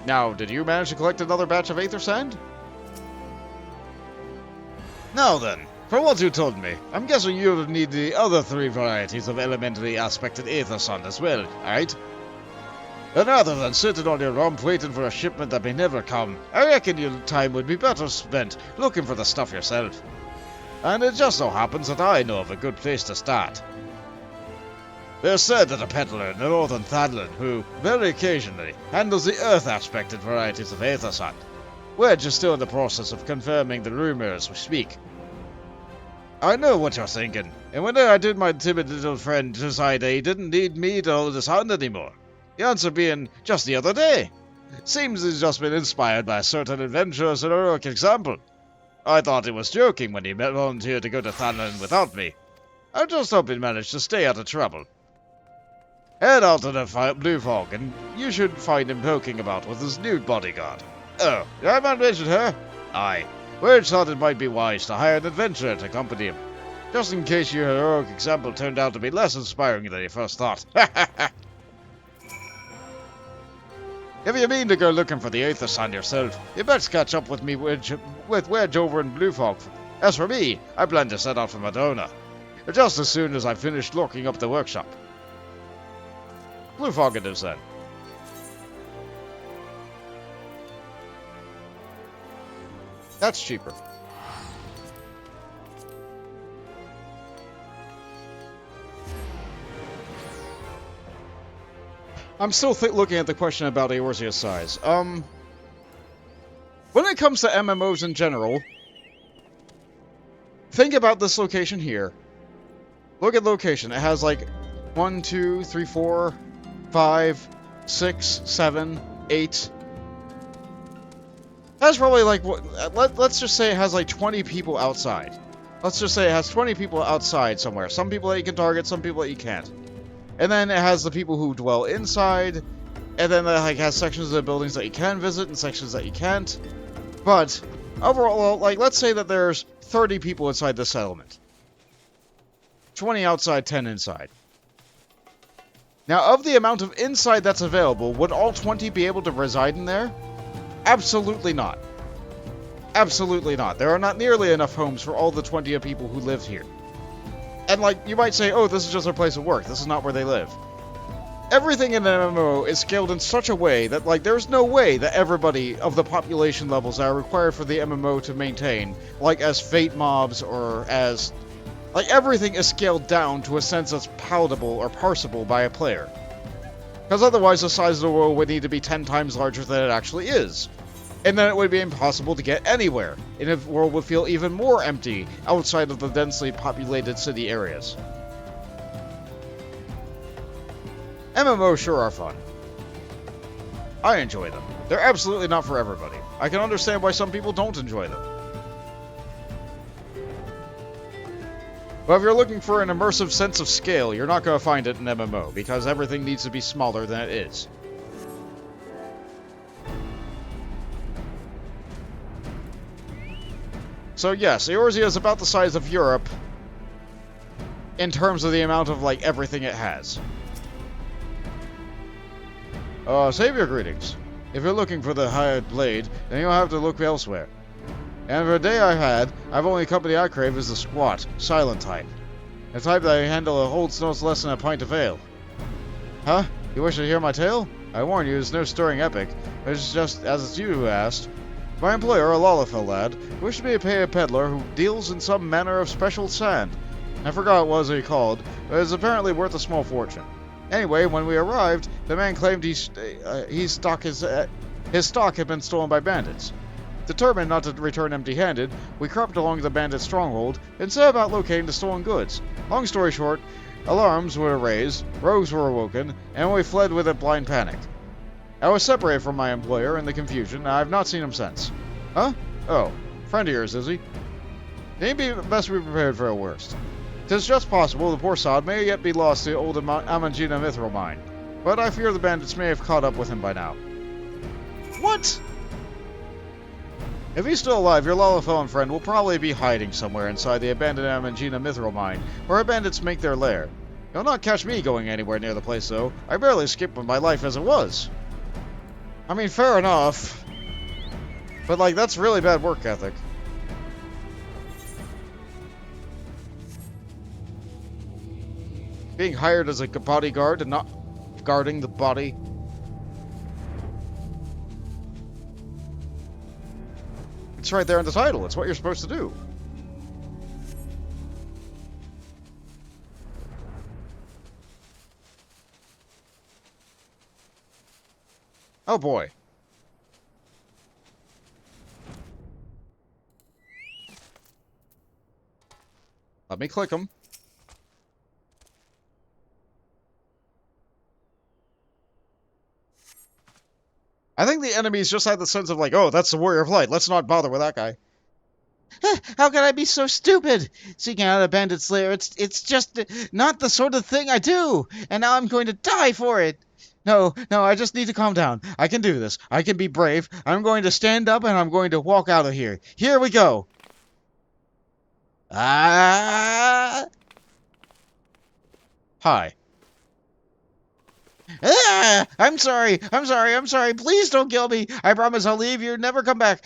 Now, did you manage to collect another batch of aether sand? Now then, from what you told me, I'm guessing you'll need the other 3 varieties of elementally aspected aether sand as well, right? And rather than sitting on your rump waiting for a shipment that may never come, I reckon your time would be better spent looking for the stuff yourself. And it just so happens that I know of a good place to start. There's said that a peddler in the northern Thadlin who, very occasionally, handles the earth-aspected varieties of aether sand. Wedge is still in the process of confirming the rumor as we speak. I know what you're thinking, and when I did my timid little friend decide he didn't need me to hold his hand anymore? The answer being, just the other day. Seems he's just been inspired by a certain adventurous and heroic example. I thought he was joking when he volunteered to go to Thadlin without me. I just hope he managed to stay out of trouble. Head out to the Blue Fog, and you should find him poking about with his new bodyguard. Oh, did I not mention her? Aye. Wedge thought it might be wise to hire an adventurer to accompany him, just in case your heroic example turned out to be less inspiring than you first thought. If you mean to go looking for the aether sand yourself, you best catch up with me with Wedge over in Blue Fog. As for me, I plan to set out for Madonna, just as soon as I've finished locking up the workshop. Blue Fog it is then. That's cheaper. I'm still looking at the question about Eorzea's size. When it comes to MMOs in general, think about this location here. Look at the location. It has like 1, 2, 3, 4, 5, 6, 7, 8. That's probably like, let's just say it has like 20 people outside. Let's just say it has 20 people outside somewhere. Some people that you can target, some people that you can't. And then it has the people who dwell inside, and then it like has sections of the buildings that you can visit and sections that you can't. But overall, like, let's say that there's 30 people inside the settlement. 20 outside, 10 inside. Now, of the amount of inside that's available, would all 20 be able to reside in there? Absolutely not. Absolutely not. There are not nearly enough homes for all the 20 people who live here. And, like, you might say, oh, this is just their place of work. This is not where they live. Everything in an MMO is scaled in such a way that, like, there's no way that everybody of the population levels that are required for the MMO to maintain, like as fate mobs or as... like, everything is scaled down to a sense that's palatable or parsable by a player. Because otherwise the size of the world would need to be 10 times larger than it actually is. And then it would be impossible to get anywhere, and the world would feel even more empty outside of the densely populated city areas. MMOs sure are fun. I enjoy them. They're absolutely not for everybody. I can understand why some people don't enjoy them. But if you're looking for an immersive sense of scale, you're not going to find it in MMO, because everything needs to be smaller than it is. So yes, Eorzea is about the size of Europe in terms of the amount of, like, everything it has. Save your greetings. If you're looking for the hired blade, then you'll have to look elsewhere. And for a day I've only company I crave is the squat, silent type. The type that I handle holds no less than a pint of ale. Huh? You wish to hear my tale? I warn you, it's no stirring epic. It's just as it's you who asked. My employer, a Lalafell lad, wished me to pay a peddler who deals in some manner of special sand. I forgot what he called, but it's apparently worth a small fortune. Anyway, when we arrived, the man claimed his stock had been stolen by bandits. Determined not to return empty-handed, we crept along the bandit stronghold and set about locating the stolen goods. Long story short, alarms were raised, rogues were awoken, and we fled with a blind panic. I was separated from my employer in the confusion, and I have not seen him since. Huh? Oh, friend of yours, is he? He'd be best be prepared for the worst. 'Tis just possible the poor sod may yet be lost to the old Amangina mithril mine, but I fear the bandits may have caught up with him by now. What? If he's still alive, your Lalafell friend will probably be hiding somewhere inside the abandoned Amangina mithril mine, where bandits make their lair. You'll not catch me going anywhere near the place, though. I barely escaped with my life as it was. I mean, fair enough. But, like, that's really bad work ethic. Being hired as a bodyguard and not guarding the body. It's right there in the title. It's what you're supposed to do. Oh boy. Let me click them. I think the enemies just had the sense of like, oh, that's the Warrior of Light. Let's not bother with that guy. How can I be so stupid? Seeking out a bandit's lair, it's just not the sort of thing I do. And now I'm going to die for it. No, I just need to calm down. I can do this. I can be brave. I'm going to stand up and I'm going to walk out of here. Here we go. Ah! Hi. Ah! I'm sorry. Please don't kill me. I promise I'll leave you. Never come back.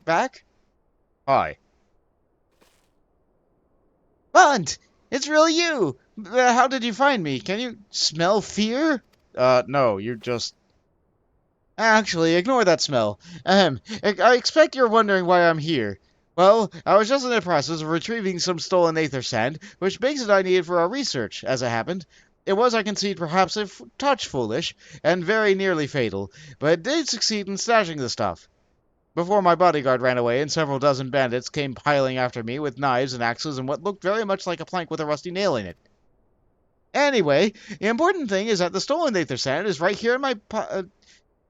Back? Hi. Bunt! It's really you. How did you find me? Can you smell fear? No, you just... Actually, ignore that smell. I expect you're wondering why I'm here. Well, I was just in the process of retrieving some stolen aether sand, which makes it I needed for our research, as it happened. It was, I concede, perhaps a touch foolish, and very nearly fatal, but it did succeed in stashing the stuff. Before my bodyguard ran away, and several dozen bandits came piling after me with knives and axes and what looked very much like a plank with a rusty nail in it. Anyway, the important thing is that the stolen Aether Sand is right here in my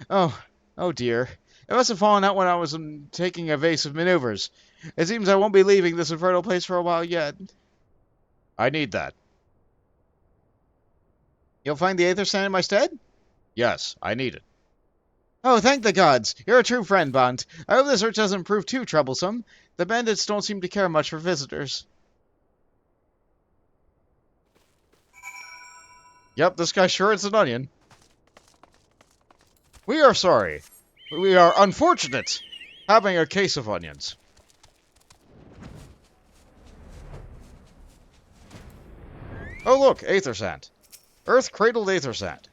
oh dear. It must have fallen out when I was taking evasive maneuvers. It seems I won't be leaving this infernal place for a while yet. I need that. You'll find the Aether Sand in my stead? Yes, I need it. Oh, thank the gods. You're a true friend, Bont. I hope the search doesn't prove too troublesome. The bandits don't seem to care much for visitors. Yep, this guy sure is an onion. We are sorry. We are unfortunate having a case of onions. Oh look, Aether Sand. Earth-cradled Aether Sand.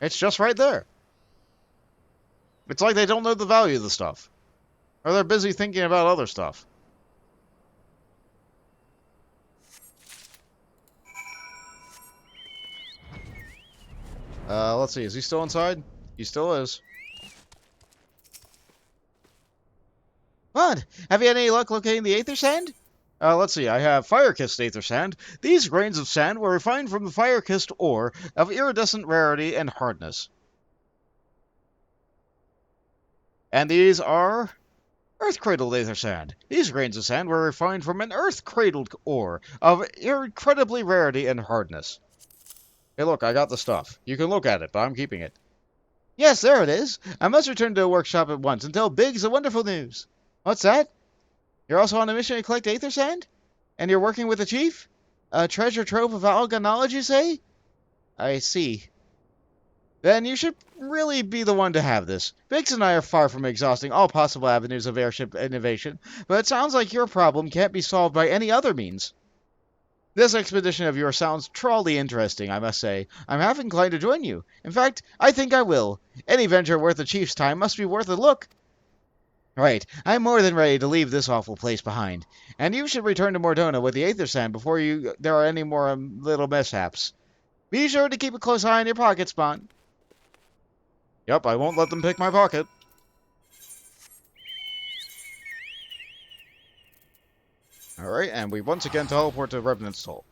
It's just right there. It's like they don't know the value of the stuff. Or they're busy thinking about other stuff. Let's see, is he still inside? He still is. Bont, have you had any luck locating the Aether Sand? Let's see, I have fire-kissed Aether Sand. These grains of sand were refined from the fire-kissed ore of iridescent rarity and hardness. And these are earth-cradled Aether Sand. These grains of sand were refined from an earth-cradled ore of incredibly rarity and hardness. Hey, look, I got the stuff. You can look at it, but I'm keeping it. Yes, there it is. I must return to the workshop at once and tell Biggs the wonderful news. What's that? You're also on a mission to collect Aether Sand? And you're working with the chief? A treasure trove of alga knowledge, you say? I see. Then you should really be the one to have this. Biggs and I are far from exhausting all possible avenues of airship innovation, but it sounds like your problem can't be solved by any other means. This expedition of yours sounds truly interesting, I must say. I'm half inclined to join you. In fact, I think I will. Any venture worth the chief's time must be worth a look. Right, I'm more than ready to leave this awful place behind. And you should return to Mordona with the Aether Sand before there are any more little mishaps. Be sure to keep a close eye on your pockets, Bont. Yep, I won't let them pick my pocket. Alright, and we once again teleport to Revenant's Toll.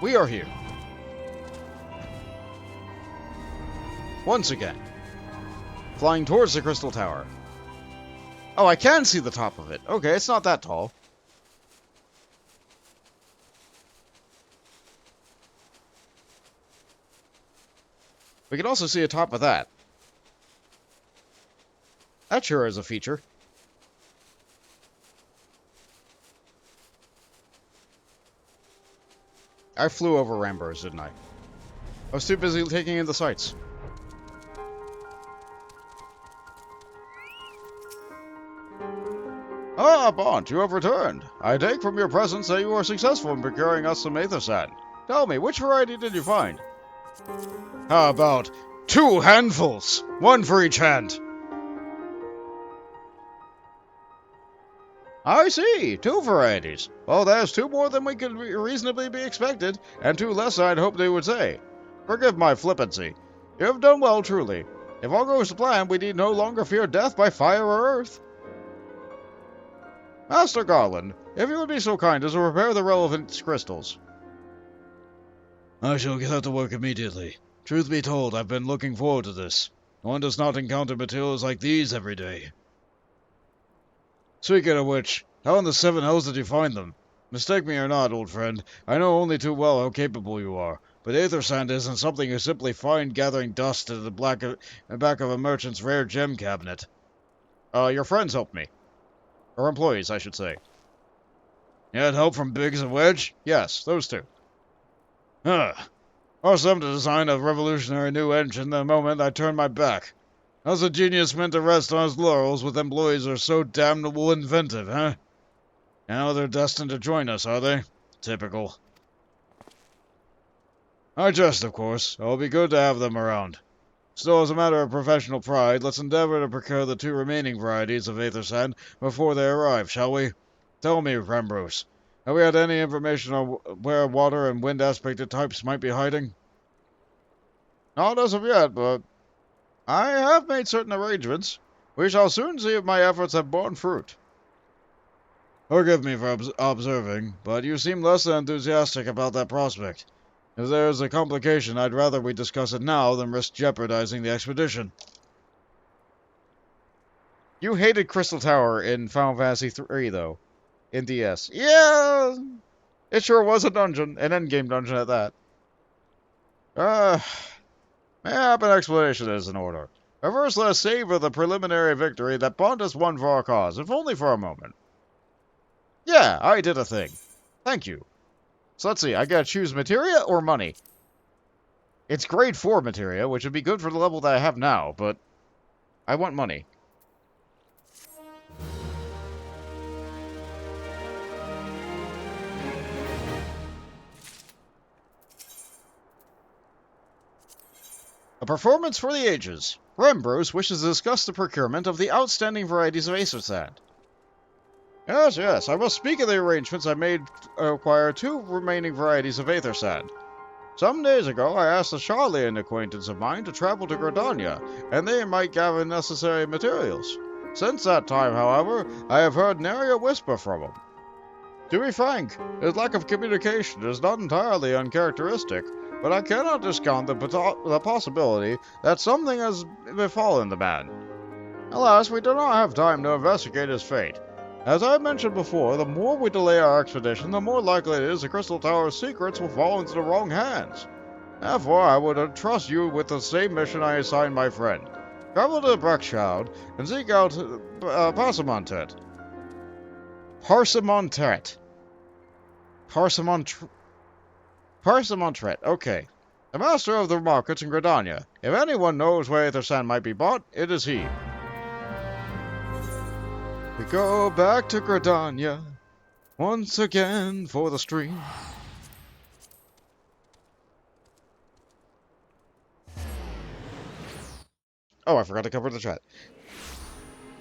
We are here. Once again. Flying towards the Crystal Tower. Oh, I can see the top of it. Okay, it's not that tall. We can also see the top of that. That sure is a feature. I flew over Rambos, didn't I? I was too busy taking in the sights. Ah, Bont, you have returned. I take from your presence that you were successful in procuring us some Aether Sand. Tell me, which variety did you find? How about 2 handfuls? 1 for each hand. I see, 2 varieties. Well, there's 2 more than we could reasonably be expected, and 2 less I'd hoped they would say. Forgive my flippancy. You have done well, truly. If all goes to plan, we need no longer fear death by fire or earth. Master Garland, if you would be so kind as to prepare the relevant crystals. I shall get to work immediately. Truth be told, I've been looking forward to this. One does not encounter materials like these every day. Speaking of which, how in the 7 hells did you find them? Mistake me or not, old friend, I know only too well how capable you are, but Aether Sand isn't something you simply find gathering dust in the back of a merchant's rare gem cabinet. Your friends helped me. Or employees, I should say. You had help from Biggs and Wedge? Yes, those 2. Asked them to design a revolutionary new engine the moment I turned my back. How's a genius meant to rest on his laurels with employees who are so damnable inventive, huh? Now they're destined to join us, are they? Typical. I jest, of course. It'll be good to have them around. Still, as a matter of professional pride, let's endeavor to procure the 2 remaining varieties of aether sand before they arrive, shall we? Tell me, Rembros, have we had any information on where water and wind aspected types might be hiding? Not as of yet, but I have made certain arrangements. We shall soon see if my efforts have borne fruit. Forgive me for observing, but you seem less than enthusiastic about that prospect. If there is a complication, I'd rather we discuss it now than risk jeopardizing the expedition. You hated Crystal Tower in Final Fantasy III, though. In DS. Yeah! It sure was a dungeon. An endgame dungeon at that. Mayhap an explanation is in order. But first, let us savor the preliminary victory that Pontus won for our cause, if only for a moment. Yeah, I did a thing. Thank you. So let's see, I gotta choose materia or money. It's grade 4 materia, which would be good for the level that I have now, but I want money. A performance for the ages. Rembros wishes to discuss the procurement of the outstanding varieties of acer sand. Yes, I must speak of the arrangements I made to acquire 2 remaining varieties of aether sand. Some days ago, I asked a Charlian acquaintance of mine to travel to Gridania, and they might gather necessary materials. Since that time, however, I have heard nary a whisper from him. To be frank, his lack of communication is not entirely uncharacteristic, but I cannot discount the possibility that something has befallen the man. Alas, we do not have time to investigate his fate. As I mentioned before, the more we delay our expedition, the more likely it is the Crystal Tower's secrets will fall into the wrong hands. Therefore, I would entrust you with the same mission I assigned my friend. Travel to Brexchild and seek out Parsimontet. Parsimontet, okay. The master of the markets in Gridania. If anyone knows where aether sand might be bought, it is he. We go back to Gridania once again for the stream. Oh, I forgot to cover the chat.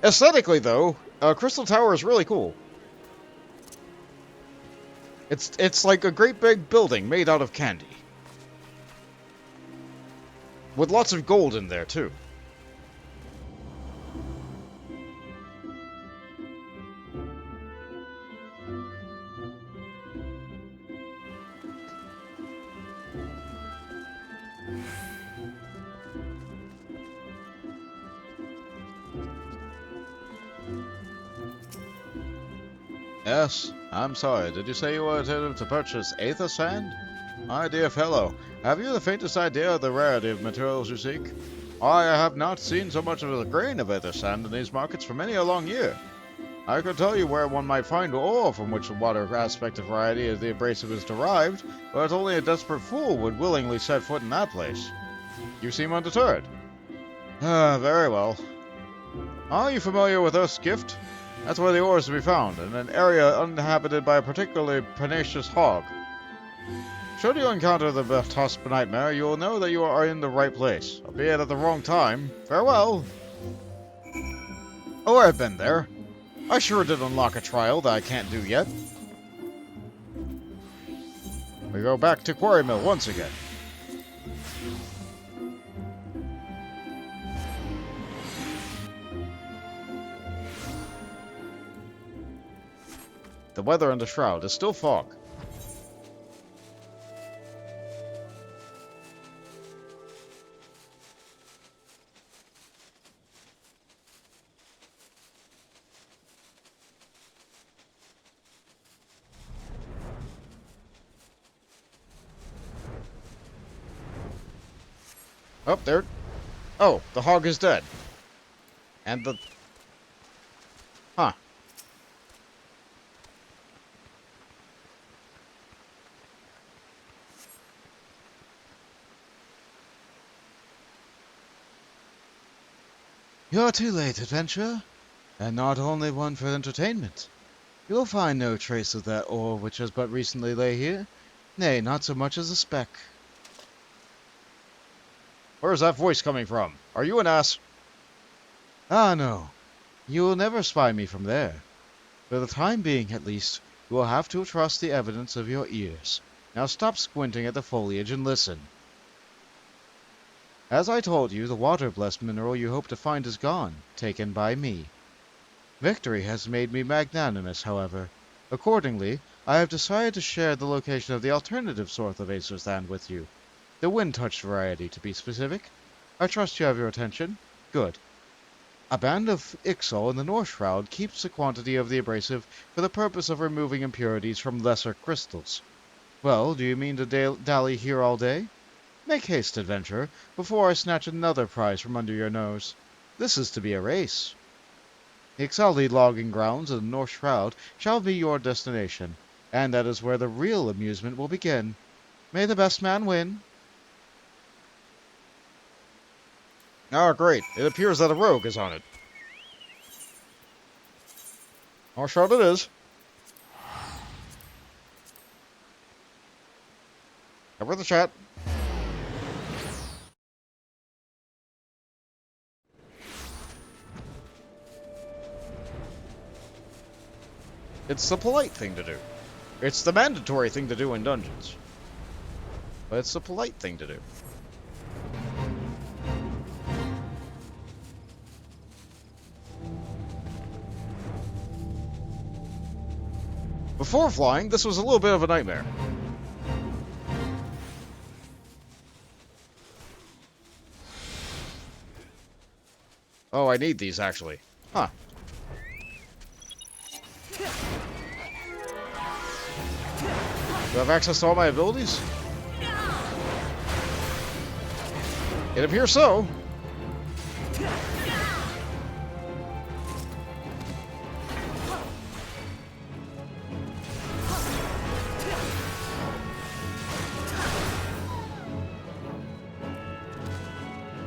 Aesthetically, though, Crystal Tower is really cool. It's like a great big building made out of candy. With lots of gold in there, too. Yes, I'm sorry. Did you say you were intending to purchase aether sand? My dear fellow, have you the faintest idea of the rarity of materials you seek? I have not seen so much as a grain of aether sand in these markets for many a long year. I could tell you where one might find ore from which the water aspected variety of the abrasive is derived, but only a desperate fool would willingly set foot in that place. You seem undeterred. Very well. Are you familiar with Earth's Gift? That's where the ore is to be found, in an area uninhabited by a particularly pernicious hog. Should you encounter the Betusp nightmare, you will know that you are in the right place, albeit at the wrong time. Farewell! Oh, I've been there. I sure did unlock a trial that I can't do yet. We go back to Quarry Mill once again. The weather in the shroud is still fog. Oh, there. Oh, the hog is dead. And the... Huh. You're too late, adventurer. And not only one for entertainment. You'll find no trace of that ore which has but recently lay here. Nay, not so much as a speck. Where's that voice coming from? Are you an ass? Ah, no. You will never spy me from there. For the time being, at least, you will have to trust the evidence of your ears. Now stop squinting at the foliage and listen. As I told you, the water-blessed mineral you hope to find is gone, taken by me. Victory has made me magnanimous, however. Accordingly, I have decided to share the location of the alternative source of Acer's land with you. The wind-touched variety, to be specific. I trust you have your attention. Good. A band of Ixal in the North Shroud keeps a quantity of the abrasive for the purpose of removing impurities from lesser crystals. Well, do you mean to dally here all day? Make haste, adventurer, before I snatch another prize from under your nose. This is to be a race. The Ixali logging grounds in the North Shroud shall be your destination, and that is where the real amusement will begin. May the best man win. Ah, great. It appears that a rogue is on it. North Shroud it is. Cover the chat. It's the polite thing to do. It's the mandatory thing to do in dungeons. But it's the polite thing to do. Before flying, this was a little bit of a nightmare. Oh, I need these, actually. Huh. Do I have access to all my abilities? It appears so.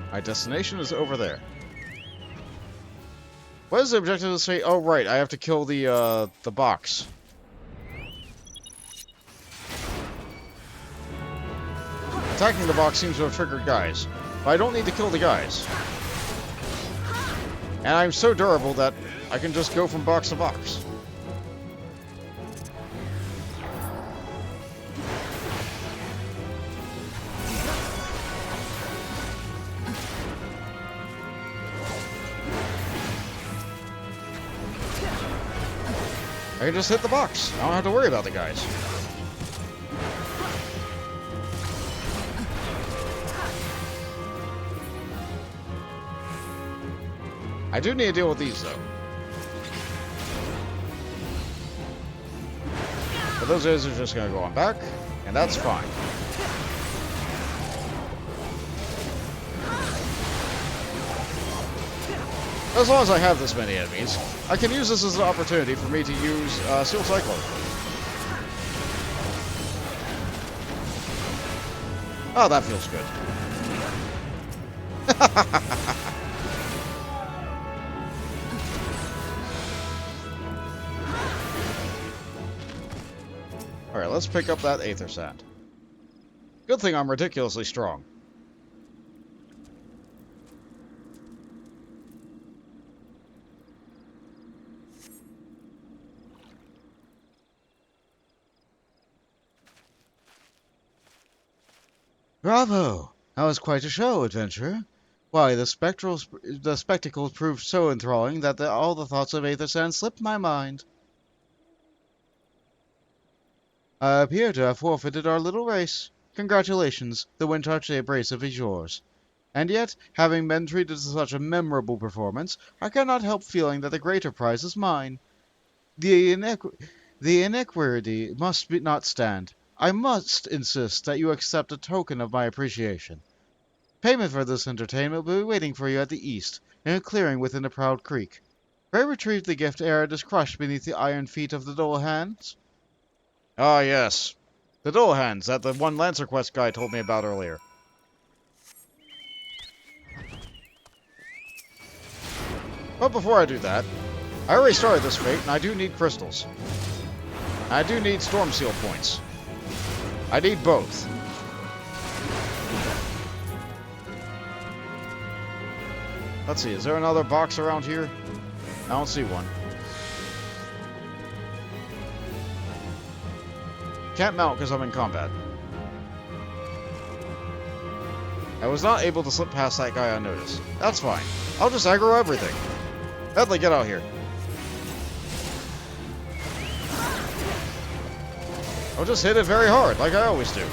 My destination is over there. What is the objective of this fate? Oh, right, I have to kill the box. Attacking the box seems to have triggered guys, but I don't need to kill the guys. And I'm so durable that I can just go from box to box. I can just hit the box. I don't have to worry about the guys. I do need to deal with these, though. But those guys are just going to go on back, and that's fine. As long as I have this many enemies, I can use this as an opportunity for me to use Steel Cyclone. Oh, that feels good. Alright, let's pick up that Aether Sand. Good thing I'm ridiculously strong. Bravo! That was quite a show, adventurer. Why, the spectacles proved so enthralling that all the thoughts of Aether Sand slipped my mind. I appear to have forfeited our little race. Congratulations, the Windtouch Abrasive is yours. And yet, having been treated to such a memorable performance, I cannot help feeling that the greater prize is mine. The iniquity must not stand. I must insist that you accept a token of my appreciation. Payment for this entertainment will be waiting for you at the east, in a clearing within the Proud Creek. Pray retrieve the gift ere it is crushed beneath the iron feet of the dull hands. Ah, yes. The dull hands that the one Lancer Quest guy told me about earlier. But before I do that, I already started this fate, and I do need crystals. I do need Storm Seal points. I need both. Let's see, is there another box around here? I don't see one. Can't mount because I'm in combat. I was not able to slip past that guy unnoticed. That's fine. I'll just aggro everything. Headley, get out here. I'll just hit it very hard, like I always do.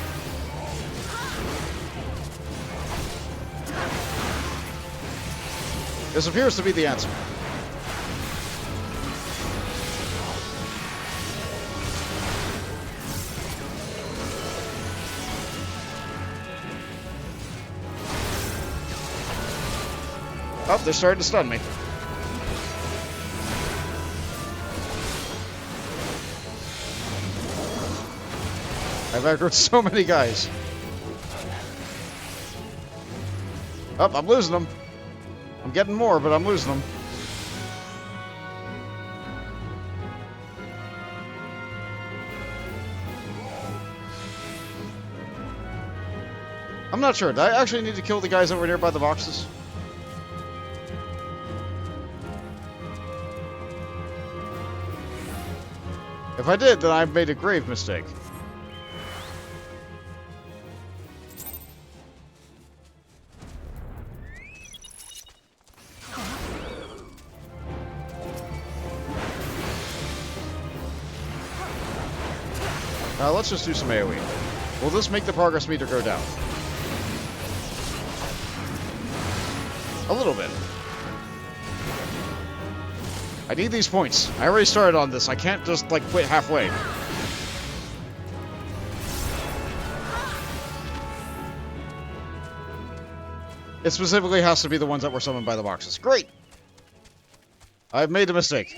This appears to be the answer. Oh, they're starting to stun me. I've aggroed so many guys. Oh, I'm losing them. I'm getting more, but I'm losing them. I'm not sure. Do I actually need to kill the guys over here by the boxes? If I did, then I've made a grave mistake. Let's just do some AoE. Will this make the progress meter go down? A little bit. I need these points. I already started on this. I can't just, like, quit halfway. It specifically has to be the ones that were summoned by the boxes. Great! I've made a mistake.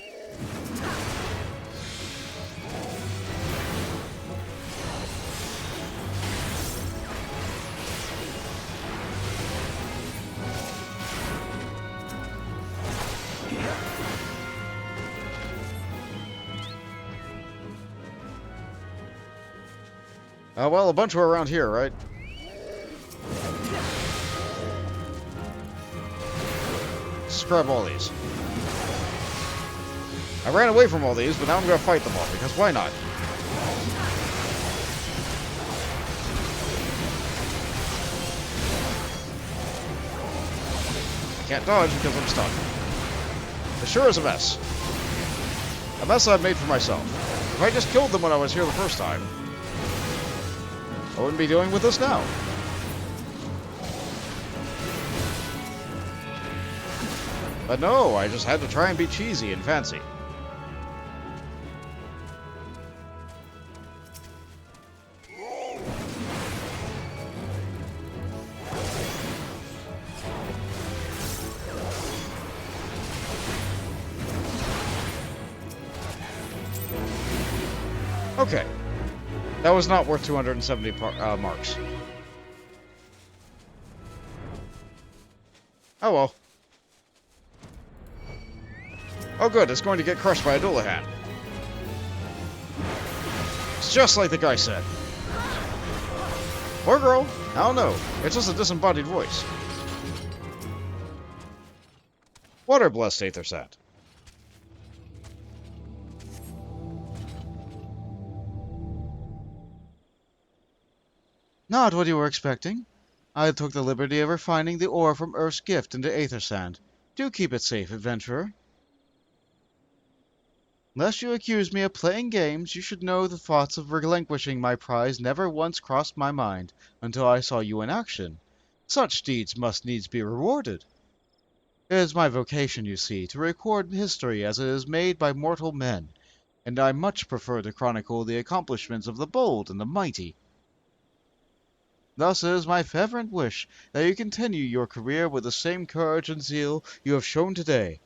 Well, a bunch were around here, right? Scrub all these. I ran away from all these, but now I'm gonna fight them all, because why not? I can't dodge because I'm stuck. It sure is a mess. A mess I've made for myself. If I just killed them when I was here the first time, I wouldn't be dealing with this now. But no, I just had to try and be cheesy and fancy. Okay. That was not worth 270 marks. Oh well. Oh good, it's going to get crushed by a Dullahan. It's just like the guy said. Or girl, I don't know. It's just a disembodied voice. Water blessed Aether Sand. Not what you were expecting. I took the liberty of refining the ore from Earth's gift into Aether Sand. Do keep it safe, adventurer. Lest you accuse me of playing games, you should know the thoughts of relinquishing my prize never once crossed my mind until I saw you in action. Such deeds must needs be rewarded. It is my vocation, you see, to record history as it is made by mortal men, and I much prefer to chronicle the accomplishments of the bold and the mighty. Thus it is my fervent wish that you continue your career with the same courage and zeal you have shown today.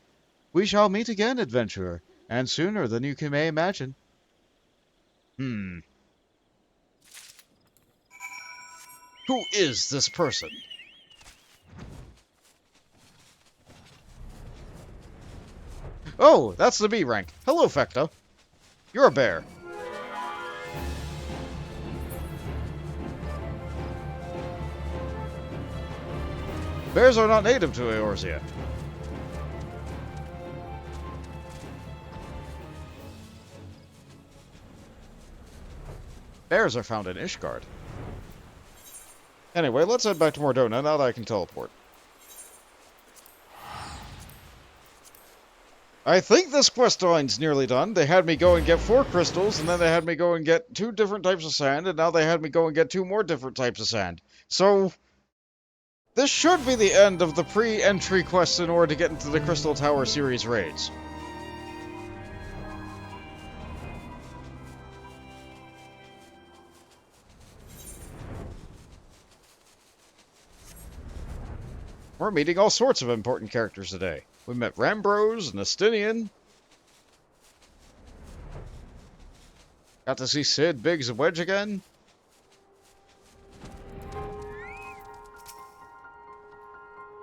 We shall meet again, adventurer, and sooner than you may imagine. Who is this person? Oh, that's the B rank. Hello, Fecta. You're a bear. Bears are not native to Eorzea. Bears are found in Ishgard. Anyway, let's head back to Mordona now that I can teleport. I think this quest line's nearly done. They had me go and get 4 crystals, and then they had me go and get 2 different types of sand, and now they had me go and get 2 more different types of sand. So, this should be the end of the pre-entry quests in order to get into the Crystal Tower series raids. We're meeting all sorts of important characters today. We met Rambros, Nestinian. Got to see Sid, Biggs, and Wedge again.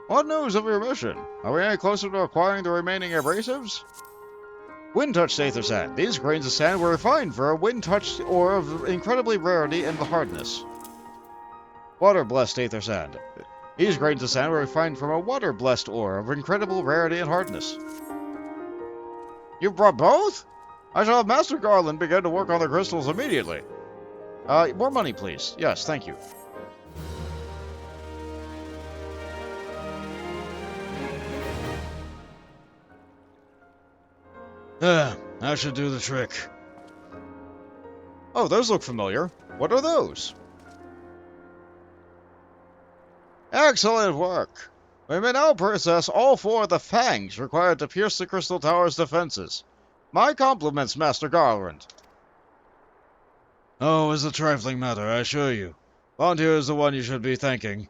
What news of your mission? Are we any closer to acquiring the remaining abrasives? Wind-touched aether sand. These grains of sand were refined for a wind-touched ore of incredibly rarity and hardness. Water-blessed aether sand. These grains of sand were refined from a water-blessed ore of incredible rarity and hardness. You brought both? I shall have Master Garland begin to work on the crystals immediately. More money, please. Yes, thank you. That should do the trick. Oh, those look familiar. What are those? Excellent work! We may now possess all 4 of the fangs required to pierce the Crystal Tower's defenses. My compliments, Master Garland. Oh, it's a trifling matter, I assure you. Vontier is the one you should be thanking.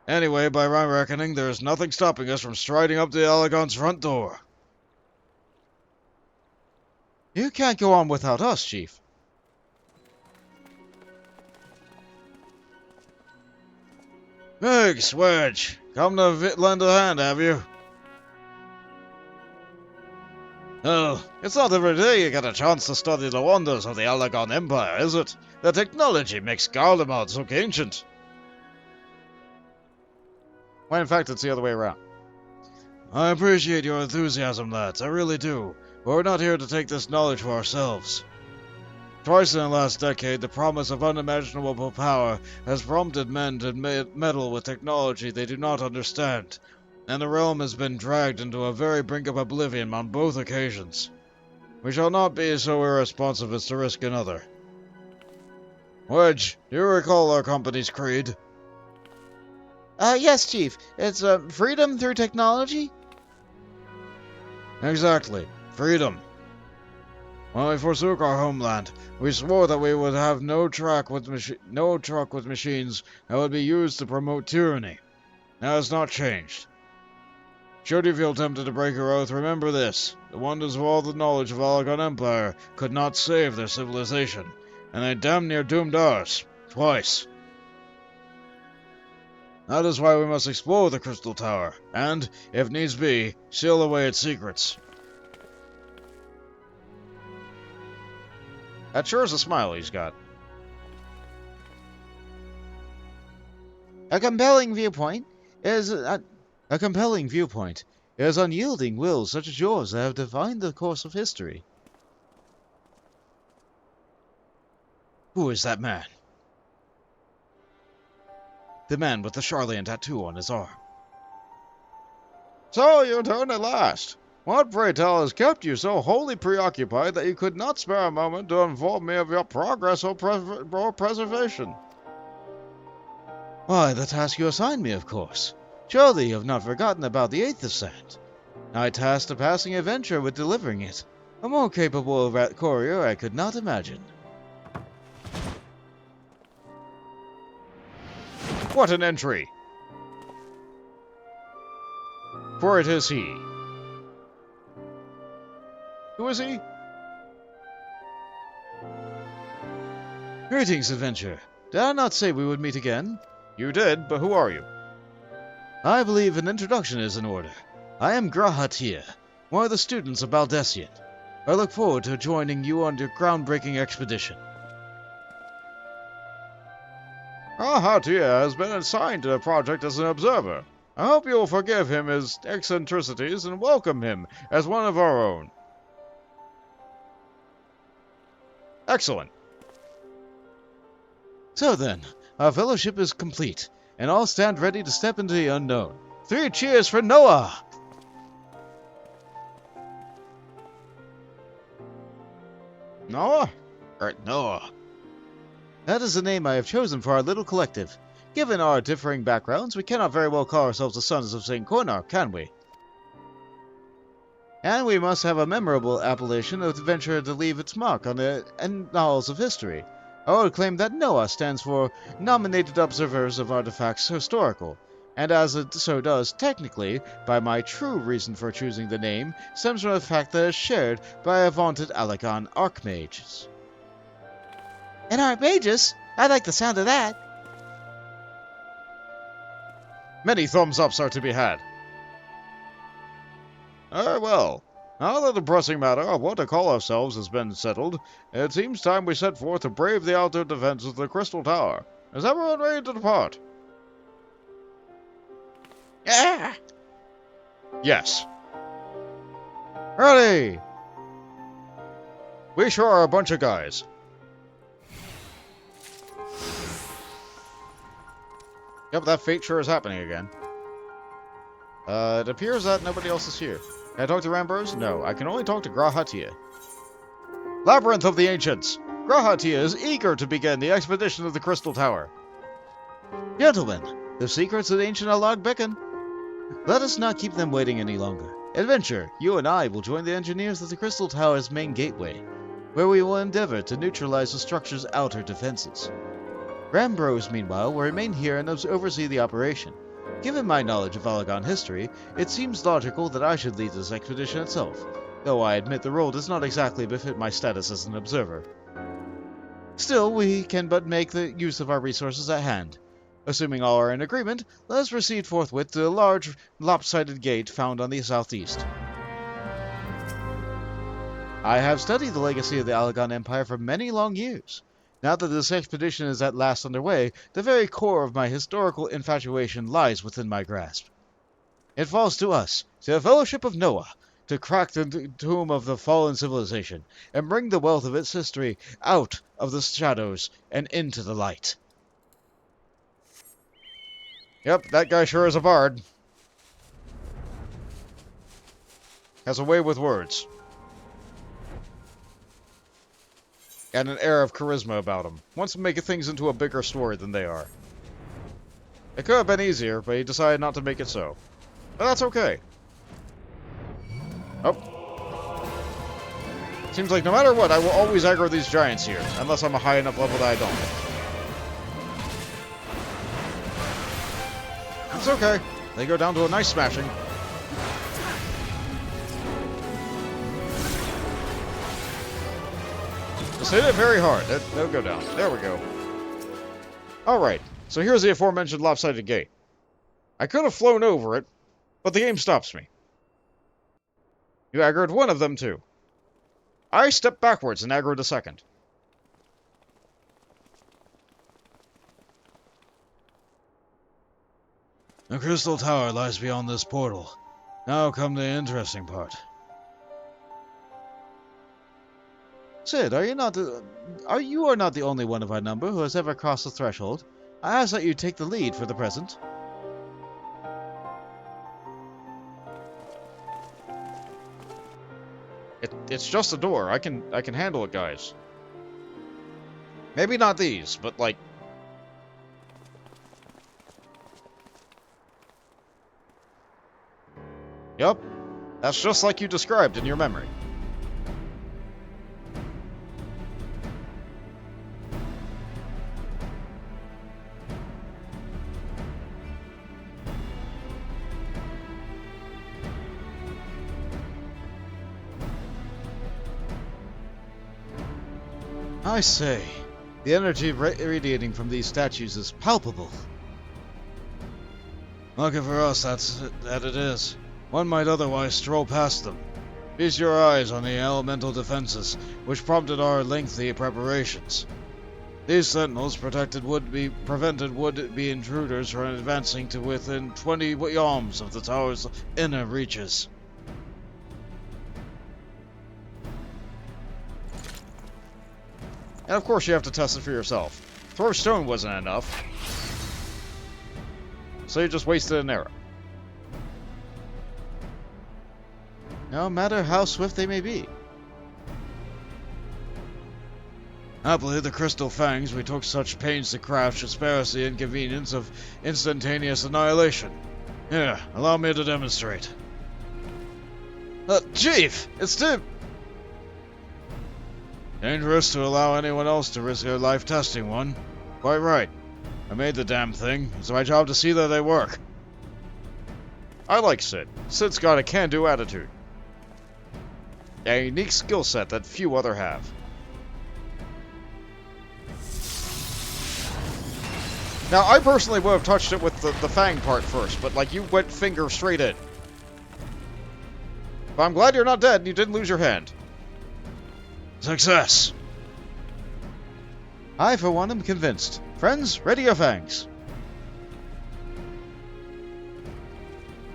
Anyway, by my reckoning, there is nothing stopping us from striding up to Allegon's front door. You can't go on without us, Chief. Biggs, Wedge, come to lend a hand, have you? Oh, it's not every day you get a chance to study the wonders of the Allegon Empire, is it? The technology makes Garlemald look ancient. Well, in fact, it's the other way around. I appreciate your enthusiasm, lads, I really do. But we're not here to take this knowledge for ourselves. Twice in the last decade, the promise of unimaginable power has prompted men to meddle with technology they do not understand, and the realm has been dragged into a very brink of oblivion on both occasions. We shall not be so irresponsive as to risk another. Wedge, do you recall our company's creed? Yes, Chief. It's, freedom through technology? Exactly. Freedom. When we forsook our homeland, we swore that we would have no truck with machines that would be used to promote tyranny. That has not changed. Should you feel tempted to break your oath, remember this. The wonders of all the knowledge of Allegon Empire could not save their civilization, and they damn near doomed ours. Twice. That is why we must explore the Crystal Tower, and, if needs be, seal away its secrets. That sure is a smile he's got. A compelling viewpoint is unyielding wills such as yours that have defined the course of history. Who is that man? The man with the Charlian tattoo on his arm. So you returned at last. What, pray tell, has kept you so wholly preoccupied that you could not spare a moment to inform me of your progress or preservation? Why, the task you assigned me, of course. Surely you have not forgotten about the Eighth Ascent. I tasked a passing adventurer with delivering it. A more capable courier I could not imagine. What an entry! For it is he. Who is he? Greetings, adventurer. Did I not say we would meet again? You did, but who are you? I believe an introduction is in order. I am Grahatia, one of the students of Baldessian. I look forward to joining you on your groundbreaking expedition. Grahatia has been assigned to the project as an observer. I hope you will forgive him his eccentricities and welcome him as one of our own. Excellent. So then, our fellowship is complete, and all stand ready to step into the unknown. 3 cheers for Noah! Noah? Noah. That is the name I have chosen for our little collective. Given our differing backgrounds, we cannot very well call ourselves the Sons of St. Cornar, can we? And we must have a memorable appellation of venture to leave its mark on the annals of history. I would claim that Noah stands for Nominated Observers of Artifacts Historical, and as it so does technically, by my true reason for choosing the name, stems from the fact that it is shared by a vaunted Alagon Archmages. And Archmages? I like the sound of that. Many thumbs ups are to be had. Well, now that the pressing matter of what to call ourselves has been settled, it seems time we set forth to brave the outer defenses of the Crystal Tower. Is everyone ready to depart? Yeah. Yes. Ready! We sure are a bunch of guys. Yep, that fate sure is happening again. It appears that nobody else is here. Can I talk to Rambros? No, I can only talk to Grahatia. Labyrinth of the Ancients! Grahatia is eager to begin the expedition of the Crystal Tower. Gentlemen, the secrets of the ancient Alag beckon. Let us not keep them waiting any longer. Adventure, you and I will join the engineers of the Crystal Tower's main gateway, where we will endeavor to neutralize the structure's outer defenses. Rambros, meanwhile, will remain here and oversee the operation. Given my knowledge of Alagon history, it seems logical that I should lead this expedition itself, though I admit the role does not exactly befit my status as an observer. Still, we can but make the use of our resources at hand. Assuming all are in agreement, let us proceed forthwith to the large, lopsided gate found on the southeast. I have studied the legacy of the Alagon Empire for many long years. Now that this expedition is at last underway, the very core of my historical infatuation lies within my grasp. It falls to us, to the Fellowship of Noah, to crack the tomb of the fallen civilization, and bring the wealth of its history out of the shadows and into the light. Yep, that guy sure is a bard. Has a way with words. And an air of charisma about him. Wants to make things into a bigger story than they are. It could have been easier, but he decided not to make it so. But that's okay. Oh. Seems like no matter what, I will always aggro these giants here, unless I'm a high enough level that I don't. It's okay. They go down to a nice smashing. Just hit it very hard. They'll go down. There we go. Alright, so here's the aforementioned lopsided gate. I could have flown over it, but the game stops me. You aggroed one of them too. I stepped backwards and aggroed a second. The Crystal Tower lies beyond this portal. Now come the interesting part. Sid, are you not the only one of our number who has ever crossed the threshold? I ask that you take the lead for the present. It's just a door. I can handle it, guys. Maybe not these, but like... Yup. That's just like you described in your memory. I say, the energy radiating from these statues is palpable. Lucky for us that it is. One might otherwise stroll past them. Feast your eyes on the elemental defenses, which prompted our lengthy preparations. These sentinels prevented would-be intruders from advancing to within 20 yalms of the tower's inner reaches. And of course you have to test it for yourself. Throw stone wasn't enough. So you just wasted an arrow. No matter how swift they may be. Happily, the crystal fangs we took such pains to craft should spare us the inconvenience of instantaneous annihilation. Here, allow me to demonstrate. Chief! It's too... Dangerous to allow anyone else to risk their life testing one. Quite right. I made the damn thing. It's my job to see that they work. I like Sid. Sid's got a can-do attitude. A unique skill set that few other have. Now, I personally would have touched it with the fang part first, but, like, you went finger straight in. But I'm glad you're not dead and you didn't lose your hand. Success! I, for one, am convinced. Friends, ready your fangs.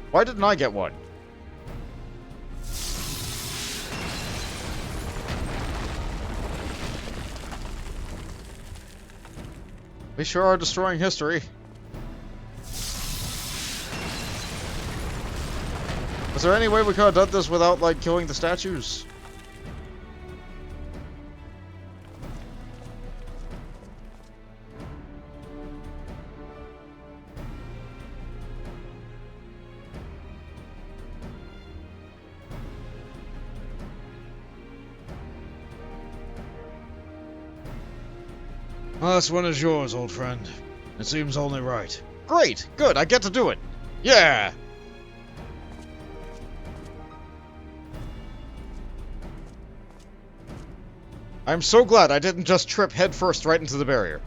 Why didn't I get one? We sure are destroying history. Was there any way we could have done this without, like, killing the statues? Well, this one is yours, old friend. It seems only right. Great! Good, I get to do it! Yeah! I'm so glad I didn't just trip headfirst right into the barrier.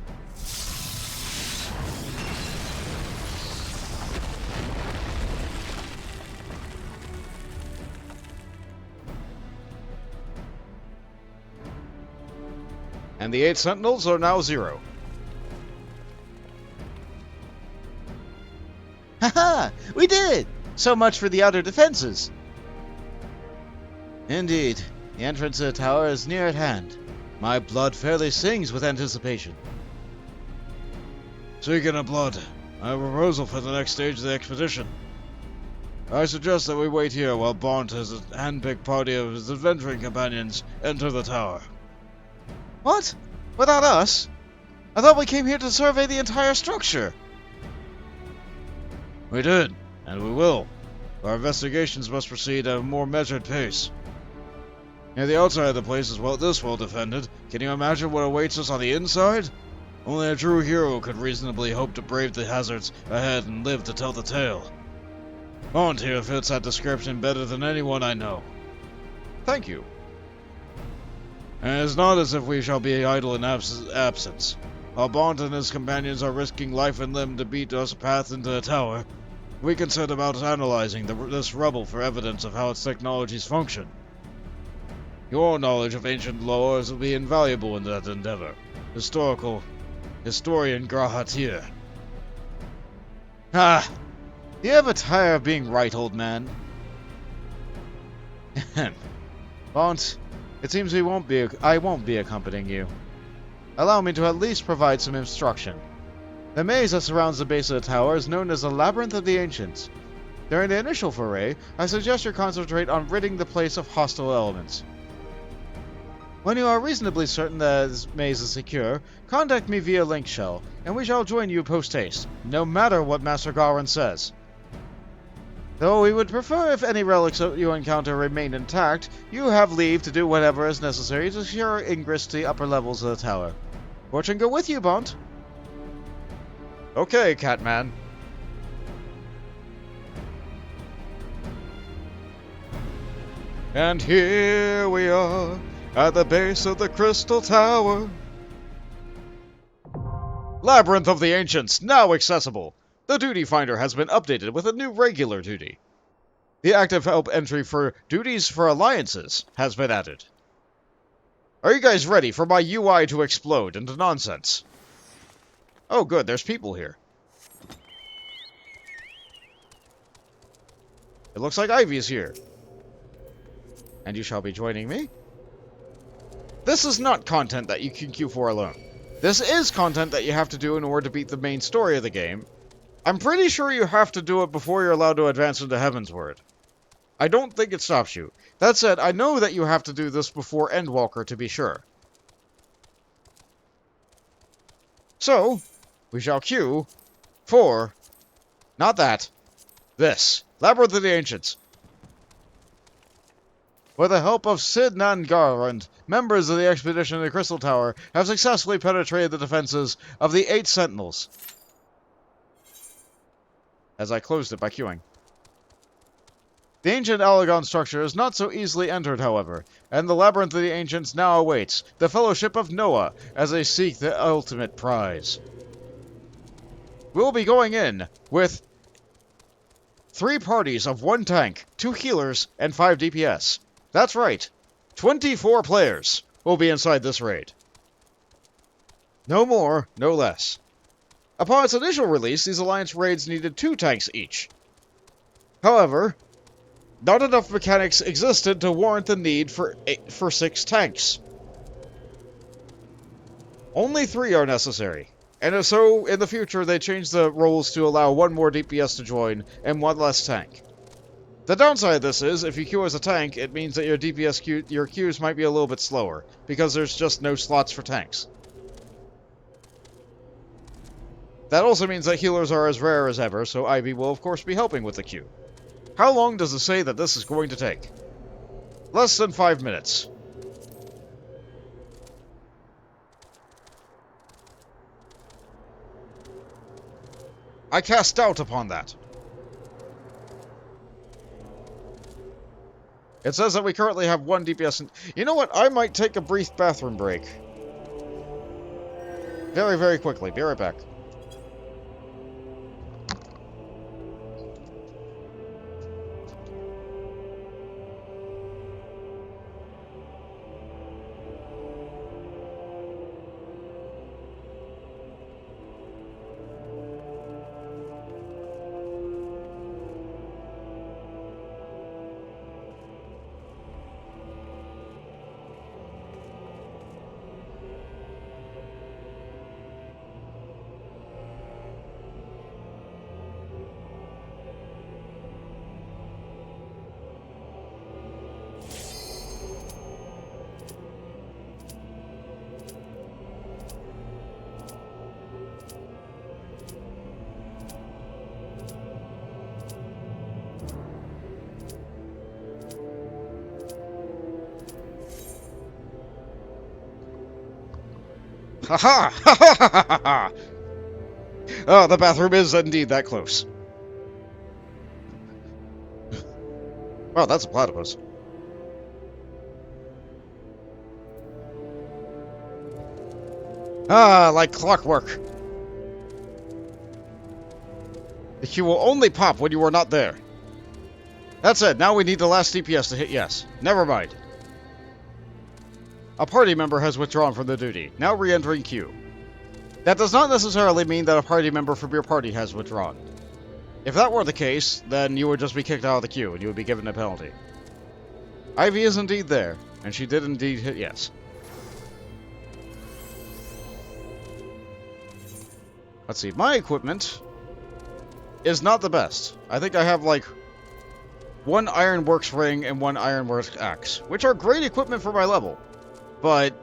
And the 8 sentinels are now 0. Haha! We did it! So much for the outer defenses. Indeed, the entrance to the tower is near at hand. My blood fairly sings with anticipation. Speaking of blood, I have a proposal for the next stage of the expedition. I suggest that we wait here while Bont and his hand-picked party of his adventuring companions enter the tower. What? Without us? I thought we came here to survey the entire structure. We did, and we will. Our investigations must proceed at a more measured pace. Near the outside of the place is this well defended. Can you imagine what awaits us on the inside? Only a true hero could reasonably hope to brave the hazards ahead and live to tell the tale. Bont here fits that description better than anyone I know. Thank you. And it is not as if we shall be idle in absence. While Bont and his companions are risking life and limb to beat us a path into the tower, we can set about analyzing this rubble for evidence of how its technologies function. Your knowledge of ancient lores will be invaluable in that endeavor. Historian Grahatir. Ah! Do you ever tire of being right, old man? Bont, it seems I won't be accompanying you. Allow me to at least provide some instruction. The maze that surrounds the base of the tower is known as the Labyrinth of the Ancients. During the initial foray, I suggest you concentrate on ridding the place of hostile elements. When you are reasonably certain that this maze is secure, contact me via link shell, and we shall join you post-haste, no matter what Master Garin says. Though we would prefer if any relics you encounter remain intact, you have leave to do whatever is necessary to secure ingress to the upper levels of the tower. Fortune go with you, Bont. Okay, Catman. And here we are, at the base of the Crystal Tower. Labyrinth of the Ancients, now accessible. The duty finder has been updated with a new regular duty. The active help entry for duties for alliances has been added. Are you guys ready for my UI to explode into nonsense? Oh good, there's people here. It looks like Ivy's here. And you shall be joining me? This is not content that you can queue for alone. This is content that you have to do in order to beat the main story of the game. I'm pretty sure you have to do it before you're allowed to advance into Heavensward. I don't think it stops you. That said, I know that you have to do this before Endwalker to be sure. So, we shall queue for... not that. This. Labyrinth of the Ancients. With the help of Sid Nangarand, members of the expedition to the Crystal Tower have successfully penetrated the defenses of the 8 Sentinels. As I closed it by queuing. The ancient Alagon structure is not so easily entered, however, and the Labyrinth of the Ancients now awaits the Fellowship of Noah as they seek the ultimate prize. We'll be going in with 3 parties of 1 tank, 2 healers, and 5 DPS. That's right, 24 players will be inside this raid. No more, no less. Upon its initial release, these Alliance raids needed 2 tanks each. However, not enough mechanics existed to warrant the need for 6 tanks. Only 3 are necessary, and so in the future they changed the rules to allow 1 more DPS to join and 1 less tank. The downside of this is, if you queue as a tank, it means that your queues might be a little bit slower, because there's just no slots for tanks. That also means that healers are as rare as ever, so Ivy will of course be helping with the queue. How long does it say that this is going to take? Less than 5 minutes. I cast doubt upon that. It says that we currently have 1 DPS and... You know what? I might take a brief bathroom break. Very, very quickly. Be right back. Haha! Ha ha ha ha ha! Oh, the bathroom is indeed that close. Wow, that's a platypus. Ah, like clockwork. The queue will only pop when you are not there. That's it, now we need the last DPS to hit yes. Never mind. A party member has withdrawn from the duty, now re-entering queue. That does not necessarily mean that a party member from your party has withdrawn. If that were the case, then you would just be kicked out of the queue and you would be given a penalty. Ivy is indeed there, and she did indeed hit yes. Let's see, my equipment is not the best. I think I have like 1 Ironworks ring and 1 Ironworks axe, which are great equipment for my level. But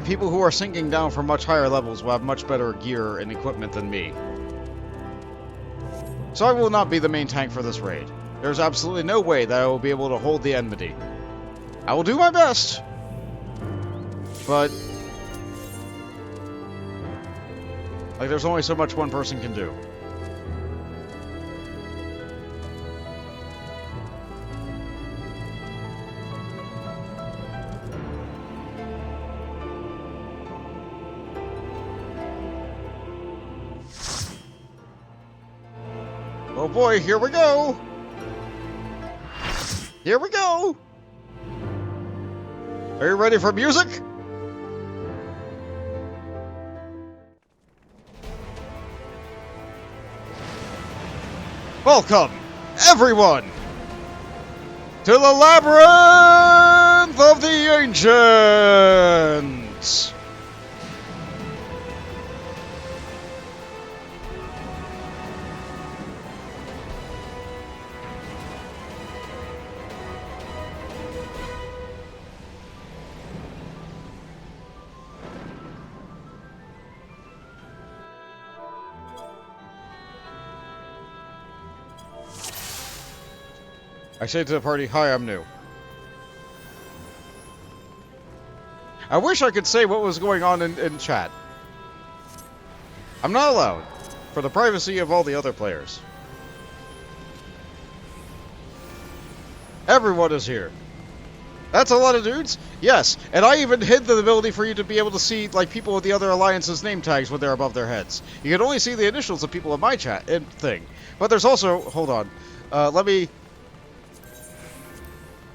people who are sinking down from much higher levels will have much better gear and equipment than me. So I will not be the main tank for this raid. There's absolutely no way that I will be able to hold the enmity. I will do my best, but like there's only so much one person can do. Oh boy, here we go! Here we go! Are you ready for music? Welcome, everyone, to the Labyrinth of the Ancients! I say to the party, hi, I'm new. I wish I could say what was going on in chat. I'm not allowed, for the privacy of all the other players. Everyone is here. That's a lot of dudes? Yes, and I even hid the ability for you to be able to see, like, people with the other alliances' name tags when they're above their heads. You can only see the initials of people in my chat thing. But there's also, hold on, let me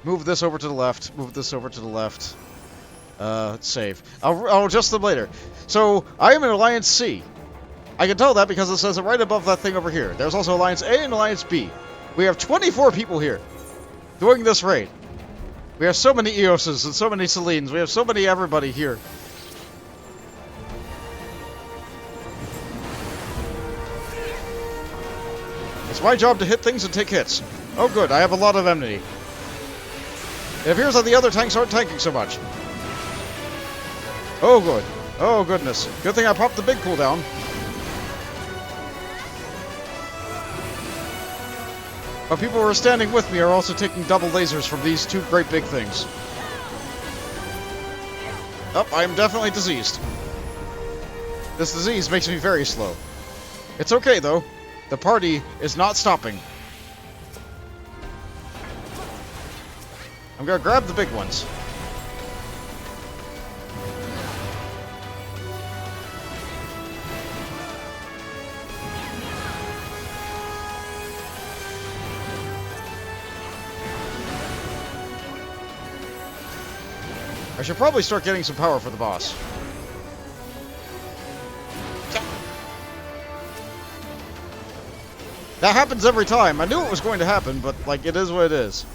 move this over to the left, move this over to the left. Save. I'll adjust them later. So, I am in Alliance C. I can tell that because it says it right above that thing over here. There's also Alliance A and Alliance B. We have 24 people here doing this raid. We have so many Eoses and so many Selines. We have so many everybody here. It's my job to hit things and take hits. Oh good, I have a lot of enmity. It appears that the other tanks aren't tanking so much. Oh good. Oh goodness. Good thing I popped the big cooldown. But people who are standing with me are also taking double lasers from these two great big things. Oh, I am definitely diseased. This disease makes me very slow. It's okay though. The party is not stopping. I'm gonna grab the big ones. I should probably start getting some power for the boss. That happens every time. I knew it was going to happen, but, like, it is what it is.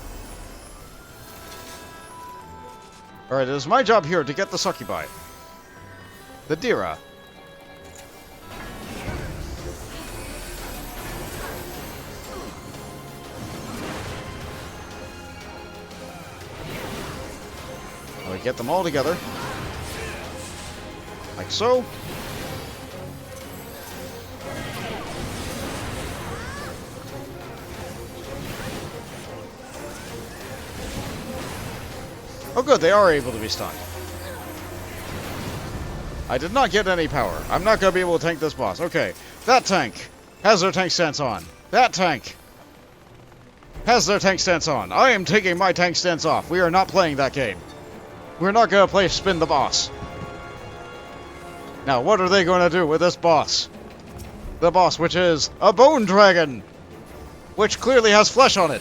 Alright, it is my job here to get the succubi. The Dira. We get them all together. Like so. Oh good, they are able to be stunned. I did not get any power. I'm not going to be able to tank this boss. Okay, that tank has their tank stance on. That tank has their tank stance on. I am taking my tank stance off. We are not playing that game. We're not going to play Spin the Boss. Now, what are they going to do with this boss? The boss, which is a bone dragon, which clearly has flesh on it.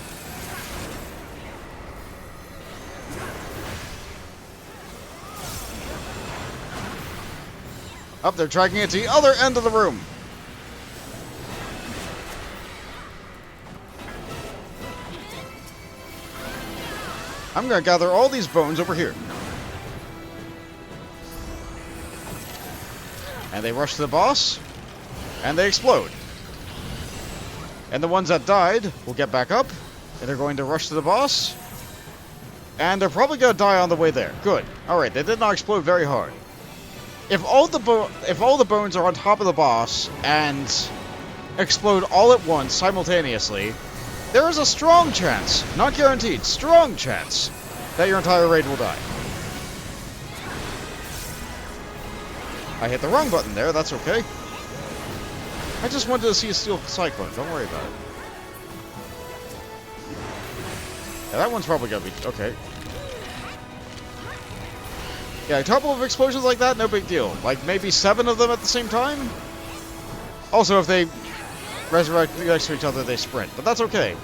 Up, they're dragging it to the other end of the room. I'm going to gather all these bones over here. And they rush to the boss, and they explode. And the ones that died will get back up, and they're going to rush to the boss. And they're probably going to die on the way there. Good. Alright, they did not explode very hard. If all the bones are on top of the boss and explode all at once simultaneously, there is a strong chance, not guaranteed, strong chance, that your entire raid will die. I hit the wrong button there, that's okay. I just wanted to see a steel cyclone, don't worry about it. Yeah, that one's probably gonna be okay. Yeah, a couple of explosions like that, no big deal. Like maybe 7 of them at the same time? Also, if they resurrect next to each other, they sprint, but that's okay.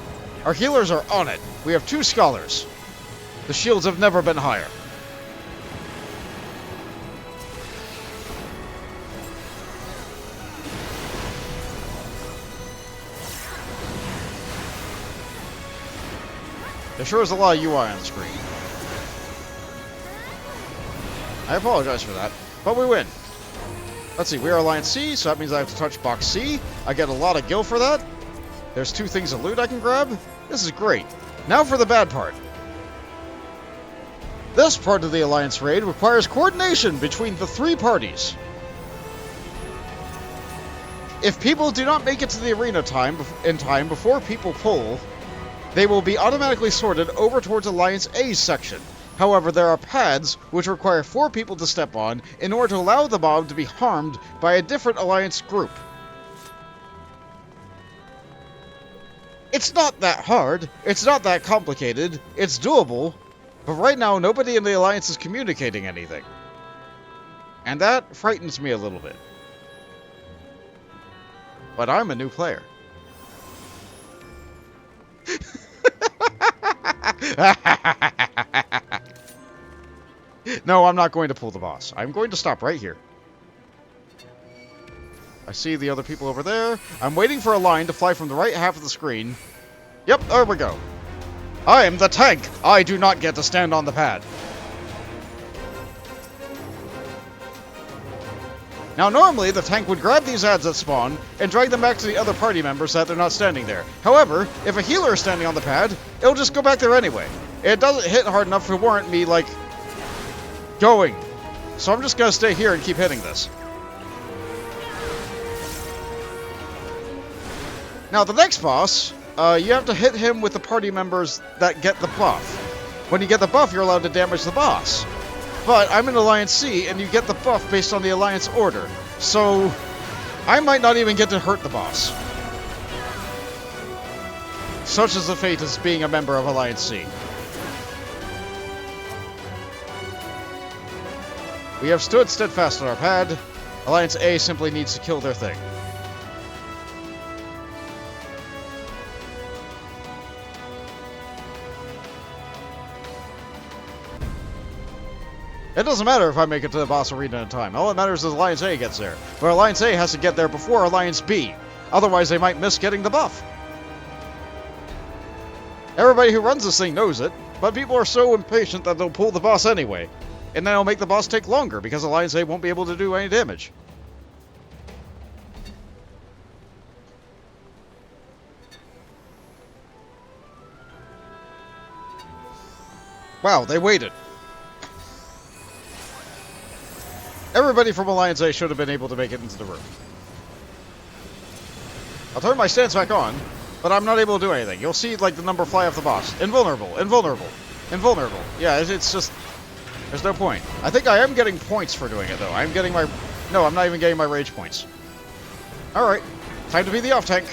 Our healers are on it. We have 2 scholars. The shields have never been higher. There sure is a lot of UI on the screen. I apologize for that, but we win. Let's see, we are Alliance C, so that means I have to touch box C. I get a lot of gil for that. There's 2 things of loot I can grab. This is great. Now for the bad part. This part of the Alliance raid requires coordination between the 3 parties. If people do not make it to the arena in time before people pull, they will be automatically sorted over towards Alliance A's section. However, there are pads which require 4 people to step on in order to allow the mob to be harmed by a different Alliance group. It's not that hard, it's not that complicated, it's doable, but right now nobody in the Alliance is communicating anything. And that frightens me a little bit. But I'm a new player. No, I'm not going to pull the boss. I'm going to stop right here. I see the other people over there. I'm waiting for a line to fly from the right half of the screen. Yep, there we go. I am the tank. I do not get to stand on the pad. Now, normally, the tank would grab these ads at spawn and drag them back to the other party members so that they're not standing there. However, if a healer is standing on the pad, it'll just go back there anyway. It doesn't hit hard enough to warrant me, like, going. So I'm just gonna stay here and keep hitting this. Now, the next boss, you have to hit him with the party members that get the buff. When you get the buff, you're allowed to damage the boss. But I'm in Alliance C, and you get the buff based on the Alliance order. So, I might not even get to hurt the boss. Such is the fate as being a member of Alliance C. We have stood steadfast on our pad. Alliance A simply needs to kill their thing. It doesn't matter if I make it to the boss arena in time. All that matters is Alliance A gets there. But Alliance A has to get there before Alliance B. Otherwise, they might miss getting the buff. Everybody who runs this thing knows it, but people are so impatient that they'll pull the boss anyway. And then it'll make the boss take longer, because Alliance A won't be able to do any damage. Wow, they waited. Everybody from Alliance A should have been able to make it into the room. I'll turn my stance back on, but I'm not able to do anything. You'll see, like, the number fly off the boss. Invulnerable, invulnerable, invulnerable. Yeah, it's just... There's no point. I think I am getting points for doing it, though. I'm getting my... No, I'm not even getting my rage points. Alright. Time to be the off-tank.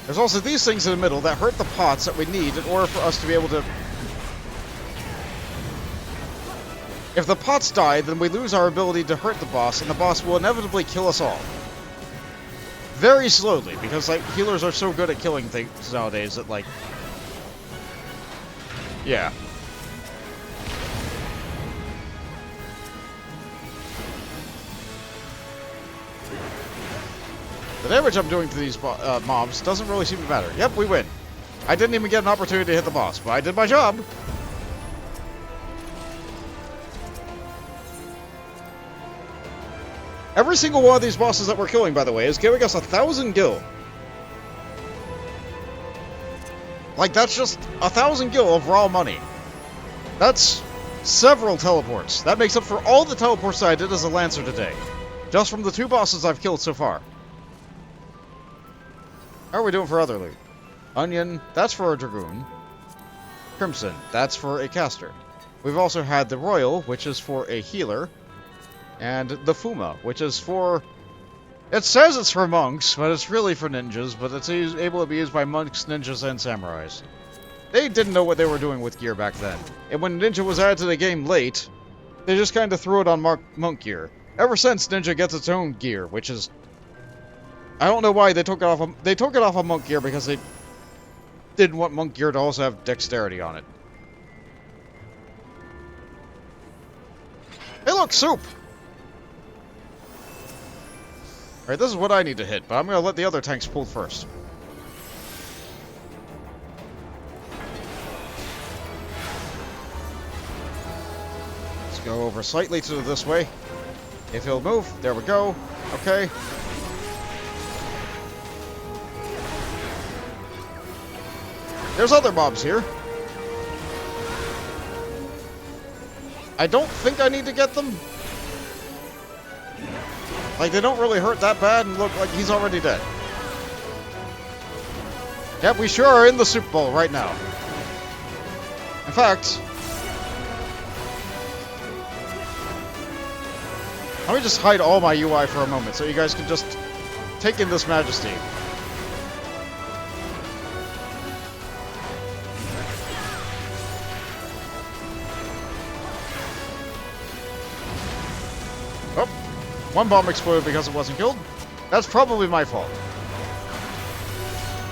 There's also these things in the middle that hurt the pots that we need in order for us to be able to... If the pots die, then we lose our ability to hurt the boss, and the boss will inevitably kill us all. Very slowly, because, like, healers are so good at killing things nowadays that, like... Yeah. The damage I'm doing to these mobs doesn't really seem to matter. Yep, we win. I didn't even get an opportunity to hit the boss, but I did my job. Every single one of these bosses that we're killing, by the way, is giving us 1,000 gil. Like, that's just 1,000 gil of raw money. That's several teleports. That makes up for all the teleports that I did as a Lancer today. Just from the 2 bosses I've killed so far. How are we doing for other loot? Onion, that's for a Dragoon. Crimson, that's for a caster. We've also had the Royal, which is for a healer. And the Fuma, which is for... It says it's for monks, but it's really for ninjas, but it's able to be used by monks, ninjas, and samurais. They didn't know what they were doing with gear back then. And when Ninja was added to the game late, they just kind of threw it on monk gear. Ever since, Ninja gets its own gear, which is... I don't know why they took it off of... They took it off of monk gear because they didn't want monk gear to also have dexterity on it. Hey look, soup! Alright, this is what I need to hit, but I'm gonna let the other tanks pull first. Let's go over slightly to this way. If he'll move, there we go. Okay. There's other mobs here. I don't think I need to get them, Like, they don't really hurt that bad, and look, like, he's already dead. Yep, we sure are in the Super Bowl right now. In fact, let me just hide all my UI for a moment so you guys can just take in this majesty. Oh, one bomb exploded because it wasn't killed. That's probably my fault.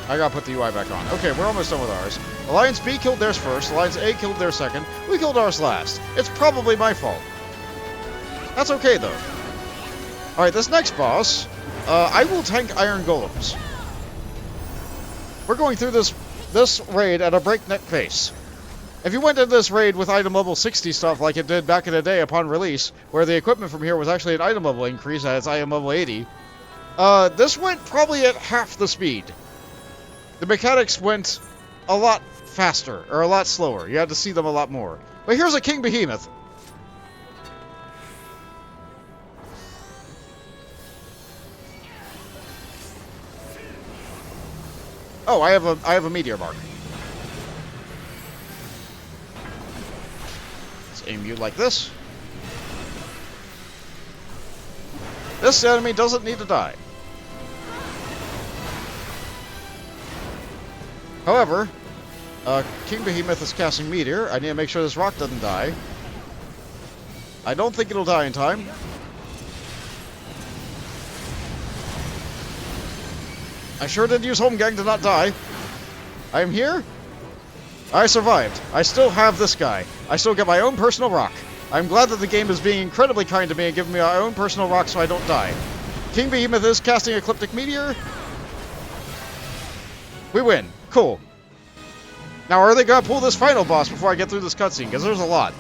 I gotta put the UI back on. Okay, we're almost done with ours. Alliance B killed theirs first, Alliance A killed theirs second, we killed ours last. It's probably my fault. That's okay, though. Alright, this next boss, I will tank Iron Golems. We're going through this raid at a breakneck pace. If you went into this raid with item level 60 stuff like it did back in the day upon release, where the equipment from here was actually an item level increase at its item level 80, this went probably at half the speed. The mechanics went a lot faster, or a lot slower. You had to see them a lot more. But here's a King Behemoth. Oh, I have a meteor mark. Let's aim you like this. This enemy doesn't need to die. However, King Behemoth is casting Meteor. I need to make sure this rock doesn't die. I don't think it'll die in time. I sure did use Home Gang to not die. I am here. I survived. I still have this guy. I still get my own personal rock. I'm glad that the game is being incredibly kind to me and giving me my own personal rock so I don't die. King Behemoth is casting Ecliptic Meteor. We win. Cool. Now, are they gonna pull this final boss before I get through this cutscene? Because there's a lot.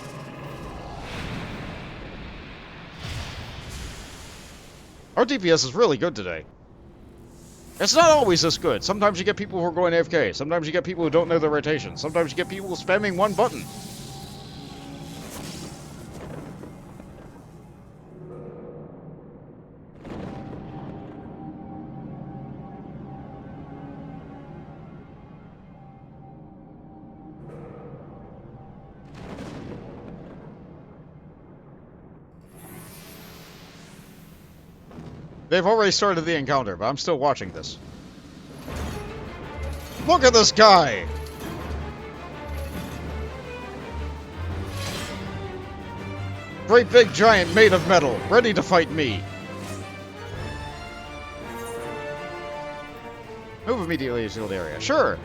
Our DPS is really good today. It's not always this good. Sometimes you get people who are going AFK. Sometimes you get people who don't know their rotation. Sometimes you get people spamming one button. They've already started the encounter, but I'm still watching this. Look at this guy! Great big giant made of metal, ready to fight me. Move immediately to sealed area. Sure!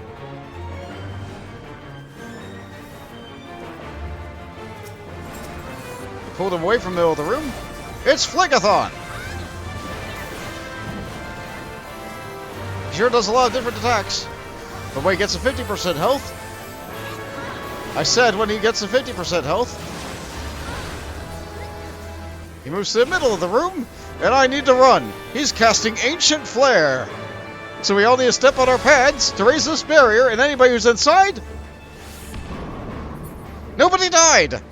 Pulled him away from the middle of the room. It's Fligathon! Sure does a lot of different attacks. But when he gets a 50% health... I said when he gets a 50% health... He moves to the middle of the room, and I need to run. He's casting Ancient Flare. So we all need to step on our pads to raise this barrier, and anybody who's inside... Nobody died!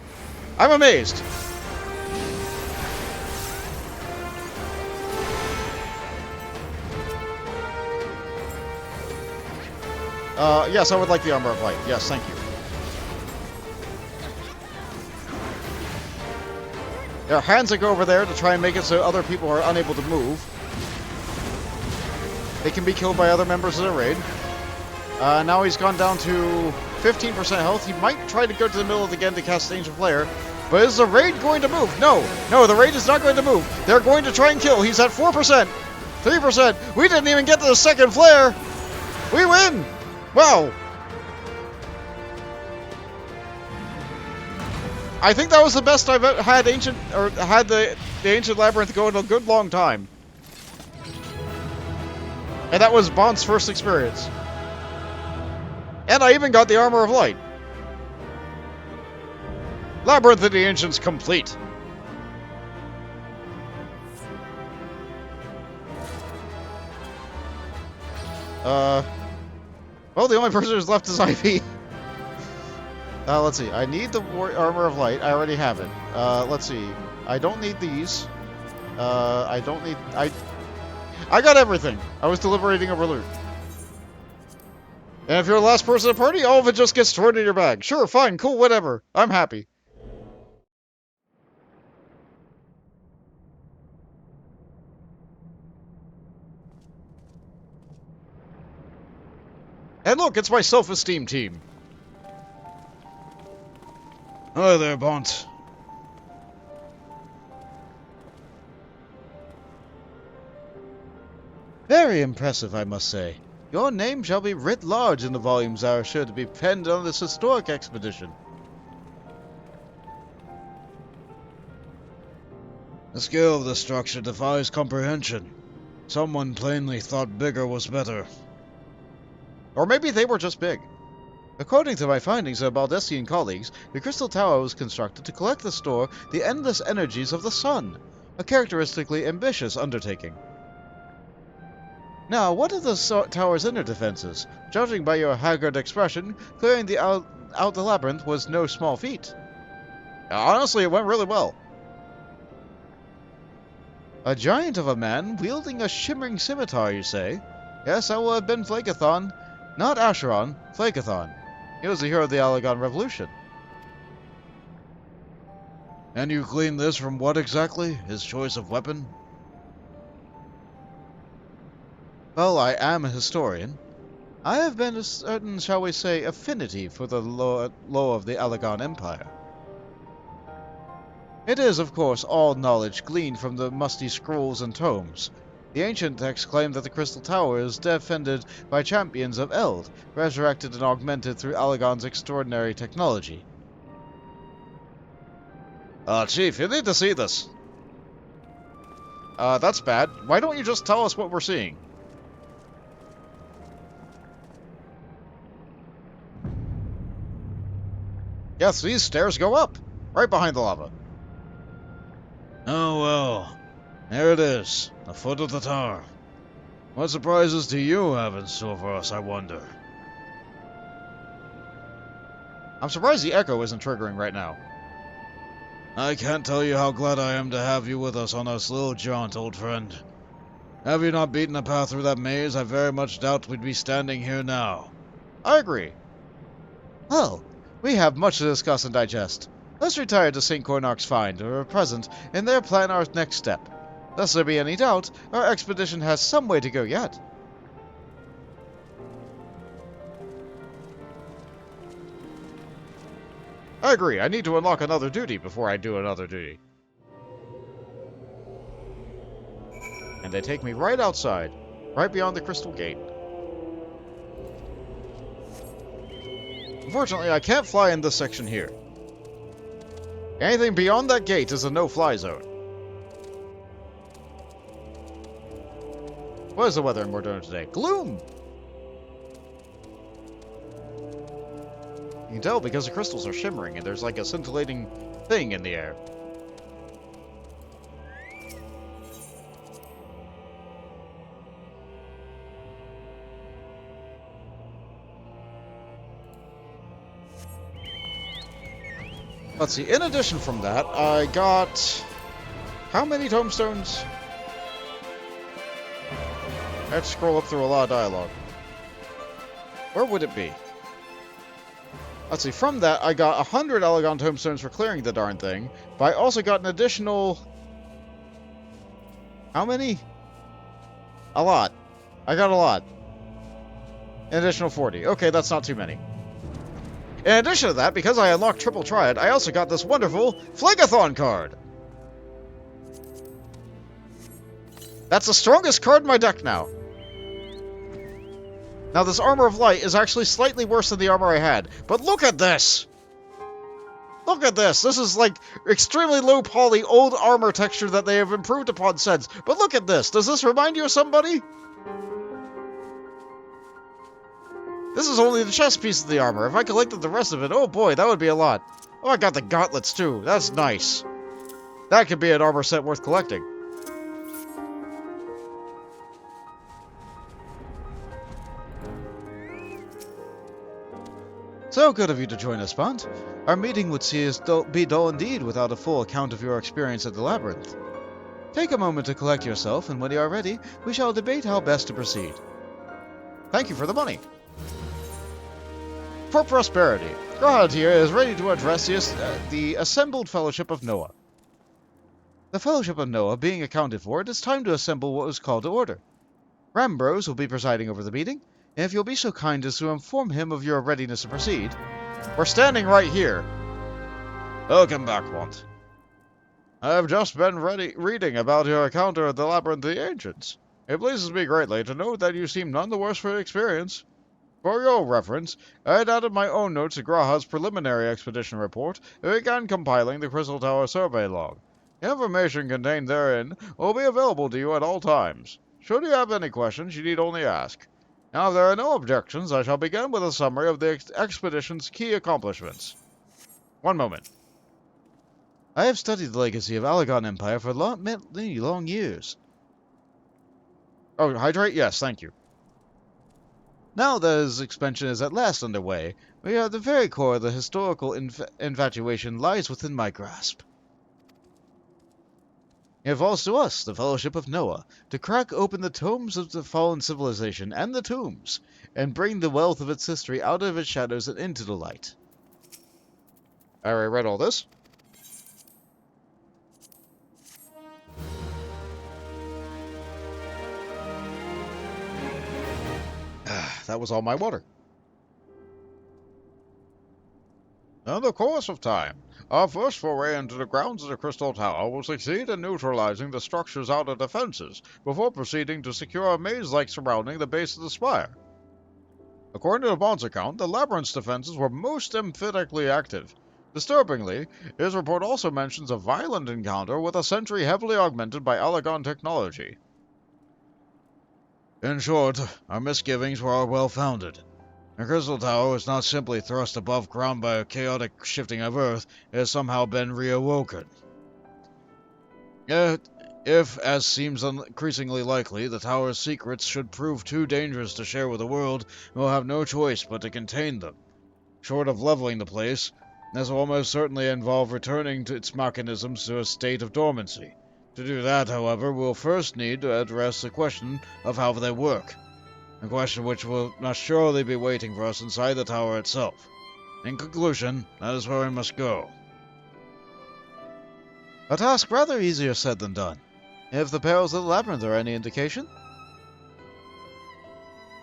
I'm amazed. Yes, I would like the Armor of Light. Yes, thank you. There are hands that go over there to try and make it so other people are unable to move. They can be killed by other members of the raid. Now he's gone down to 15% health. He might try to go to the middle again to cast Ancient Flare. But is the raid going to move? No. No, the raid is not going to move. They're going to try and kill. He's at 4%. 3%. We didn't even get to the second flare. We win. Wow. I think that was the best I've had had the Ancient Labyrinth go in a good long time. And that was Bond's first experience. And I even got the Armor of Light. Labyrinth of the Ancients complete. Well, the only person who's left is IV. Let's see. I need the Armor of Light. I already have it. Let's see. I don't need these. I don't need... I got everything. I was deliberating over loot. And if you're the last person at the party, all of it just gets stored in your bag. Sure, fine, cool, whatever. I'm happy. And look, it's my self-esteem team. Hi there, Bont. Very impressive, I must say. Your name shall be writ large in the volumes that are sure to be penned on this historic expedition. The scale of the structure defies comprehension. Someone plainly thought bigger was better. Or maybe they were just big. According to my findings of Baldessian colleagues, the Crystal Tower was constructed to collect and store the endless energies of the sun, a characteristically ambitious undertaking. Now, what are the tower's inner defenses? Judging by your haggard expression, clearing out the labyrinth was no small feat. Honestly, it went really well. A giant of a man wielding a shimmering scimitar, you say? Yes, that will have been Phlegethon. Not Acheron, Phlegethon. He was the hero of the Alagon Revolution. And you gleaned this from what exactly? His choice of weapon? Well, I am a historian. I have been a certain, shall we say, affinity for the law of the Alagon Empire. It is, of course, all knowledge gleaned from the musty scrolls and tomes. The ancient texts claim that the Crystal Tower is defended by champions of Eld, resurrected and augmented through Alagon's extraordinary technology. Chief, you need to see this. That's bad. Why don't you just tell us what we're seeing? Yes, these stairs go up, right behind the lava. Oh well. There it is, the foot of the tower. What surprises do you have in store for us, I wonder? I'm surprised the echo isn't triggering right now. I can't tell you how glad I am to have you with us on this little jaunt, old friend. Have you not beaten a path through that maze, I very much doubt we'd be standing here now. I agree. Well, we have much to discuss and digest. Let's retire to St. Cornarch's Find, or present, and there plan our next step. Lest there be any doubt, our expedition has some way to go yet. I agree. I need to unlock another duty before I do another duty. And they take me right outside, right beyond the crystal gate. Unfortunately, I can't fly in this section here. Anything beyond that gate is a no-fly zone. What is the weather in Mordona today? Gloom! You can tell because the crystals are shimmering and there's like a scintillating thing in the air. Let's see, in addition from that, I got... How many tomestones? I have to scroll up through a lot of dialogue. Where would it be? Let's see, from that, I got 100 Alagon tomestones for clearing the darn thing, but I also got an additional... How many? A lot. I got a lot. An additional 40. Okay, that's not too many. In addition to that, because I unlocked Triple Triad, I also got this wonderful Phlegethon card. That's the strongest card in my deck now. Now, this Armor of Light is actually slightly worse than the armor I had, but look at this! Look at this! This is, like, extremely low poly, old armor texture that they have improved upon since. But look at this! Does this remind you of somebody? This is only the chest piece of the armor. If I collected the rest of it, oh boy, that would be a lot. Oh, I got the gauntlets too. That's nice. That could be an armor set worth collecting. So good of you to join us, Bont. Our meeting would see us be dull indeed without a full account of your experience at the Labyrinth. Take a moment to collect yourself, and when you are ready, we shall debate how best to proceed. Thank you for the money. For prosperity, Grahad here is ready to address the assembled Fellowship of Noah. The Fellowship of Noah being accounted for, it is time to assemble what was called to order. Rambros will be presiding over the meeting, and if you'll be so kind as to inform him of your readiness to proceed. We're standing right here. Welcome back, Want. I have just been reading about your encounter at the Labyrinth of the Ancients. It pleases me greatly to note that you seem none the worse for the experience. For your reference, I had added my own notes to Grahad's preliminary expedition report and began compiling the Crystal Tower survey log. The information contained therein will be available to you at all times. Should you have any questions, you need only ask. Now, if there are no objections, I shall begin with a summary of the expedition's key accomplishments. One moment. I have studied the legacy of Alagon Empire for many long years. Oh, hydrate? Yes, thank you. Now that his expansion is at last underway, we are at the very core of the historical infatuation lies within my grasp. It falls to us, the Fellowship of Noah, to crack open the tomes of the fallen civilization and the tombs, and bring the wealth of its history out of its shadows and into the light. I already read all this. That was all my water. In the course of time, our first foray into the grounds of the Crystal Tower will succeed in neutralizing the structure's outer defenses before proceeding to secure a maze-like surrounding the base of the spire. According to Bond's account, the labyrinth's defenses were most emphatically active. Disturbingly, his report also mentions a violent encounter with a sentry heavily augmented by Alagon technology. In short, our misgivings were well-founded. The Crystal Tower was not simply thrust above ground by a chaotic shifting of Earth, it has somehow been reawoken. Yet, if, as seems increasingly likely, the Tower's secrets should prove too dangerous to share with the world, we will have no choice but to contain them. Short of leveling the place, this will almost certainly involve returning to its mechanisms to a state of dormancy. To do that, however, we'll first need to address the question of how they work. A question which must surely be waiting for us inside the tower itself. In conclusion, that is where we must go. A task rather easier said than done. If the perils of the labyrinth are any indication.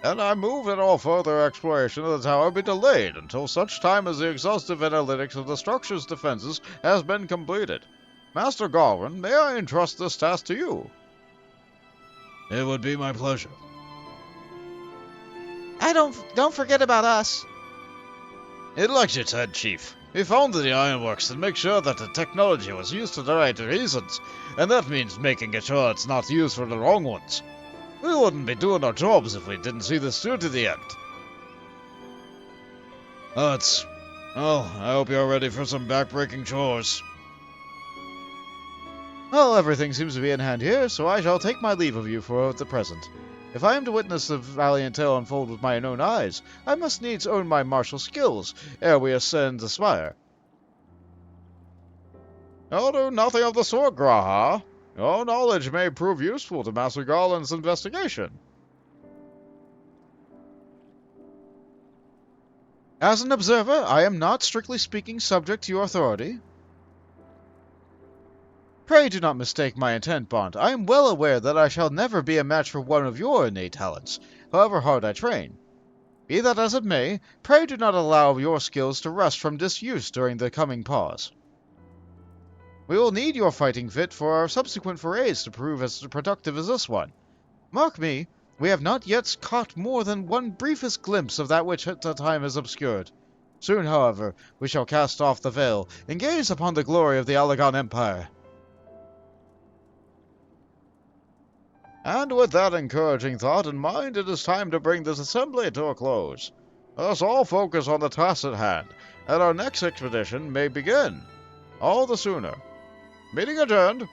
And I move that all further exploration of the tower be delayed until such time as the exhaustive analytics of the structure's defenses has been completed. Master Galwin, may I entrust this task to you? It would be my pleasure. Don't forget about us. It likes its head, Chief. We founded the ironworks to make sure that the technology was used for the right reasons, and that means making sure it's not used for the wrong ones. We wouldn't be doing our jobs if we didn't see this through to the end. Well, I hope you're ready for some backbreaking chores. Well, everything seems to be in hand here, so I shall take my leave of you for the present. If I am to witness the valiant tale unfold with mine own eyes, I must needs own my martial skills, ere we ascend the spire. I'll do nothing of the sort, Graha. Your knowledge may prove useful to Master Garland's investigation. As an observer, I am not, strictly speaking, subject to your authority. Pray do not mistake my intent, Bond. I am well aware that I shall never be a match for one of your innate talents, however hard I train. Be that as it may, pray do not allow your skills to rust from disuse during the coming pause. We will need your fighting fit for our subsequent forays to prove as productive as this one. Mark me, we have not yet caught more than one briefest glimpse of that which at the time is obscured. Soon, however, we shall cast off the veil and gaze upon the glory of the Alagon Empire. And with that encouraging thought in mind, it is time to bring this assembly to a close. Let us all focus on the task at hand, and our next expedition may begin all the sooner. Meeting adjourned.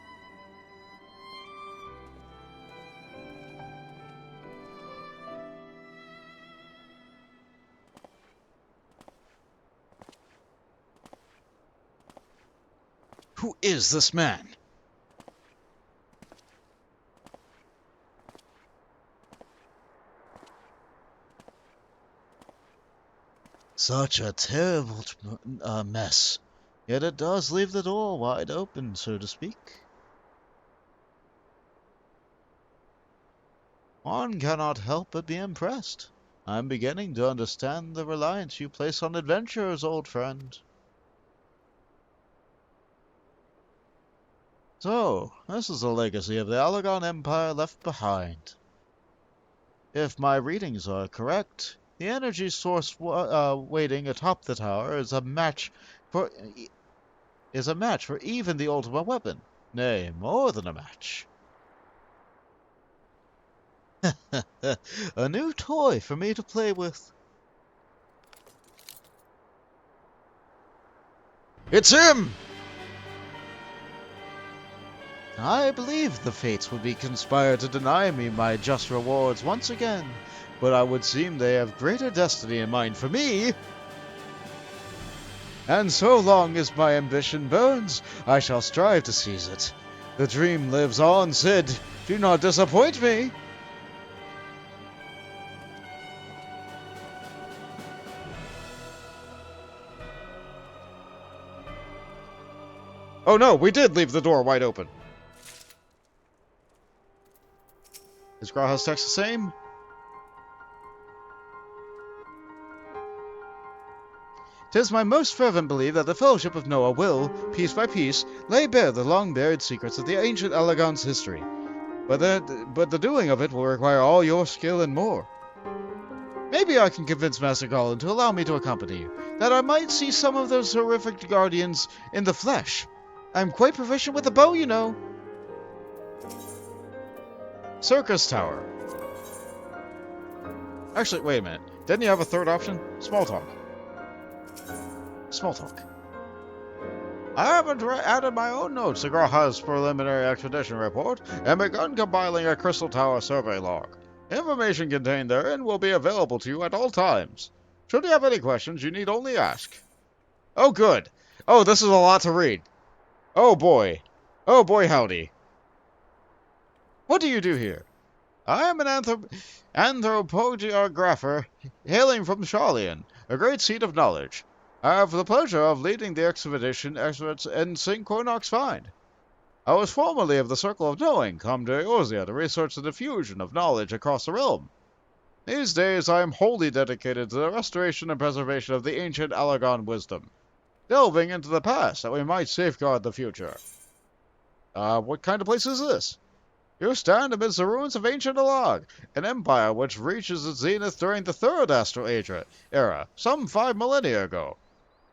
Who is this man? Such a terrible mess. Yet it does leave the door wide open, so to speak. One cannot help but be impressed. I'm beginning to understand the reliance you place on adventurers, old friend. So, this is the legacy of the Alagon Empire left behind. If my readings are correct, the energy source waiting atop the tower is a match for even the ultimate weapon. Nay, more than a match. A new toy for me to play with. It's him! I believe the fates would be conspired to deny me my just rewards once again, but I would seem they have greater destiny in mind for me. And so long as my ambition burns, I shall strive to seize it. The dream lives on, Sid. Do not disappoint me. Oh no, we did leave the door wide open. Is Graha's text the same? "'Tis my most fervent belief that the Fellowship of Noah will, piece by piece, lay bare the long-buried secrets of the ancient Alagon's history. But the doing of it will require all your skill and more. Maybe I can convince Master Garland to allow me to accompany you, that I might see some of those horrific guardians in the flesh. I'm quite proficient with a bow, you know." Syrcus Tower. Actually, wait a minute. Didn't you have a third option? Small talk. Small talk. I haven't added my own notes to Graha's preliminary expedition report and begun compiling a Crystal Tower survey log. Information contained therein will be available to you at all times. Should you have any questions, you need only ask. Oh, good. Oh, this is a lot to read. Oh, boy. Oh, boy, howdy. What do you do here? I am an anthropogeographer hailing from Charlian, a great seat of knowledge. I have the pleasure of leading the expedition experts in St. Cornoc's find. I was formerly of the Circle of Knowing, come to Eorzea to research the diffusion of knowledge across the realm. These days I am wholly dedicated to the restoration and preservation of the ancient Alagon wisdom, delving into the past that we might safeguard the future. What kind of place is this? You stand amidst the ruins of Ancient Labyrinth, an empire which reaches its zenith during the Third Astral Era, some 5 millennia ago.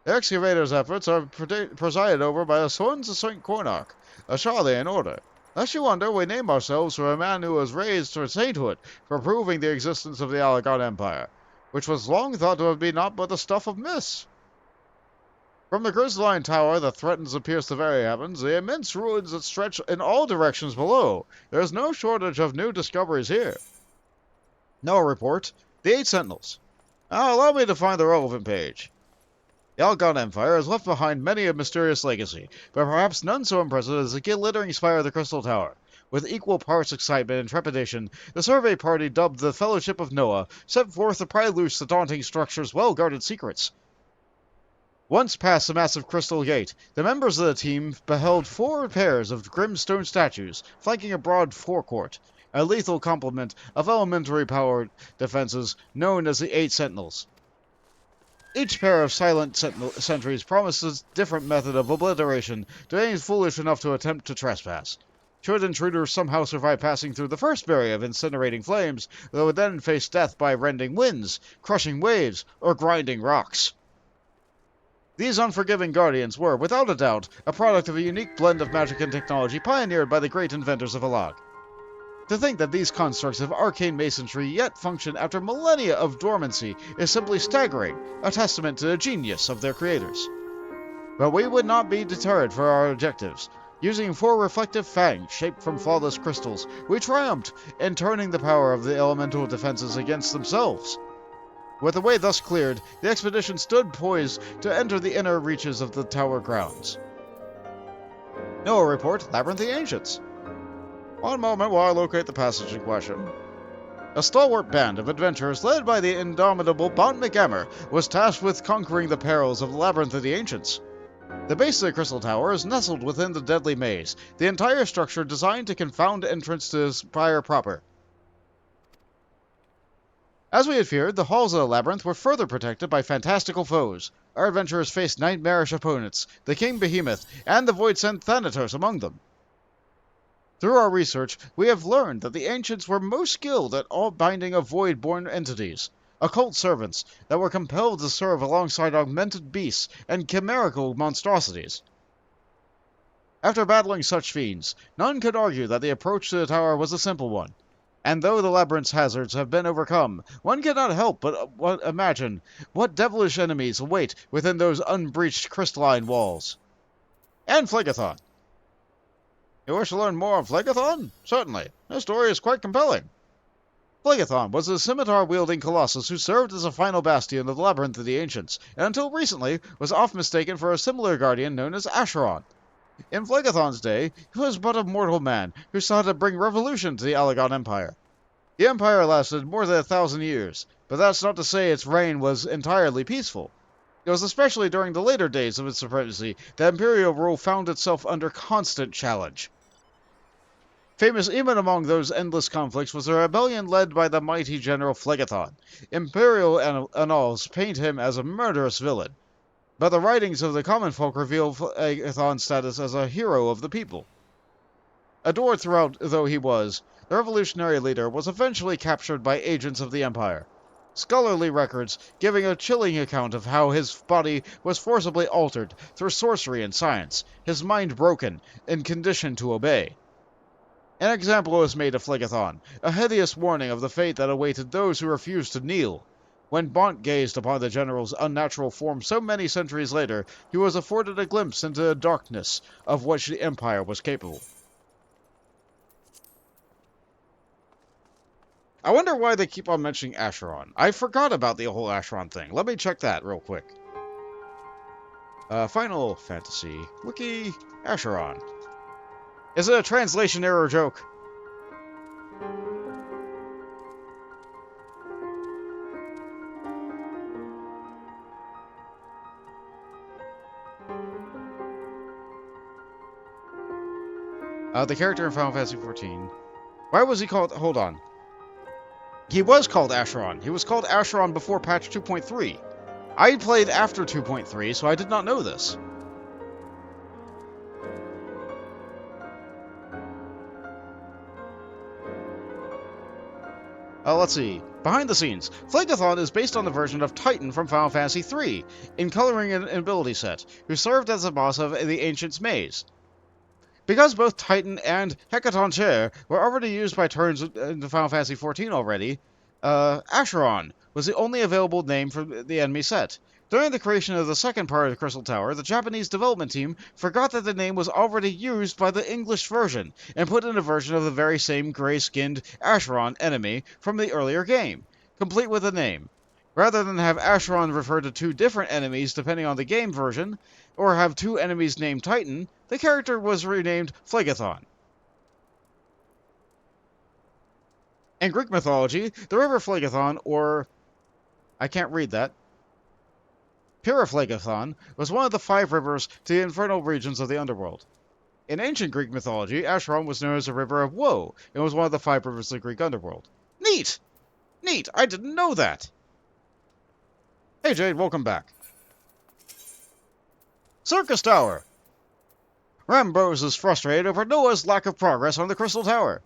The excavators' efforts are presided over by the Sons of St. Cornoc, a Charlian order. Lest you wonder, we name ourselves for a man who was raised to sainthood for proving the existence of the Alagon Empire, which was long thought to have been naught but the stuff of myths. From the crystalline tower that threatens to pierce the very heavens, the immense ruins that stretch in all directions below, there is no shortage of new discoveries here. No report. The 8 Sentinels. Allow me to find the relevant page. The Alagon Empire has left behind many a mysterious legacy, but perhaps none so impressive as the glittering spire of the Crystal Tower. With equal parts excitement and trepidation, the survey party, dubbed the Fellowship of Noah, set forth to pry loose the daunting structure's well-guarded secrets. Once past the massive crystal gate, the members of the team beheld 4 pairs of grim stone statues flanking a broad forecourt, a lethal complement of elementary-powered defenses known as the 8 Sentinels. Each pair of silent sentries promises a different method of obliteration to any foolish enough to attempt to trespass. Should intruders somehow survive passing through the first barrier of incinerating flames, they would then face death by rending winds, crushing waves, or grinding rocks. These unforgiving guardians were, without a doubt, a product of a unique blend of magic and technology pioneered by the great inventors of Alag. To think that these constructs of arcane masonry yet function after millennia of dormancy is simply staggering, a testament to the genius of their creators. But we would not be deterred for our objectives. Using 4 reflective fangs shaped from flawless crystals, we triumphed in turning the power of the elemental defenses against themselves. With the way thus cleared, the expedition stood poised to enter the inner reaches of the tower grounds. Noah report, Labyrinth the Ancients. One moment while I locate the passage in question. A stalwart band of adventurers led by the indomitable McGammar was tasked with conquering the perils of the Labyrinth of the Ancients. The base of the Crystal Tower is nestled within the deadly maze, the entire structure designed to confound entrance to the spire proper. As we had feared, the halls of the Labyrinth were further protected by fantastical foes. Our adventurers faced nightmarish opponents, the King Behemoth, and the Void Sent Thanatos among them. Through our research, we have learned that the ancients were most skilled at all binding of void-born entities, occult servants that were compelled to serve alongside augmented beasts and chimerical monstrosities. After battling such fiends, none could argue that the approach to the tower was a simple one. And though the labyrinth's hazards have been overcome, one cannot help but imagine what devilish enemies await within those unbreached crystalline walls. And Phlegethon. You wish to learn more on Phlegethon? Certainly. This story is quite compelling. Phlegethon was a scimitar-wielding colossus who served as a final bastion of the Labyrinth of the Ancients, and until recently was often mistaken for a similar guardian known as Acheron. In Phlegethon's day, he was but a mortal man who sought to bring revolution to the Alagon Empire. The Empire lasted more than 1,000 years, but that's not to say its reign was entirely peaceful. It was especially during the later days of its supremacy that imperial rule found itself under constant challenge. Famous even among those endless conflicts was a rebellion led by the mighty General Phlegethon. Imperial annals paint him as a murderous villain, but the writings of the common folk reveal Phlegethon's status as a hero of the people. Adored throughout though he was, the revolutionary leader was eventually captured by agents of the Empire. Scholarly records giving a chilling account of how his body was forcibly altered through sorcery and science, his mind broken and conditioned to obey. An example was made of Phlegethon, a hideous warning of the fate that awaited those who refused to kneel. When Bont gazed upon the general's unnatural form so many centuries later, he was afforded a glimpse into the darkness of which the Empire was capable. I wonder why they keep on mentioning Acheron. I forgot about the whole Acheron thing. Let me check that real quick. Final Fantasy Wiki Acheron. Is it a translation error joke? The character in Final Fantasy XIV. Why was he called... Hold on. He was called Acheron. He was called Acheron before patch 2.3. I played after 2.3, so I did not know this. Let's see. Behind the scenes, Phlegethon is based on the version of Titan from Final Fantasy III, in coloring and ability set, who served as the boss of the Ancient's Maze. Because both Titan and Hecatoncheir were already used by turns in Final Fantasy XIV already, Acheron was the only available name for the enemy set. During the creation of the second part of the Crystal Tower, the Japanese development team forgot that the name was already used by the English version, and put in a version of the very same grey-skinned Acheron enemy from the earlier game, complete with a name. Rather than have Acheron refer to two different enemies depending on the game version, or have two enemies named Titan, the character was renamed Phlegethon. In Greek mythology, the river Phlegethon, or... I can't read that. Pyriphlegethon was one of the 5 rivers to the infernal regions of the underworld. In ancient Greek mythology, Acheron was known as the River of Woe, and was one of the 5 rivers of the Greek underworld. Neat! Neat! I didn't know that! Hey Jade, welcome back. Syrcus Tower! Rambros is frustrated over Noah's lack of progress on the Crystal Tower.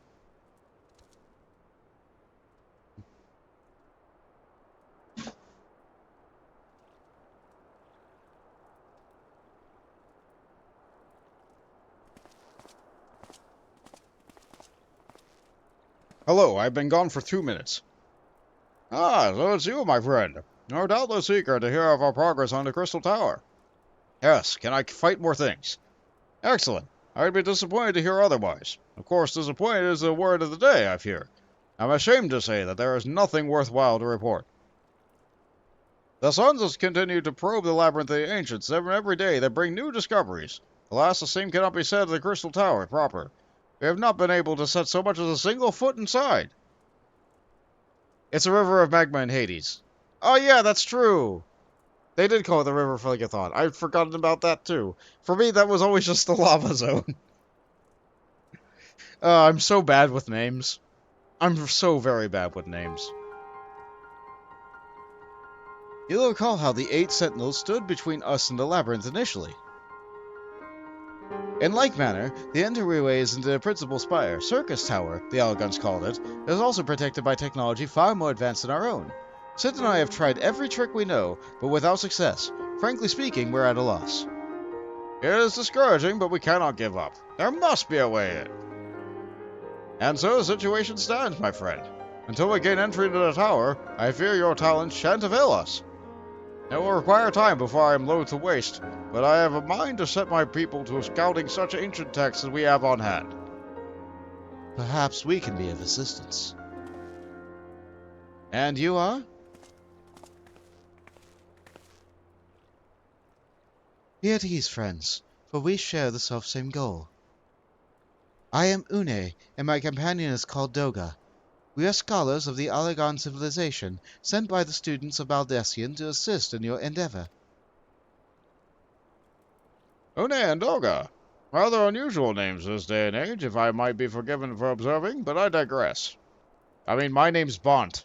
Hello, I've been gone for 2 minutes. Ah, so it's you, my friend. You're doubtless eager to hear of our progress on the Crystal Tower. Yes, can I fight more things? Excellent. I'd be disappointed to hear otherwise. Of course, disappointed is the word of the day, I fear. I'm ashamed to say that there is nothing worthwhile to report. The Suns has continued to probe the Labyrinth of the Ancients, and every day they bring new discoveries. Alas, the same cannot be said of the Crystal Tower proper. We have not been able to set so much as a single foot inside. It's a river of magma in Hades. Oh yeah, that's true. They did call it the River of Phlegethon. I'd forgotten about that too. For me, that was always just the lava zone. I'm so bad with names. I'm so very bad with names. You'll recall how the 8 sentinels stood between us and the labyrinth initially. In like manner, the entryways into the principal spire, Syrcus Tower, the Allagans called it, is also protected by technology far more advanced than our own. Sid and I have tried every trick we know, but without success. Frankly speaking, we're at a loss. It is discouraging, but we cannot give up. There must be a way in. And so the situation stands, my friend. Until we gain entry to the tower, I fear your talents shan't avail us. It will require time before I am loath to waste, but I have a mind to set my people to scouting such ancient texts as we have on hand. Perhaps we can be of assistance. And you are? Be at ease, friends, for we share the self-same goal. I am Une, and my companion is called Doga. We are scholars of the Allagan civilization, sent by the students of Baldesion to assist in your endeavor. Une and Doga. Rather unusual names this day and age, if I might be forgiven for observing, but I digress. I mean, my name's Bont.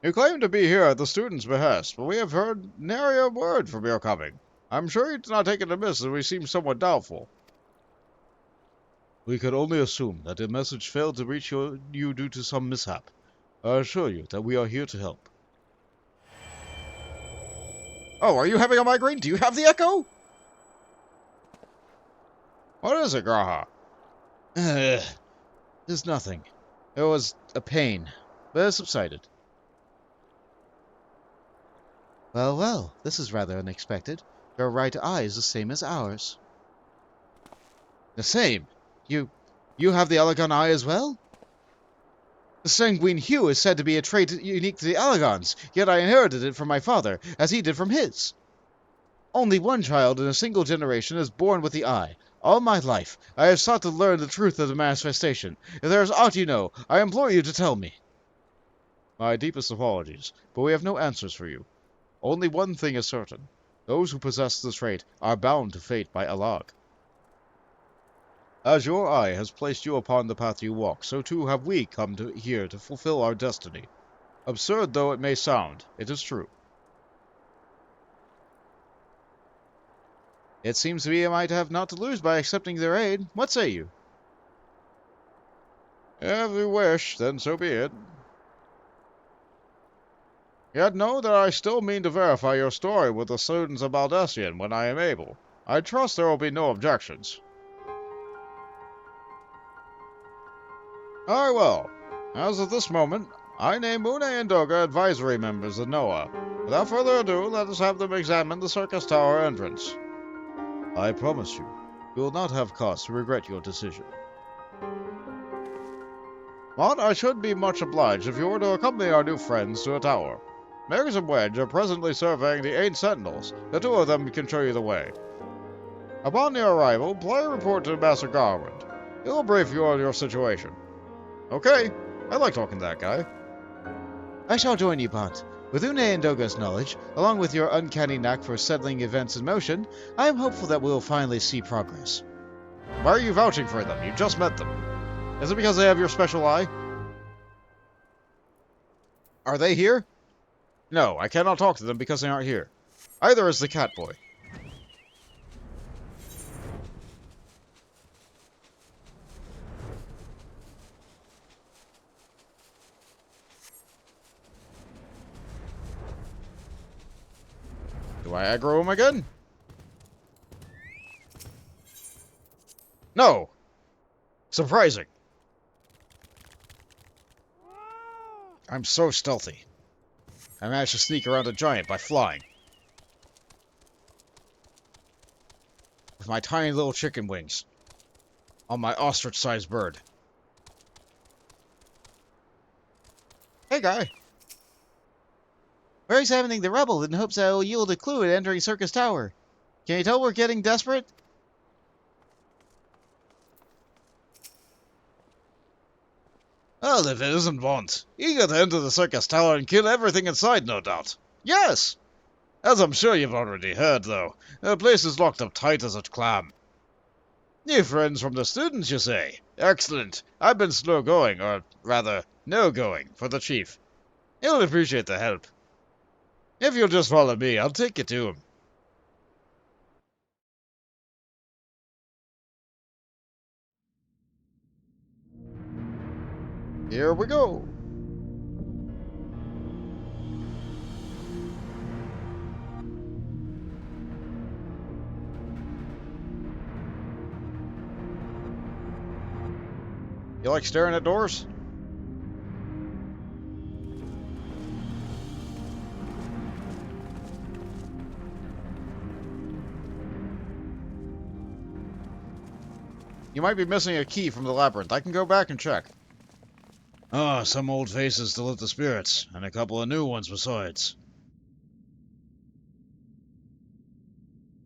You claim to be here at the students' behest, but we have heard nary a word from your coming. I'm sure you do not take it amiss as we seem somewhat doubtful. We could only assume that the message failed to reach you due to some mishap. I assure you that we are here to help. Oh, are you having a migraine? Do you have the echo? What is it, Graha? There's nothing. It was a pain, but it subsided. Well, well, this is rather unexpected. Your right eye is the same as ours. The same? You have the Allagan eye as well? The sanguine hue is said to be a trait unique to the Allagans, yet I inherited it from my father, as he did from his. Only one child in a single generation is born with the eye. All my life, I have sought to learn the truth of the manifestation. If there is aught you know, I implore you to tell me. My deepest apologies, but we have no answers for you. Only one thing is certain. Those who possess the trait are bound to fate by Allag. As your eye has placed you upon the path you walk, so too have we come here to fulfill our destiny. Absurd though it may sound, it is true. It seems we might have naught to lose by accepting their aid. What say you? If you wish, then so be it. Yet know that I still mean to verify your story with the students of Baldesion when I am able. I trust there will be no objections. Very well. As of this moment, I name Une and Doga advisory members of NOAA. Without further ado, let us have them examine the Syrcus Tower entrance. I promise you, you will not have cause to regret your decision. But I should be much obliged if you were to accompany our new friends to a tower. Megs and Wedge are presently surveying the 8 sentinels. The 2 of them can show you the way. Upon your arrival, play a report to Master Garland. He will brief you on your situation. Okay, I like talking to that guy. I shall join you, Bont. With Une and Doga's knowledge, along with your uncanny knack for settling events in motion, I am hopeful that we will finally see progress. Why are you vouching for them? You just met them. Is it because they have your special eye? Are they here? No, I cannot talk to them because they aren't here. Either is the cat boy. Do I aggro him again? No! Surprising. I'm so stealthy. I managed to sneak around a giant by flying. With my tiny little chicken wings. On my ostrich-sized bird. Hey, guy. We're examining the rubble in hopes that it will yield a clue at entering Syrcus Tower. Can you tell we're getting desperate? Well, if it isn't Bond, eager to enter the Syrcus Tower and kill everything inside, no doubt. Yes! As I'm sure you've already heard, though, the place is locked up tight as a clam. New friends from the students, you say? Excellent. I've been slow going, or rather, no going, for the chief. He'll appreciate the help. If you'll just follow me, I'll take you to him. Here we go. You like staring at doors? You might be missing a key from the labyrinth. I can go back and check. Ah, some old faces to lift the spirits, and a couple of new ones besides.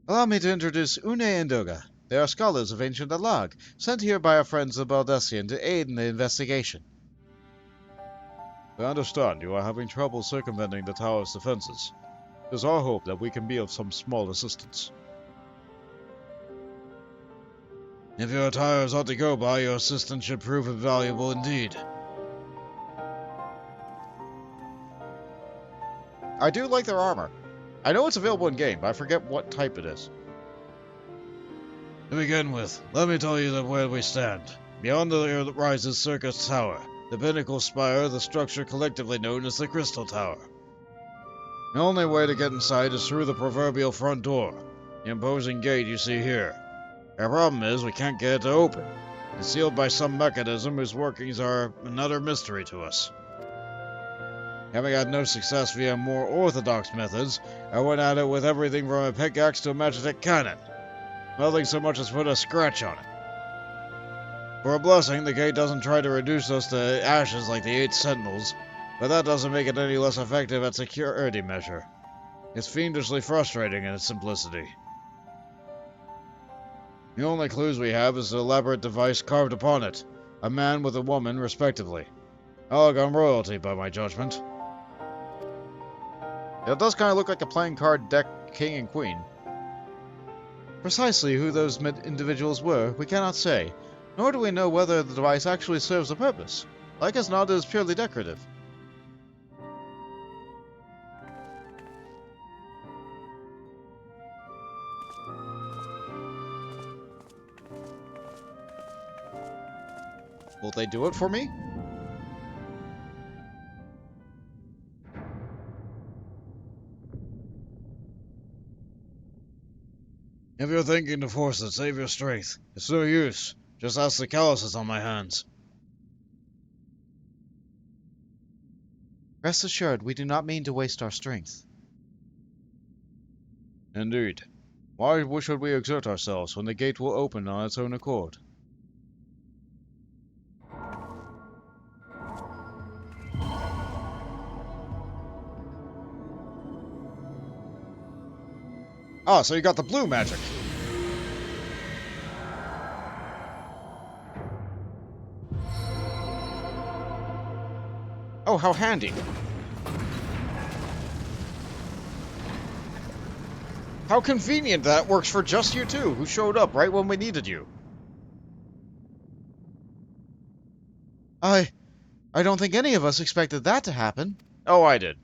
Allow me to introduce Une and Doga. They are scholars of Ancient Labyrinth, sent here by our friends the Baldessian to aid in the investigation. I understand you are having trouble circumventing the tower's defenses. It is our hope that we can be of some small assistance. If your tires ought to go by, your assistance should prove invaluable indeed. I do like their armor. I know it's available in-game, but I forget what type it is. To begin with, let me tell you that where we stand. Beyond there rises Syrcus Tower, the pinnacle spire of the structure collectively known as the Crystal Tower. The only way to get inside is through the proverbial front door, the imposing gate you see here. Our problem is we can't get it to open. It's sealed by some mechanism whose workings are another mystery to us. Having had no success via more orthodox methods, I went at it with everything from a pickaxe to a magic cannon. Nothing so much as put a scratch on it. For a blessing, the gate doesn't try to reduce us to ashes like the 8 sentinels, but that doesn't make it any less effective at security measure. It's fiendishly frustrating in its simplicity. The only clues we have is the elaborate device carved upon it, a man with a woman, respectively. Elegant royalty, by my judgment. It does kind of look like a playing card deck king and queen. Precisely who those individuals were, we cannot say, nor do we know whether the device actually serves a purpose. Like as not, it is purely decorative. Will they do it for me? If you're thinking to force it, save your strength. It's no use. Just ask the calluses on my hands. Rest assured, we do not mean to waste our strength. Indeed. Why should we exert ourselves when the gate will open on its own accord? Ah, so you got the blue magic. Oh, how handy. How convenient that works for just you two, who showed up right when we needed you. I don't think any of us expected that to happen. Oh, I did.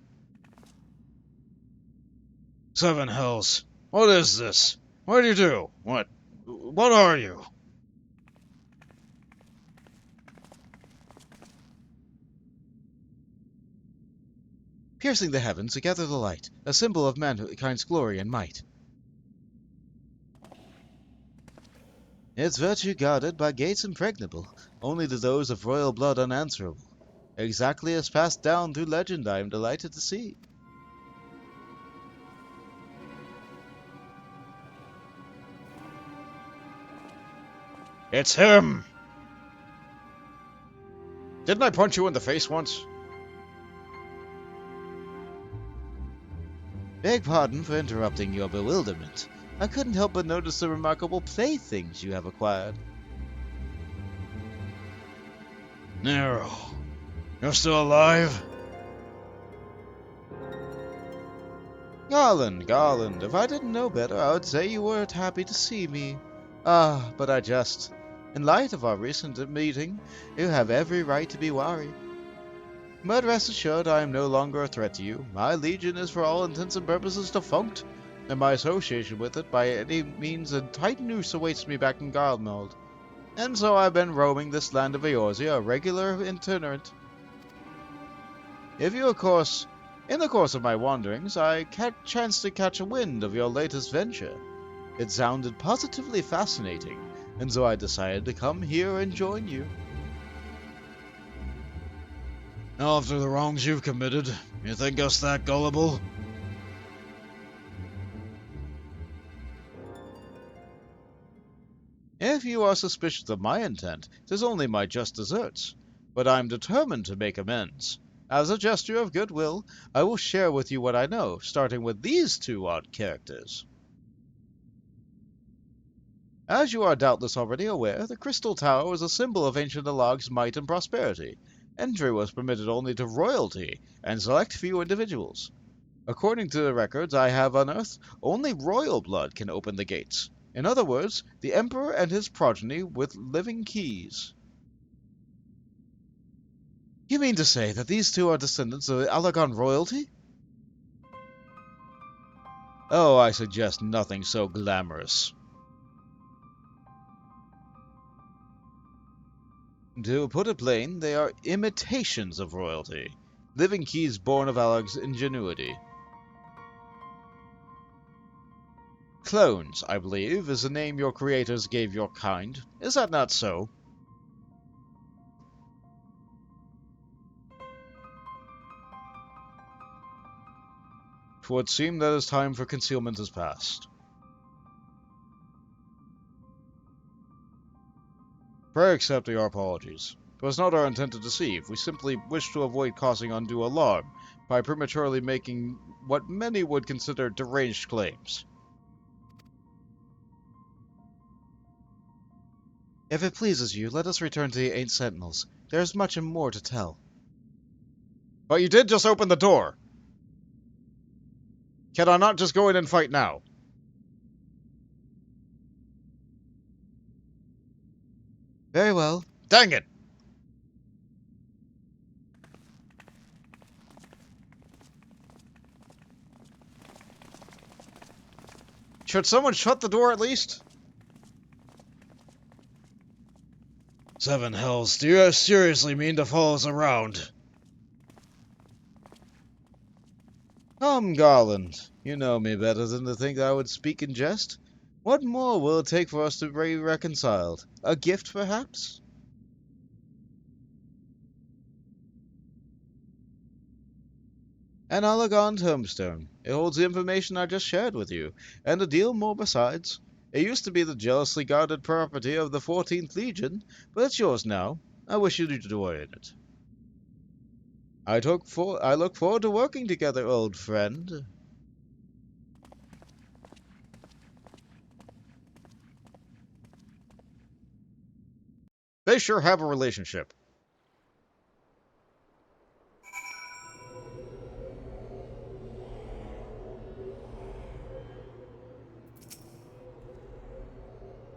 7 hells. What is this? What do you do? What are you? Piercing the heavens to gather the light, a symbol of mankind's glory and might. Its virtue guarded by gates impregnable, only to those of royal blood unanswerable. Exactly as passed down through legend, I am delighted to see. It's him! Didn't I punch you in the face once? Beg pardon for interrupting your bewilderment. I couldn't help but notice the remarkable playthings you have acquired. Nero, You're still alive? Garland, if I didn't know better, I would say you weren't happy to see me. Ah, but I jest. In light of our recent meeting, you have every right to be worried. But rest assured, I am no longer a threat to you. My legion is for all intents and purposes defunct, and my association with it by any means a tight noose awaits me back in Garlemald. And so I've been roaming this land of Eorzea, a regular itinerant. In the course of my wanderings, I chanced to catch a wind of your latest venture. It sounded positively fascinating, and so I decided to come here and join you. After the wrongs you've committed, you think us that gullible? If you are suspicious of my intent, 'tis only my just deserts. But I'm determined to make amends. As a gesture of goodwill, I will share with you what I know, starting with these two odd characters. As you are doubtless already aware, the Crystal Tower was a symbol of Ancient Labyrinth's might and prosperity. Entry was permitted only to royalty and select few individuals. According to the records I have unearthed, only royal blood can open the gates. In other words, the Emperor and his progeny with living keys. You mean to say that these two are descendants of Allagan royalty? Oh, I suggest nothing so glamorous. To put it plain, they are imitations of royalty, living keys born of Alag's ingenuity. Clones, I believe, is the name your creators gave your kind. Is that not so? 'Twould seem that his time for concealment is past. Pray accept our apologies. It was not our intent to deceive. We simply wished to avoid causing undue alarm by prematurely making what many would consider deranged claims. If it pleases you, let us return to the 8 Sentinels. There is much and more to tell. But you did just open the door! Can I not just go in and fight now? Very well. Dang it! Should someone shut the door at least? 7 hells, do you seriously mean to follow us around? Come, Garland, you know me better than to think I would speak in jest. What more will it take for us to be reconciled? A gift, perhaps? An Allagan tombstone. It holds the information I just shared with you, and a deal more besides. It used to be the jealously guarded property of the 14th Legion, but it's yours now. I wish you to join it. I look forward to working together, old friend. They sure have a relationship.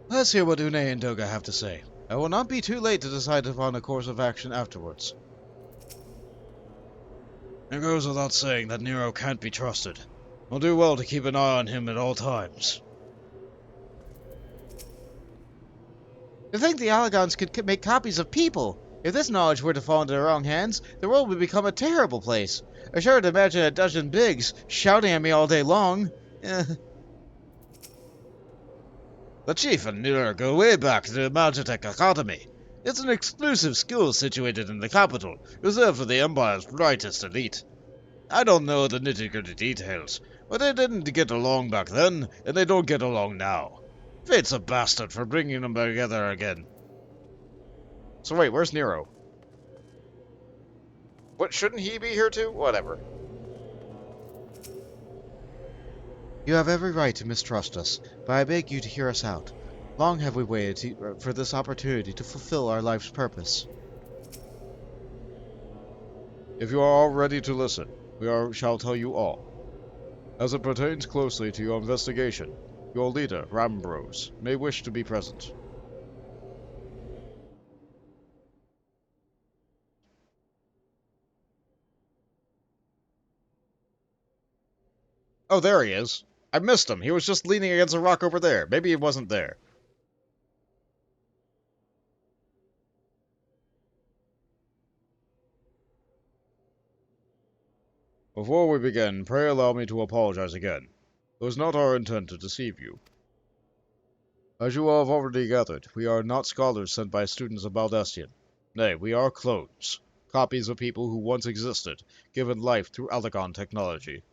Let's hear what Une and Doga have to say. I will not be too late to decide upon a course of action afterwards. It goes without saying that Nero can't be trusted. We'll do well to keep an eye on him at all times. To think the Allagans could make copies of people! If this knowledge were to fall into the wrong hands, the world would become a terrible place. I sure to imagine a dozen bigs shouting at me all day long. The Chief and Nero go way back to the Magitech Academy. It's an exclusive school situated in the capital, reserved for the Empire's brightest elite. I don't know the nitty-gritty details, but they didn't get along back then, and they don't get along now. Fate's a bastard for bringing them together again. So wait, where's Nero? What, shouldn't he be here too? Whatever. You have every right to mistrust us, but I beg you to hear us out. Long have we waited for this opportunity to fulfill our life's purpose. If you are all ready to listen, shall tell you all. As it pertains closely to your investigation, your leader, Rambrose, may wish to be present. Oh, there he is. I missed him. He was just leaning against a rock over there. Maybe he wasn't there. Before we begin, pray allow me to apologize again. It was not our intent to deceive you. As you have already gathered, we are not scholars sent by students of Baldestian. Nay, we are clones. Copies of people who once existed, given life through Allegon technology.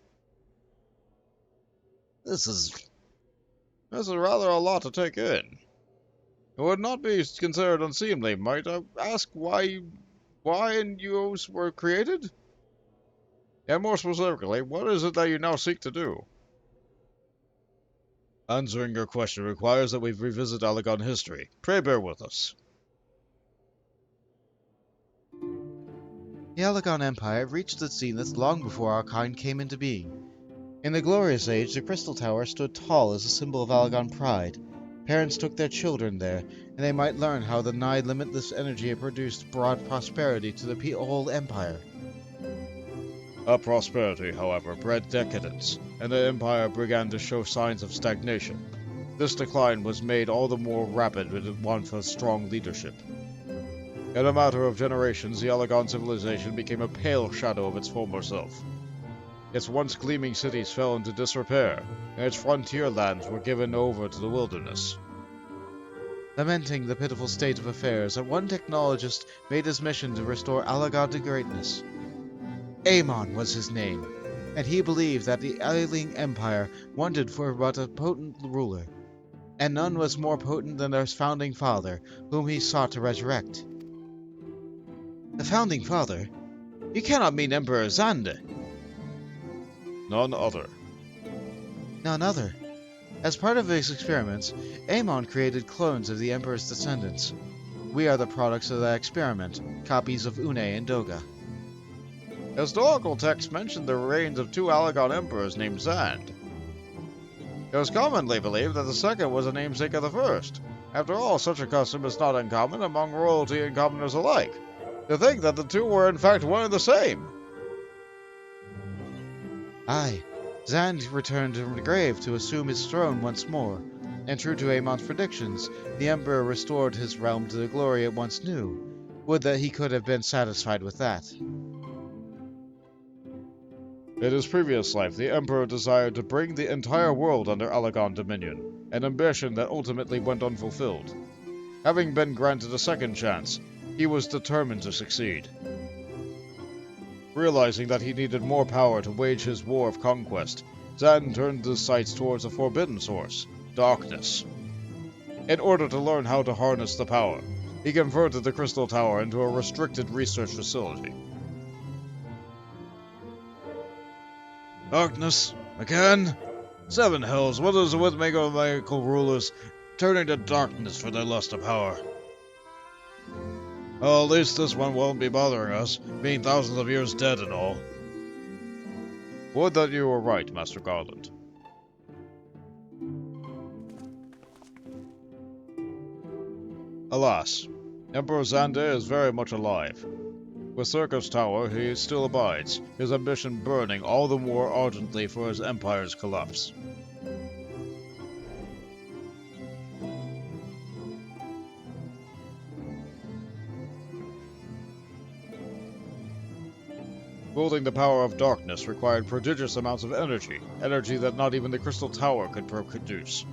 This is rather a lot to take in. It would not be considered unseemly, might I ask why NUOs were created? And more specifically, what is it that you now seek to do? Answering your question requires that we revisit Allegon history. Pray bear with us. The Allegon Empire reached its zenith long before our kind came into being. In the glorious age, the Crystal Tower stood tall as a symbol of Allegon pride. Parents took their children there, and they might learn how the nigh limitless energy it produced brought prosperity to the whole empire. That prosperity, however, bred decadence, and the Empire began to show signs of stagnation. This decline was made all the more rapid with the want for strong leadership. In a matter of generations, the Allegon civilization became a pale shadow of its former self. Its once gleaming cities fell into disrepair, and its frontier lands were given over to the wilderness. Lamenting the pitiful state of affairs, one technologist made his mission to restore Allegon to greatness. Amon was his name, and he believed that the ailing empire wanted for but a potent ruler, and none was more potent than their founding father, whom he sought to resurrect. The founding father? You cannot mean Emperor Xander. None other. None other. As part of his experiments, Amon created clones of the Emperor's descendants. We are the products of that experiment, copies of Une and Doga. Historical texts mention the reigns of two Allegon emperors named Zand. It was commonly believed that the second was a namesake of the first. After all, such a custom is not uncommon among royalty and commoners alike. To think that the two were in fact one and the same. Aye, Zand returned from the grave to assume his throne once more, and true to Amon's predictions, the Emperor restored his realm to the glory it once knew. Would that he could have been satisfied with that. In his previous life, the Emperor desired to bring the entire world under Allegon dominion, an ambition that ultimately went unfulfilled. Having been granted a second chance, he was determined to succeed. Realizing that he needed more power to wage his war of conquest, Zan turned his sights towards a forbidden source, darkness. In order to learn how to harness the power, he converted the Crystal Tower into a restricted research facility. Darkness? Again? Seven hells, what is it with megalocal rulers turning to darkness for their lust of power? Well, at least this one won't be bothering us, being thousands of years dead and all. Would that you were right, Master Garland. Alas, Emperor Xander is very much alive. With Syrcus Tower, he still abides, his ambition burning all the more ardently for his empire's collapse. Wielding the power of darkness required prodigious amounts of energy that not even the Crystal Tower could produce.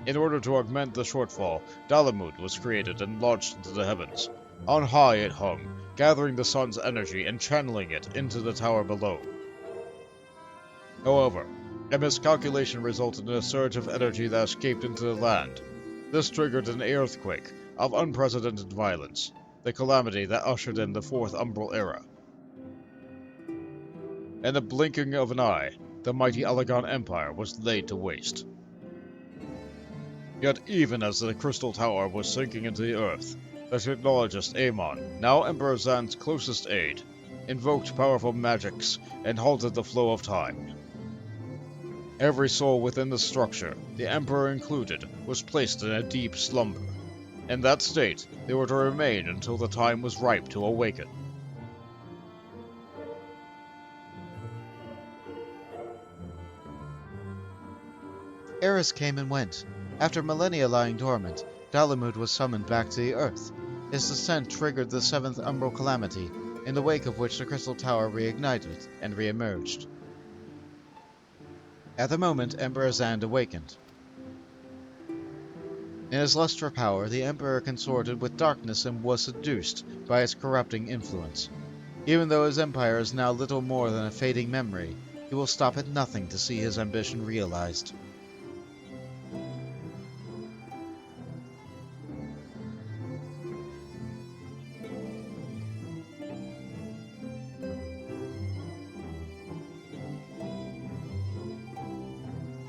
In order to augment the shortfall, Dalamud was created and launched into the heavens. On high it hung, gathering the sun's energy and channeling it into the tower below. However, a miscalculation resulted in a surge of energy that escaped into the land. This triggered an earthquake of unprecedented violence, the calamity that ushered in the Fourth Umbral Era. In the blinking of an eye, the mighty Allegon Empire was laid to waste. Yet even as the Crystal Tower was sinking into the earth, the technologist Amon, now Emperor Zan's closest aide, invoked powerful magics, and halted the flow of time. Every soul within the structure, the Emperor included, was placed in a deep slumber. In that state, they were to remain until the time was ripe to awaken. Eris came and went. After millennia lying dormant, Dalamud was summoned back to the Earth. His descent triggered the seventh Umbral Calamity, in the wake of which the Crystal Tower reignited and re-emerged. At the moment, Emperor Zand awakened. In his lust for power, the Emperor consorted with darkness and was seduced by its corrupting influence. Even though his empire is now little more than a fading memory, he will stop at nothing to see his ambition realized.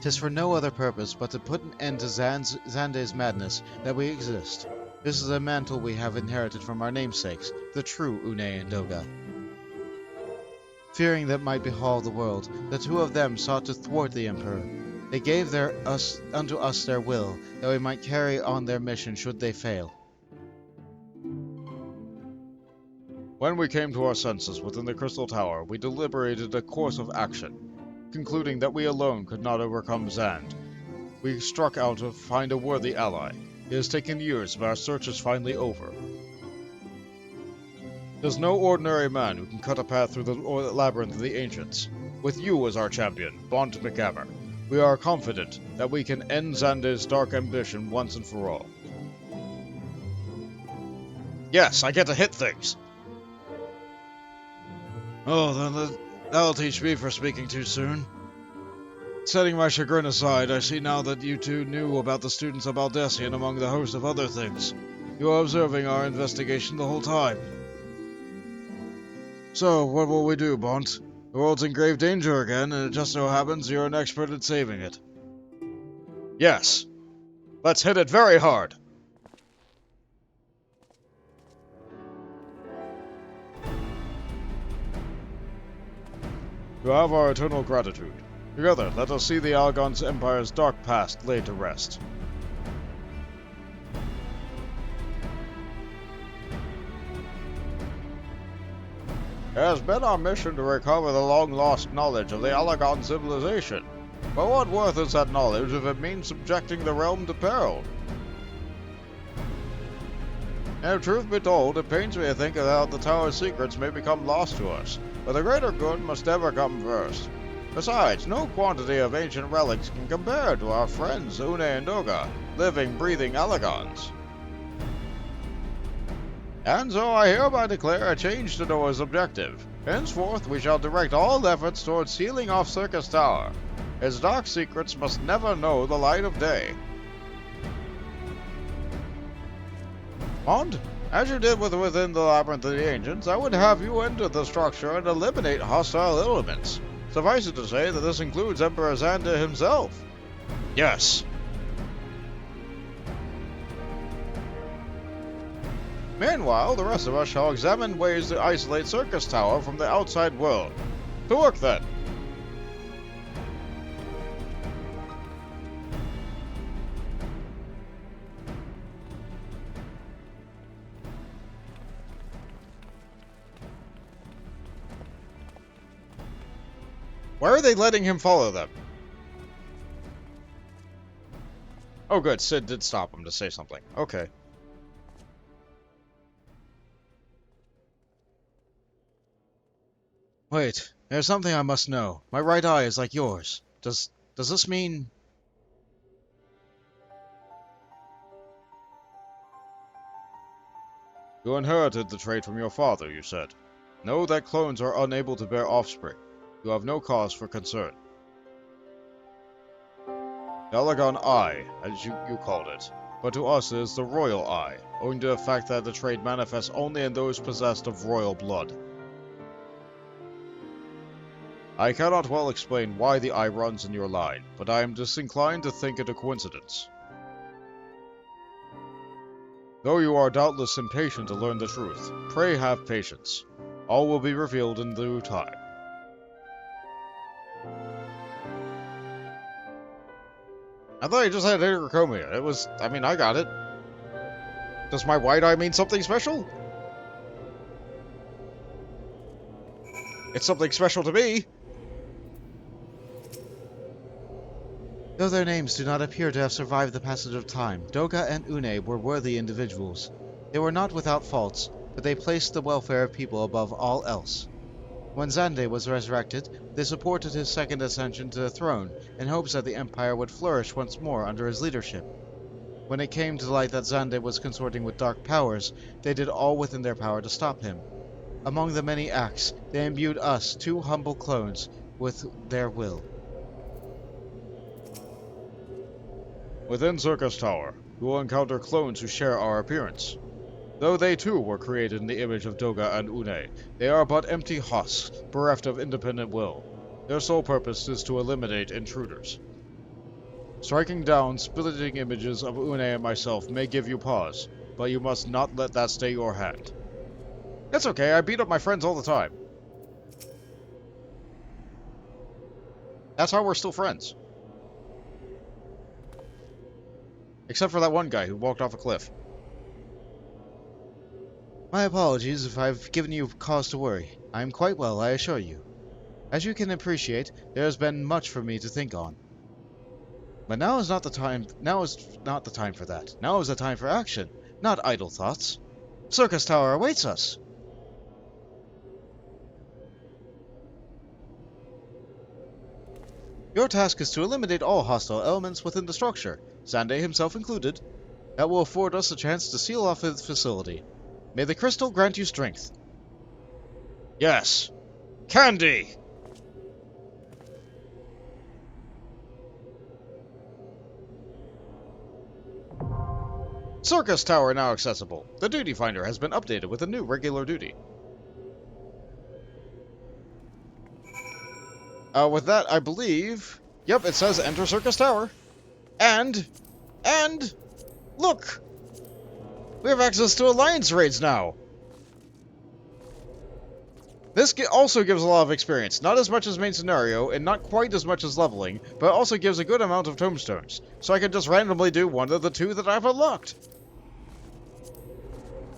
"'Tis for no other purpose but to put an end to Zande's madness that we exist. This is a mantle we have inherited from our namesakes, the true Une and Doga. Fearing that might befall the world, the two of them sought to thwart the Emperor. They gave unto us their will, that we might carry on their mission should they fail. When we came to our senses within the Crystal Tower, we deliberated a course of action. Concluding that we alone could not overcome Zand, we struck out to find a worthy ally. It has taken years, but our search is finally over. There's no ordinary man who can cut a path through the labyrinth of the Ancients. With you as our champion, Bond McGammar, we are confident that we can end Zande's dark ambition once and for all. Yes, I get to hit things! Oh, then that'll teach me for speaking too soon. Setting my chagrin aside, I see now that you two knew about the students of Aldessian among the host of other things. You were observing our investigation the whole time. So, what will we do, Bont? The world's in grave danger again, and it just so happens you're an expert at saving it. Yes. Let's hit it very hard. You have our eternal gratitude. Together, let us see the Algon's Empire's dark past laid to rest. It has been our mission to recover the long-lost knowledge of the Alagon civilization. But what worth is that knowledge if it means subjecting the realm to peril? And if truth be told, it pains me to think that the Tower's secrets may become lost to us, but the greater good must ever come first. Besides, no quantity of ancient relics can compare to our friends Une and Doga, living, breathing Alagons. And so I hereby declare a change to Noah's objective. Henceforth, we shall direct all efforts towards sealing off Syrcus Tower. Its dark secrets must never know the light of day. And, as you did within the Labyrinth of the Ancients, I would have you enter the structure and eliminate hostile elements. Suffice it to say that this includes Emperor Xander himself. Yes. Meanwhile, the rest of us shall examine ways to isolate Syrcus Tower from the outside world. To work then! Why are they letting him follow them? Oh good, Sid did stop him to say something. Okay. Wait, there's something I must know. My right eye is like yours. Does this mean... You inherited the trait from your father, you said. Know that clones are unable to bear offspring. You have no cause for concern. The Alagon Eye, as you called it, but to us it is the Royal Eye, owing to the fact that the trait manifests only in those possessed of royal blood. I cannot well explain why the eye runs in your line, but I am disinclined to think it a coincidence. Though you are doubtless impatient to learn the truth, pray have patience. All will be revealed in due time. I thought I just had hygrochromia. It was... I mean, I got it. Does my white eye mean something special? It's something special to me. Though their names do not appear to have survived the passage of time, Doga and Une were worthy individuals. They were not without faults, but they placed the welfare of people above all else. When Xande was resurrected, they supported his second ascension to the throne in hopes that the Empire would flourish once more under his leadership. When it came to light that Xande was consorting with dark powers, they did all within their power to stop him. Among the many acts, they imbued us, two humble clones, with their will. Within Syrcus Tower, you will encounter clones who share our appearance. Though they too were created in the image of Doga and Une, they are but empty husks, bereft of independent will. Their sole purpose is to eliminate intruders. Striking down splitting images of Une and myself may give you pause, but you must not let that stay your hand. It's okay, I beat up my friends all the time. That's how we're still friends. Except for that one guy who walked off a cliff. My apologies if I've given you cause to worry. I am quite well, I assure you. As you can appreciate, there has been much for me to think on. But now is not the time for that. Now is the time for action, not idle thoughts. Syrcus Tower awaits us. Your task is to eliminate all hostile elements within the structure, Xande himself included. That will afford us a chance to seal off his facility. May the crystal grant you strength. Yes. Candy! Syrcus Tower now accessible. The duty finder has been updated with a new regular duty. With that, I believe... Yep, it says enter Syrcus Tower. And... Look! We have access to Alliance raids now! This also gives a lot of experience. Not as much as main scenario, and not quite as much as leveling, but it also gives a good amount of tombstones. So I can just randomly do one of the two that I've unlocked.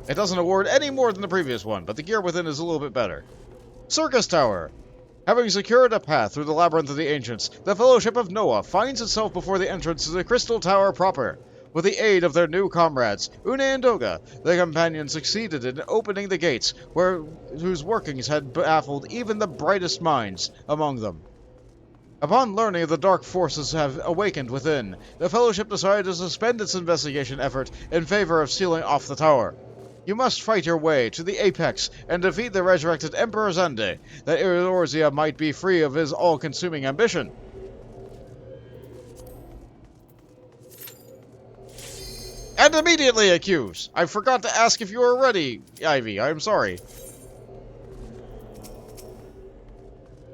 It doesn't award any more than the previous one, but the gear within is a little bit better. Syrcus Tower! Having secured a path through the Labyrinth of the Ancients, the Fellowship of Noah finds itself before the entrance to the Crystal Tower proper. With the aid of their new comrades, Une and Doga, the companions succeeded in opening the gates, whose workings had baffled even the brightest minds among them. Upon learning the dark forces have awakened within, the Fellowship decided to suspend its investigation effort in favor of sealing off the tower. You must fight your way to the apex and defeat the resurrected Emperor Xande, that Eorzea might be free of his all-consuming ambition. And immediately accuse! I forgot to ask if you were ready, Ivy. I'm sorry.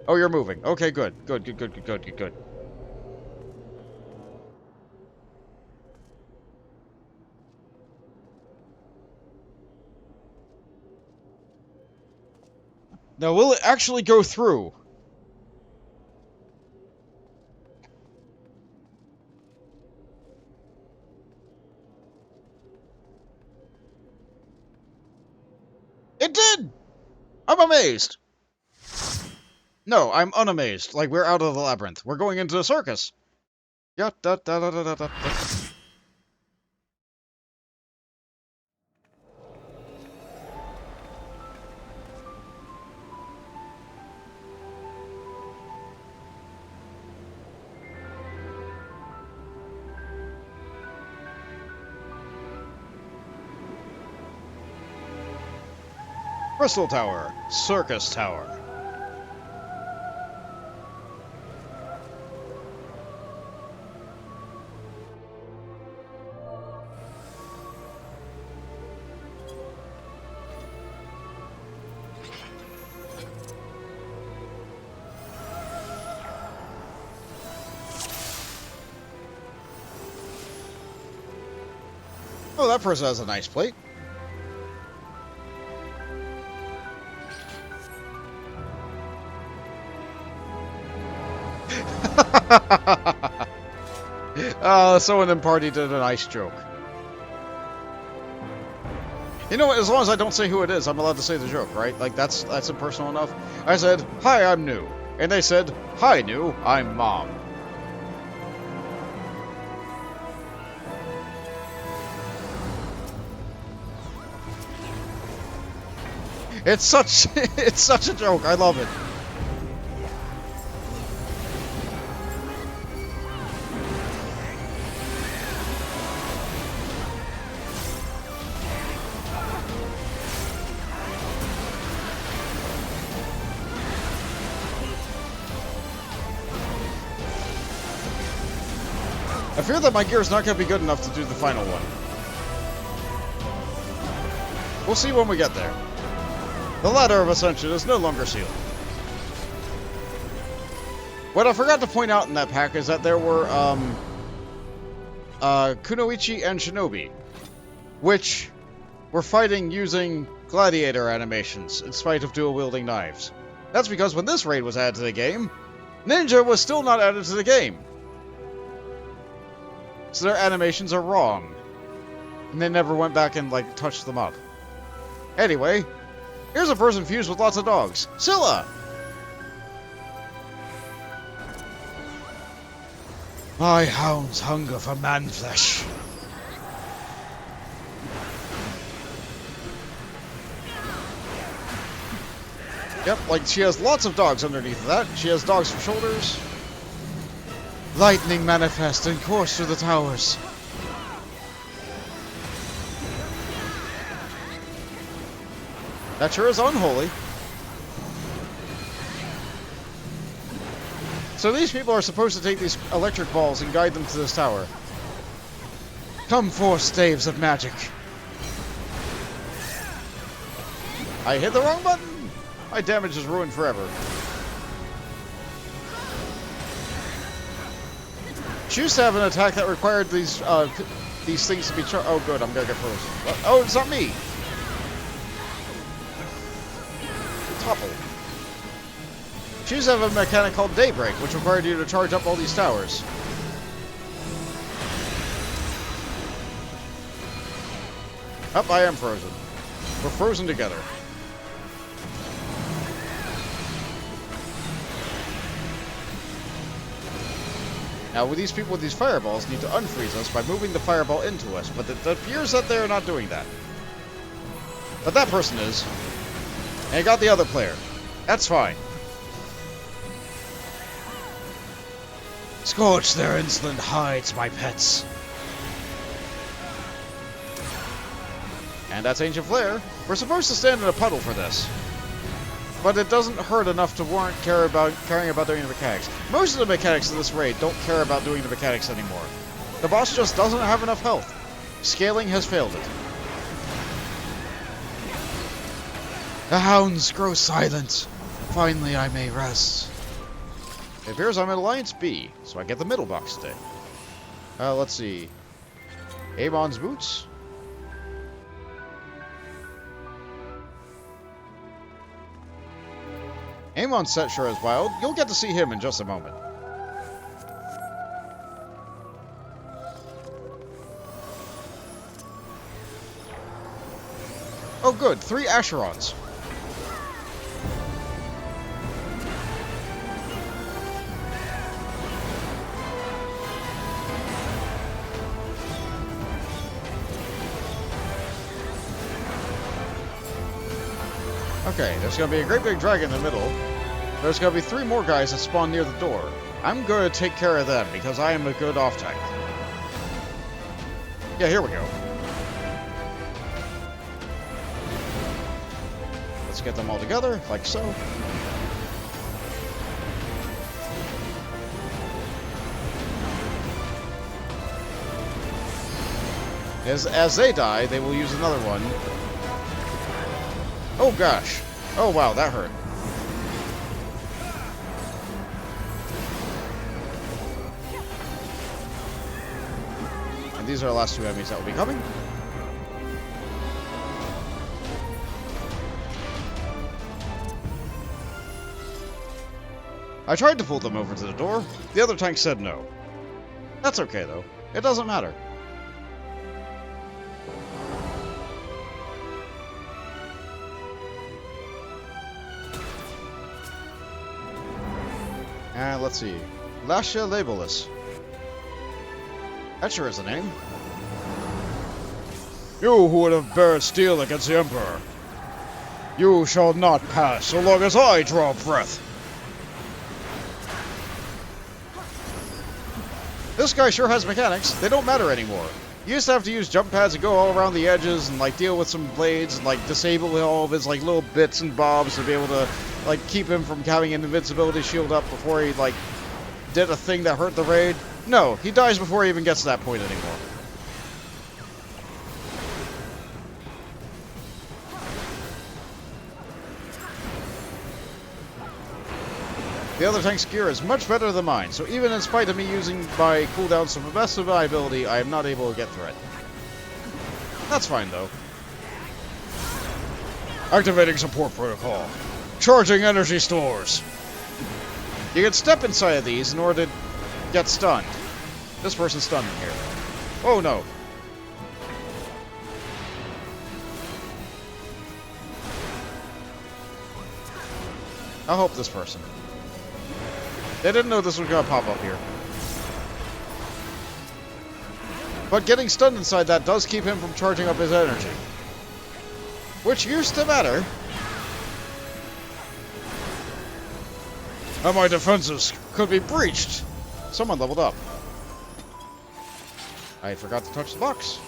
Oh, you're moving. Okay, good. Good. Now, will it actually go through? It did! I'm amazed! No, I'm unamazed. Like, we're out of the labyrinth. We're going into the circus. Yeah, da. Crystal Tower, Syrcus Tower. Oh, that person has a nice plate. Someone in party did a nice joke. You know what? As long as I don't say who it is, I'm allowed to say the joke, right? Like, that's impersonal enough. I said, "Hi, I'm new." And they said, "Hi, new, I'm Mom." It's such a joke. I love it. I fear that my gear is not going to be good enough to do the final one. We'll see when we get there. The ladder of ascension is no longer sealed. What I forgot to point out in that pack is that there were, Kunoichi and Shinobi, which were fighting using gladiator animations in spite of dual-wielding knives. That's because when this raid was added to the game, Ninja was still not added to the game. So their animations are wrong. And they never went back and, like, touched them up. Anyway, here's a person fused with lots of dogs. Scylla! My hounds hunger for man-flesh. Yep, like, she has lots of dogs underneath that. She has dogs for shoulders. Lightning manifest and course through the towers. That sure is unholy. So these people are supposed to take these electric balls and guide them to this tower. Come forth, staves of magic. I hit the wrong button! My damage is ruined forever. She used to have an attack that required these things to be oh good, I'm gonna get frozen. Oh, it's not me! Topple. She used to have a mechanic called Daybreak, which required you to charge up all these towers. Up, I am frozen. We're frozen together. Now, with these people with these fireballs need to unfreeze us by moving the fireball into us, but it appears that they're not doing that. But that person is. And I got the other player. That's fine. Scorch their insolent hides, my pets. And that's Ancient Flare. We're supposed to stand in a puddle for this. But it doesn't hurt enough to warrant caring about doing the mechanics. Most of the mechanics in this raid don't care about doing the mechanics anymore. The boss just doesn't have enough health. Scaling has failed it. The hounds grow silent. Finally I may rest. It appears I'm at Alliance B, so I get the middle box today. Let's see. Amon's boots. Amon's set sure is wild. You'll get to see him in just a moment. Oh good, 3 Asherons. Okay, there's gonna be a great big dragon in the middle. There's gonna be 3 more guys that spawn near the door. I'm gonna take care of them because I am a good off-tank. Yeah, here we go. Let's get them all together, like so. As they die, they will use another one. Oh gosh. Oh wow, that hurt. And these are the last 2 enemies that will be coming. I tried to pull them over to the door. The other tank said no. That's okay, though. It doesn't matter. And let's see. Lascia Labelis. That sure is a name. You who would have dared steel against the Emperor. You shall not pass so long as I draw breath. This guy sure has mechanics. They don't matter anymore. You used to have to use jump pads and go all around the edges and like deal with some blades and like disable all of his like little bits and bobs to be able to like keep him from having an invincibility shield up before he like did a thing that hurt the raid. No, he dies before he even gets to that point anymore. The other tank's gear is much better than mine, so even in spite of me using my cooldowns to the best of my ability, I am not able to get through it. That's fine, though. Activating support protocol. Charging energy stores. You can step inside of these in order to get stunned. This person's stunned in here. Oh no. I'll help this person. They didn't know this was gonna pop up here. But getting stunned inside that does keep him from charging up his energy. Which used to matter. And my defenses could be breached. Someone leveled up. I forgot to touch the box.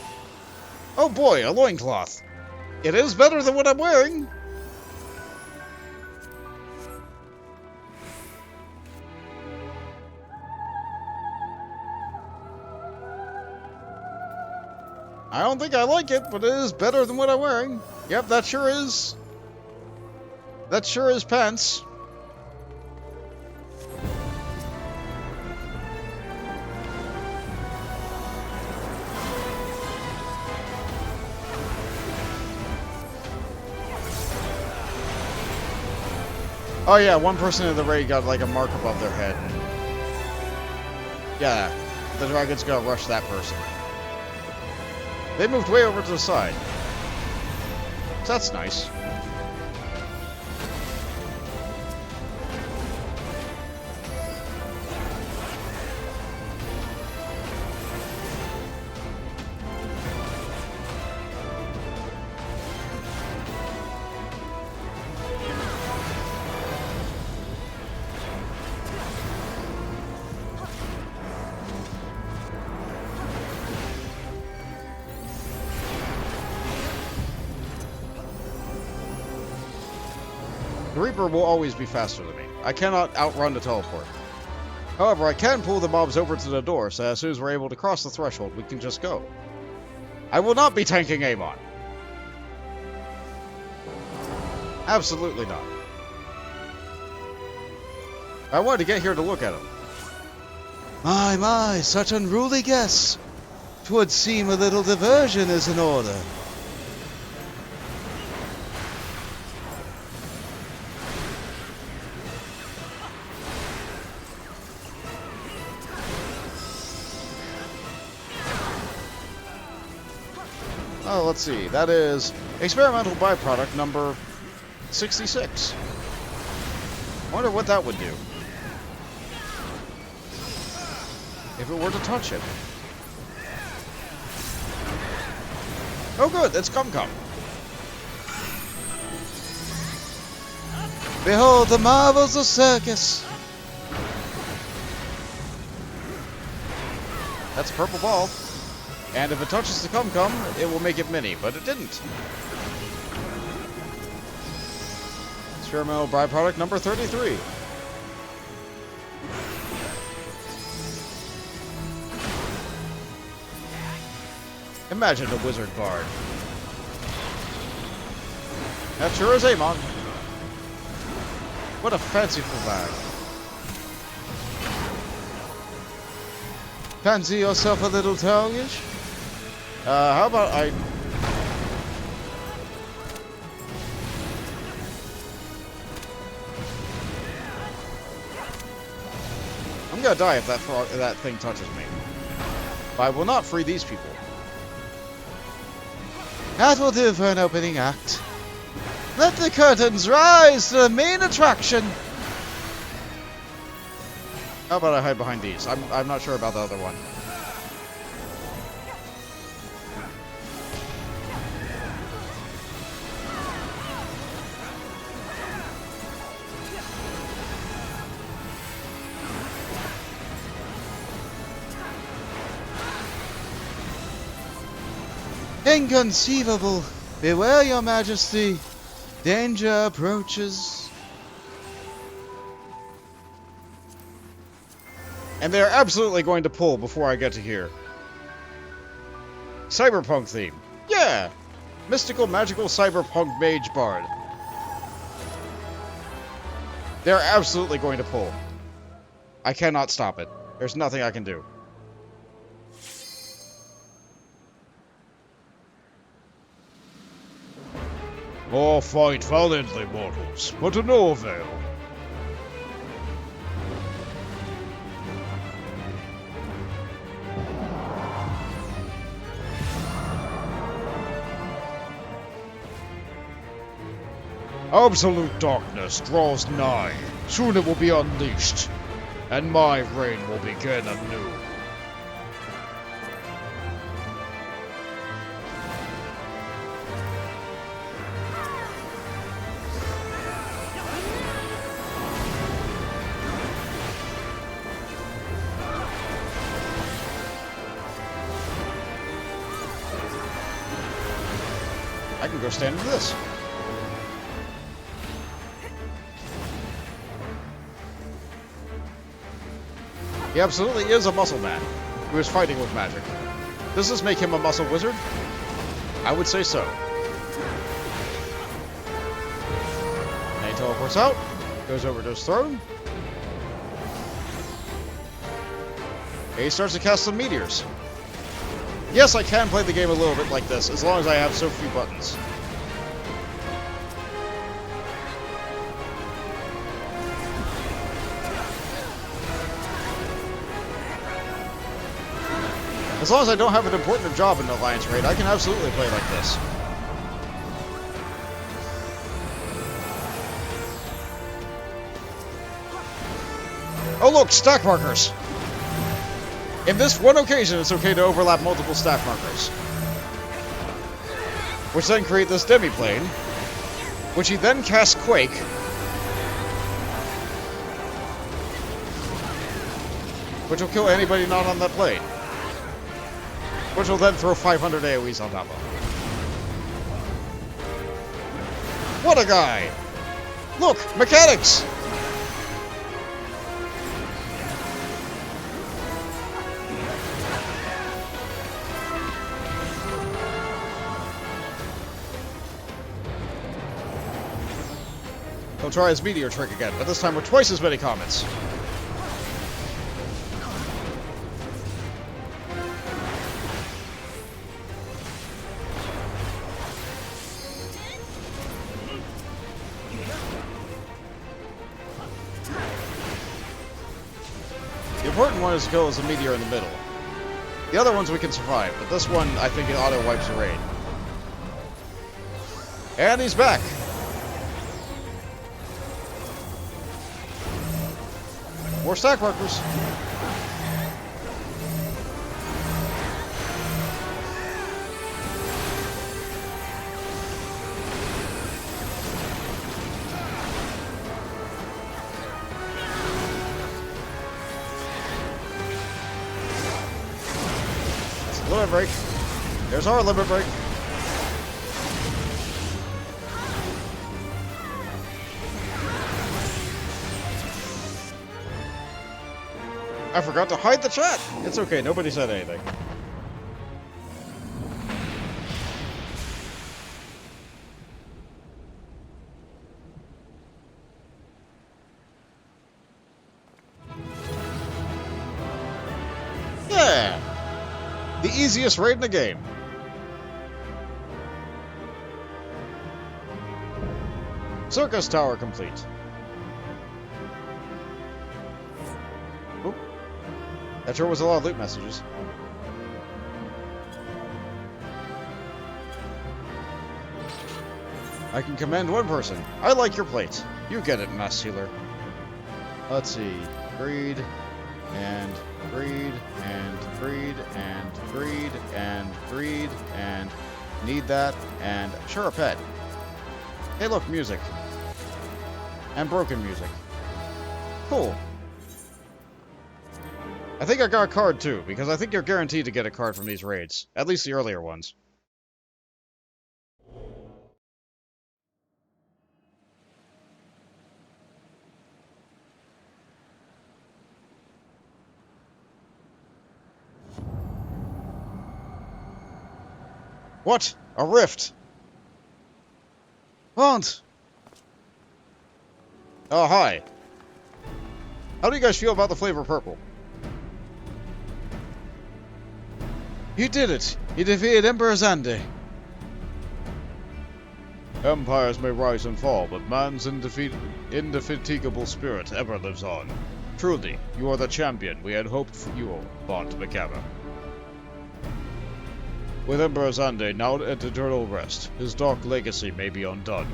Oh boy, a loincloth. It is better than what I'm wearing. I don't think I like it, but it is better than what I'm wearing. Yep, that sure is. That sure is pants. Oh yeah, one person in the raid got like a mark above their head. Yeah, the dragon's gonna rush that person. They moved way over to the side. So that's nice. The Reaper will always be faster than me. I cannot outrun the teleport. However, I can pull the mobs over to the door, so as soon as we're able to cross the threshold, we can just go. I will not be tanking Amon. Absolutely not. I wanted to get here to look at him. My, such unruly guests. 'Twould seem a little diversion is in order. Oh, let's see. That is experimental byproduct number 66. Wonder what that would do if it were to touch it. Oh good, it's Cum. Behold the marvels of Syrcus. That's a purple ball. And if it touches the Cum, it will make it mini, but it didn't. Experimental byproduct number 33. Imagine a wizard bard. That sure is Amon. What a fanciful bag. Fancy yourself a little tonguish? How about I... gonna die if that thing touches me. But I will not free these people. That will do for an opening act. Let the curtains rise to the main attraction. How about I hide behind these? I'm not sure about the other one. Inconceivable! Beware, your majesty! Danger approaches. And they're absolutely going to pull before I get to here. Cyberpunk theme. Yeah! Mystical, magical, cyberpunk mage bard. They're absolutely going to pull. I cannot stop it. There's nothing I can do. Oh, fight valiantly, mortals, but to no avail. Absolute darkness draws nigh. Soon it will be unleashed, and my reign will begin anew. I can go stand in this. He absolutely is a muscle man who is fighting with magic. Does this make him a muscle wizard? I would say so. And he teleports out, goes over to his throne. And he starts to cast some meteors. Yes, I can play the game a little bit like this, as long as I have so few buttons. As long as I don't have an important job in the Alliance raid, I can absolutely play like this. Oh look, stack markers! In this one occasion, it's okay to overlap multiple stack markers. Which then create this demi-plane, which he then casts Quake. Which will kill anybody not on that plane. Which will then throw 500 AoEs on top of him. What a guy! Look! Mechanics! He'll try his meteor trick again, but this time with twice as many comets. The important one is to kill as a meteor in the middle. The other ones we can survive, but this one, I think it auto-wipes the raid. And he's back! More stack markers. That's a limit break. There's our limit break. I forgot to hide the chat! It's okay, nobody said anything. Yeah! The easiest raid in the game. Syrcus Tower complete. Oop. That sure was a lot of loot messages. I can command one person. I like your plate. You get it, Mass Healer. Let's see. Greed, and greed, and greed, and greed, and greed, and need that, and Sure, a pet. Hey, look, music. And broken music. Cool. I think I got a card, too, because I think you're guaranteed to get a card from these raids. At least the earlier ones. What? A rift? Aunt! Oh, hi. How do you guys feel about the flavor purple? You did it! You defeated Emperor Xande. Empires may rise and fall, but man's indefatigable spirit ever lives on. Truly, you are the champion we had hoped for you, Bont McGammar. With Emperor Xande now at eternal rest, his dark legacy may be undone.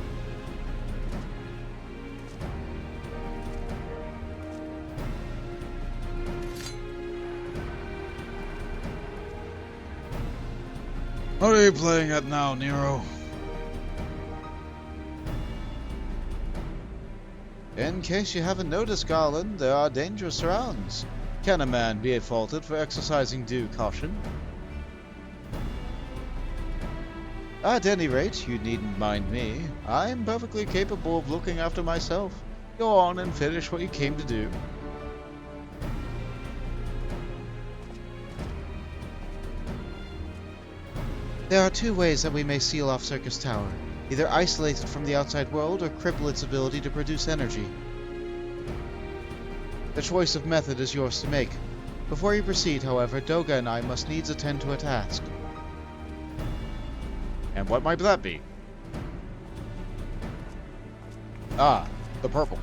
What are you playing at now, Nero? In case you haven't noticed, Garland, there are dangerous surrounds. Can a man be faulted for exercising due caution? At any rate, you needn't mind me. I'm perfectly capable of looking after myself. Go on and finish what you came to do. There are two ways that we may seal off Syrcus Tower. Either isolate it from the outside world or cripple its ability to produce energy. The choice of method is yours to make. Before you proceed, however, Doga and I must needs attend to a task. And what might that be? Ah, the purple.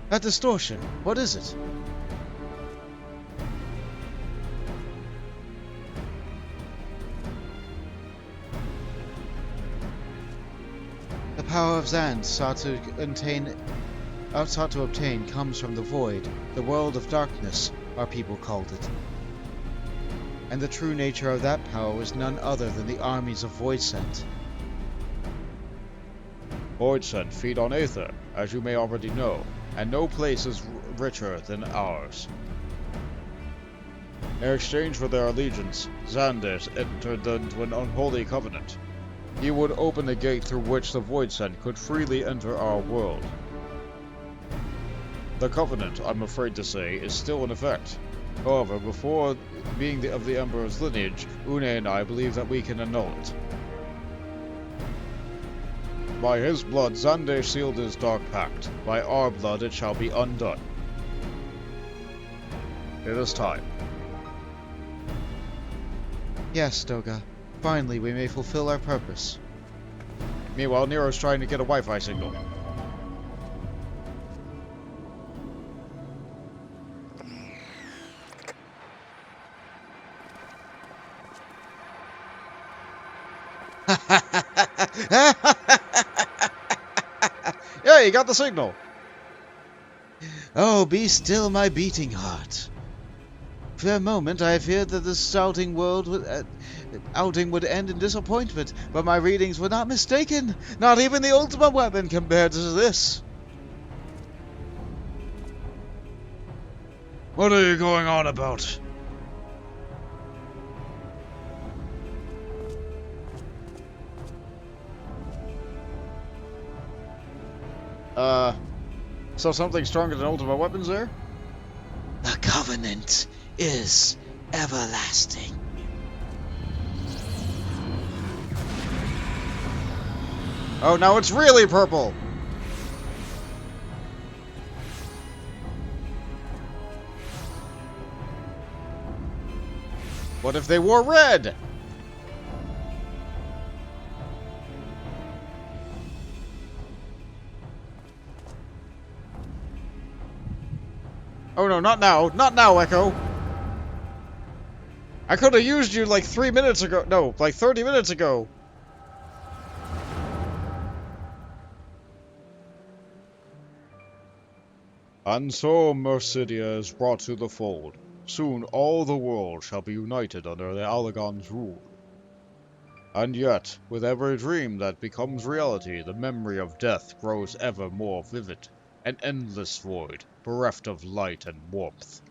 That distortion, what is it? The power of Xande sought to obtain comes from the void, the world of darkness, our people called it. And the true nature of that power was none other than the armies of Voidsent. Voidsent feed on Aether, as you may already know, and no place is richer than ours. In exchange for their allegiance, Xande entered into an unholy covenant. He would open a gate through which the Voidsent could freely enter our world. The covenant, I'm afraid to say, is still in effect. However, before being of the Emperor's lineage, Une and I believe that we can annul it. By his blood, Xande sealed his dark pact. By our blood, it shall be undone. It is time. Yes, Doga. Finally, we may fulfill our purpose. Meanwhile, Nero's trying to get a Wi-Fi signal. Yeah, you got the signal. Oh, be still, my beating heart. For a moment, I feared that this outing would end in disappointment, but my readings were not mistaken. Not even the ultimate weapon compared to this. What are you going on about? So something stronger than ultimate weapons there? The Covenant is everlasting. Oh, now it's really purple! What if they wore red? Oh no, not now. Not now, Echo. I could have used you like 3 minutes ago. No, like 30 minutes ago. And so Mercidia is brought to the fold. Soon all the world shall be united under the Allagon's rule. And yet, with every dream that becomes reality, the memory of death grows ever more vivid, an endless void, bereft of light and warmth.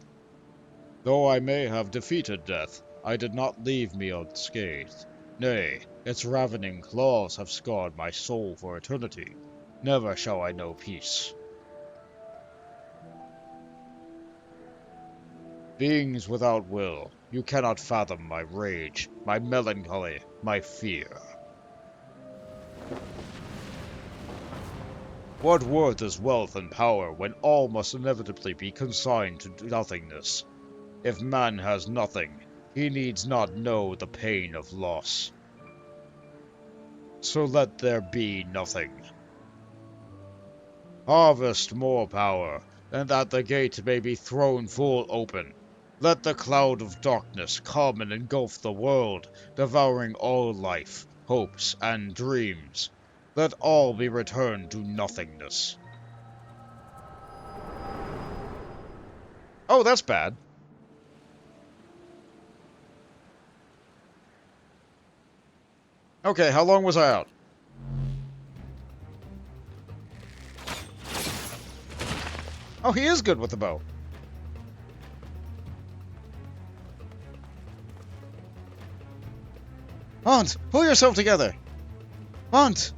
Though I may have defeated death, I did not leave me unscathed. Nay, its ravening claws have scarred my soul for eternity. Never shall I know peace. Beings without will, you cannot fathom my rage, my melancholy, my fear. What worth is wealth and power when all must inevitably be consigned to nothingness? If man has nothing, he needs not know the pain of loss. So let there be nothing. Harvest more power, and that the gate may be thrown full open. Let the cloud of darkness come and engulf the world, devouring all life, hopes, and dreams. Let all be returned to nothingness. Oh, that's bad. Okay, how long was I out? Oh, he is good with the bow. Aunt, pull yourself together. Aunt!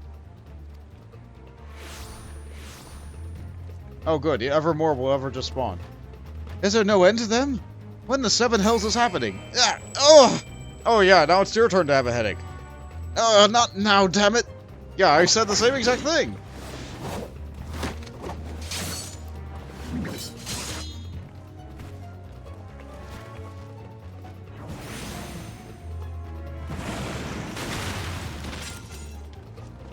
Oh good, ever more will ever just spawn. Is there no end to them? What in the seven hells is happening? Ah, oh! Oh yeah, now it's your turn to have a headache. Not now, damn it! Yeah, I said the same exact thing!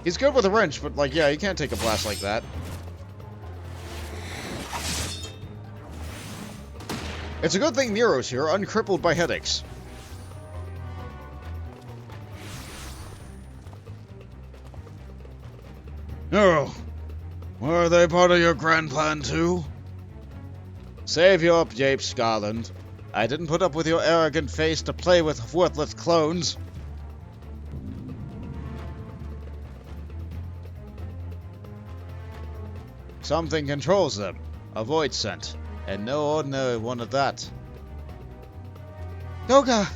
He's good with a wrench, but like, yeah, you can't take a blast like that. It's a good thing Nero's here, uncrippled by headaches. Nero, were they part of your grand plan too? Save your japes, Garland. I didn't put up with your arrogant face to play with worthless clones. Something controls them. A void scent. And no ordinary one at that. Goga!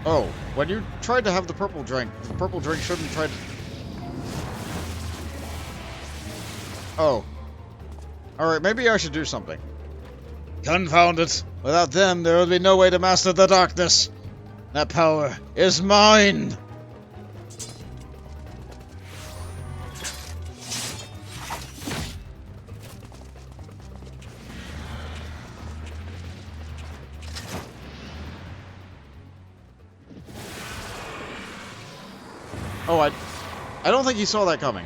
Oh, when you tried to have the purple drink shouldn't try to... Oh. Alright, maybe I should do something. Confound it! Without them, there would be no way to master the darkness! That power is mine! Oh, I don't think he saw that coming.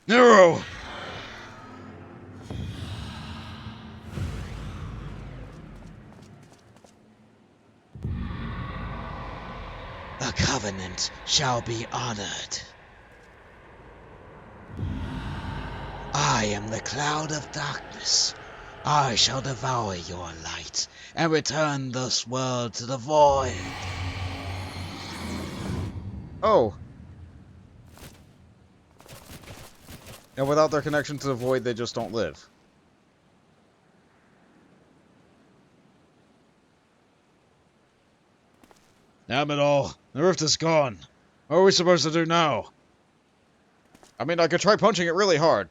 Nero! The covenant shall be honored. I am the cloud of darkness. I shall devour your light and return this world to the void. Oh. And without their connection to the void, they just don't live. Damn it all. The rift is gone. What are we supposed to do now? I mean, I could try punching it really hard.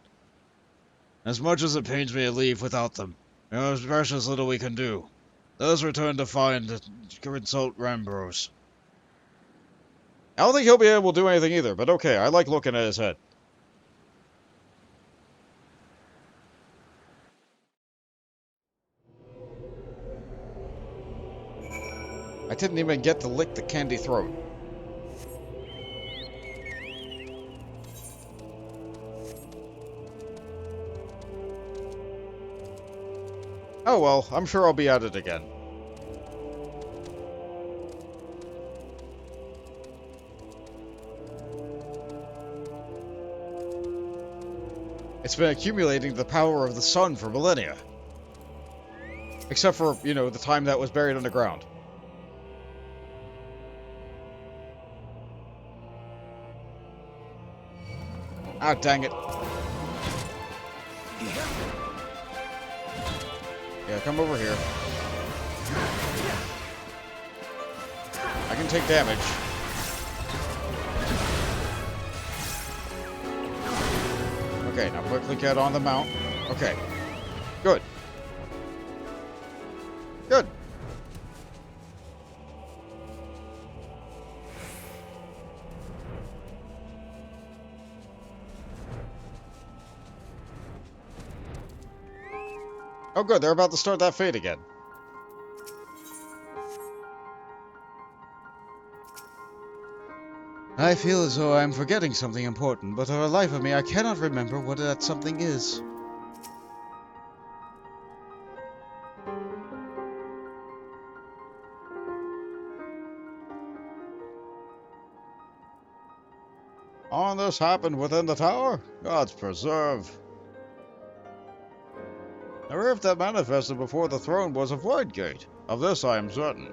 As much as it pains me to leave without them, there's precious little we can do. Let us return to find and consult Rambros. I don't think he'll be able to do anything either, but okay, I like looking at his head. I didn't even get to lick the candy throat. Oh well, I'm sure I'll be at it again. It's been accumulating the power of the sun for millennia. Except for, you know, the time that was buried underground. Ah, dang it. Yeah, come over here. I can take damage. Okay, now quickly get on the mount. Okay. Good. Good. Oh good, they're about to start that fade again. I feel as though I'm forgetting something important, but for the life of me, I cannot remember what that something is. All this happened within the tower? God's preserve. The rift that manifested before the throne was a void gate. Of this I am certain.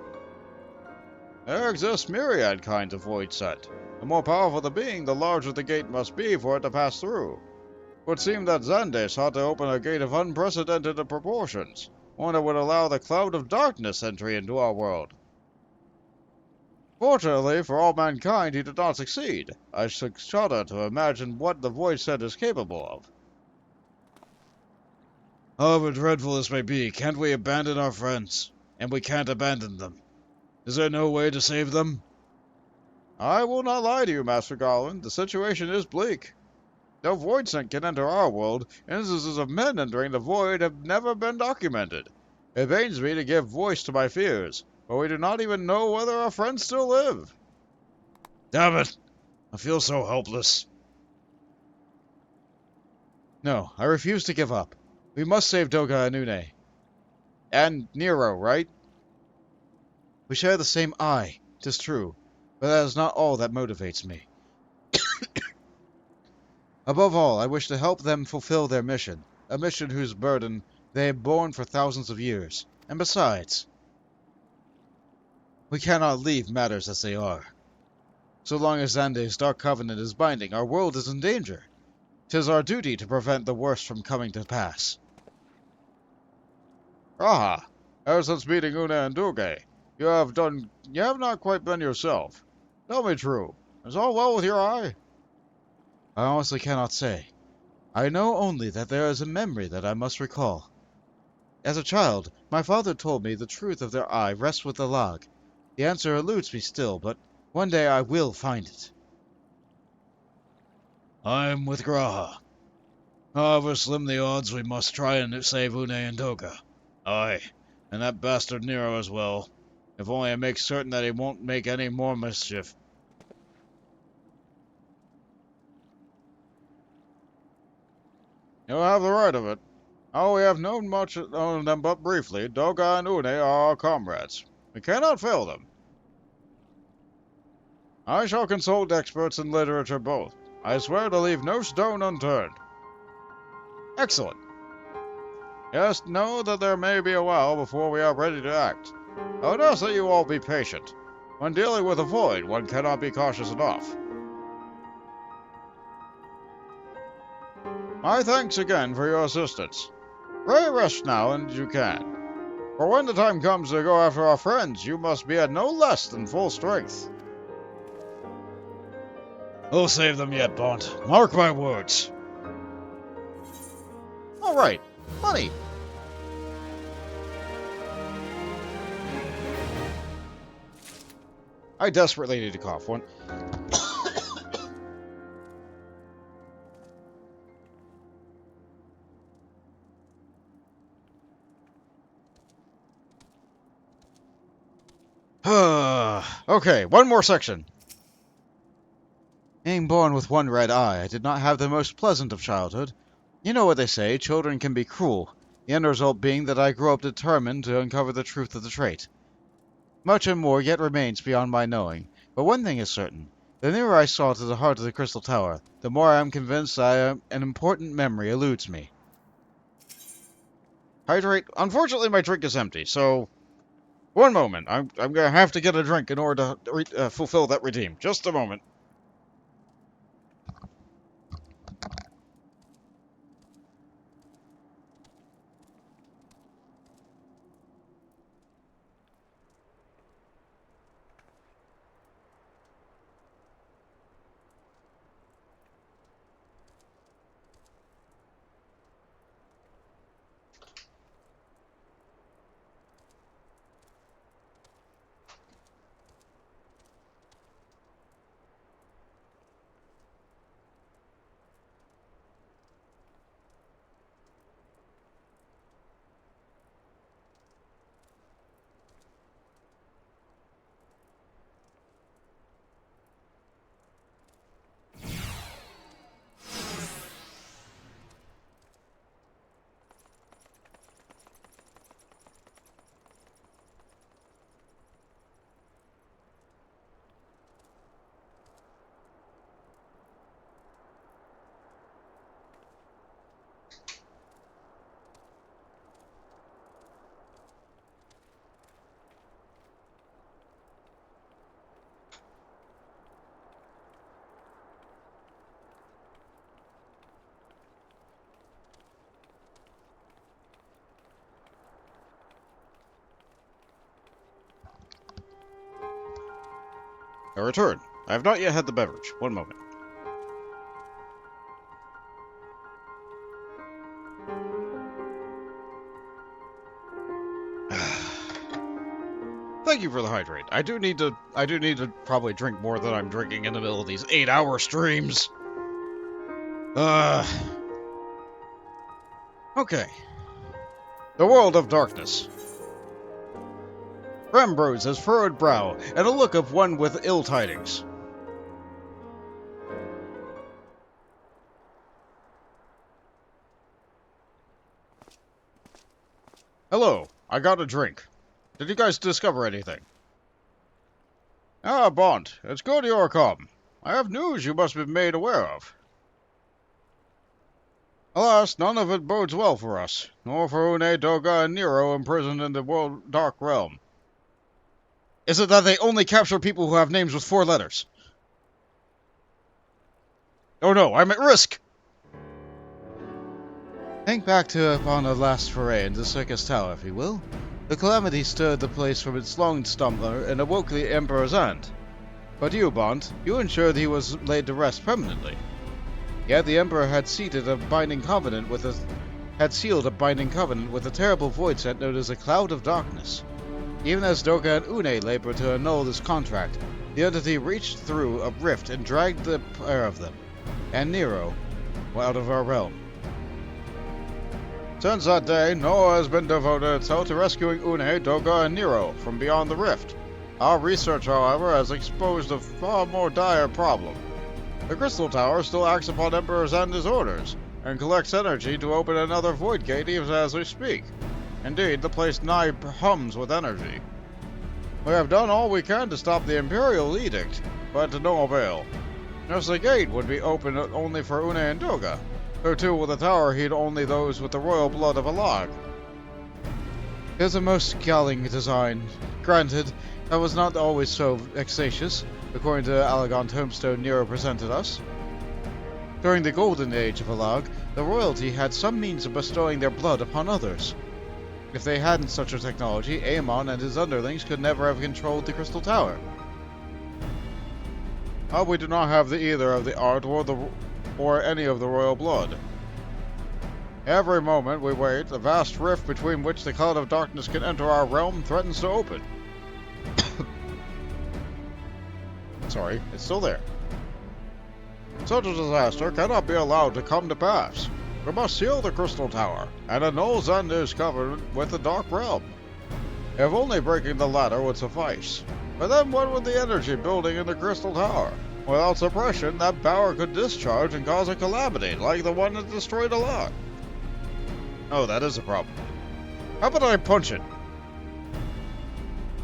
There exist myriad kinds of void set. The more powerful the being, the larger the gate must be for it to pass through. It would seem that Xande sought to open a gate of unprecedented proportions, one that would allow the cloud of darkness entry into our world. Fortunately for all mankind, he did not succeed. I shudder to imagine what the void set is capable of. However dreadful this may be, can't we abandon our friends? And we can't abandon them. Is there no way to save them? I will not lie to you, Master Garland. The situation is bleak. No void scent can enter our world. Instances of men entering the void have never been documented. It pains me to give voice to my fears, but we do not even know whether our friends still live. Damn it! I feel so helpless. No, I refuse to give up. We must save Doga and Une. And Nero, right? We share the same eye, 'tis true, but that is not all that motivates me. Above all, I wish to help them fulfill their mission, a mission whose burden they have borne for thousands of years. And besides, we cannot leave matters as they are. So long as Xande's Dark Covenant is binding, our world is in danger. 'Tis our duty to prevent the worst from coming to pass. Raha, ever since meeting Una and Duge, you have not quite been yourself. Tell me true, is all well with your eye? I honestly cannot say. I know only that there is a memory that I must recall. As a child, my father told me the truth of their eye rests with the log. The answer eludes me still, but one day I will find it. I'm with Graha. However slim the odds, we must try and save Une and Doga. Aye, and that bastard Nero as well. If only I make certain that he won't make any more mischief. You have the right of it. Oh, we have known much of them but briefly. Doga and Une are our comrades. We cannot fail them. I shall consult experts in literature both. I swear to leave no stone unturned. Excellent. Yes, know that there may be a while before we are ready to act. I would ask that you all be patient. When dealing with a void, one cannot be cautious enough. My thanks again for your assistance. Pray rest now, and you can. For when the time comes to go after our friends, you must be at no less than full strength. We'll save them yet, Bont. Mark my words. All right, money. I desperately need to cough one. Okay, one more section. Being born with one red eye, I did not have the most pleasant of childhood. You know what they say, children can be cruel. The end result being that I grew up determined to uncover the truth of the trait. Much and more yet remains beyond my knowing, but one thing is certain. The nearer I saw to the heart of the Crystal Tower, the more I am convinced an important memory eludes me. Hydrate. Unfortunately, my drink is empty, so... One moment. I'm gonna have to get a drink in order to fulfill that redeem. Just a moment. A return. I have not yet had the beverage. One moment. Thank you for the hydrate. I do need to probably drink more than I'm drinking in the middle of these 8-hour streams. Okay. The world of darkness. Rambrose has furrowed brow, and a look of one with ill tidings. Hello, I got a drink. Did you guys discover anything? Ah, Bond, it's good you're come. I have news you must be made aware of. Alas, none of it bodes well for us, nor for Une, Doga, and Nero imprisoned in the world dark realm. Is it that they only capture people who have names with 4 letters? Oh no, I'm at risk! Think back to upon our last foray into Syrcus Tower, if you will. The calamity stirred the place from its long slumber and awoke the Emperor's hand. But you, Bond, you ensured he was laid to rest permanently. Yet the Emperor had sealed a binding covenant with a terrible void set known as a Cloud of Darkness. Even as Doga and Une labored to annul this contract, the entity reached through a rift and dragged the pair of them, and Nero, out of our realm. Since that day, Noah has been devoted itself to rescuing Une, Doga, and Nero from beyond the rift. Our research, however, has exposed a far more dire problem. The Crystal Tower still acts upon Emperor Xander's orders, and collects energy to open another void gate even as we speak. Indeed, the place nigh hums with energy. We have done all we can to stop the Imperial Edict, but to no avail. As the gate would be open only for Une and Doga, so too will the tower heed only those with the royal blood of a log. It is a most galling design. Granted, that was not always so vexatious, according to the elegant homestone Nero presented us. During the golden age of Alag, the royalty had some means of bestowing their blood upon others. If they hadn't such a technology, Aemon and his underlings could never have controlled the Crystal Tower. We do not have either of the art or any of the royal blood. Every moment we wait, the vast rift between which the Cloud of Darkness can enter our realm threatens to open. Sorry, it's still there. Such a disaster cannot be allowed to come to pass. We must seal the Crystal Tower, and annul Xander's covenant with the Dark Realm. If only breaking the latter would suffice. But then what would the energy building in the Crystal Tower? Without suppression, that power could discharge and cause a calamity like the one that destroyed Alag. Oh, that is a problem. How about I punch it?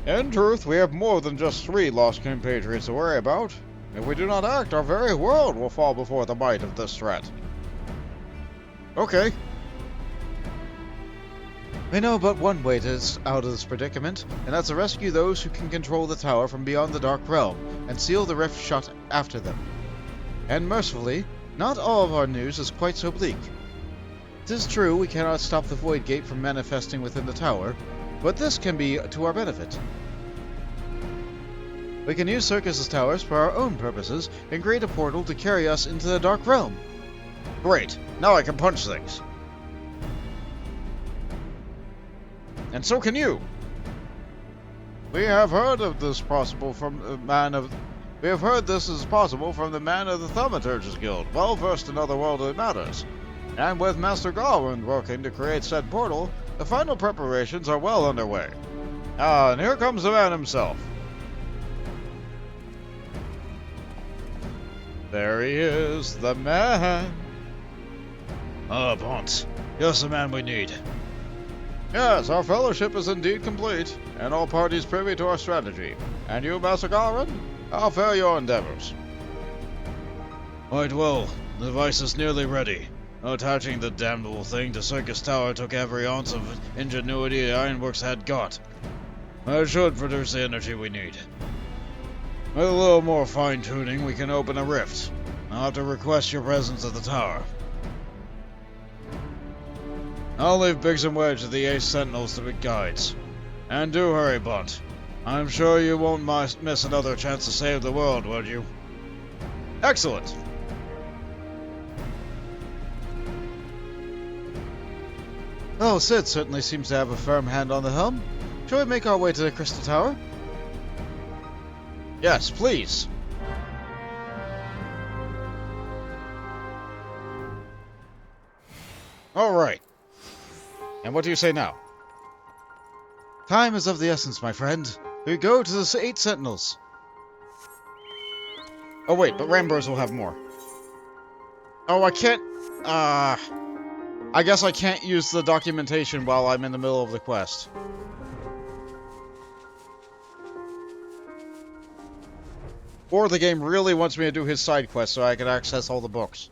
In truth, we have more than just 3 lost compatriots to worry about. If we do not act, our very world will fall before the might of this threat. Okay. We know but one way out of this predicament, and that's to rescue those who can control the tower from beyond the Dark Realm, and seal the rift shut after them. And mercifully, not all of our news is quite so bleak. It is true we cannot stop the Void Gate from manifesting within the tower, but this can be to our benefit. We can use Syrcus Towers for our own purposes, and create a portal to carry us into the Dark Realm. Great. Now I can punch things. And so can you. We have heard of this possible from the man of... We have heard this is possible from the man of the Thaumaturge's Guild, well versed in otherworldly matters. And with Master Garland working to create said portal, the final preparations are well underway. Ah, and here comes the man himself. There he is, the man. Ah, Bont. You're the man we need. Yes, our fellowship is indeed complete, and all parties privy to our strategy. And you, Master Garland, how fare your endeavors? Quite well. The device is nearly ready. Attaching the damnable thing to Syrcus Tower took every ounce of ingenuity the Ironworks had got. It should produce the energy we need. With a little more fine-tuning, we can open a rift. I'll have to request your presence at the tower. I'll leave Biggs and Wedge to the Ace Sentinels to be guides. And do hurry, Bunt. I'm sure you won't miss another chance to save the world, will you? Excellent! Oh, Sid certainly seems to have a firm hand on the helm. Shall we make our way to the Crystal Tower? Yes, please. All right. And what do you say now? Time is of the essence, my friend. We go to the 8 Sentinels. Oh wait, but Ramburs will have more. Oh, I can't... I guess I can't use the documentation while I'm in the middle of the quest. Or the game really wants me to do his side quest so I can access all the books.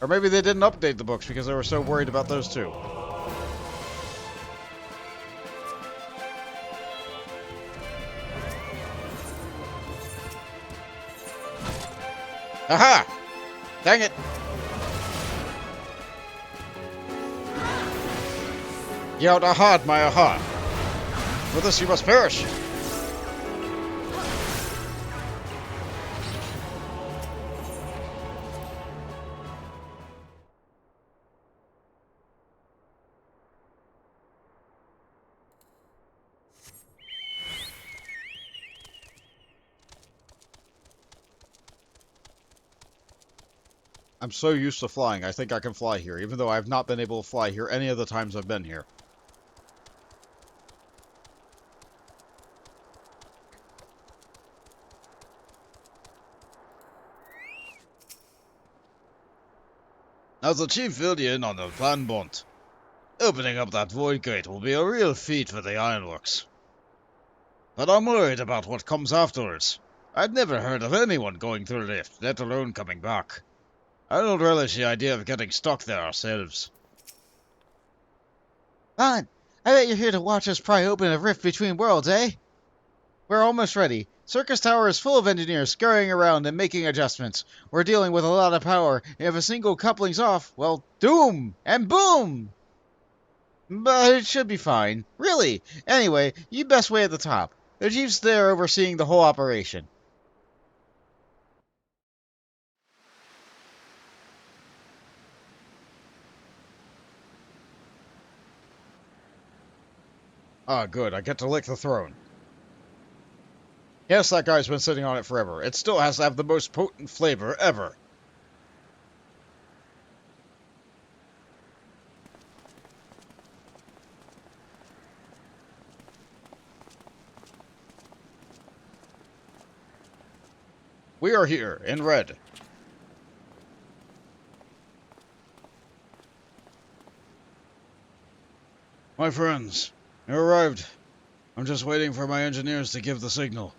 Or maybe they didn't update the books because they were so worried about those two. Aha! Dang it! You out-aha'd my aha! For this you must perish! I'm so used to flying, I think I can fly here, even though I've not been able to fly here any of the times I've been here. As the chief filled you in on the plan, Bunt, opening up that void gate will be a real feat for the Ironworks. But I'm worried about what comes afterwards. I'd never heard of anyone going through the lift, let alone coming back. I don't relish the idea of getting stuck there ourselves. Fine. I bet you're here to watch us pry open a rift between worlds, eh? We're almost ready. Syrcus Tower is full of engineers scurrying around and making adjustments. We're dealing with a lot of power, and if a single coupling's off, well, doom and boom! But it should be fine. Really. Anyway, you best wait at the top. The chief's there overseeing the whole operation. Ah, good, I get to lick the throne. Yes, that guy's been sitting on it forever. It still has to have the most potent flavor ever. We are here, in red. My friends, you arrived. I'm just waiting for my engineers to give the signal.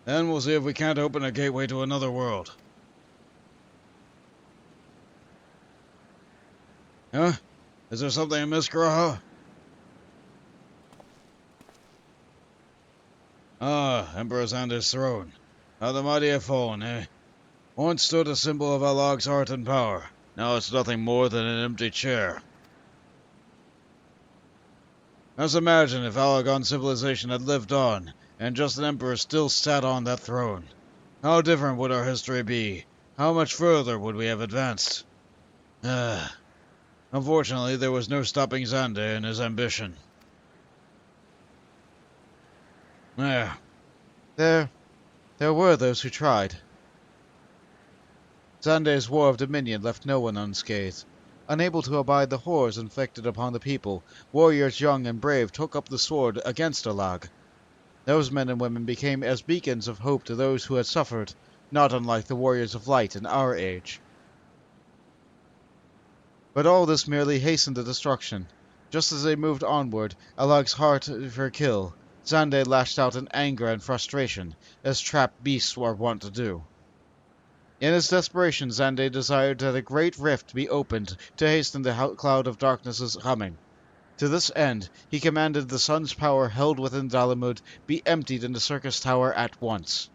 Then we'll see if we can't open a gateway to another world. Huh? Is there something amiss, Graha? Ah, Emperor Xander's throne. How the mighty have fallen, eh? Once stood a symbol of Alag's art and power. Now it's nothing more than an empty chair. Just imagine if Alagon civilization had lived on, and just an emperor still sat on that throne. How different would our history be? How much further would we have advanced? Unfortunately, there was no stopping Xander in his ambition. There. There were those who tried. Xander's war of dominion left no one unscathed. Unable to abide the horrors inflicted upon the people, warriors young and brave took up the sword against Alag. Those men and women became as beacons of hope to those who had suffered, not unlike the warriors of light in our age. But all this merely hastened the destruction. Just as they moved onward, Alag's heart for kill, Xander lashed out in anger and frustration, as trapped beasts are wont to do. In his desperation, Xander desired that a great rift be opened to hasten the cloud of darkness's coming. To this end, he commanded the sun's power held within Dalamud be emptied in the Syrcus Tower at once.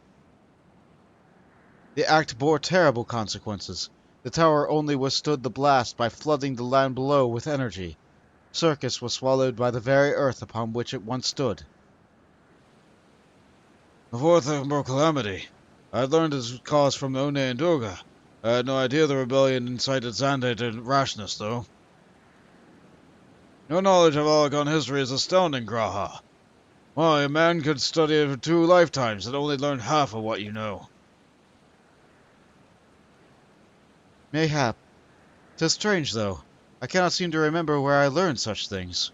The act bore terrible consequences. The tower only withstood the blast by flooding the land below with energy. Syrcus was swallowed by the very earth upon which it once stood. A fourth more calamity. I had learned its cause from One and Durga. I had no idea the rebellion incited Xander to rashness, though. Your knowledge of Alagon history is astounding, Graha. Why, a man could study for 2 lifetimes and only learn half of what you know. Mayhap. 'Tis strange, though. I cannot seem to remember where I learned such things.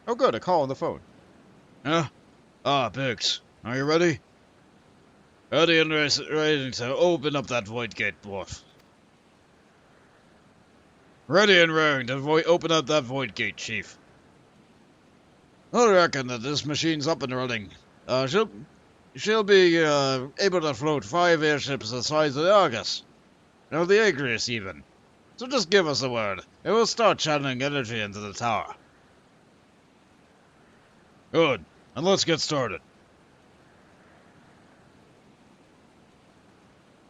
Oh good, a call on the phone. Huh? Ah, Biggs. Are you ready? Ready and ready to open up that void gate, dwarf. Ready and raring to open up that void gate, Chief. I reckon that this machine's up and running. She'll be able to float 5 airships the size of the Argus. Or the Agrius, even. So just give us a word, and we'll start channeling energy into the tower. Good. And let's get started.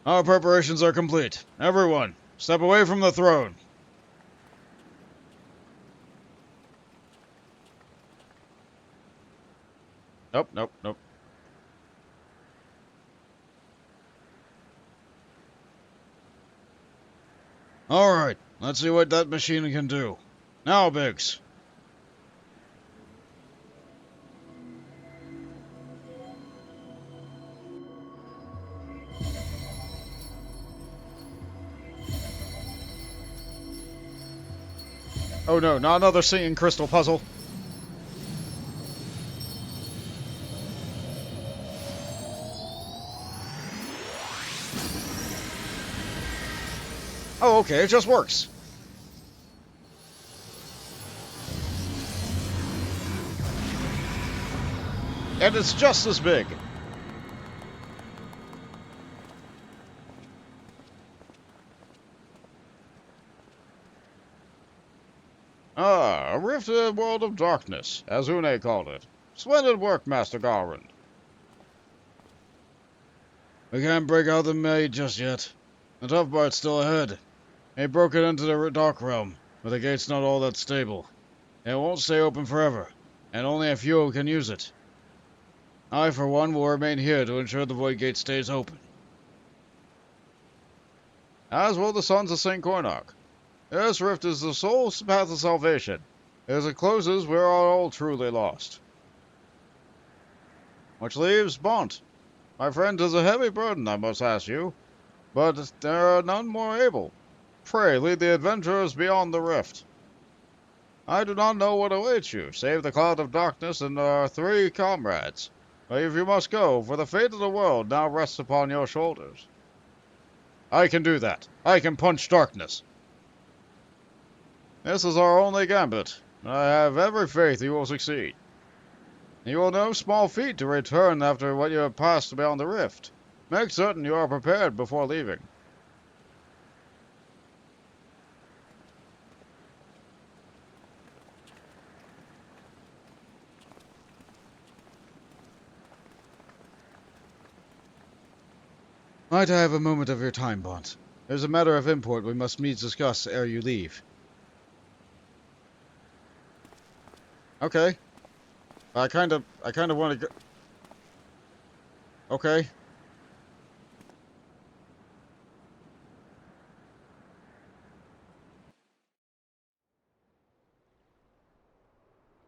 Our preparations are complete. Everyone, step away from the throne. Nope. Alright, let's see what that machine can do. Now, Biggs. Oh no, not another singing crystal puzzle. Oh, okay, it just works. And it's just as big. Ah, a rift in a world of darkness, as Une called it. Splendid work, Master Garland. We can't break out the maid just yet. The tough part's still ahead. They broke it into the Dark Realm, but the gate's not all that stable. It won't stay open forever, and only a few can use it. I, for one, will remain here to ensure the Void Gate stays open. As will the sons of St. Cornock. This rift is the sole path of salvation. As it closes, we are all truly lost. Which leaves Bont. My friend, 'tis a heavy burden, I must ask you, but there are none more able. Pray, lead the adventurers beyond the rift. I do not know what awaits you, save the cloud of darkness and our 3 comrades. But if you must go, for the fate of the world now rests upon your shoulders. I can do that. I can punch darkness. This is our only gambit. I have every faith you will succeed. You will no small feat to return after what you have passed beyond the rift. Make certain you are prepared before leaving. Might I have a moment of your time, Bont? There's a matter of import we must needs discuss ere you leave. Okay. I kind of want to go. Okay.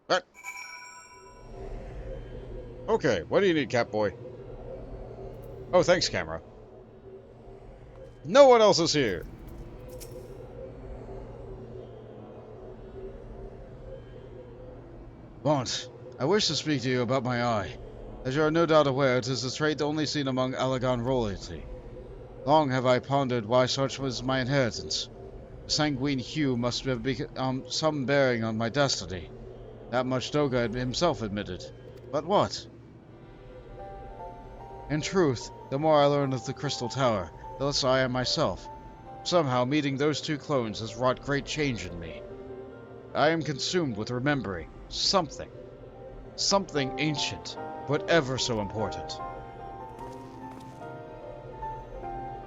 What? Okay, what do you need, Catboy? Oh, thanks, camera. No one else is here. Bont, I wish to speak to you about my eye. As you are no doubt aware, it is a trait only seen among Alagon royalty. Long have I pondered why such was my inheritance. The sanguine hue must have some bearing on my destiny. That much Doga himself admitted. But what? In truth, the more I learn of the Crystal Tower, the less I am myself. Somehow, meeting those two clones has wrought great change in me. I am consumed with remembering something. Something ancient, but ever so important.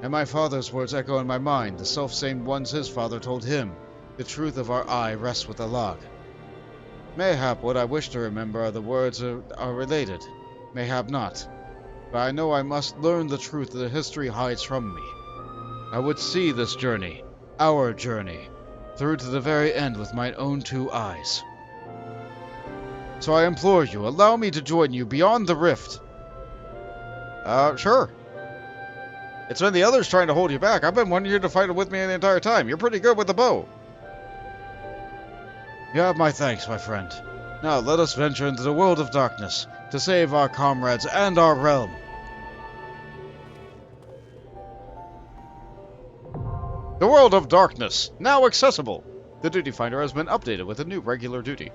And my father's words echo in my mind, the self-same ones his father told him. The truth of our eye rests with the log. Mayhap what I wish to remember are the words are related. Mayhap not. But I know I must learn the truth that history hides from me. I would see this journey, our journey, through to the very end with my own two eyes. So I implore you, allow me to join you beyond the rift. Sure. It's been the others trying to hold you back. I've been wanting you to fight with me the entire time. You're pretty good with the bow. You have my thanks, my friend. Now let us venture into the world of darkness, to save our comrades and our realm. The world of darkness, now accessible. The duty finder has been updated with a new regular duty.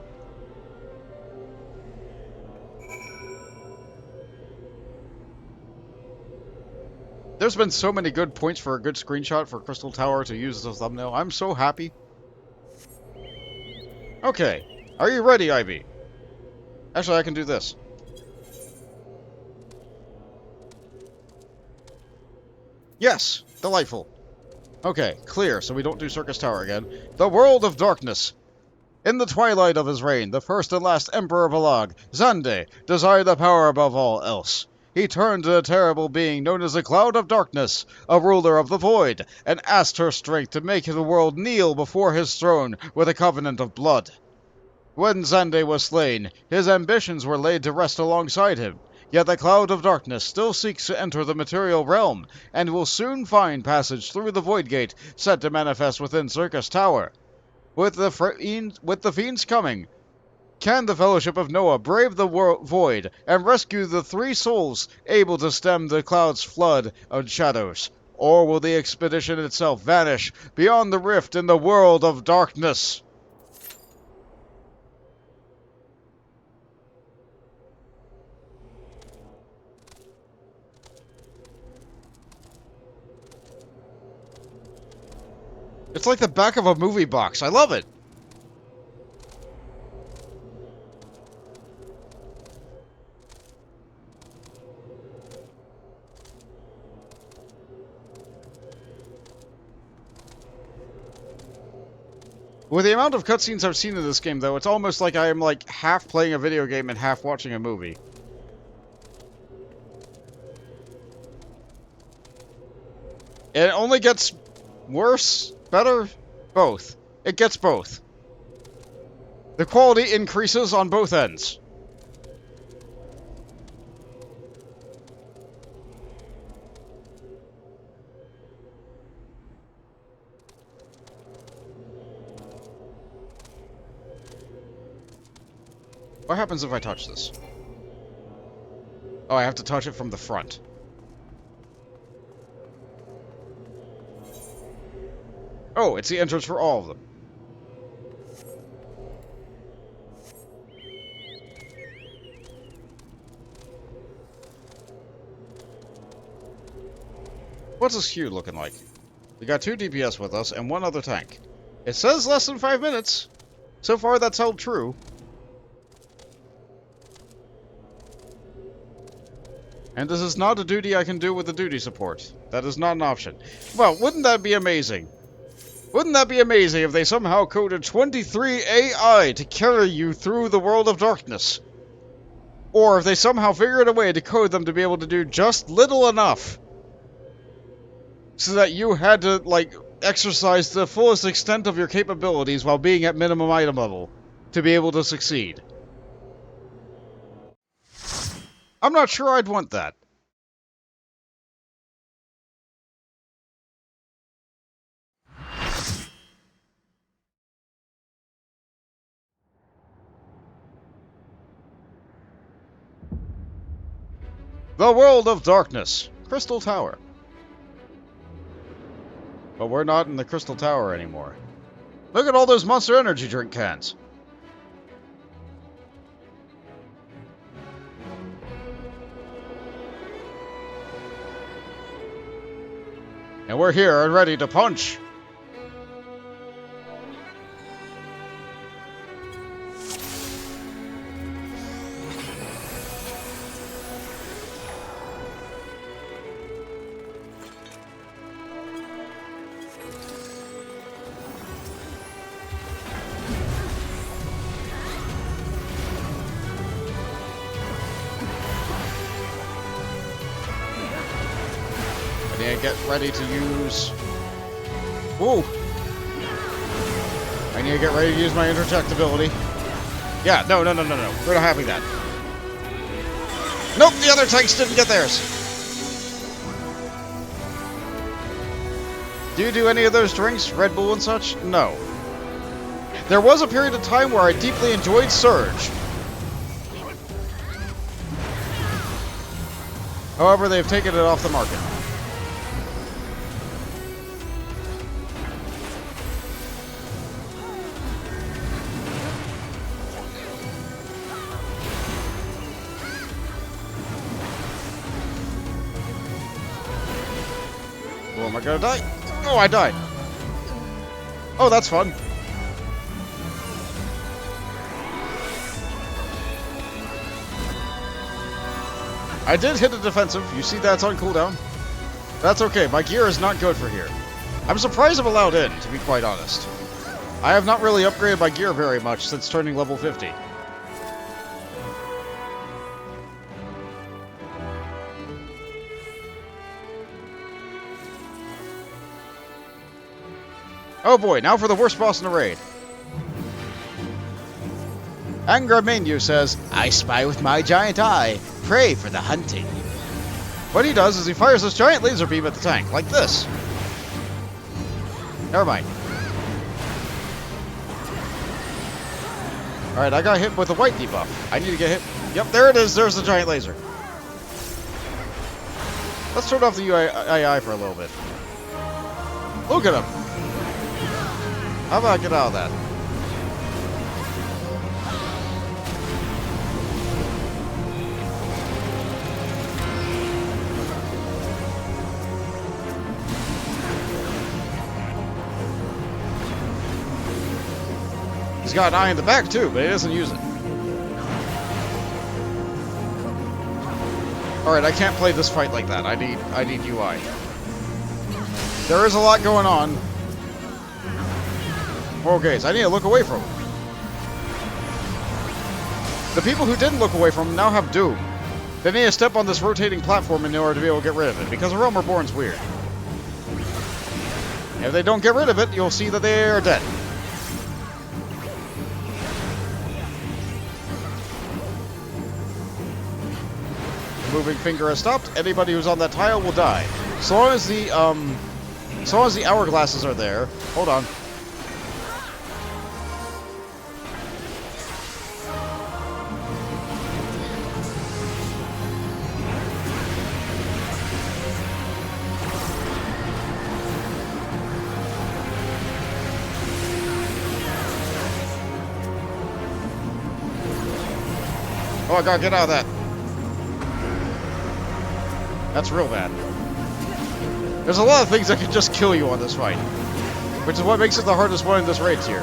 There's been so many good points for a good screenshot for Crystal Tower to use as a thumbnail. I'm so happy. Okay, are you ready, Ivy? Actually, I can do this. Yes, delightful. Okay, clear, so we don't do Syrcus Tower again. The world of darkness. In the twilight of his reign, the first and last Emperor of Alag, Zande, desired the power above all else. He turned to a terrible being known as the Cloud of Darkness, a ruler of the Void, and asked her strength to make the world kneel before his throne with a covenant of blood. When Zande was slain, his ambitions were laid to rest alongside him, yet the Cloud of Darkness still seeks to enter the material realm, and will soon find passage through the Void Gate set to manifest within Syrcus Tower. With the fiends coming, can the Fellowship of Noah brave the void and rescue the three souls able to stem the cloud's flood of shadows? Or will the expedition itself vanish beyond the rift in the world of darkness? It's like the back of a movie box. I love it. With the amount of cutscenes I've seen in this game, though, it's almost like I am like half playing a video game and half watching a movie. And it only gets worse, better, both. It gets both. The quality increases on both ends. What happens if I touch this? Oh, I have to touch it from the front. Oh, it's the entrance for all of them. What's this queue looking like? We got 2 DPS with us and 1 other tank. It says less than 5 minutes. So far, that's held true. And this is not a duty I can do with the duty support. That is not an option. Well, wouldn't that be amazing? Wouldn't that be amazing if they somehow coded 23 AI to carry you through the world of darkness? Or if they somehow figured a way to code them to be able to do just little enough so that you had to, like, exercise the fullest extent of your capabilities while being at minimum item level to be able to succeed. I'm not sure I'd want that. The World of Darkness. Crystal Tower. But we're not in the Crystal Tower anymore. Look at all those Monster Energy drink cans. And we're here and ready to punch. Get ready to use... Ooh! I need to get ready to use my interject ability. Yeah, no. We're not having that. Nope, the other tanks didn't get theirs. Do you do any of those drinks? Red Bull and such? No. There was a period of time where I deeply enjoyed Surge. However, they've taken it off the market. Oh, am I gonna die? Oh, I died. Oh, that's fun. I did hit a defensive. You see that's on cooldown. That's okay. My gear is not good for here. I'm surprised I'm allowed in, to be quite honest. I have not really upgraded my gear very much since turning level 50. Oh boy, now for the worst boss in the raid. Angra Menu says, I spy with my giant eye. Pray for the hunting. What he does is he fires this giant laser beam at the tank, like this. Never mind. Alright, I got hit with a white debuff. I need to get hit. Yep, there it is. There's the giant laser. Let's turn off the AI for a little bit. Look at him. How about I get out of that? He's got an eye in the back too, but he doesn't use it. Alright, I can't play this fight like that. I need UI. There is a lot going on. Okay, so I need to look away from him. The people who didn't look away from him now have Doom. They need to step on this rotating platform in order to be able to get rid of it, because the Realm Reborn's weird. And if they don't get rid of it, you'll see that they are dead. The moving finger has stopped. Anybody who's on that tile will die. So long as the hourglasses are there. Hold on. Oh, I gotta get out of that. That's real bad. There's a lot of things that can just kill you on this fight, which is what makes it the hardest one in this raid tier.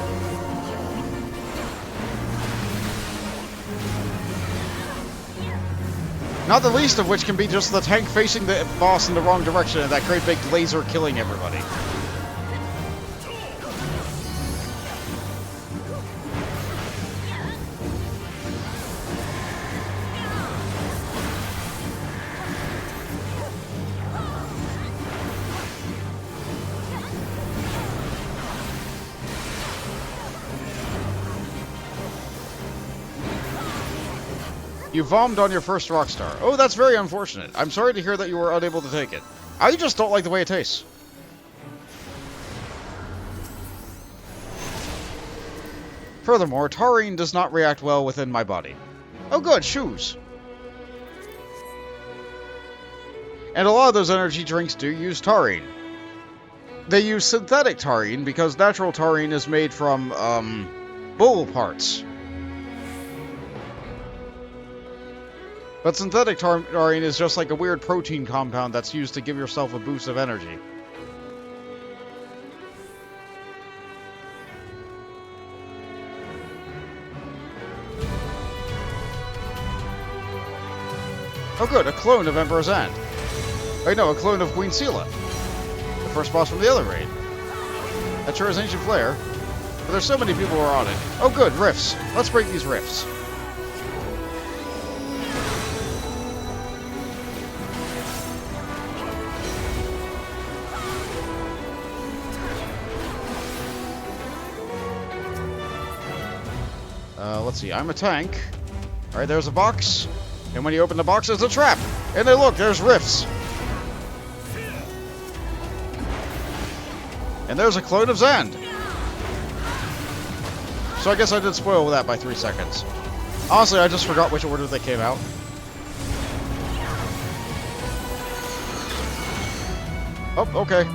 Not the least of which can be just the tank facing the boss in the wrong direction and that great big laser killing everybody. You vomed on your first Rockstar. Oh, that's very unfortunate. I'm sorry to hear that you were unable to take it. I just don't like the way it tastes. Furthermore, taurine does not react well within my body. Oh good, shoes! And a lot of those energy drinks do use taurine. They use synthetic taurine because natural taurine is made from, bull parts. But synthetic taurine is just like a weird protein compound that's used to give yourself a boost of energy. Oh good, a clone of Emperor Zand. Wait, no, a clone of Queen Sela. The first boss from the other raid. That sure is Ancient Flare. But there's so many people who are on it. Oh good, rifts. Let's break these rifts. Let's see, I'm a tank. Alright, there's a box. And when you open the box, there's a trap. And then look, there's rifts. And there's a clone of Zand. So I guess I did spoil that by 3 seconds. Honestly, I just forgot which order they came out. Oh, okay.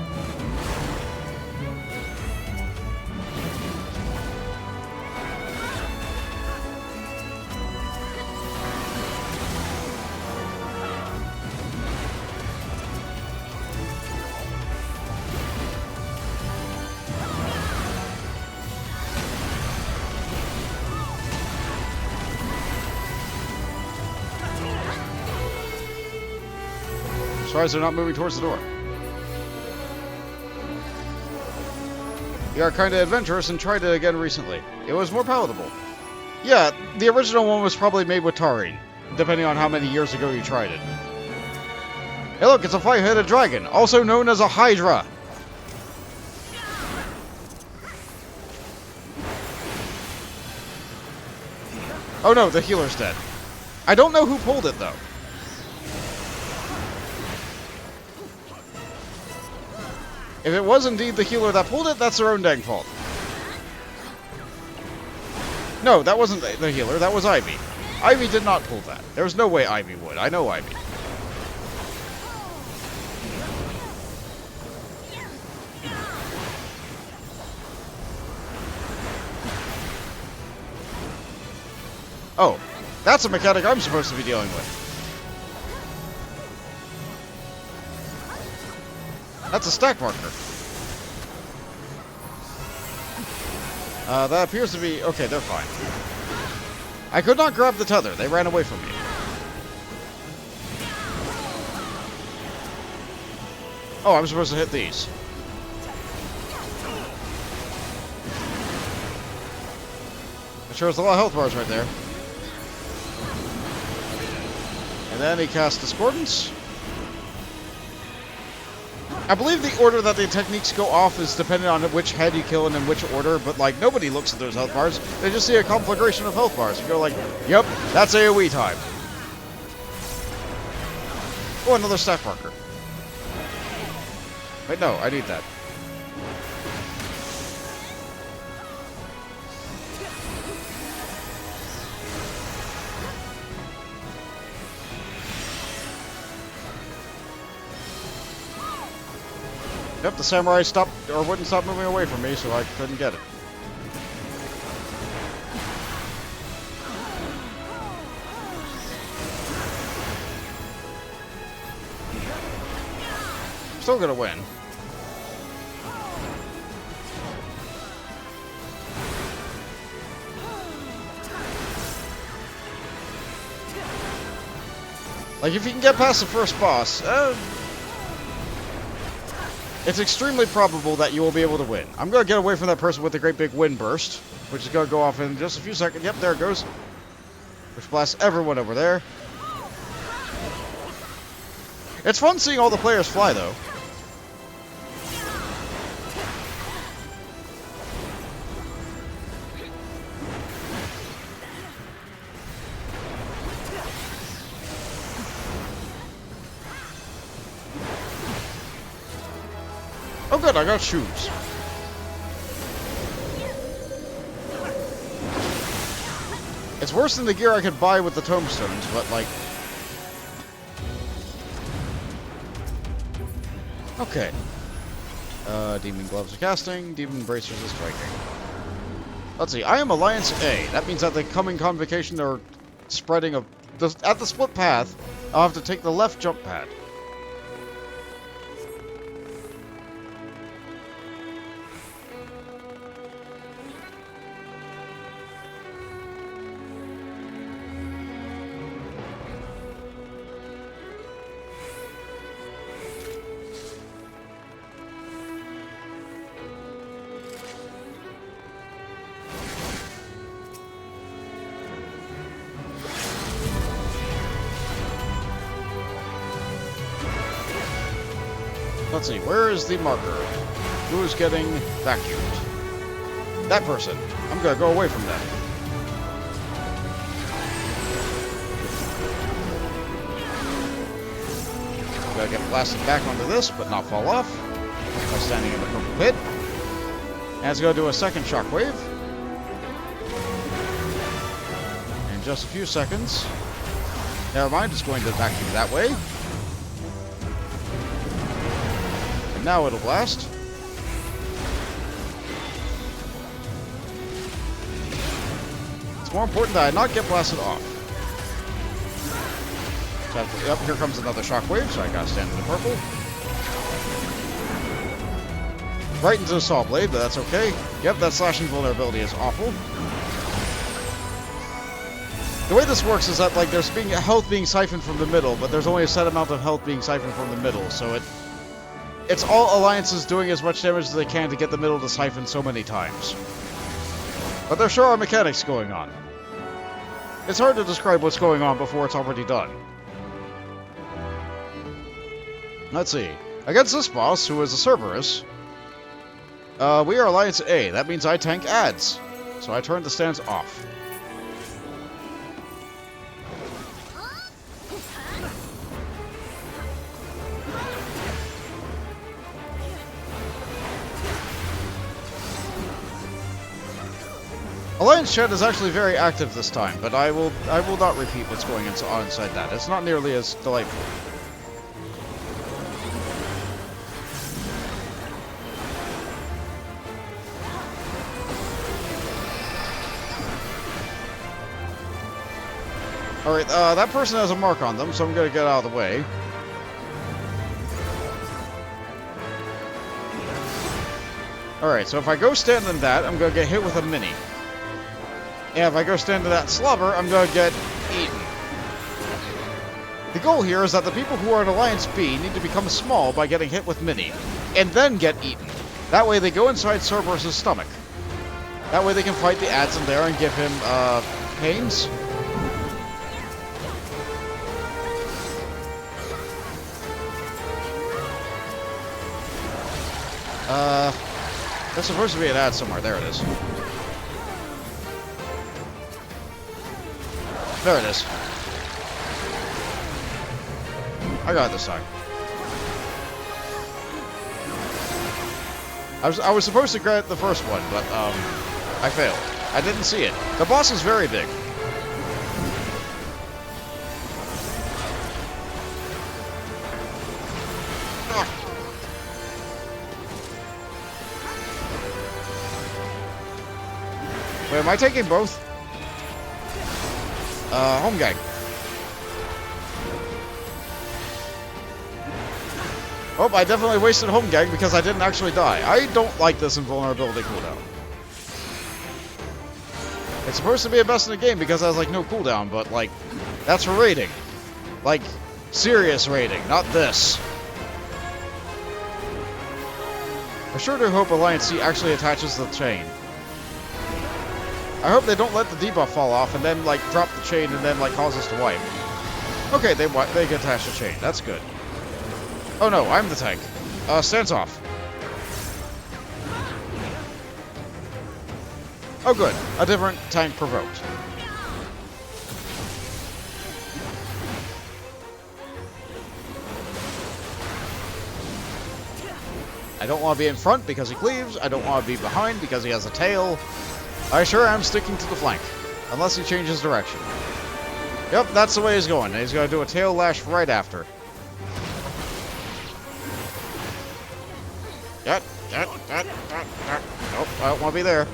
Surprised they're not moving towards the door. You are kinda adventurous and tried it again recently. It was more palatable. Yeah, the original one was probably made with taurine, depending on how many years ago you tried it. Hey look, it's a 5-headed dragon, also known as a Hydra! Oh no, the healer's dead. I don't know who pulled it though. If it was indeed the healer that pulled it, that's their own dang fault. No, that wasn't the healer, that was Ivy. Ivy did not pull that. There was no way Ivy would. I know Ivy. Oh, that's a mechanic I'm supposed to be dealing with. That's a stack marker. That appears to be... Okay, they're fine. I could not grab the tether. They ran away from me. Oh, I'm supposed to hit these. It sure is a lot of health bars right there. And then he casts Discordance. I believe the order that the techniques go off is dependent on which head you kill and in which order, but like nobody looks at those health bars. They just see a conflagration of health bars. You go like, yep, that's AoE time. Oh, another staff marker. Wait, no, I need that. Yep, the samurai stopped, or wouldn't stop moving away from me, so I couldn't get it. still gonna win. Like, if you can get past the first boss, it's extremely probable that you will be able to win. I'm gonna get away from that person with the great big wind burst, which is gonna go off in just a few seconds. Yep, there it goes. Which blasts everyone over there. It's fun seeing all the players fly, though. Oh good, I got shoes. It's worse than the gear I could buy with the tombstones, but like... Okay. Demon gloves are casting, demon bracers are striking. Let's see, I am Alliance A. That means at the coming convocation they're spreading at the split path, I'll have to take the left jump pad. Let's see, where is the marker? Who is getting vacuumed? That person. I'm gonna go away from them. Gotta get blasted back onto this, but not fall off. By standing in the purple pit. And it's gonna do a second shockwave. In just a few seconds. Never mind, it's going to vacuum that way. Now it'll blast. It's more important that I not get blasted off. So yep, here comes another shockwave, so I gotta stand in the purple. Right into the saw blade, but that's okay. Yep, that slashing vulnerability is awful. The way this works is that like there's health being siphoned from the middle, but there's only a set amount of health being siphoned from the middle, so it's all alliances doing as much damage as they can to get the middle to siphon so many times. But there sure are mechanics going on. It's hard to describe what's going on before it's already done. Let's see. Against this boss, who is a Cerberus, we are Alliance A. That means I tank ads. So I turn the stands off. Alliance chat is actually very active this time, but I will not repeat what's going on inside that. It's not nearly as delightful. Alright, that person has a mark on them, so I'm gonna get out of the way. Alright, so if I go stand in that, I'm gonna get hit with a mini. And if I go stand in that slobber, I'm gonna get eaten. The goal here is that the people who are in Alliance B need to become small by getting hit with mini, and then get eaten. That way they go inside Cerberus' stomach. That way they can fight the ads in there and give him, pains. There's supposed to be an ad somewhere. There it is. There it is. I got it this time. I was supposed to get the first one, but I failed. I didn't see it. The boss is very big. Wait, am I taking both? Home gang. Oh, I definitely wasted home gang because I didn't actually die. I don't like this invulnerability cooldown. It's supposed to be a best in the game because I was like no cooldown, but like, that's for raiding. Like, serious raiding, not this. I sure do hope Alliance C actually attaches the chain. I hope they don't let the debuff fall off and then like drop the chain and then like cause us to wipe. Okay, they get attached the chain. That's good. Oh no, I'm the tank. Stance off. Oh good, a different tank provoked. I don't want to be in front because he cleaves. I don't want to be behind because he has a tail. I sure am sticking to the flank. Unless he changes direction. Yep, that's the way he's going. He's going to do a tail lash right after. Nope, I don't want to be there.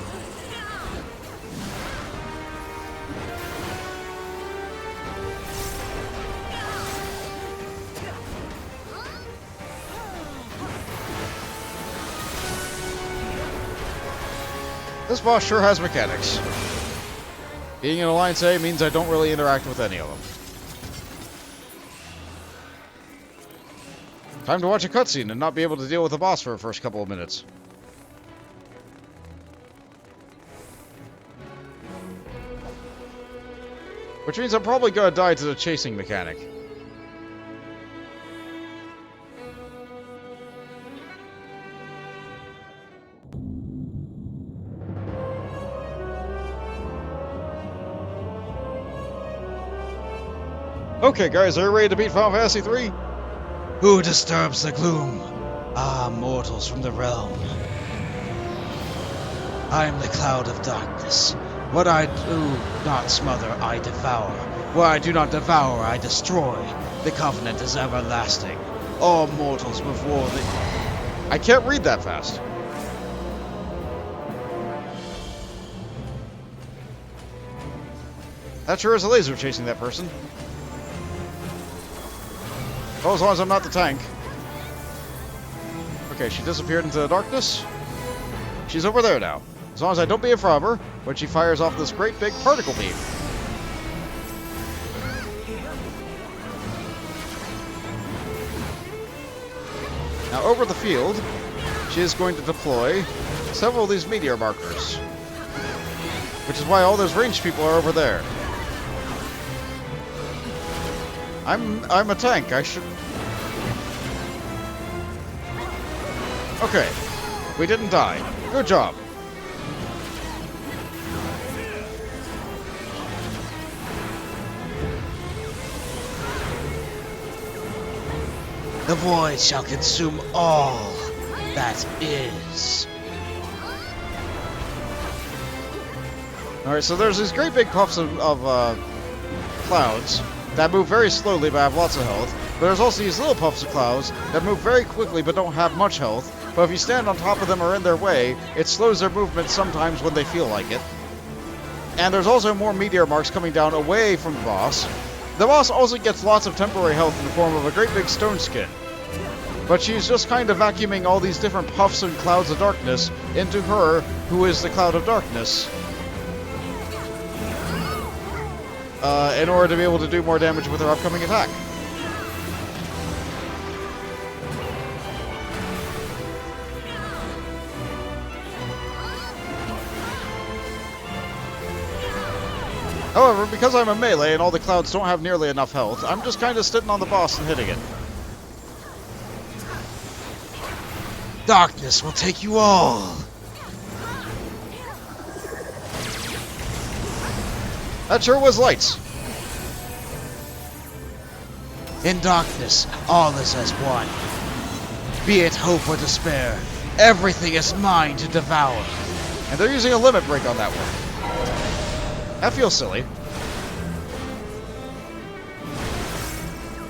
This boss sure has mechanics. Being in Alliance A means I don't really interact with any of them. Time to watch a cutscene and not be able to deal with the boss for the first couple of minutes. Which means I'm probably gonna die to the chasing mechanic. Okay, guys, are you ready to beat Final Fantasy III? Who disturbs the gloom? Ah, mortals from the realm. I am the cloud of darkness. What I do not smother, I devour. What I do not devour, I destroy. The covenant is everlasting. All mortals before the... I can't read that fast. That sure is a laser chasing that person. Oh, as long as I'm not the tank. Okay, she disappeared into the darkness. She's over there now. As long as I don't be in front of her when she fires off this great big particle beam. Now over the field, she is going to deploy several of these meteor markers. Which is why all those ranged people are over there. I'm a tank, I should... Okay. We didn't die. Good job. The void shall consume all that is. Alright, so there's these great big puffs of clouds that move very slowly but have lots of health. But there's also these little puffs of clouds that move very quickly but don't have much health. But if you stand on top of them or in their way, it slows their movement sometimes when they feel like it. And there's also more meteor marks coming down away from the boss. The boss also gets lots of temporary health in the form of a great big stone skin. But she's just kind of vacuuming all these different puffs and clouds of darkness into her, who is the cloud of darkness. In order to be able to do more damage with her upcoming attack. However, because I'm a melee and all the clouds don't have nearly enough health, I'm just kind of sitting on the boss and hitting it. Darkness will take you all. That sure was lights. In darkness, all is as one. Be it hope or despair, everything is mine to devour. And they're using a limit break on that one. That feels silly.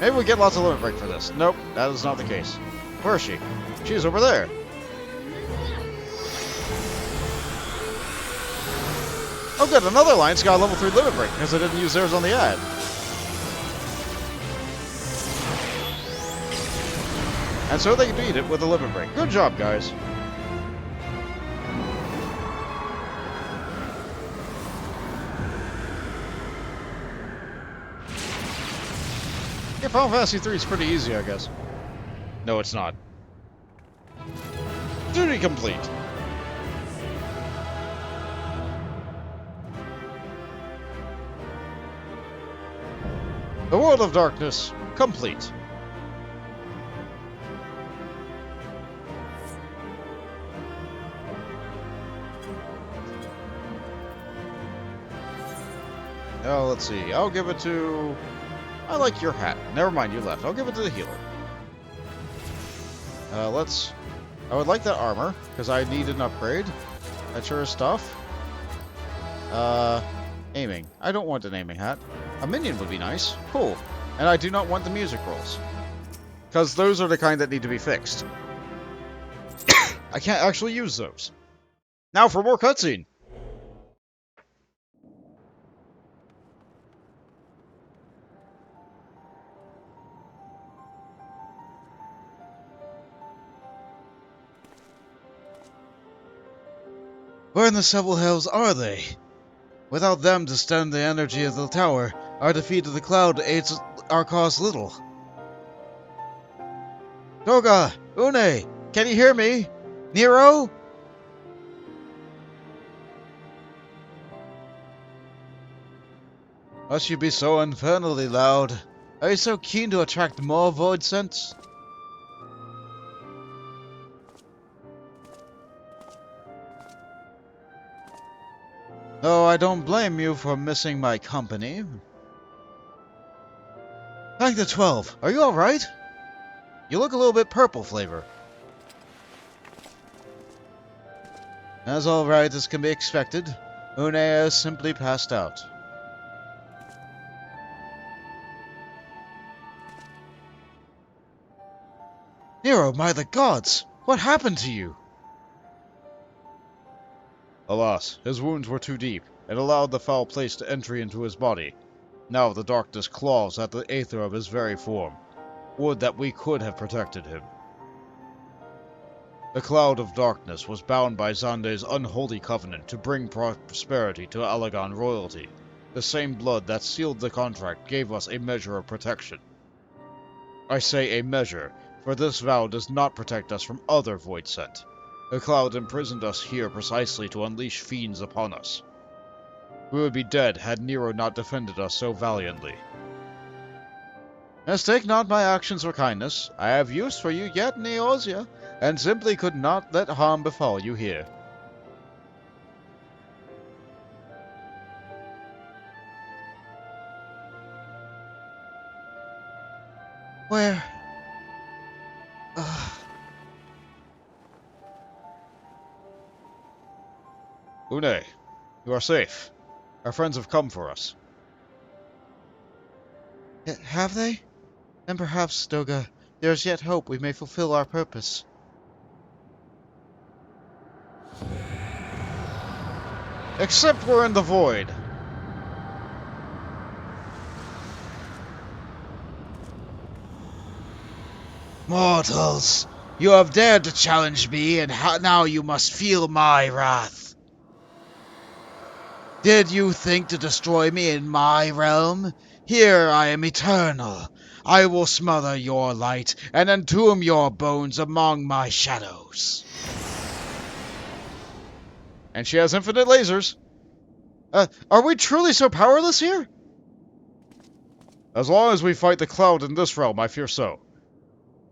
Maybe we get lots of limit break for this. Nope, that is not the case. Where is she? She's over there. Oh good, another alliance got a level 3 limit break because they didn't use theirs on the ad. And so they beat it with a limit break. Good job, guys. Yeah, Final Fantasy 3 is pretty easy, I guess. No, it's not. Duty complete. The World of Darkness complete. Oh, let's see. I'll give it to... I like your hat. Never mind, you left. I'll give it to the healer. I would like that armor, because I need an upgrade. That sure is stuff. Aiming. I don't want an aiming hat. A minion would be nice. Cool. And I do not want the music rolls. Because those are the kind that need to be fixed. I can't actually use those. Now for more cutscene. Where in the several hells are they? Without them to stem the energy of the tower, our defeat of the cloud aids our cause little. Doga! Une! Can you hear me? Nero? Must you be so infernally loud? Are you so keen to attract more void scents? Oh, I don't blame you for missing my company. Thank the 12. Are you alright? You look a little bit purple flavor. As alright as can be expected, Une has simply passed out. Nero, my the gods! What happened to you? Alas, his wounds were too deep, and allowed the foul place to entry into his body. Now the darkness claws at the aether of his very form. Would that we could have protected him. The cloud of darkness was bound by Xande's unholy covenant to bring prosperity to Alagon royalty. The same blood that sealed the contract gave us a measure of protection. I say a measure, for this vow does not protect us from other void scent. The cloud imprisoned us here precisely to unleash fiends upon us. We would be dead had Nero not defended us so valiantly. Mistake not my actions for kindness. I have use for you yet, Neosia, and simply could not let harm befall you here. Where? Une, you are safe. Our friends have come for us. Have they? Then perhaps, Doga, there is yet hope we may fulfill our purpose. Except we're in the void. Mortals, you have dared to challenge me, and now you must feel my wrath. Did you think to destroy me in my realm? Here I am eternal. I will smother your light and entomb your bones among my shadows. And she has infinite lasers. Are we truly so powerless here? As long as we fight the cloud in this realm, I fear so.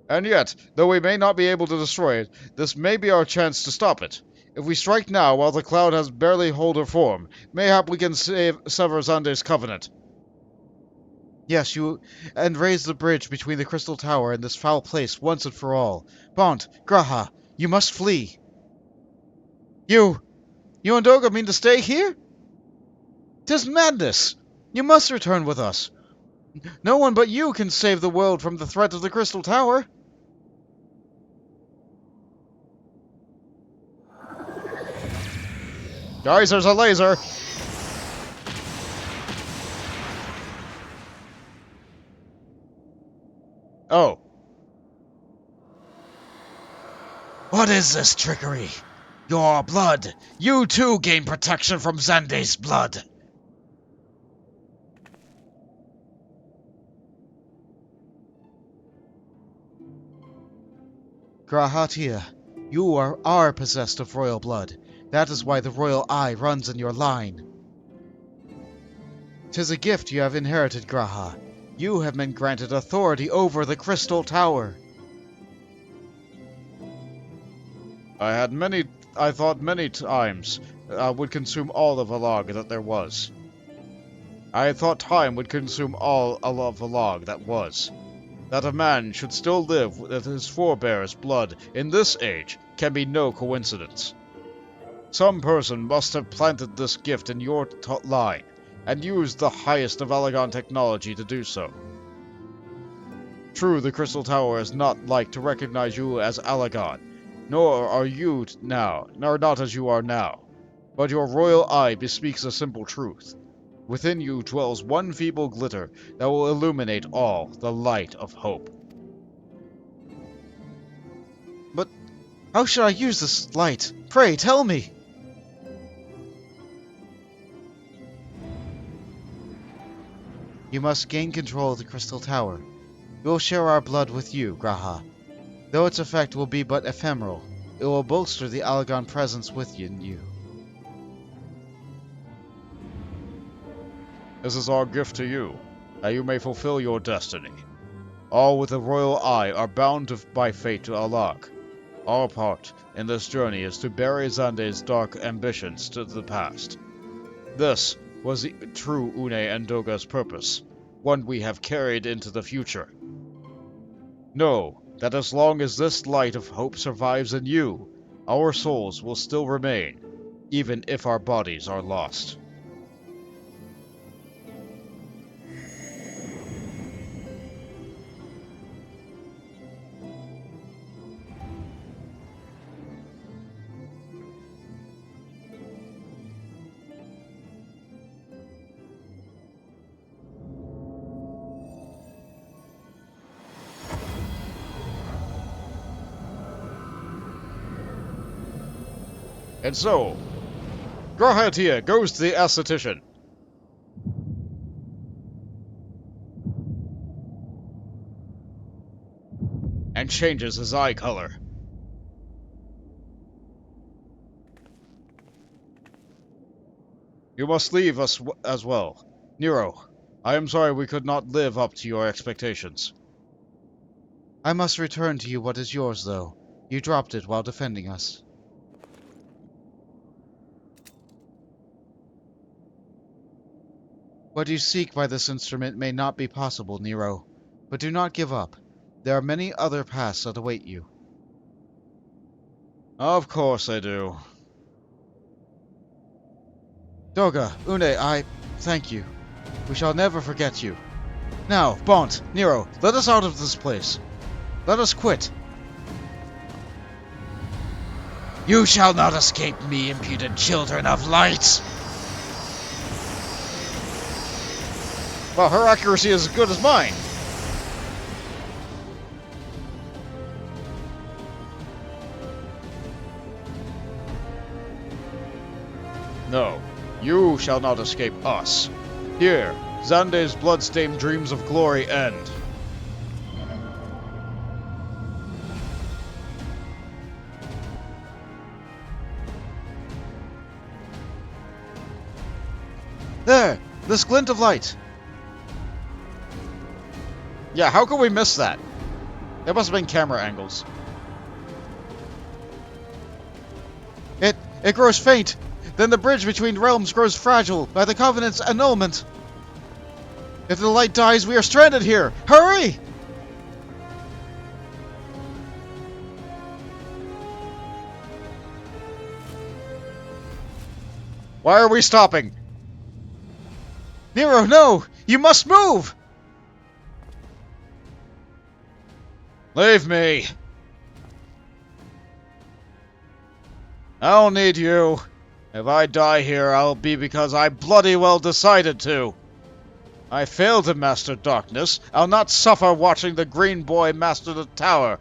And yet, though we may not be able to destroy it, this may be our chance to stop it. If we strike now while the cloud has barely hold her form, mayhap we can sever Xande's covenant. Yes, and raise the bridge between the Crystal Tower and this foul place once and for all. Bont, Graha, you must flee. You and Doga mean to stay here? 'Tis madness. You must return with us. No one but you can save the world from the threat of the Crystal Tower. Guys, there's a laser! Oh. What is this trickery? Your blood! You too gain protection from Xande's blood! Grahatia, you are possessed of royal blood. That is why the royal eye runs in your line. 'Tis a gift you have inherited, Graha. You have been granted authority over the Crystal Tower. I thought many times I would consume all of Alag that there was. I thought time would consume all of Alag that was. That a man should still live with his forebears' blood in this age can be no coincidence. Some person must have planted this gift in your line, and used the highest of Alagon technology to do so. True, the Crystal Tower is not like to recognize you as Alagon, nor are you now, nor not as you are now. But your royal eye bespeaks a simple truth. Within you dwells one feeble glitter that will illuminate all, the light of hope. But how should I use this light? Pray, tell me! You must gain control of the Crystal Tower. We will share our blood with you, Graha. Though its effect will be but ephemeral, it will bolster the Alagon presence within you. This is our gift to you, that you may fulfill your destiny. All with a royal eye are bound by fate to Alag. Our part in this journey is to bury Xande's dark ambitions to the past. This was the true Une and Doga's purpose, one we have carried into the future. Know that as long as this light of hope survives in you, our souls will still remain, even if our bodies are lost. And so, Grahatia goes to the aesthetician. And changes his eye color. You must leave us as well. Nero, I am sorry we could not live up to your expectations. I must return to you what is yours, though. You dropped it while defending us. What you seek by this instrument may not be possible, Nero, but do not give up. There are many other paths that await you. Of course I do. Doga, Une, I thank you. We shall never forget you. Now, Bont, Nero, let us out of this place. Let us quit. You shall not escape me, impudent children of light! Well, her accuracy is as good as mine. No, you shall not escape us. Here, Xande's blood-stained dreams of glory end. There! This glint of light! Yeah, how could we miss that? There must have been camera angles. It grows faint! Then the bridge between realms grows fragile by the Covenant's annulment! If the light dies, we are stranded here! Hurry! Why are we stopping? Nero, no! You must move! Leave me! I don't need you. If I die here, I'll be because I bloody well decided to. I failed to master darkness. I'll not suffer watching the green boy master the tower.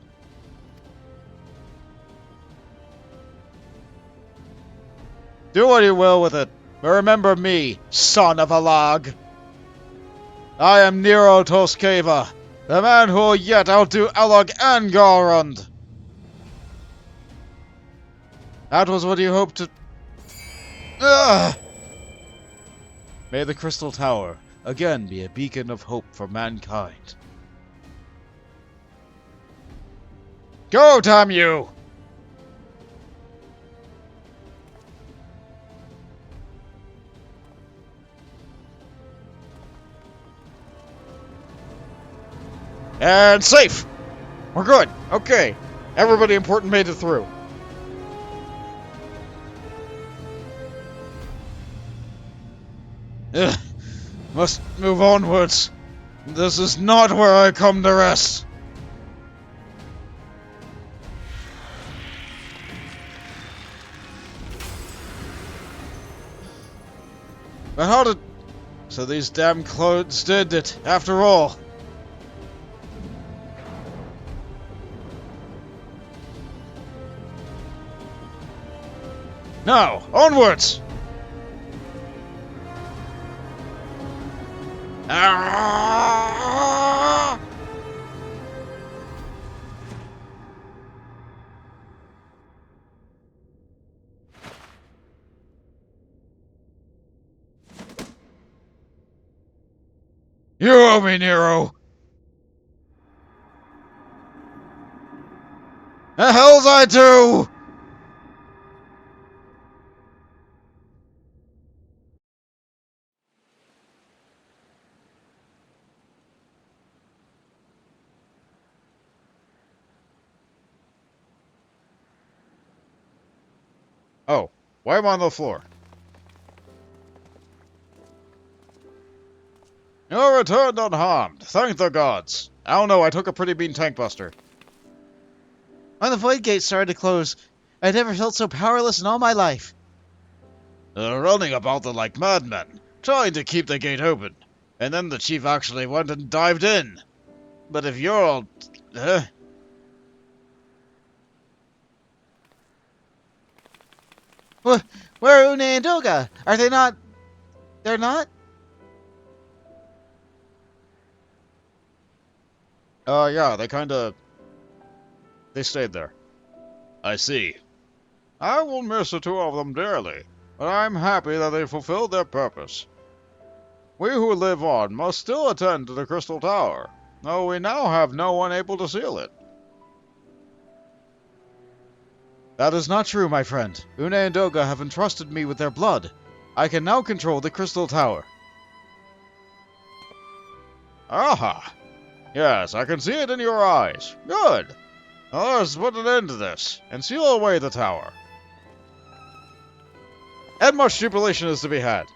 Do what you will with it, but remember me, son of a log. I am Nero Toskeva, the man who will yet outdo Alog and Garund. That was what you hoped to... Ugh! May the Crystal Tower again be a beacon of hope for mankind. Go, damn you! And safe! We're good. Okay. Everybody important made it through. Ugh. Must move onwards. This is not where I come to rest. But how did... So these damn clothes did it, after all. Now, onwards! Ah! You owe me, Nero! The hell's I do? Oh, why am I on the floor? You returned unharmed. Thank the gods. I don't know, I took a pretty mean tank buster. When the void gate started to close, I never felt so powerless in all my life. Running about them like madmen, trying to keep the gate open. And then the chief actually went and dived in. But if you're all... Where are Une and Doga? Are they not... They're not? Yeah, they stayed there. I see. I will miss the two of them dearly, but I'm happy that they fulfilled their purpose. We who live on must still attend to the Crystal Tower, though we now have no one able to seal it. That is not true, my friend. Une and Doga have entrusted me with their blood. I can now control the Crystal Tower. Aha! Yes, I can see it in your eyes. Good! Now let's put an end to this, and seal away the tower. And much jubilation is to be had.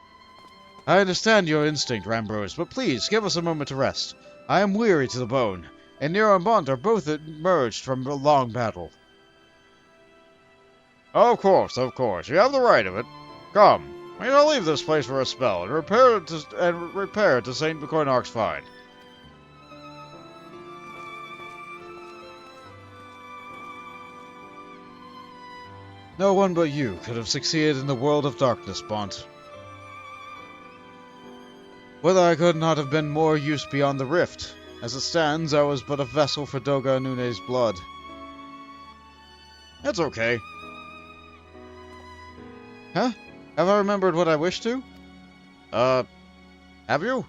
I understand your instinct, Rambrose, but please give us a moment to rest. I am weary to the bone, and Nero and Bont are both emerged from a long battle. Of course, you have the right of it. Come, we shall leave this place for a spell and repair to St. McCoynark's find. No one but you could have succeeded in the world of darkness, Bont. Whether I could not have been more use beyond the rift. As it stands, I was but a vessel for Doga and Une's blood. It's okay. Huh? Have I remembered what I wished to? Have you?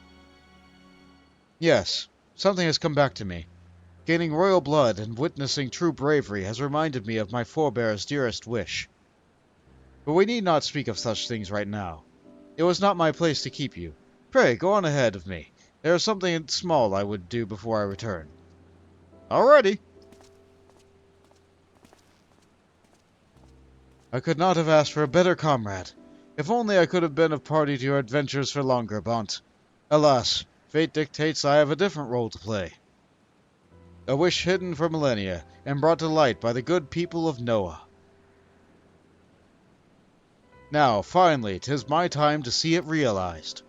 Yes. Something has come back to me. Gaining royal blood and witnessing true bravery has reminded me of my forebear's dearest wish. But we need not speak of such things right now. It was not my place to keep you. Pray, go on ahead of me. There is something small I would do before I return. Alrighty. I could not have asked for a better comrade. If only I could have been of party to your adventures for longer, Bont. Alas, fate dictates I have a different role to play. A wish hidden for millennia, and brought to light by the good people of Noah. Now, finally, 'tis my time to see it realized.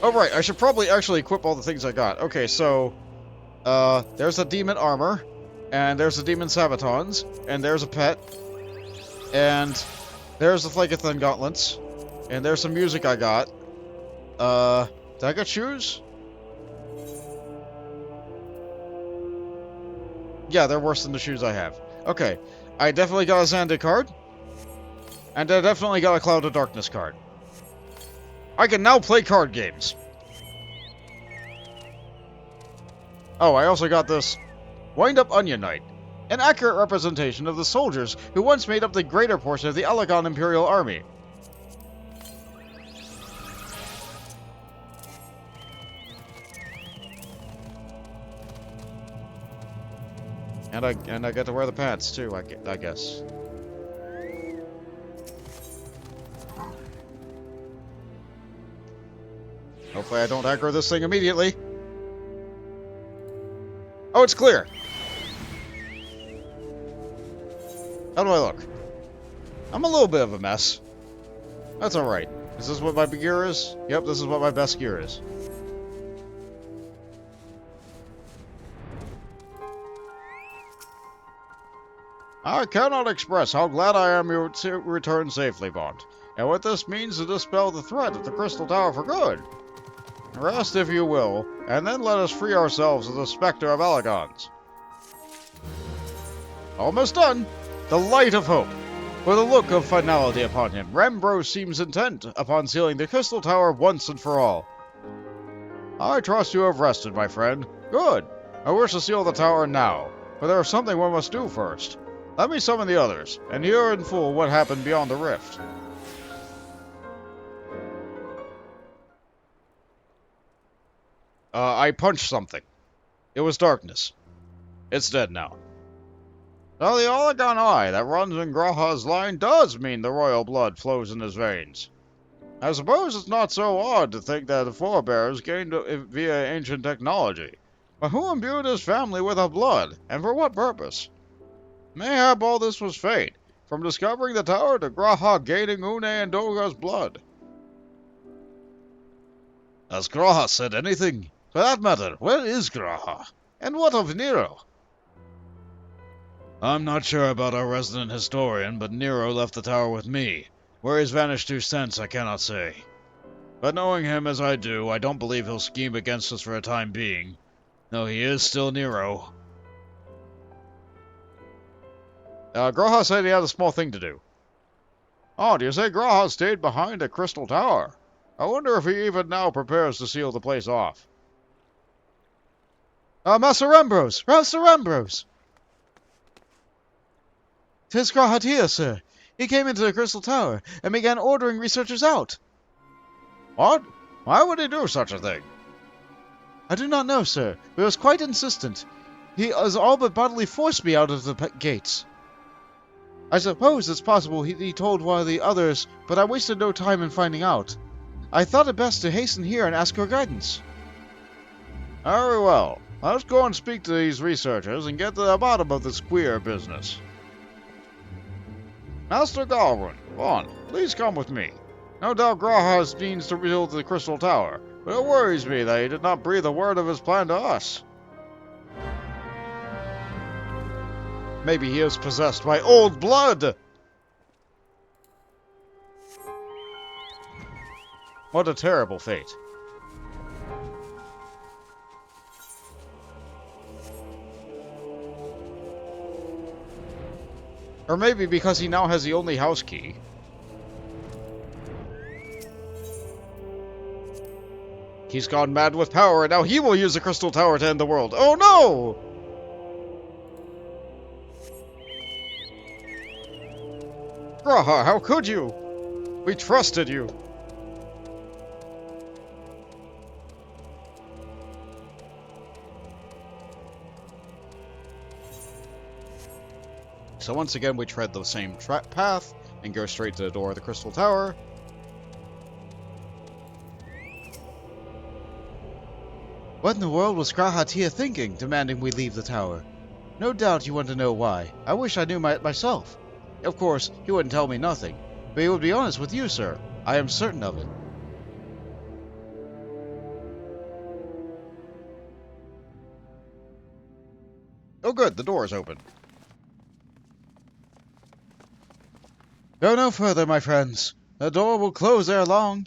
Oh, right, I should probably actually equip all the things I got. Okay, so... there's a demon armor, and there's a demon sabatons, and there's a pet, and there's the Phlegethon gauntlets, and there's some music I got. Did I get shoes? Yeah, they're worse than the shoes I have. Okay, I definitely got a Xanadu card, and I definitely got a Cloud of Darkness card. I can now play card games. Oh, I also got this Wind-Up Onion Knight, an accurate representation of the soldiers who once made up the greater portion of the Elegon Imperial Army. And I get to wear the pants too, I guess. Hopefully I don't aggro this thing immediately. Oh, it's clear! How do I look? I'm a little bit of a mess. That's alright. Is this what my gear is? Yep, this is what my best gear is. I cannot express how glad I am you return safely, Bond. And what this means to dispel the threat of the Crystal Tower for good. Rest if you will, and then let us free ourselves of the specter of Elegons. Almost done! The Light of Hope. With a look of finality upon him, Rembro seems intent upon sealing the Crystal Tower once and for all. I trust you have rested, my friend. Good. I wish to seal the tower now, but there is something one must do first. Let me summon the others, and hear in full what happened beyond the rift. I punched something. It was darkness. It's dead now. Now the Olegon eye that runs in Graha's line does mean the royal blood flows in his veins. I suppose it's not so odd to think that the forebears gained it via ancient technology. But who imbued his family with a blood, and for what purpose? Mayhap all this was fate, from discovering the tower to Graha gaining Une and Doga's blood. Has Graha said anything? For that matter, where is Graha? And what of Nero? I'm not sure about our resident historian, but Nero left the tower with me. Where he's vanished to since, I cannot say. But knowing him as I do, I don't believe he'll scheme against us for a time being. Though he is still Nero. Graha said he had a small thing to do. Oh, do you say Graha stayed behind at Crystal Tower? I wonder if he even now prepares to seal the place off. Master Rembros! Master Rembros! 'Tis Graha here, sir. He came into the Crystal Tower and began ordering researchers out. What? Why would he do such a thing? I do not know, sir, but he was quite insistent. He has all but bodily forced me out of the gates. I suppose it's possible he told one of the others, but I wasted no time in finding out. I thought it best to hasten here and ask your guidance. Very well. Let's go and speak to these researchers and get to the bottom of this queer business. Master Galwin, Vaughn, please come with me. No doubt Graha means to rebuild the Crystal Tower, but it worries me that he did not breathe a word of his plan to us. Maybe he is possessed by old blood! What a terrible fate. Or maybe because he now has the only house key. He's gone mad with power, and now he will use the Crystal Tower to end the world. Oh no! Graha, how could you? We trusted you. So once again, we tread the same path and go straight to the door of the Crystal Tower. What in the world was Graha here thinking, demanding we leave the tower? No doubt you want to know why. I wish I knew myself. Of course, he wouldn't tell me nothing, but he would be honest with you, sir. I am certain of it. Oh good, the door is open. Go no further, my friends. The door will close ere long.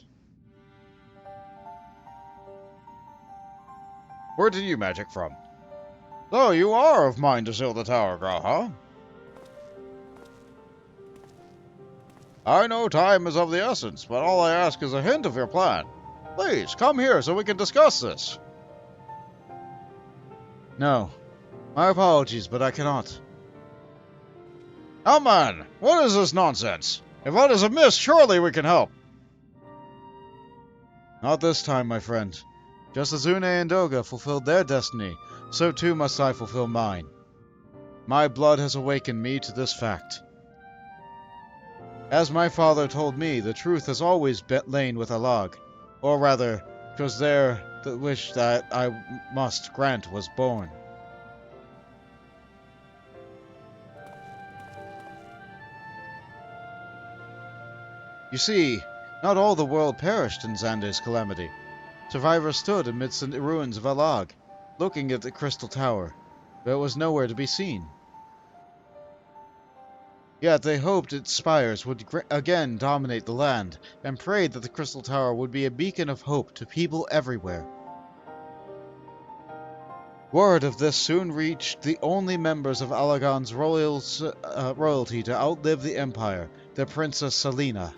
Where did you magic from? So you are of mind to seal the tower, Graha? I know time is of the essence, but all I ask is a hint of your plan. Please, come here so we can discuss this. No. My apologies, but I cannot. Oh man, what is this nonsense? If what is amiss, surely we can help. Not this time, my friend. Just as Une and Doga fulfilled their destiny, so too must I fulfill mine. My blood has awakened me to this fact. As my father told me, the truth has always lain with Alag. Or rather, 'twas there the wish that I must grant was born. You see, not all the world perished in Xander's calamity. Survivors stood amidst the ruins of Alag, looking at the Crystal Tower, but it was nowhere to be seen. Yet they hoped its spires would again dominate the land, and prayed that the Crystal Tower would be a beacon of hope to people everywhere. Word of this soon reached the only members of Alagon's royalty to outlive the Empire, the Princess Selena.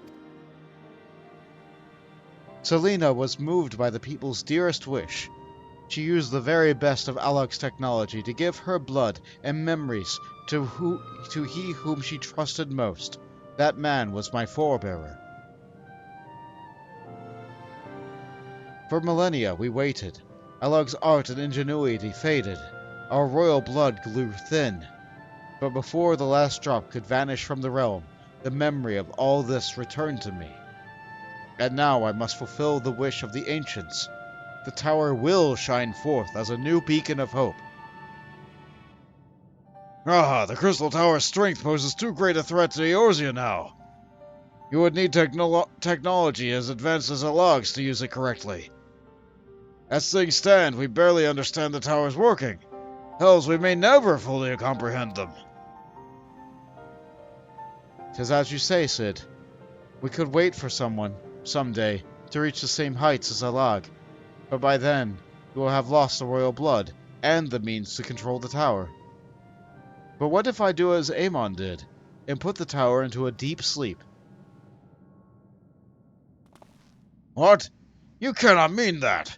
Selena was moved by the people's dearest wish. She used the very best of Alag's technology to give her blood and memories to he whom she trusted most. That man was my forebearer. For millennia we waited. Alag's art and ingenuity faded. Our royal blood grew thin. But before the last drop could vanish from the realm, the memory of all this returned to me. And now I must fulfill the wish of the ancients. The tower will shine forth as a new beacon of hope. Ah, the Crystal Tower's strength poses too great a threat to Eorzea now. You would need technology as advanced as Alag's to use it correctly. As things stand, we barely understand the tower's working. Hells, we may never fully comprehend them. 'Tis as you say, Sid. We could wait for someone, someday, to reach the same heights as Alag. But by then, we will have lost the royal blood, and the means to control the tower. But what if I do as Amon did, and put the tower into a deep sleep? What? You cannot mean that!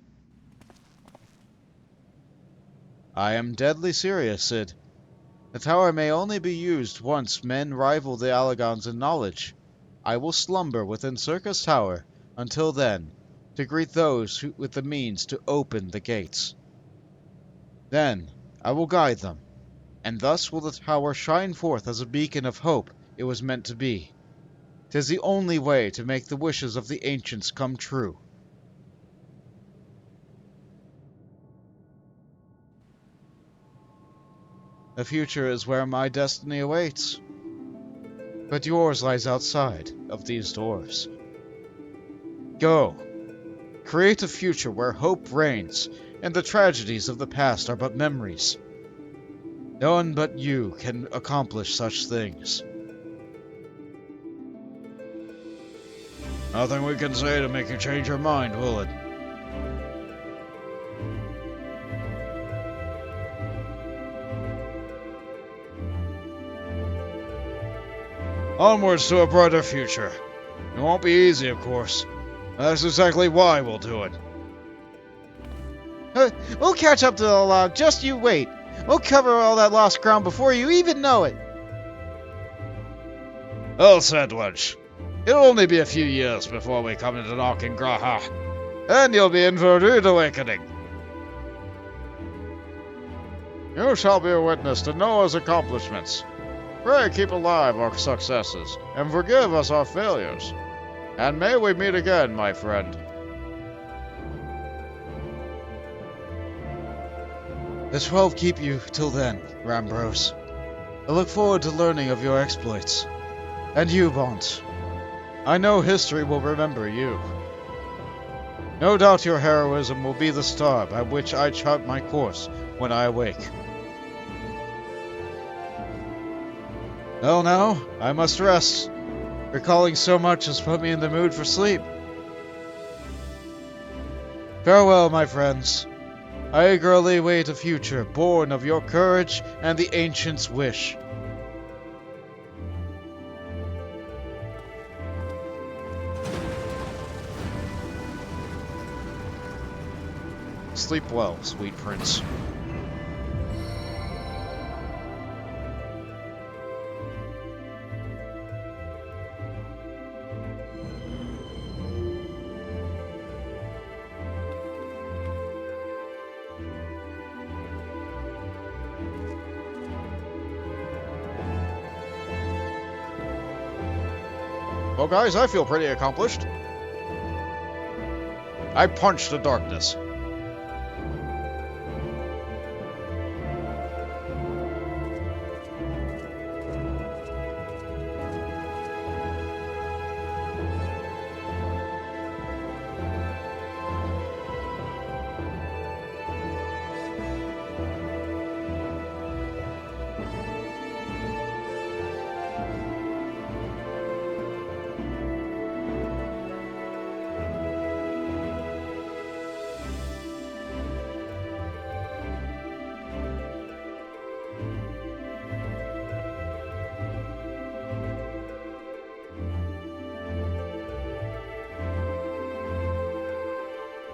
I am deadly serious, Sid. The tower may only be used once men rival the Alagons in knowledge. I will slumber within Syrcus Tower until then, to greet those with the means to open the gates. Then I will guide them, and thus will the tower shine forth as a beacon of hope it was meant to be. 'Tis the only way to make the wishes of the ancients come true. The future is where my destiny awaits. But yours lies outside of these doors. Go. Create a future where hope reigns, and the tragedies of the past are but memories. No one but you can accomplish such things. Nothing we can say to make you change your mind, will it? Onwards to a brighter future. It won't be easy, of course. That's exactly why we'll do it. We'll catch up to the log, just you wait. We'll cover all that lost ground before you even know it. Well said, wench. It'll only be a few years before we come into knocking Graha. Then you'll be in for a rude awakening. You shall be a witness to Noah's accomplishments. Pray keep alive our successes, and forgive us our failures. And may we meet again, my friend. The 12 keep you till then, Rambros. I look forward to learning of your exploits. And you, Bont. I know history will remember you. No doubt your heroism will be the star by which I chart my course when I awake. Well, now, I must rest. Recalling so much has put me in the mood for sleep. Farewell, my friends. I eagerly await a future born of your courage and the ancient's wish. Sleep well, sweet prince. Well, guys, I feel pretty accomplished. I punched the darkness.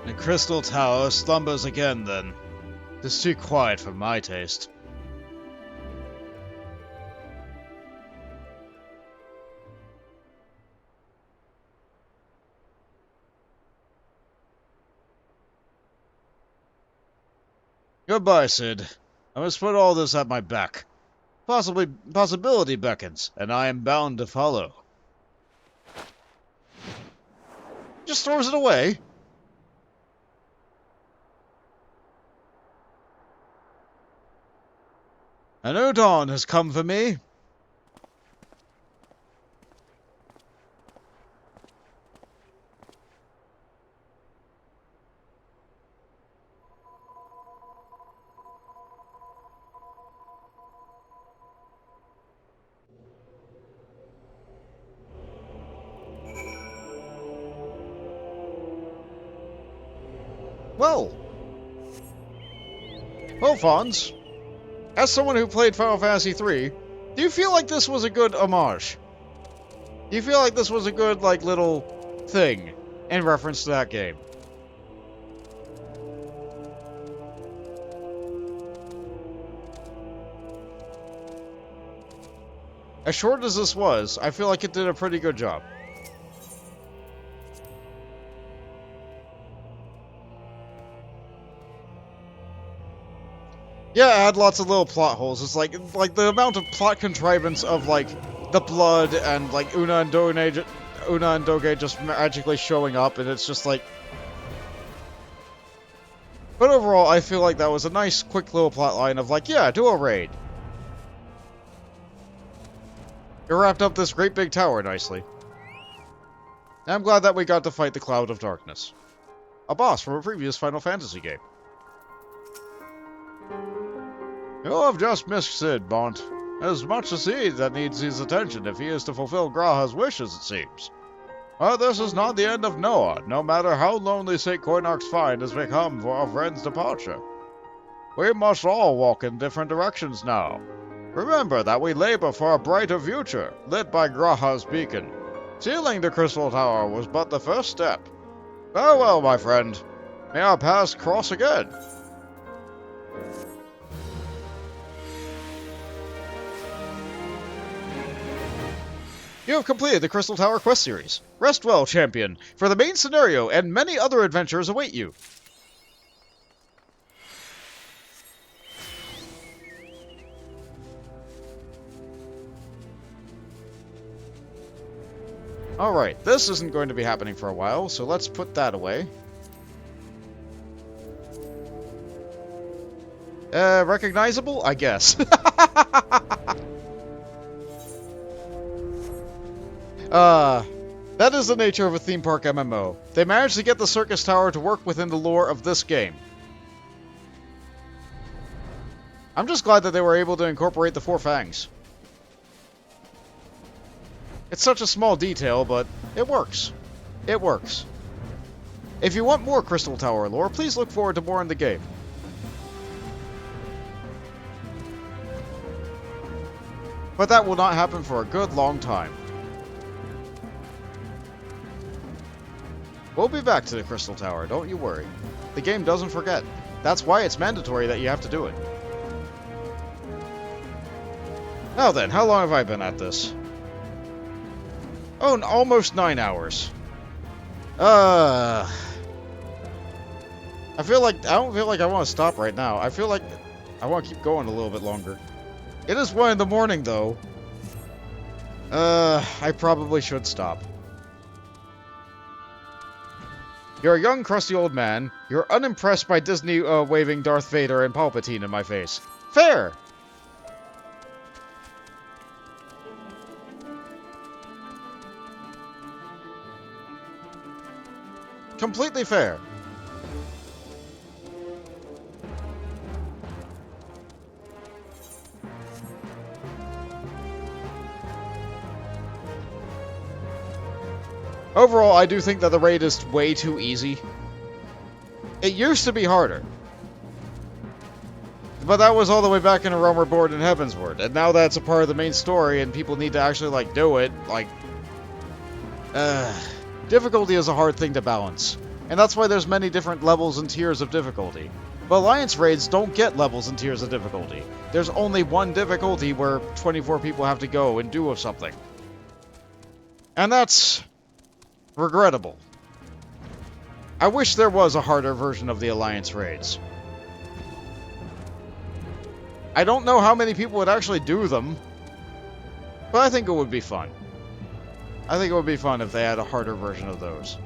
The Crystal Tower slumbers again, then. It's too quiet for my taste. Goodbye, Sid. I must put all this at my back. Possibility beckons, and I am bound to follow. Just throws it away. A new dawn has come for me. Well, Fonz, as someone who played Final Fantasy III, do you feel like this was a good homage? Do you feel like this was a good, like, little thing in reference to that game? As short as this was, I feel like it did a pretty good job. Yeah, it had lots of little plot holes. It's like the amount of plot contrivance of like the blood and like Una and Doge just magically showing up, and it's just like. But overall, I feel like that was a nice, quick little plot line of like, yeah, do a raid. It wrapped up this great big tower nicely. And I'm glad that we got to fight the Cloud of Darkness, a boss from a previous Final Fantasy game. You'll have just missed Sid, Bont. There's much to see that needs his attention if he is to fulfill Graha's wishes, it seems. But this is not the end of Noah, no matter how lonely St. Koinarch's find has become for our friend's departure. We must all walk in different directions now. Remember that we labor for a brighter future, lit by Graha's beacon. Sealing the Crystal Tower was but the first step. Farewell, my friend. May our paths cross again. You have completed the Crystal Tower quest series. Rest well, champion, for the main scenario and many other adventures await you. Alright, this isn't going to be happening for a while, so let's put that away. Recognizable? I guess. That is the nature of a theme park MMO. They managed to get the Syrcus Tower to work within the lore of this game. I'm just glad that they were able to incorporate the Four Fangs. It's such a small detail, but it works. It works. If you want more Crystal Tower lore, please look forward to more in the game. But that will not happen for a good long time. We'll be back to the Crystal Tower, don't you worry. The game doesn't forget. That's why it's mandatory that you have to do it. Now then, how long have I been at this? Oh, almost 9 hours. I don't feel like I want to stop right now. I feel like I want to keep going a little bit longer. It is 1 in the morning, though. I probably should stop. You're a young, crusty old man. You're unimpressed by Disney waving Darth Vader and Palpatine in my face. Fair! Completely fair. Overall, I do think that the raid is way too easy. It used to be harder. But that was all the way back in A Realm Reborn in Heavensward. And now that's a part of the main story and people need to actually, like, do it. Like, difficulty is a hard thing to balance. And that's why there's many different levels and tiers of difficulty. But Alliance raids don't get levels and tiers of difficulty. There's only one difficulty where 24 people have to go and do something. And that's regrettable. I wish there was a harder version of the Alliance raids. I don't know how many people would actually do them, but I think it would be fun. I think it would be fun if they had a harder version of those.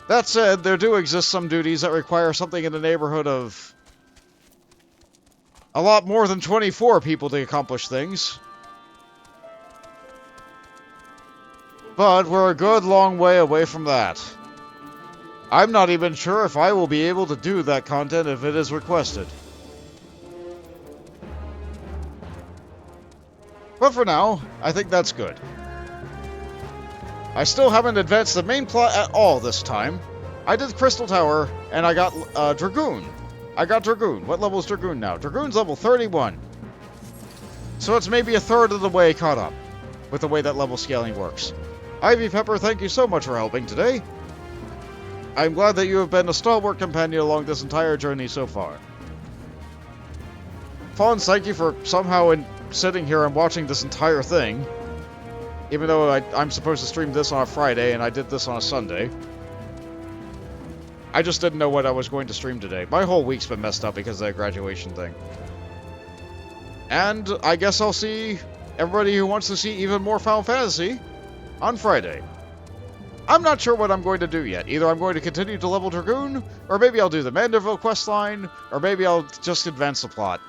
That said, there do exist some duties that require something in the neighborhood of a lot more than 24 people to accomplish things. But we're a good long way away from that. I'm not even sure if I will be able to do that content if it is requested. But for now, I think that's good. I still haven't advanced the main plot at all this time. I did Crystal Tower, and I got Dragoon. I got Dragoon. What level is Dragoon now? Dragoon's level 31. So it's maybe a third of the way caught up with the way that level scaling works. Ivy Pepper, thank you so much for helping today. I'm glad that you have been a stalwart companion along this entire journey so far. Fawns, thank you for somehow sitting here and watching this entire thing. Even though I'm supposed to stream this on a Friday and I did this on a Sunday. I just didn't know what I was going to stream today. My whole week's been messed up because of that graduation thing. And I guess I'll see everybody who wants to see even more Final Fantasy on Friday. I'm not sure what I'm going to do yet. Either I'm going to continue to level Dragoon, or maybe I'll do the Manderville questline, or maybe I'll just advance the plot.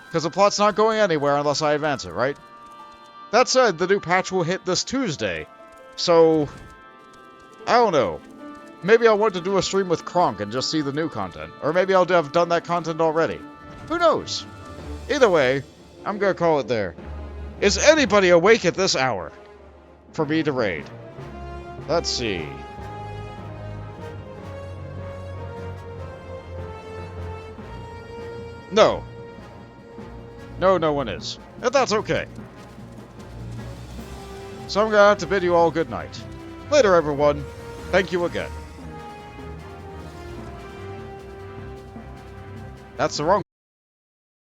Because the plot's not going anywhere unless I advance it, right? That said, the new patch will hit this Tuesday. So, I don't know. Maybe I'll want to do a stream with Kronk and just see the new content. Or maybe I'll have done that content already. Who knows? Either way, I'm gonna call it there. Is anybody awake at this hour for me to raid? Let's see. No. No one is. And that's okay. So I'm gonna have to bid you all good night. Later, everyone. Thank you again. That's the wrong